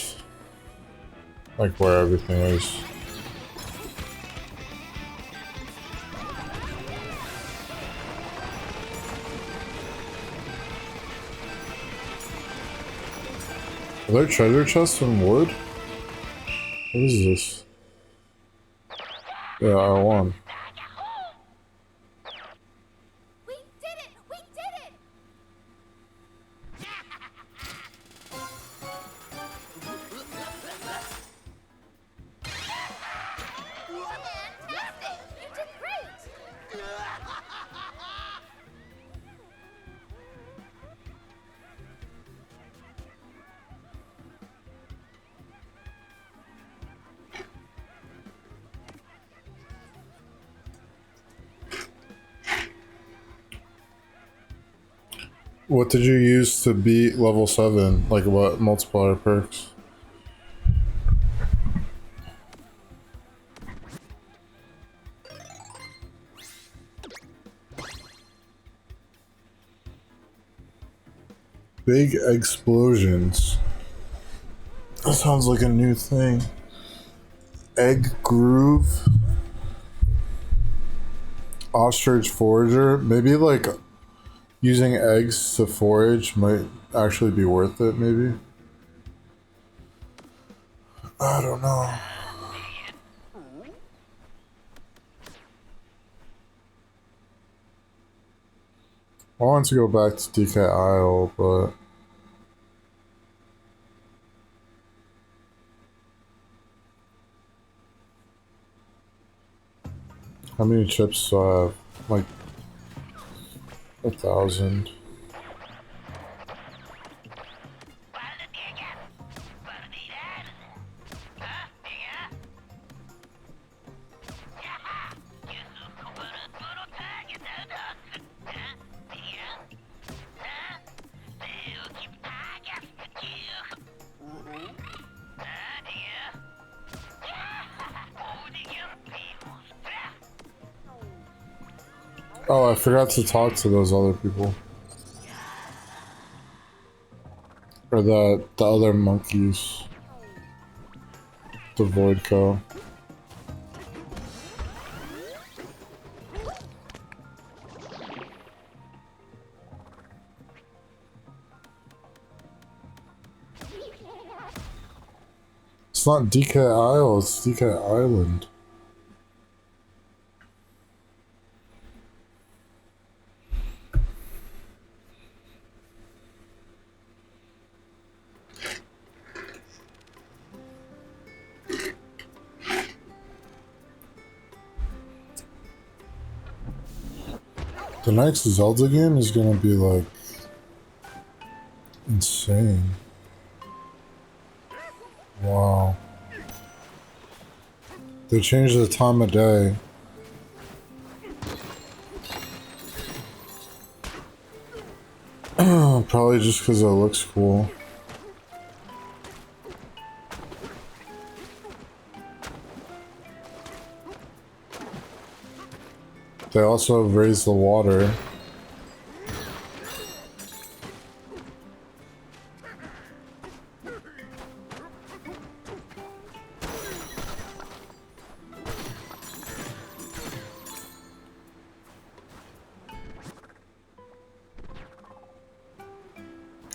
Like, where everything is. Are there treasure chests in wood? What is this? Yeah, I won. We did it! We did it! Fantastic! You did great! What did you use to beat level 7? Like, what multiplier perks? Big explosions. That sounds like a new thing. Egg groove. Ostrich forager. Maybe like using eggs to forage might actually be worth it, maybe. I don't know. I want to go back to DK Isle, but... How many chips do I have? Like... 1,000. Oh, I forgot to talk to those other people. Or the other monkeys. The Void Co. It's not DK Isle, it's DK Island. The next Zelda game is gonna be like insane. Wow. They changed the time of day. Probably just because it looks cool. They also raised the water.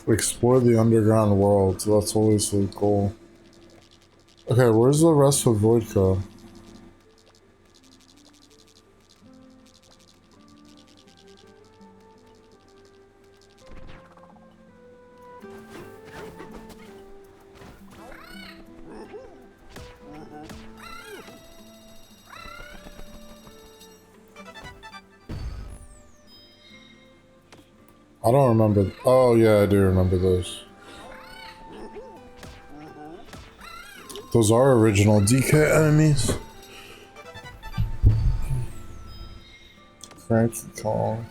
Explore the underground world. That's always the goal. Okay, where's the rest of Voidka? I don't remember. Oh yeah, I do remember those. Those are original DK enemies. Frankie Kong.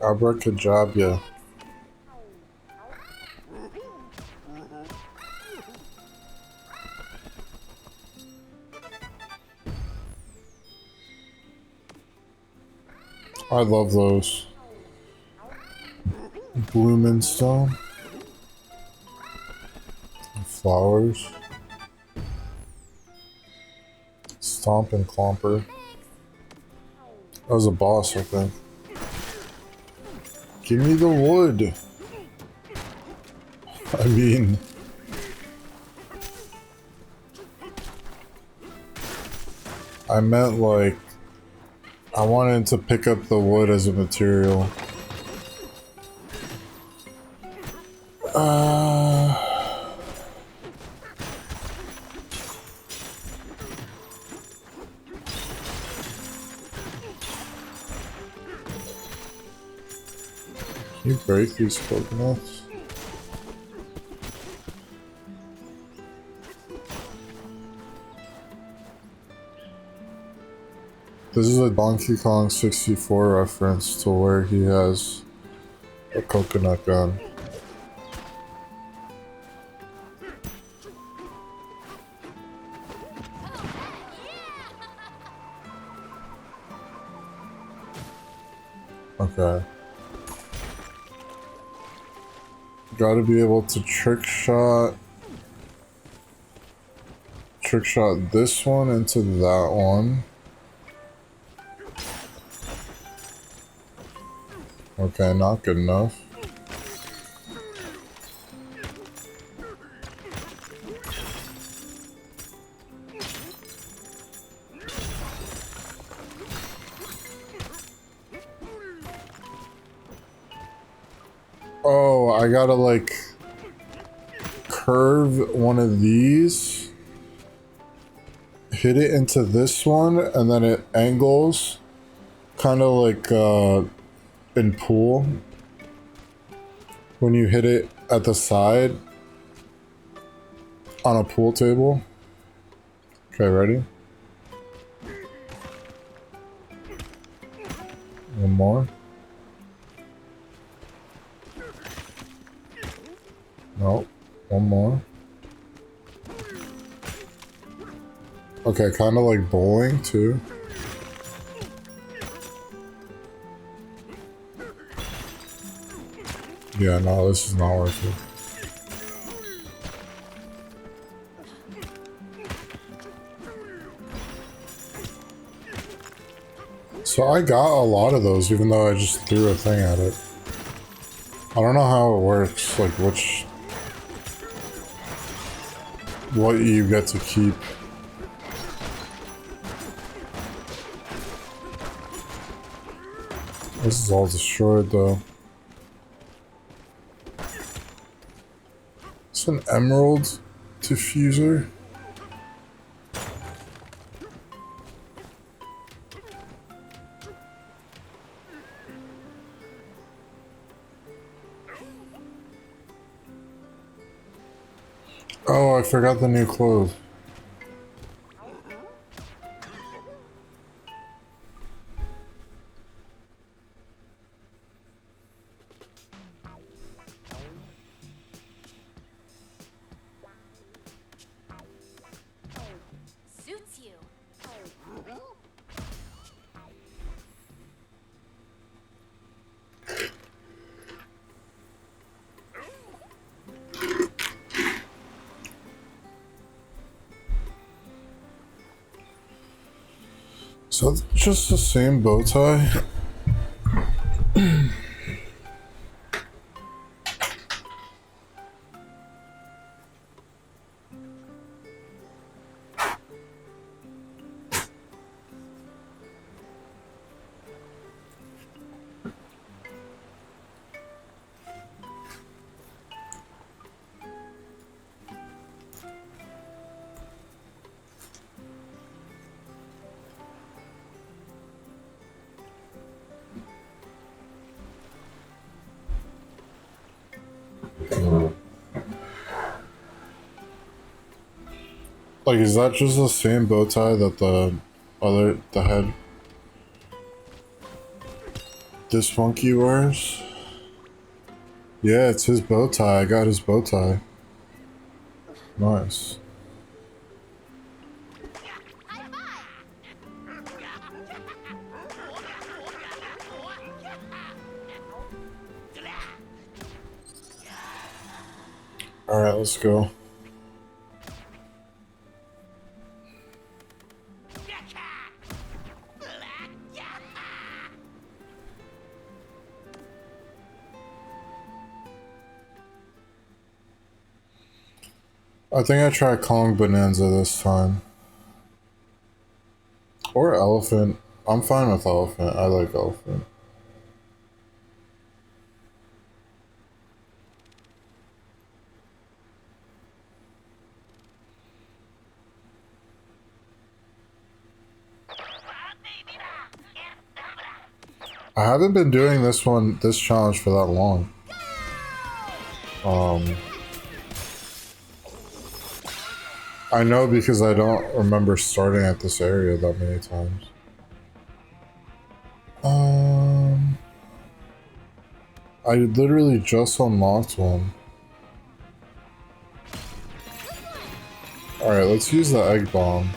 Abracadabra. I love those. Bloomin' Stone. Flowers. Stomp and Clomper. That was a boss, I think. Give me the wood. I mean... I meant like... I wanted to pick up the wood as a material. Can you break these coconuts? This is a Donkey Kong 64 reference to where he has a coconut gun. Okay. Gotta be able to trick shot this one into that one. Okay, not good enough. Oh, I gotta like curve one of these, hit it into this one, and then it angles kind of like in pool when you hit it at the side on a pool table. Okay, ready? One more. No, one more. Okay, kind of like bowling too. Yeah, no, this is not worth it. So I got a lot of those, even though I just threw a thing at it. I don't know how it works, like what you get to keep. This is all destroyed though. It's an emerald diffuser. Oh, I forgot the new clothes. Suits you. So it's just the same bow tie. Like, is that just the same bow tie that the head, this funky wears? Yeah, it's his bow tie. I got his bow tie. Nice. Alright, let's go. I think I tried calling Bonanza this time. Or Elephant. I'm fine with Elephant. I like Elephant. I haven't been doing this challenge for that long. I know because I don't remember starting at this area that many times. I literally just unlocked one. Alright, let's use the egg bomb.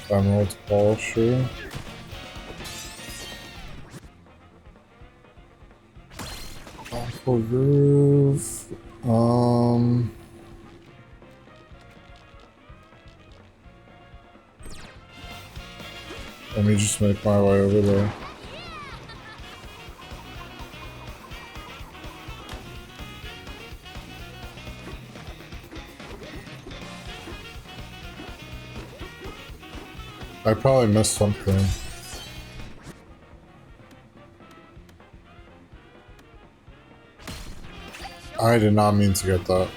Emerald polisher. Awful groove. Let me just make my way over there. I probably missed something. I did not mean to get that.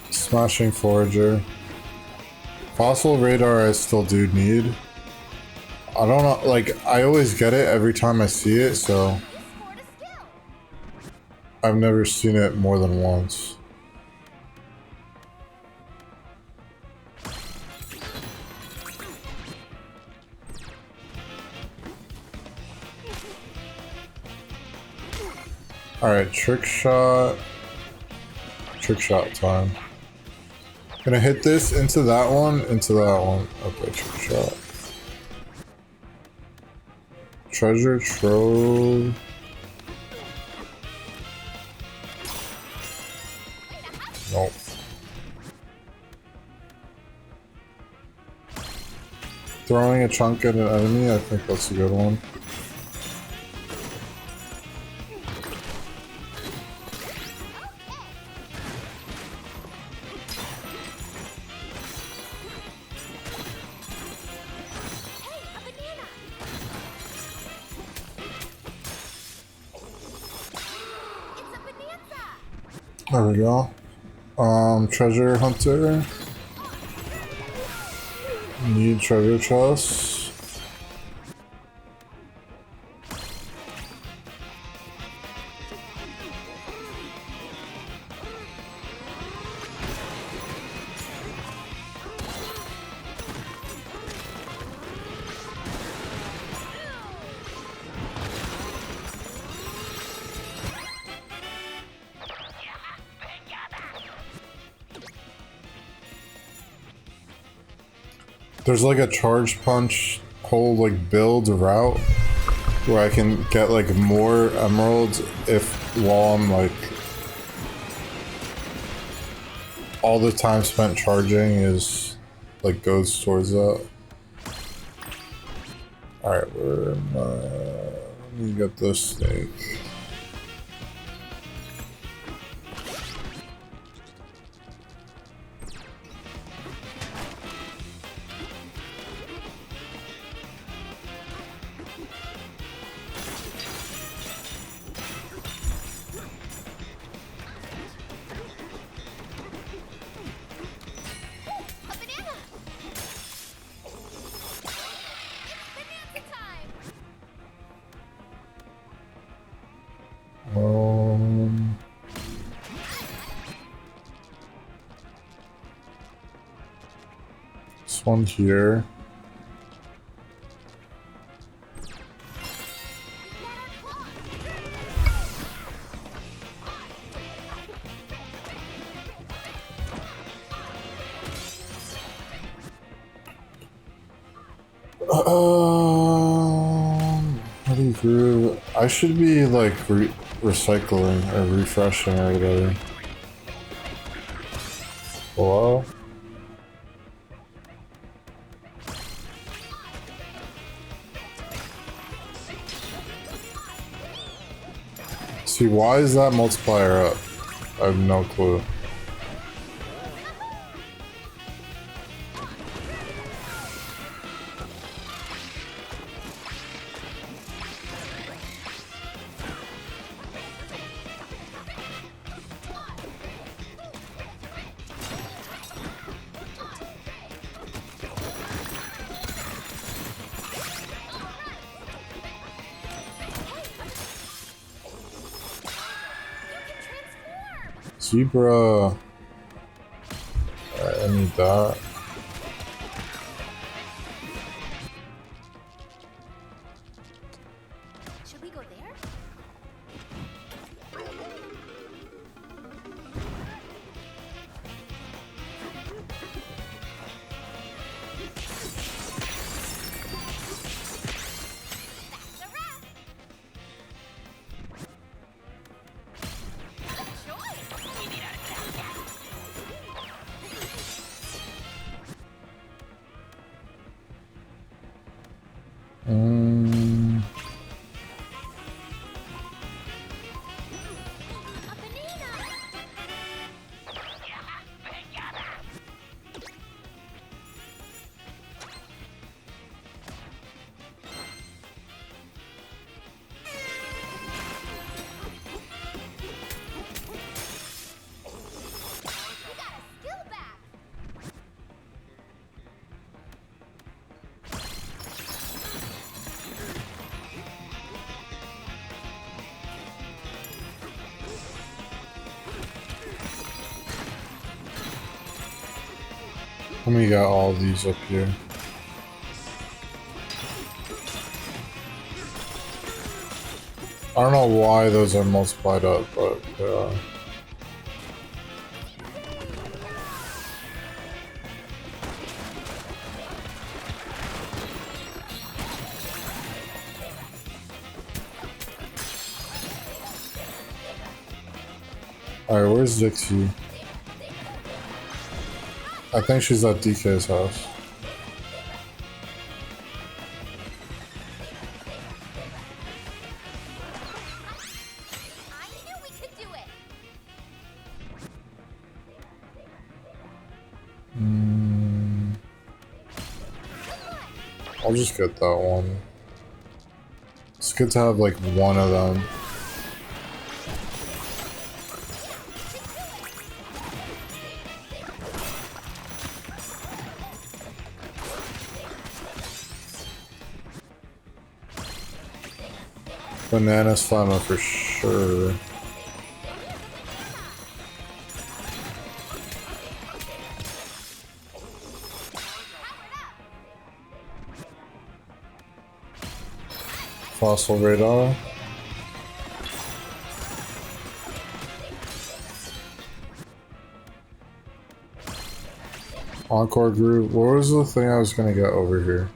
Smashing Forager. Fossil Radar I still do need. I don't know, like, I always get it every time I see it, so... I've never seen it more than once. Alright, trick shot. Trick shot time. Gonna hit this into that one, into that one. Okay, trick shot. Treasure trove. Nope. Throwing a chunk at an enemy, I think that's a good one. There we go. Treasure hunter. Need treasure chest. There's like a charge punch whole like build route where I can get like more emeralds if while I'm like all the time spent charging is like goes towards that. Alright, where am I? Let me get this snake. This one here. How do you grew? I should be like recycling or refreshing everybody. Hello? See, why is that multiplier up? I have no clue. Zebra. I need that. Should we go there? Let me got all these up here. I don't know why those are multiplied up, but they are. Alright, where's Dixie? I think she's at DK's house. I'll just get that one. It's good to have like one of them. Banana Slammer for sure. Fossil Radar. Encore Group. What was the thing I was gonna get over here?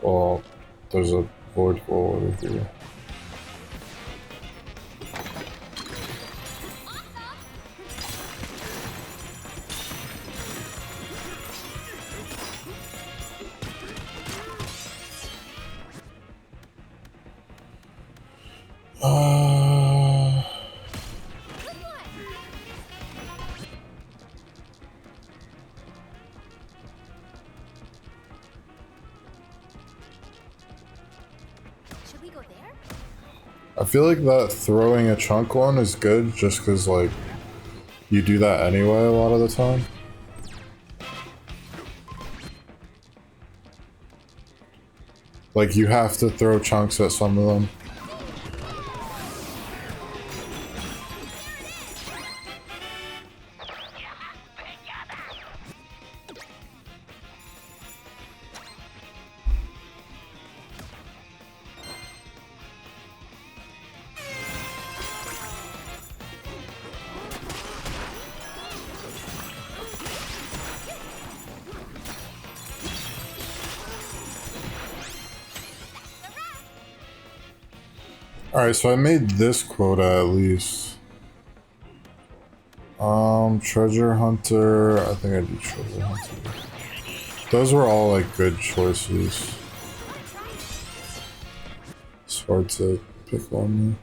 Well, there's a void goal over here. I feel like that throwing a chunk one is good just because, like, you do that anyway a lot of the time. Like, you have to throw chunks at some of them. Alright, so I made this quota at least. Treasure Hunter. I think I did Treasure Hunter. Those were all like good choices. It's hard to pick one.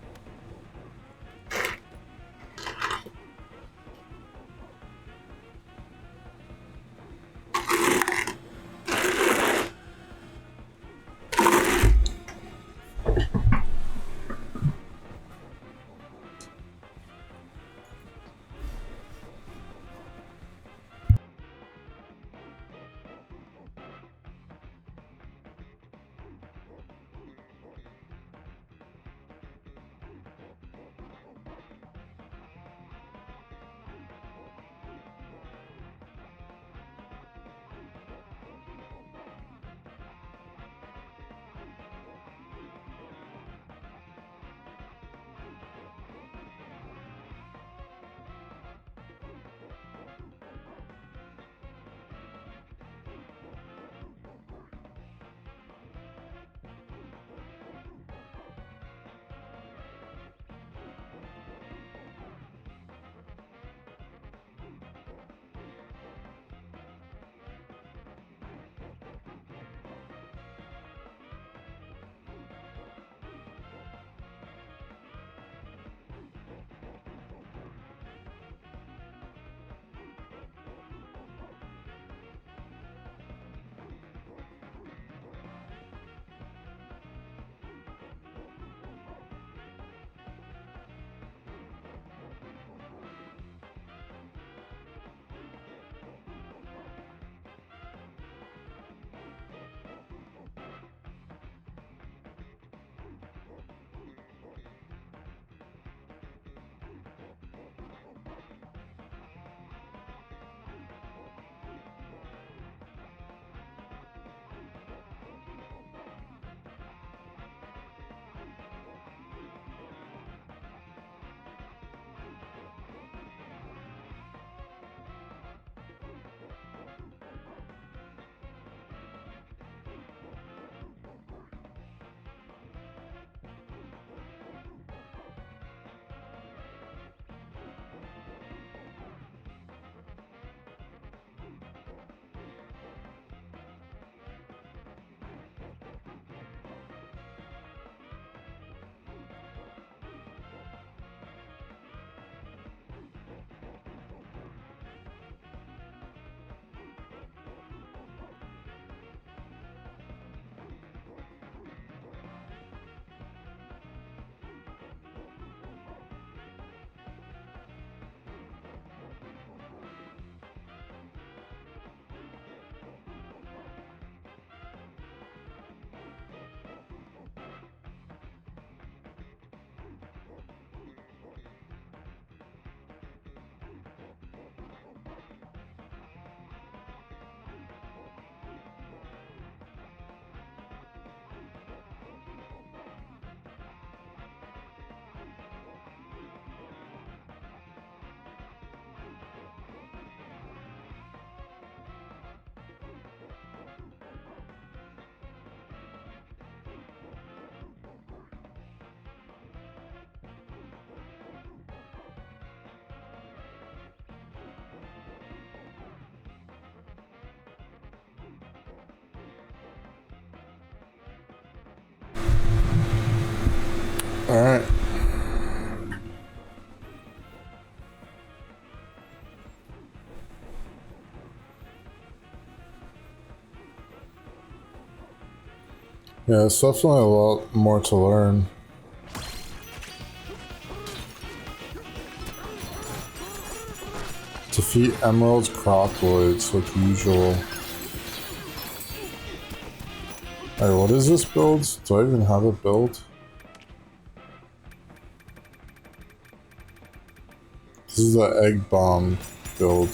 Alright. Yeah, it's definitely a lot more to learn. Defeat emeralds, crocodiles like usual. Alright, what is this build? Do I even have a build? This is the egg bomb build.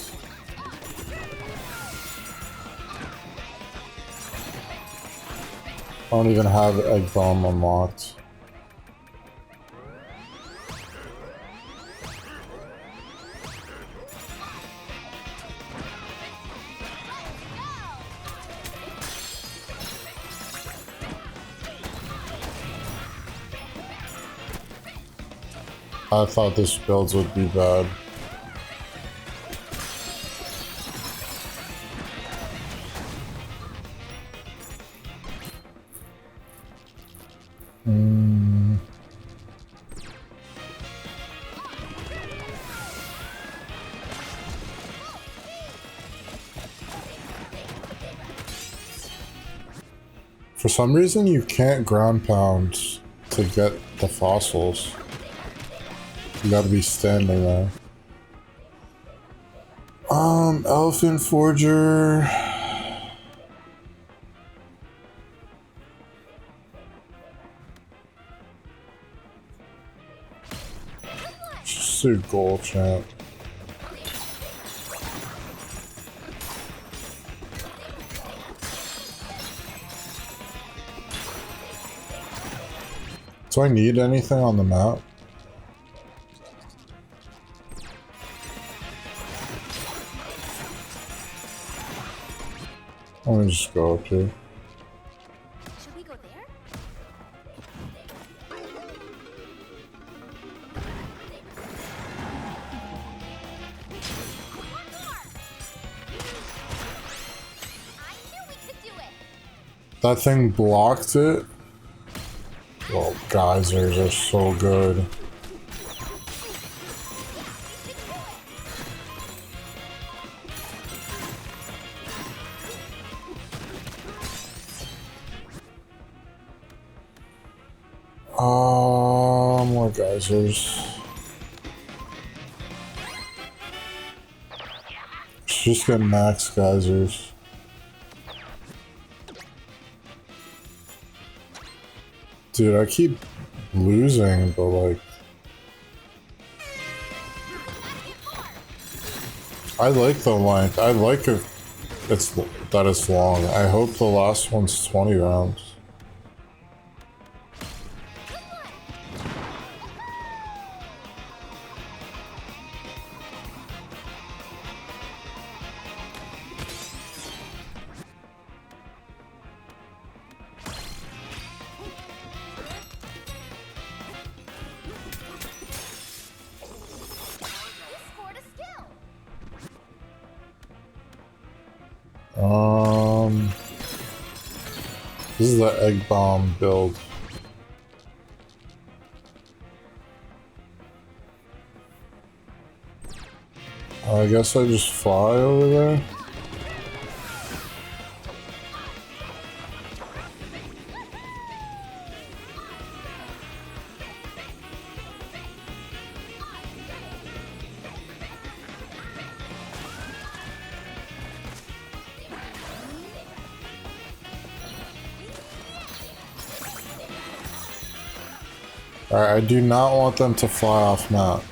I don't even have egg bomb unlocked. I thought this build would be bad. For some reason, you can't ground pound to get the fossils. You gotta be standing there. Elephant Forger. Just do gold champ. Do I need anything on the map? Let me just go up here. Should we go there? That thing blocked it? Well, geysers are so good. More geysers. Just get max geysers. Dude, I keep losing, but like... I like the length. I like it. That it's long. I hope the last one's 20 rounds. This is the egg bomb build. I guess I just fly over there. Alright, I do not want them to fly off map.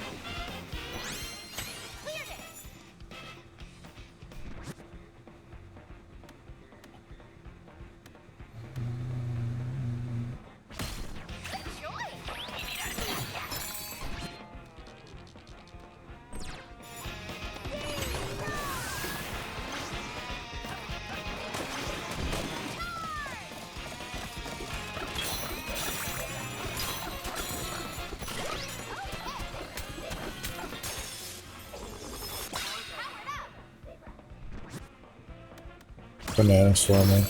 Banana swimming.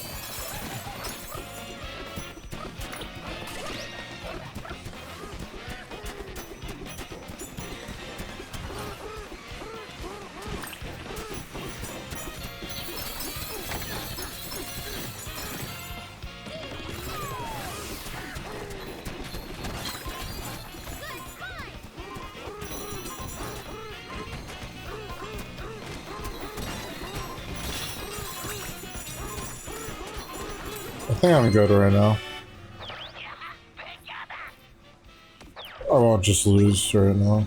I think I'm good right now. I won't just lose right now.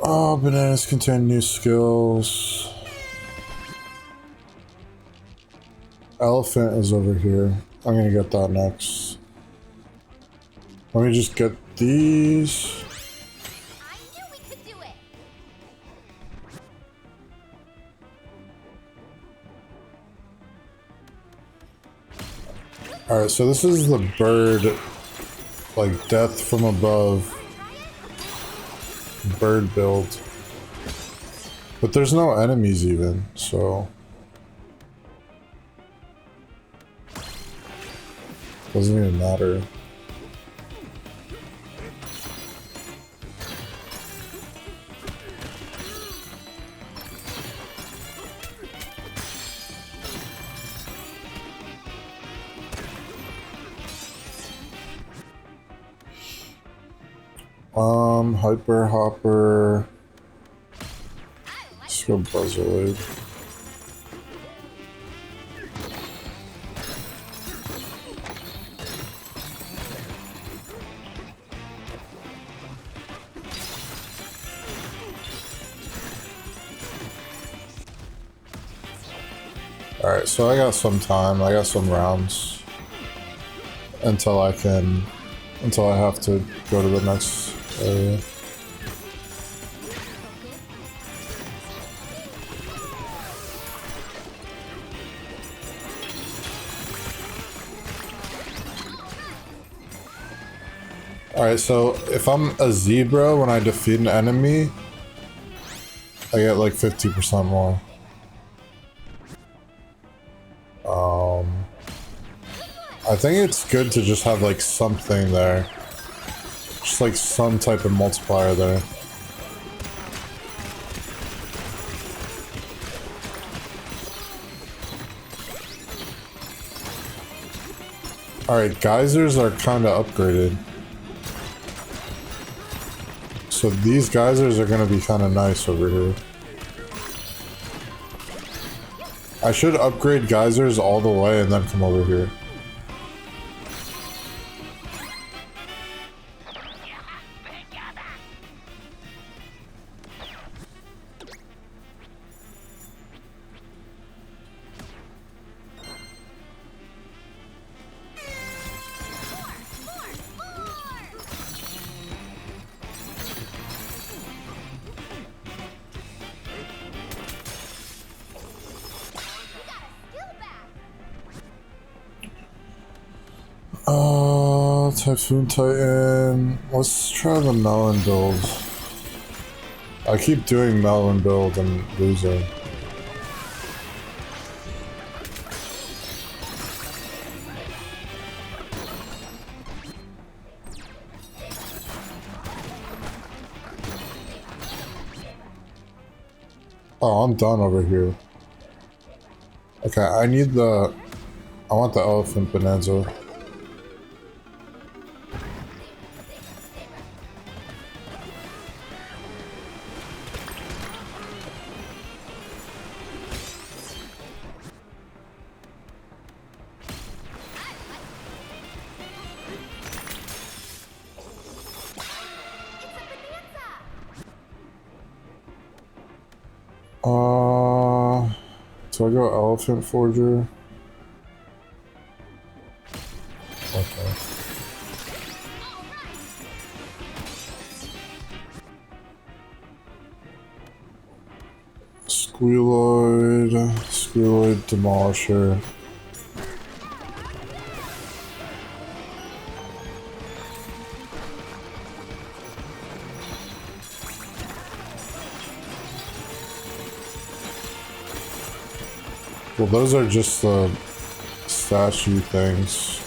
Oh, bananas contain new skills. Elephant is over here. I'm gonna get that next. Let me just get these. Alright, so this is the bird like death from above bird build. But there's no enemies even, so doesn't even matter. Hyper Hopper. Let's go Buzzard. Alright, so I got some time, I got some rounds until I have to go to the next area. Alright, so if I'm a zebra when I defeat an enemy, I get like 50% more. I think it's good to just have like something there. Just like some type of multiplier there. Alright, geysers are kinda upgraded. So these geysers are gonna be kinda nice over here. I should upgrade geysers all the way and then come over here. Typhoon Titan. Let's try the melon build. I keep doing melon build and losing. Oh, I'm done over here. Okay, I want the elephant bonanza. So I go Elephant Forger. Okay. Squealoid Demolisher. Well, those are just the statue things.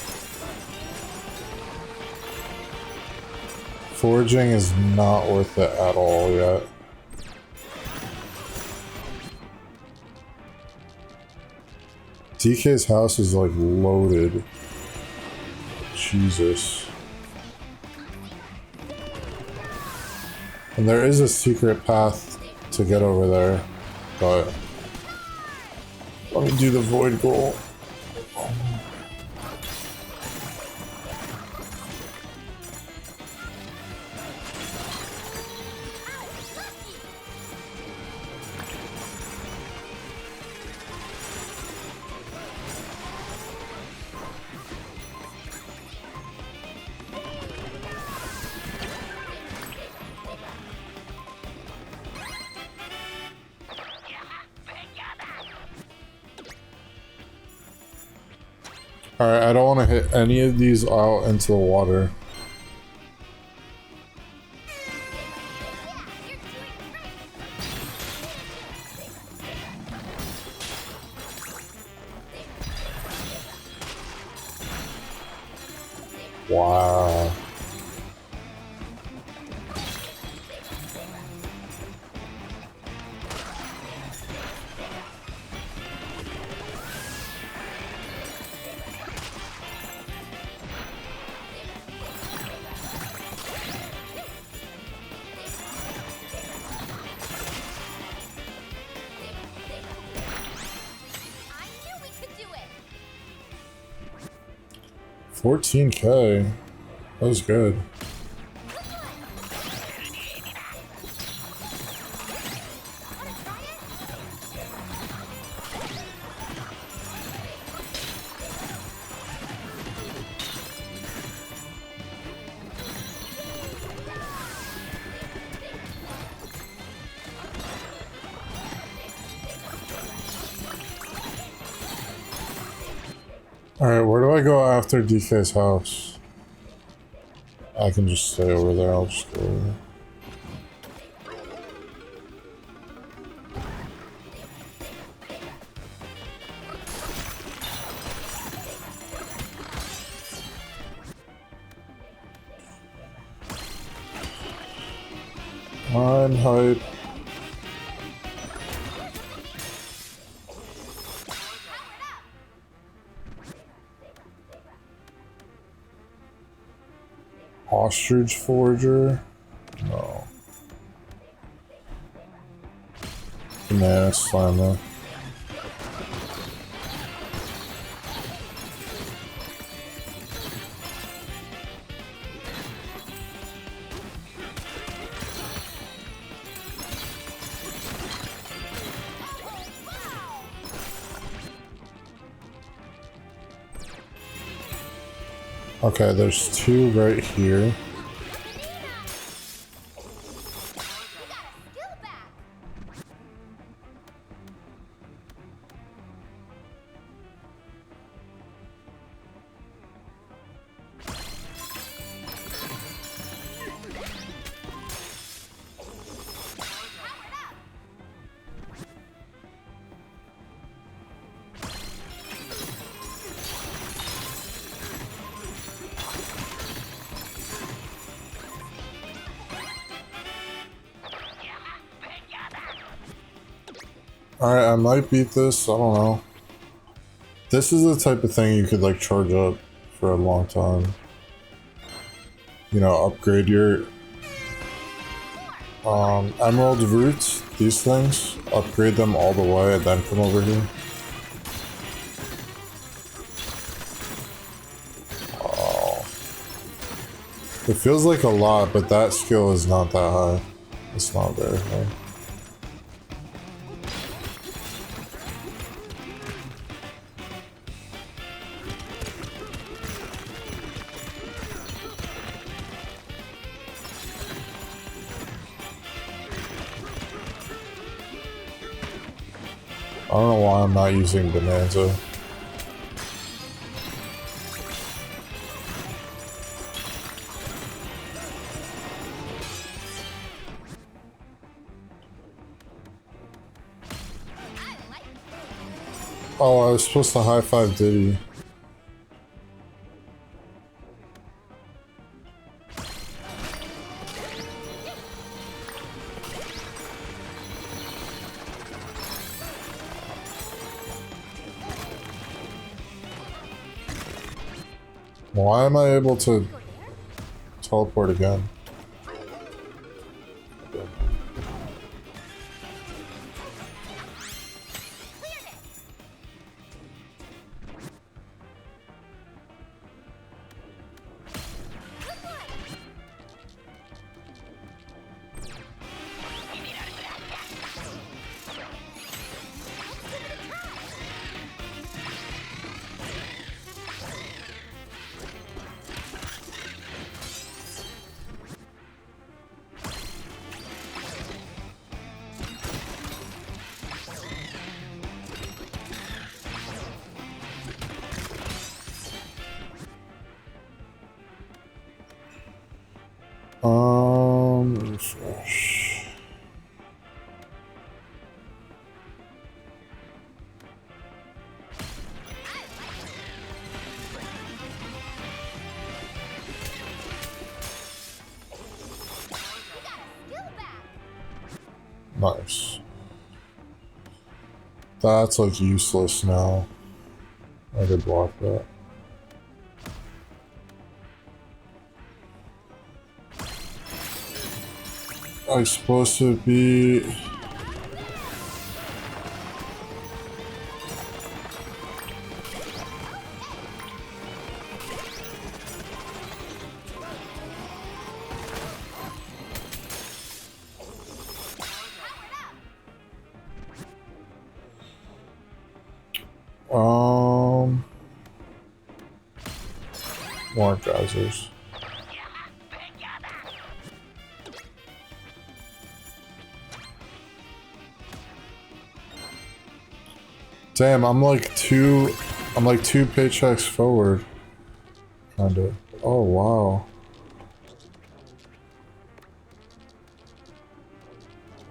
Foraging is not worth it at all yet. DK's house is like loaded. Jesus. And there is a secret path to get over there, but let me do the void goal. Alright, I don't want to hit any of these out into the water. Wow. I knew we could do it. 14K. That was good. Alright, where do I go after DK's house? I can just stay over there, I'll just go over there. I'm hype. Ostrich Forger? No. Banana Slammer. Okay, there's two right here. Alright, I might beat this, I don't know. This is the type of thing you could like charge up for a long time. You know, upgrade your emerald roots, these things, upgrade them all the way and then come over here. Oh. It feels like a lot, but that skill is not that high. It's not very high. I don't know why I'm not using Bonanza. Oh, I was supposed to high five Diddy. Why am I able to teleport again? Nice. That's like useless now. I could block that. I'm supposed to be... More geysers. Damn, I'm like two paychecks forward. Kinda. Oh wow.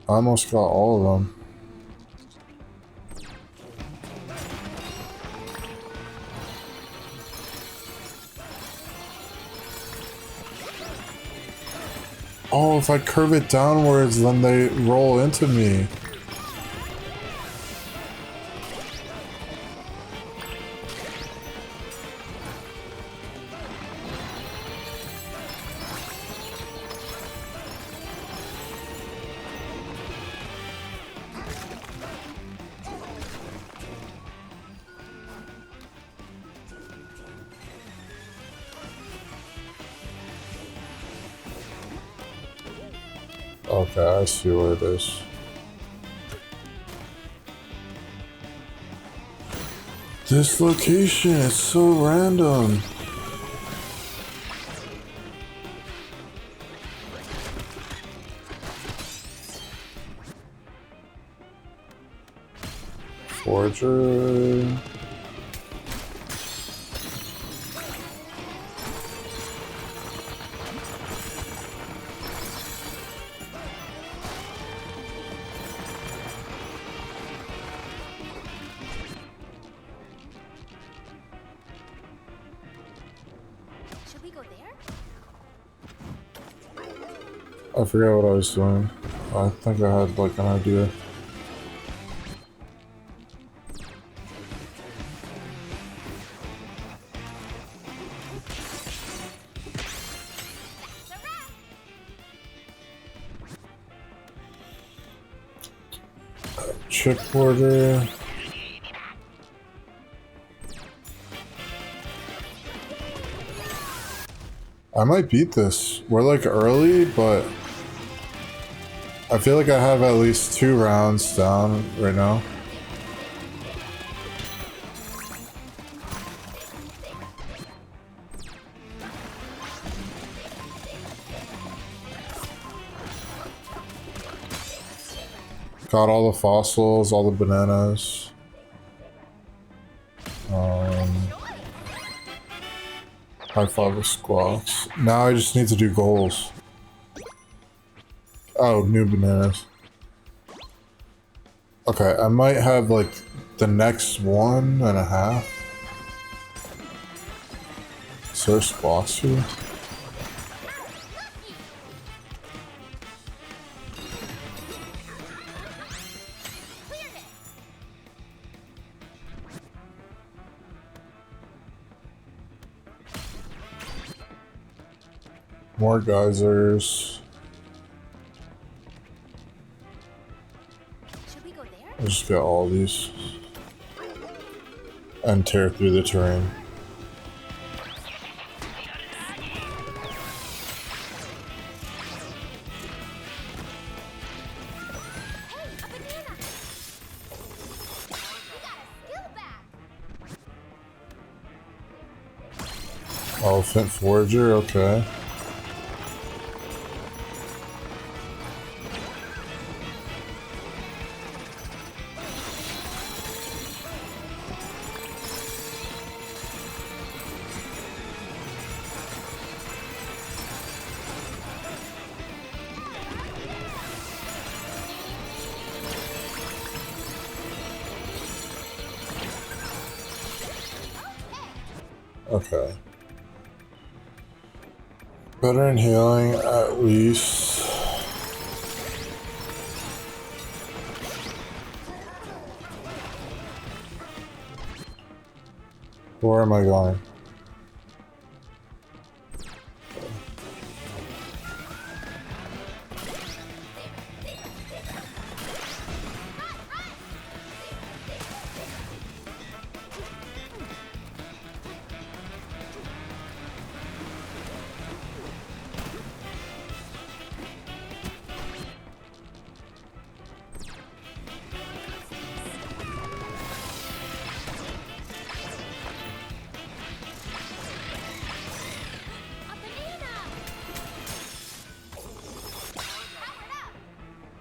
I almost got all of them. Oh, if I curve it downwards, then they roll into me. Okay, I see where it is. This location is so random. Forger. Should we go there? I forgot what I was doing. I think I had like an idea. Chip border. I might beat this. We're like early, but I feel like I have at least 2 rounds down right now. Got all the fossils, all the bananas. High five with squawks. Now I just need to do goals. Oh, new bananas. Okay, I might have like the next 1.5. Is there squawks here? More geysers. Should we go there? I'll just get all these. And tear through the terrain. Elephant forager, okay. Okay. Better in healing, at least. Where am I going?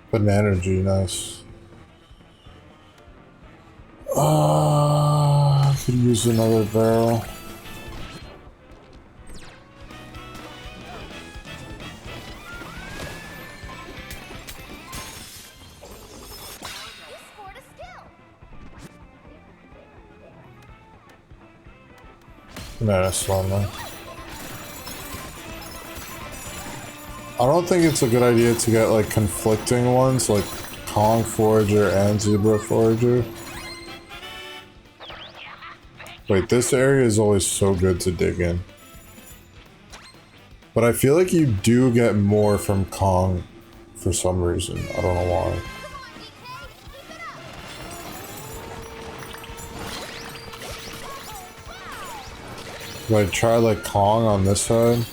Banana G, nice. I could use another barrel. Banana slowly. I don't think it's a good idea to get like conflicting ones like Kong Forager and Zebra Forager. Wait, this area is always so good to dig in. But I feel like you do get more from Kong for some reason. I don't know why. Do I try like Kong on this side?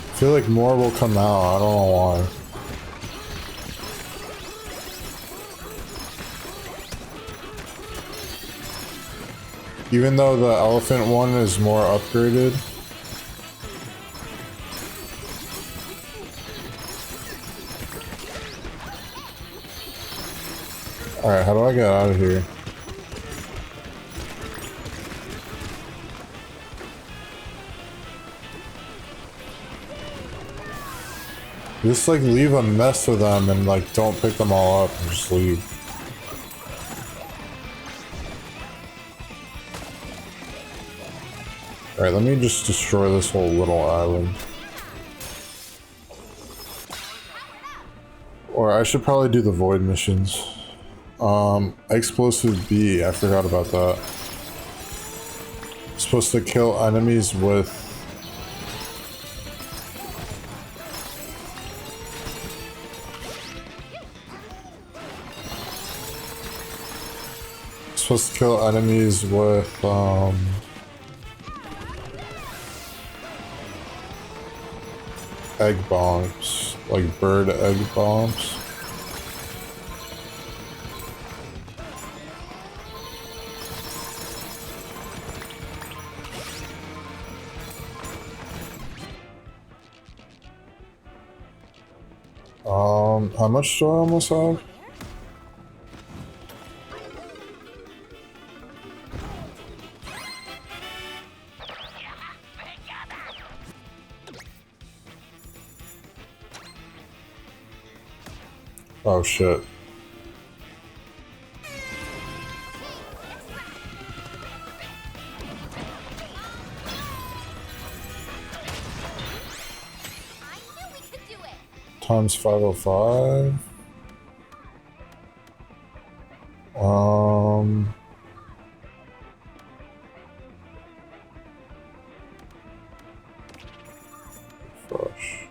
I feel like more will come out, I don't know why. Even though the elephant one is more upgraded. Alright, how do I get out of here? Just like leave a mess with them and like don't pick them all up and just leave. Alright, let me just destroy this whole little island. Or I should probably do the void missions. Explosive B, I forgot about that. Supposed to kill enemies with supposed to kill enemies with egg bombs, like bird egg bombs. How much do I almost have? Oh shit. Times 505. Fresh.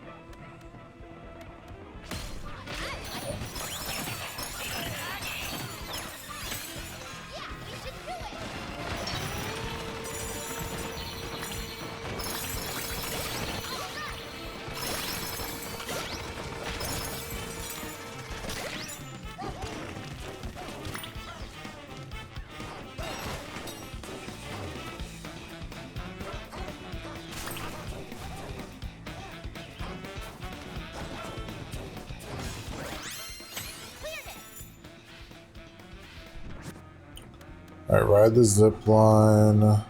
Alright, ride the zip line.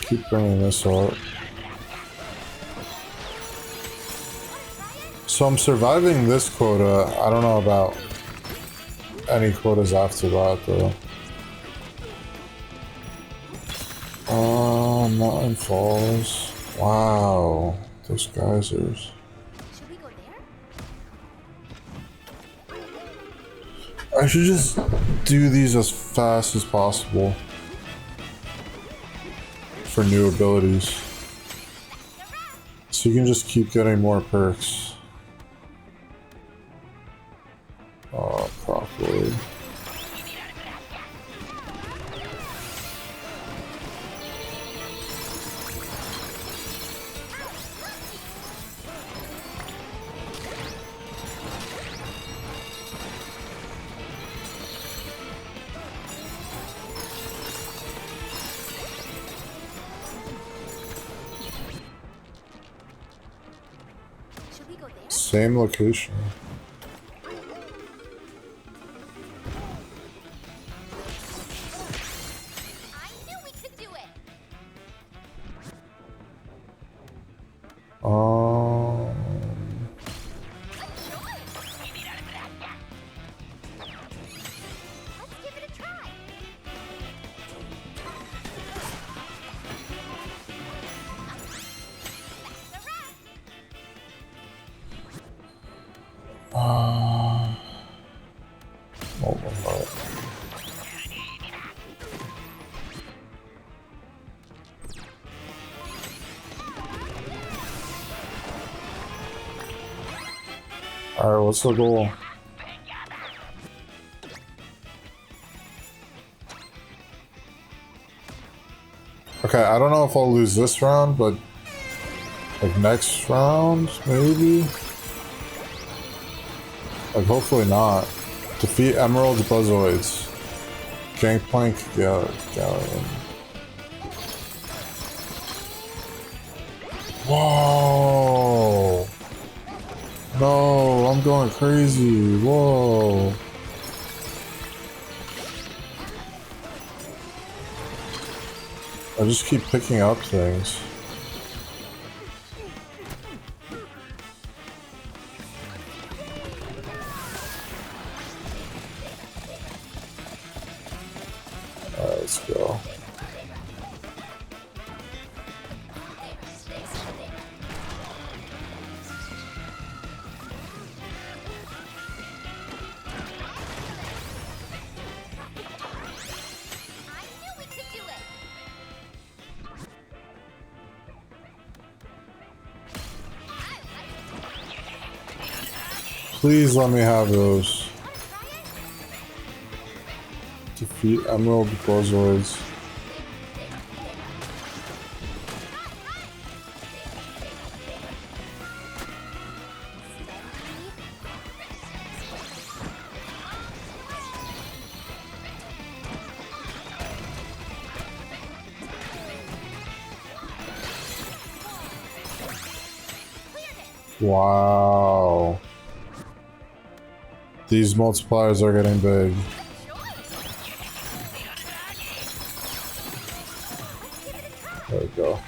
Keep bringing this up. So I'm surviving this quota. I don't know about any quotas after that though. Mountain Falls. Wow. Those geysers. Should we go there? I should just do these as fast as possible for new abilities. So you can just keep getting more perks. Oh, properly. Should we go there? Same location. I knew we could do it. Let's give it a try. Oh my God. Alright, what's the goal? Okay, I don't know if I'll lose this round, but like next round, maybe? Like hopefully not. Defeat Emerald Buzzoids. Gangplank Galleon. Whoa! No, I'm going crazy. Whoa. I just keep picking up things. Alright, let's go. Please let me have those. Defeat Emerald Buzzoids. Wow. These multipliers are getting big. There we go.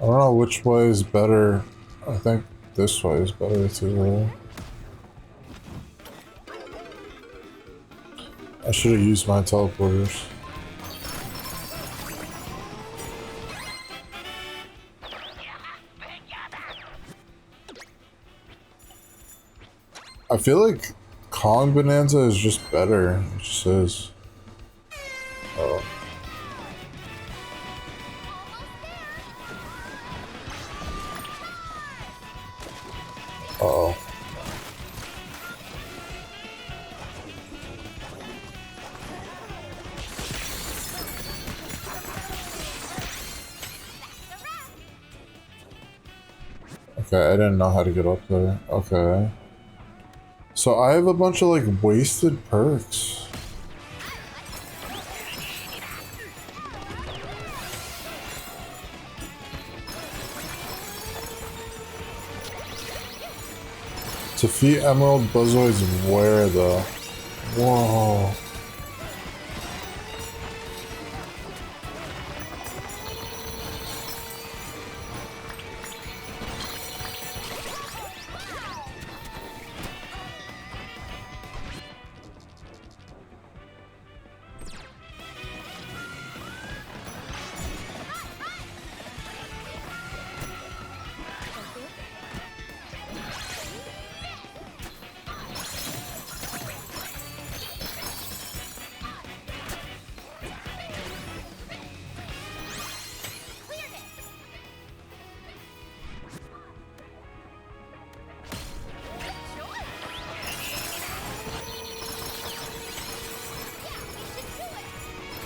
I don't know which way is better. I think this way is better too. I should have used my teleporters. I feel like Kong Bonanza is just better. It just is. Oh. Uh-oh. Okay, I didn't know how to get up there. Okay. So I have a bunch of like wasted perks. Defeat Emerald Buzzoids where though? Whoa.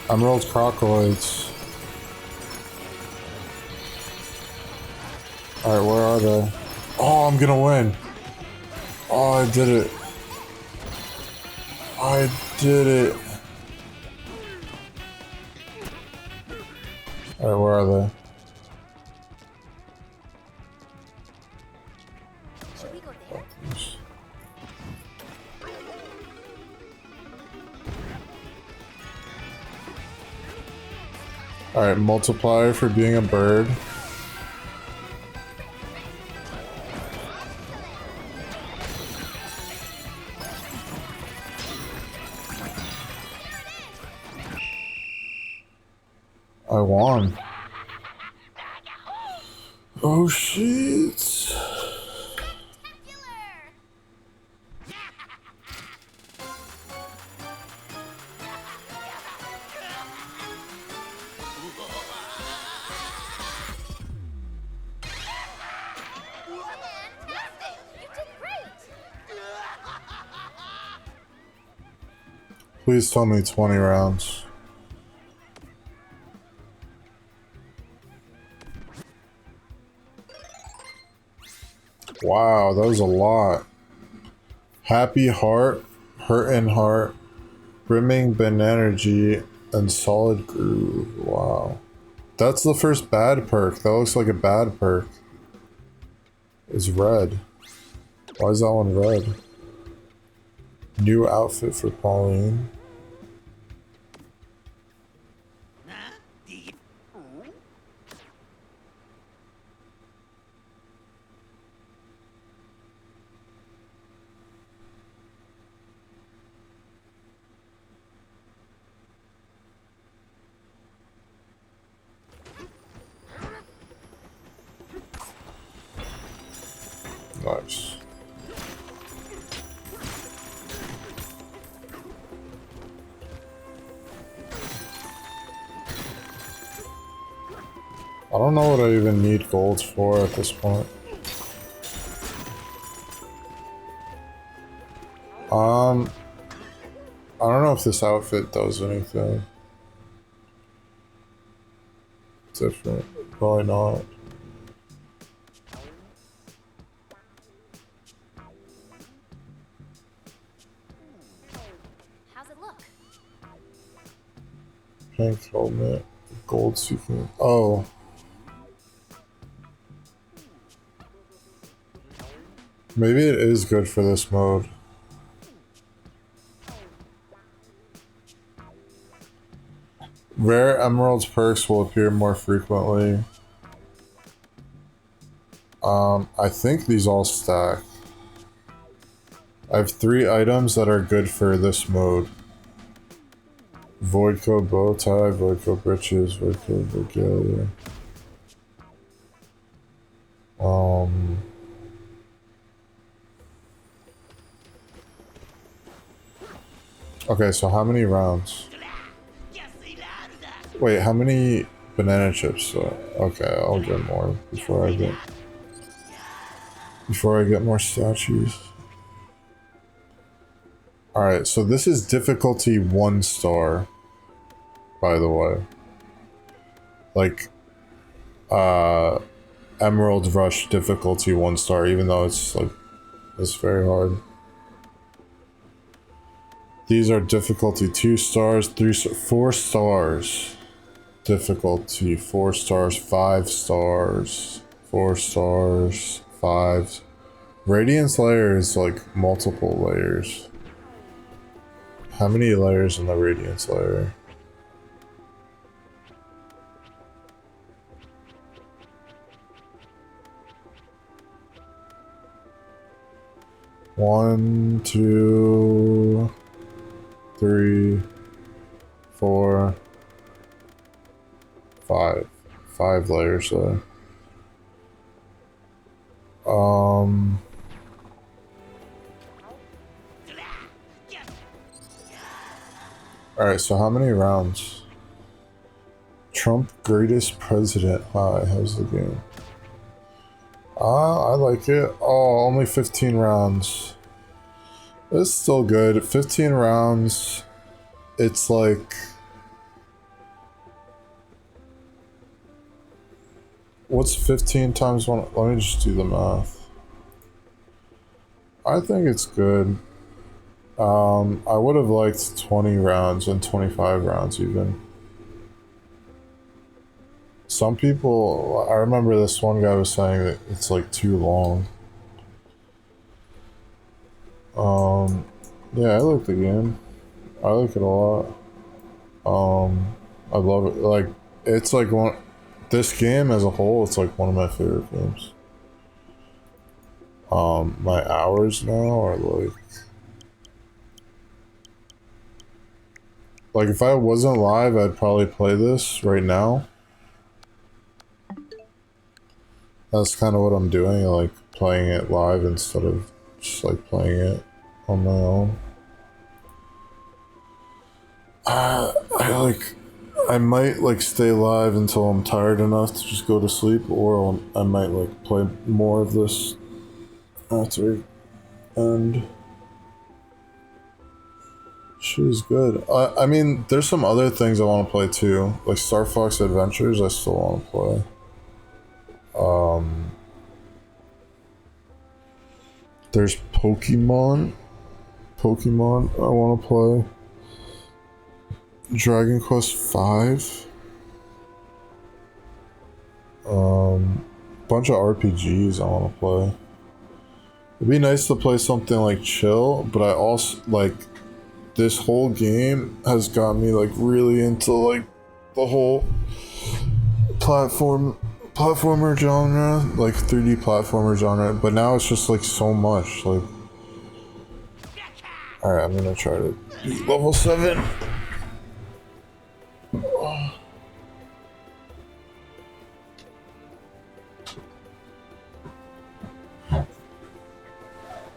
Emerald crocodiles. Alright, where are they? Oh, I'm gonna win. Oh, I did it. I did it. Alright, where are they? Should we go there? Alright, multiplier for being a bird. I won. Oh shit. Please tell me 20 rounds. Wow, that was a lot. Happy heart, hurtin' heart, brimming energy, and solid groove. Wow. That's the first bad perk. That looks like a bad perk. It's red. Why is that one red? New outfit for Pauline. Nice. I don't know what I even need golds for at this point. I don't know if this outfit does anything different. Probably not. How's it look? Pink helmet, gold seeking. Oh. Maybe it is good for this mode. Rare emeralds perks will appear more frequently. I think these all stack. I have 3 items that are good for this mode. Void Code bow tie, Void Code breeches, Void Code regalia. Okay, so how many rounds? Wait, how many banana chips? Okay, I'll get more before I get more statues. Alright, so this is difficulty 1 star, by the way. Like, Emerald Rush difficulty 1 star, even though it's like, it's very hard. These are difficulty 2 stars, 4 stars. Difficulty 4 stars, 5 stars, 4 stars, 5. Radiance layer is like multiple layers. How many layers in the Radiance layer? One, 2, 3, 4, 5. 5 layers there. Alright, so how many rounds? Trump greatest president. Hi, how's the game? I like it. Oh, only 15 rounds. It's still good. 15 rounds. It's like What's 15 times 1? Let me just do the math. I think it's good. I would have liked 20 rounds and 25 rounds even. Some people, I remember this one guy was saying that it's like too long. Yeah, I like the game. I like it a lot. I love it. Like, it's like one, this game as a whole, it's like one of my favorite games. My hours now are like if I wasn't live, I'd probably play this right now. That's kind of what I'm doing, like playing it live instead of just like playing it on my own. I might like stay live until I'm tired enough to just go to sleep, or I might like play more of this after. And she was good. I mean, there's some other things I want to play too, like Star Fox Adventures. I still want to play. There's Pokemon I want to play. Dragon Quest V. Bunch of RPGs I want to play. It'd be nice to play something like chill, but I also like this whole game has got me like really into like the whole platformer genre, like 3D platformer genre, but now it's just like so much like. Alright, I'm gonna try to beat level 7.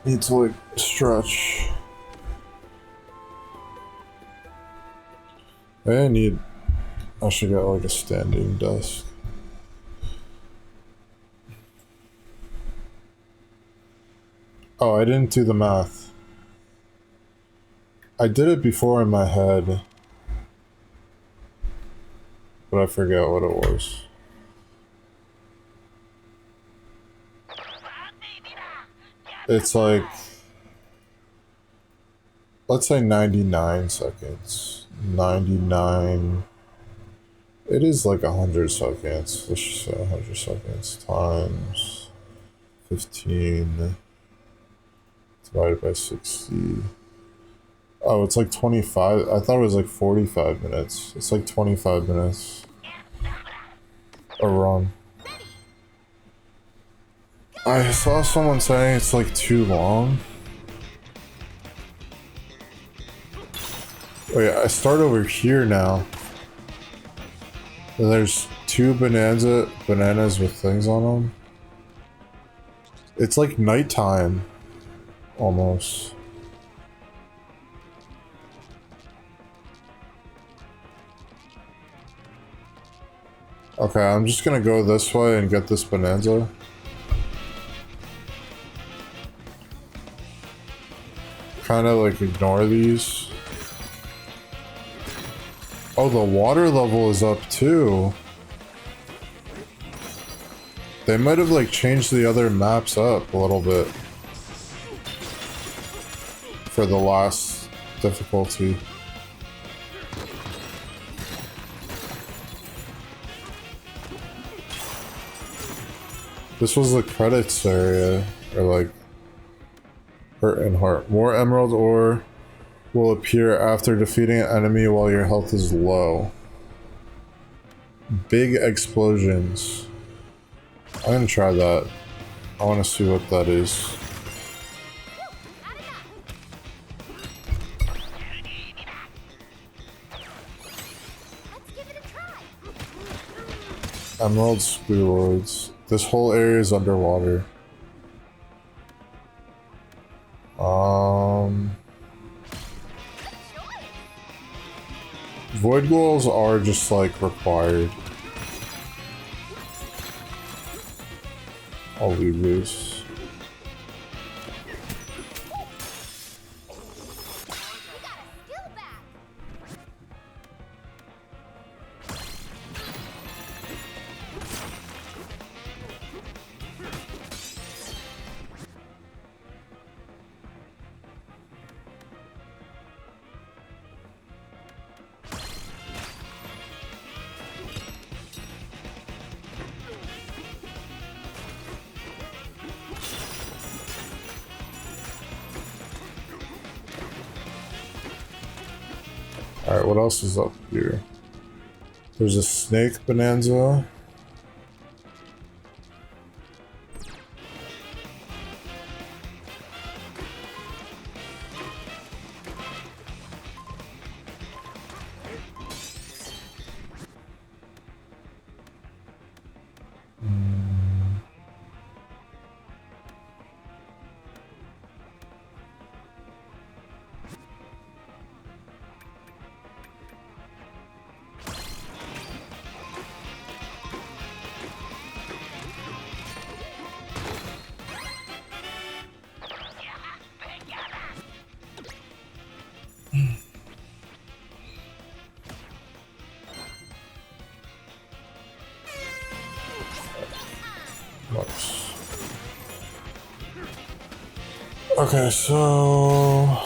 Need to like stretch. I should get like a standing desk. Oh, I didn't do the math. I did it before in my head, but I forget what it was. It's like, let's say 99 seconds. 99. It is like 100 seconds. Let's just say 100 seconds times 15 divided by 60. Oh, it's like 25. I thought it was like 45 minutes. It's like 25 minutes. A run. I saw someone saying it's like too long. Wait, I start over here now. And there's 2 bananas with things on them. It's like nighttime. Almost. Okay, I'm just gonna go this way and get this bonanza. Kinda like ignore these. Oh, the water level is up too. They might have like changed the other maps up a little bit for the last difficulty. This was the credits area, or like hurt and heart. More emerald ore will appear after defeating an enemy while your health is low. Big explosions. I'm gonna try that. I want to see what that is. Emerald squirrels. This whole area is underwater. Void goals are just like required. I'll leave this. Alright, what else is up here? There's a snake bonanza. Nice. Okay, so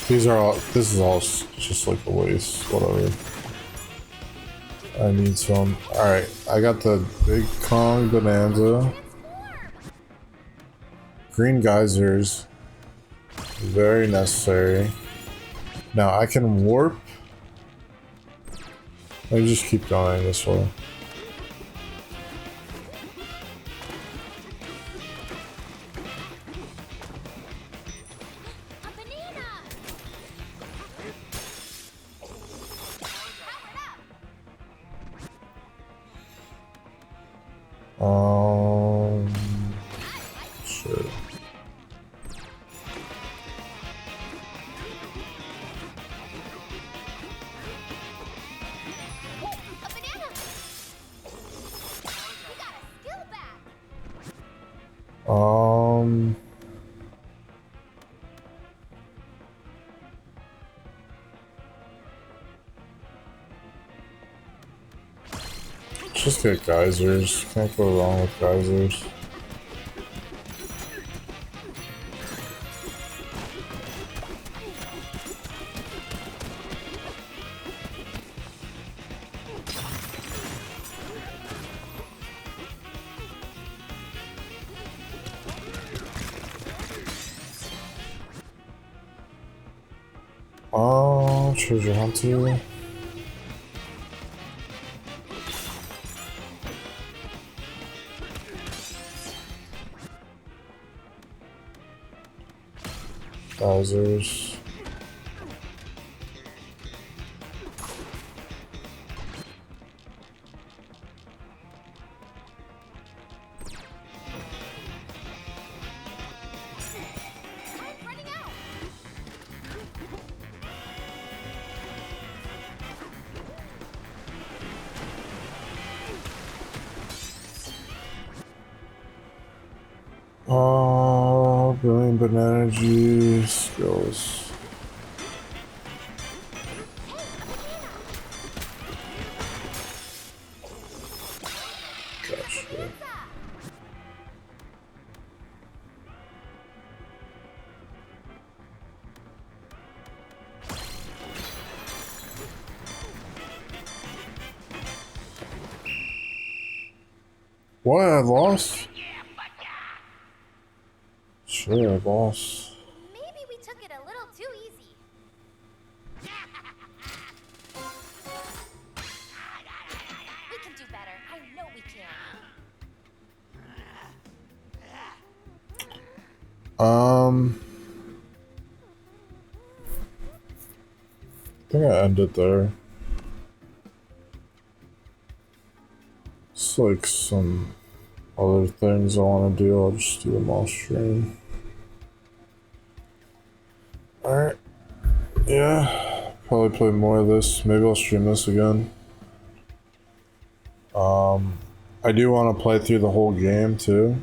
these are all. This is all just like a waste. Whatever. I need some. All right, I got the big Kong Bonanza. Green geysers. Very necessary. Now I can warp. Let me just keep going this way. Sure. Um. Just get geysers. Can't go wrong with geysers. Oh, treasure hunter. Geysers. Oh, brilliant banana juice skills. Gotcha. What? I lost? Sure, I lost. Maybe we took it a little too easy. We can do better. I know we can. I think I ended there. It's like some other things I want to do. I'll just do them off stream. Alright. Yeah. Probably play more of this. Maybe I'll stream this again. I do want to play through the whole game too.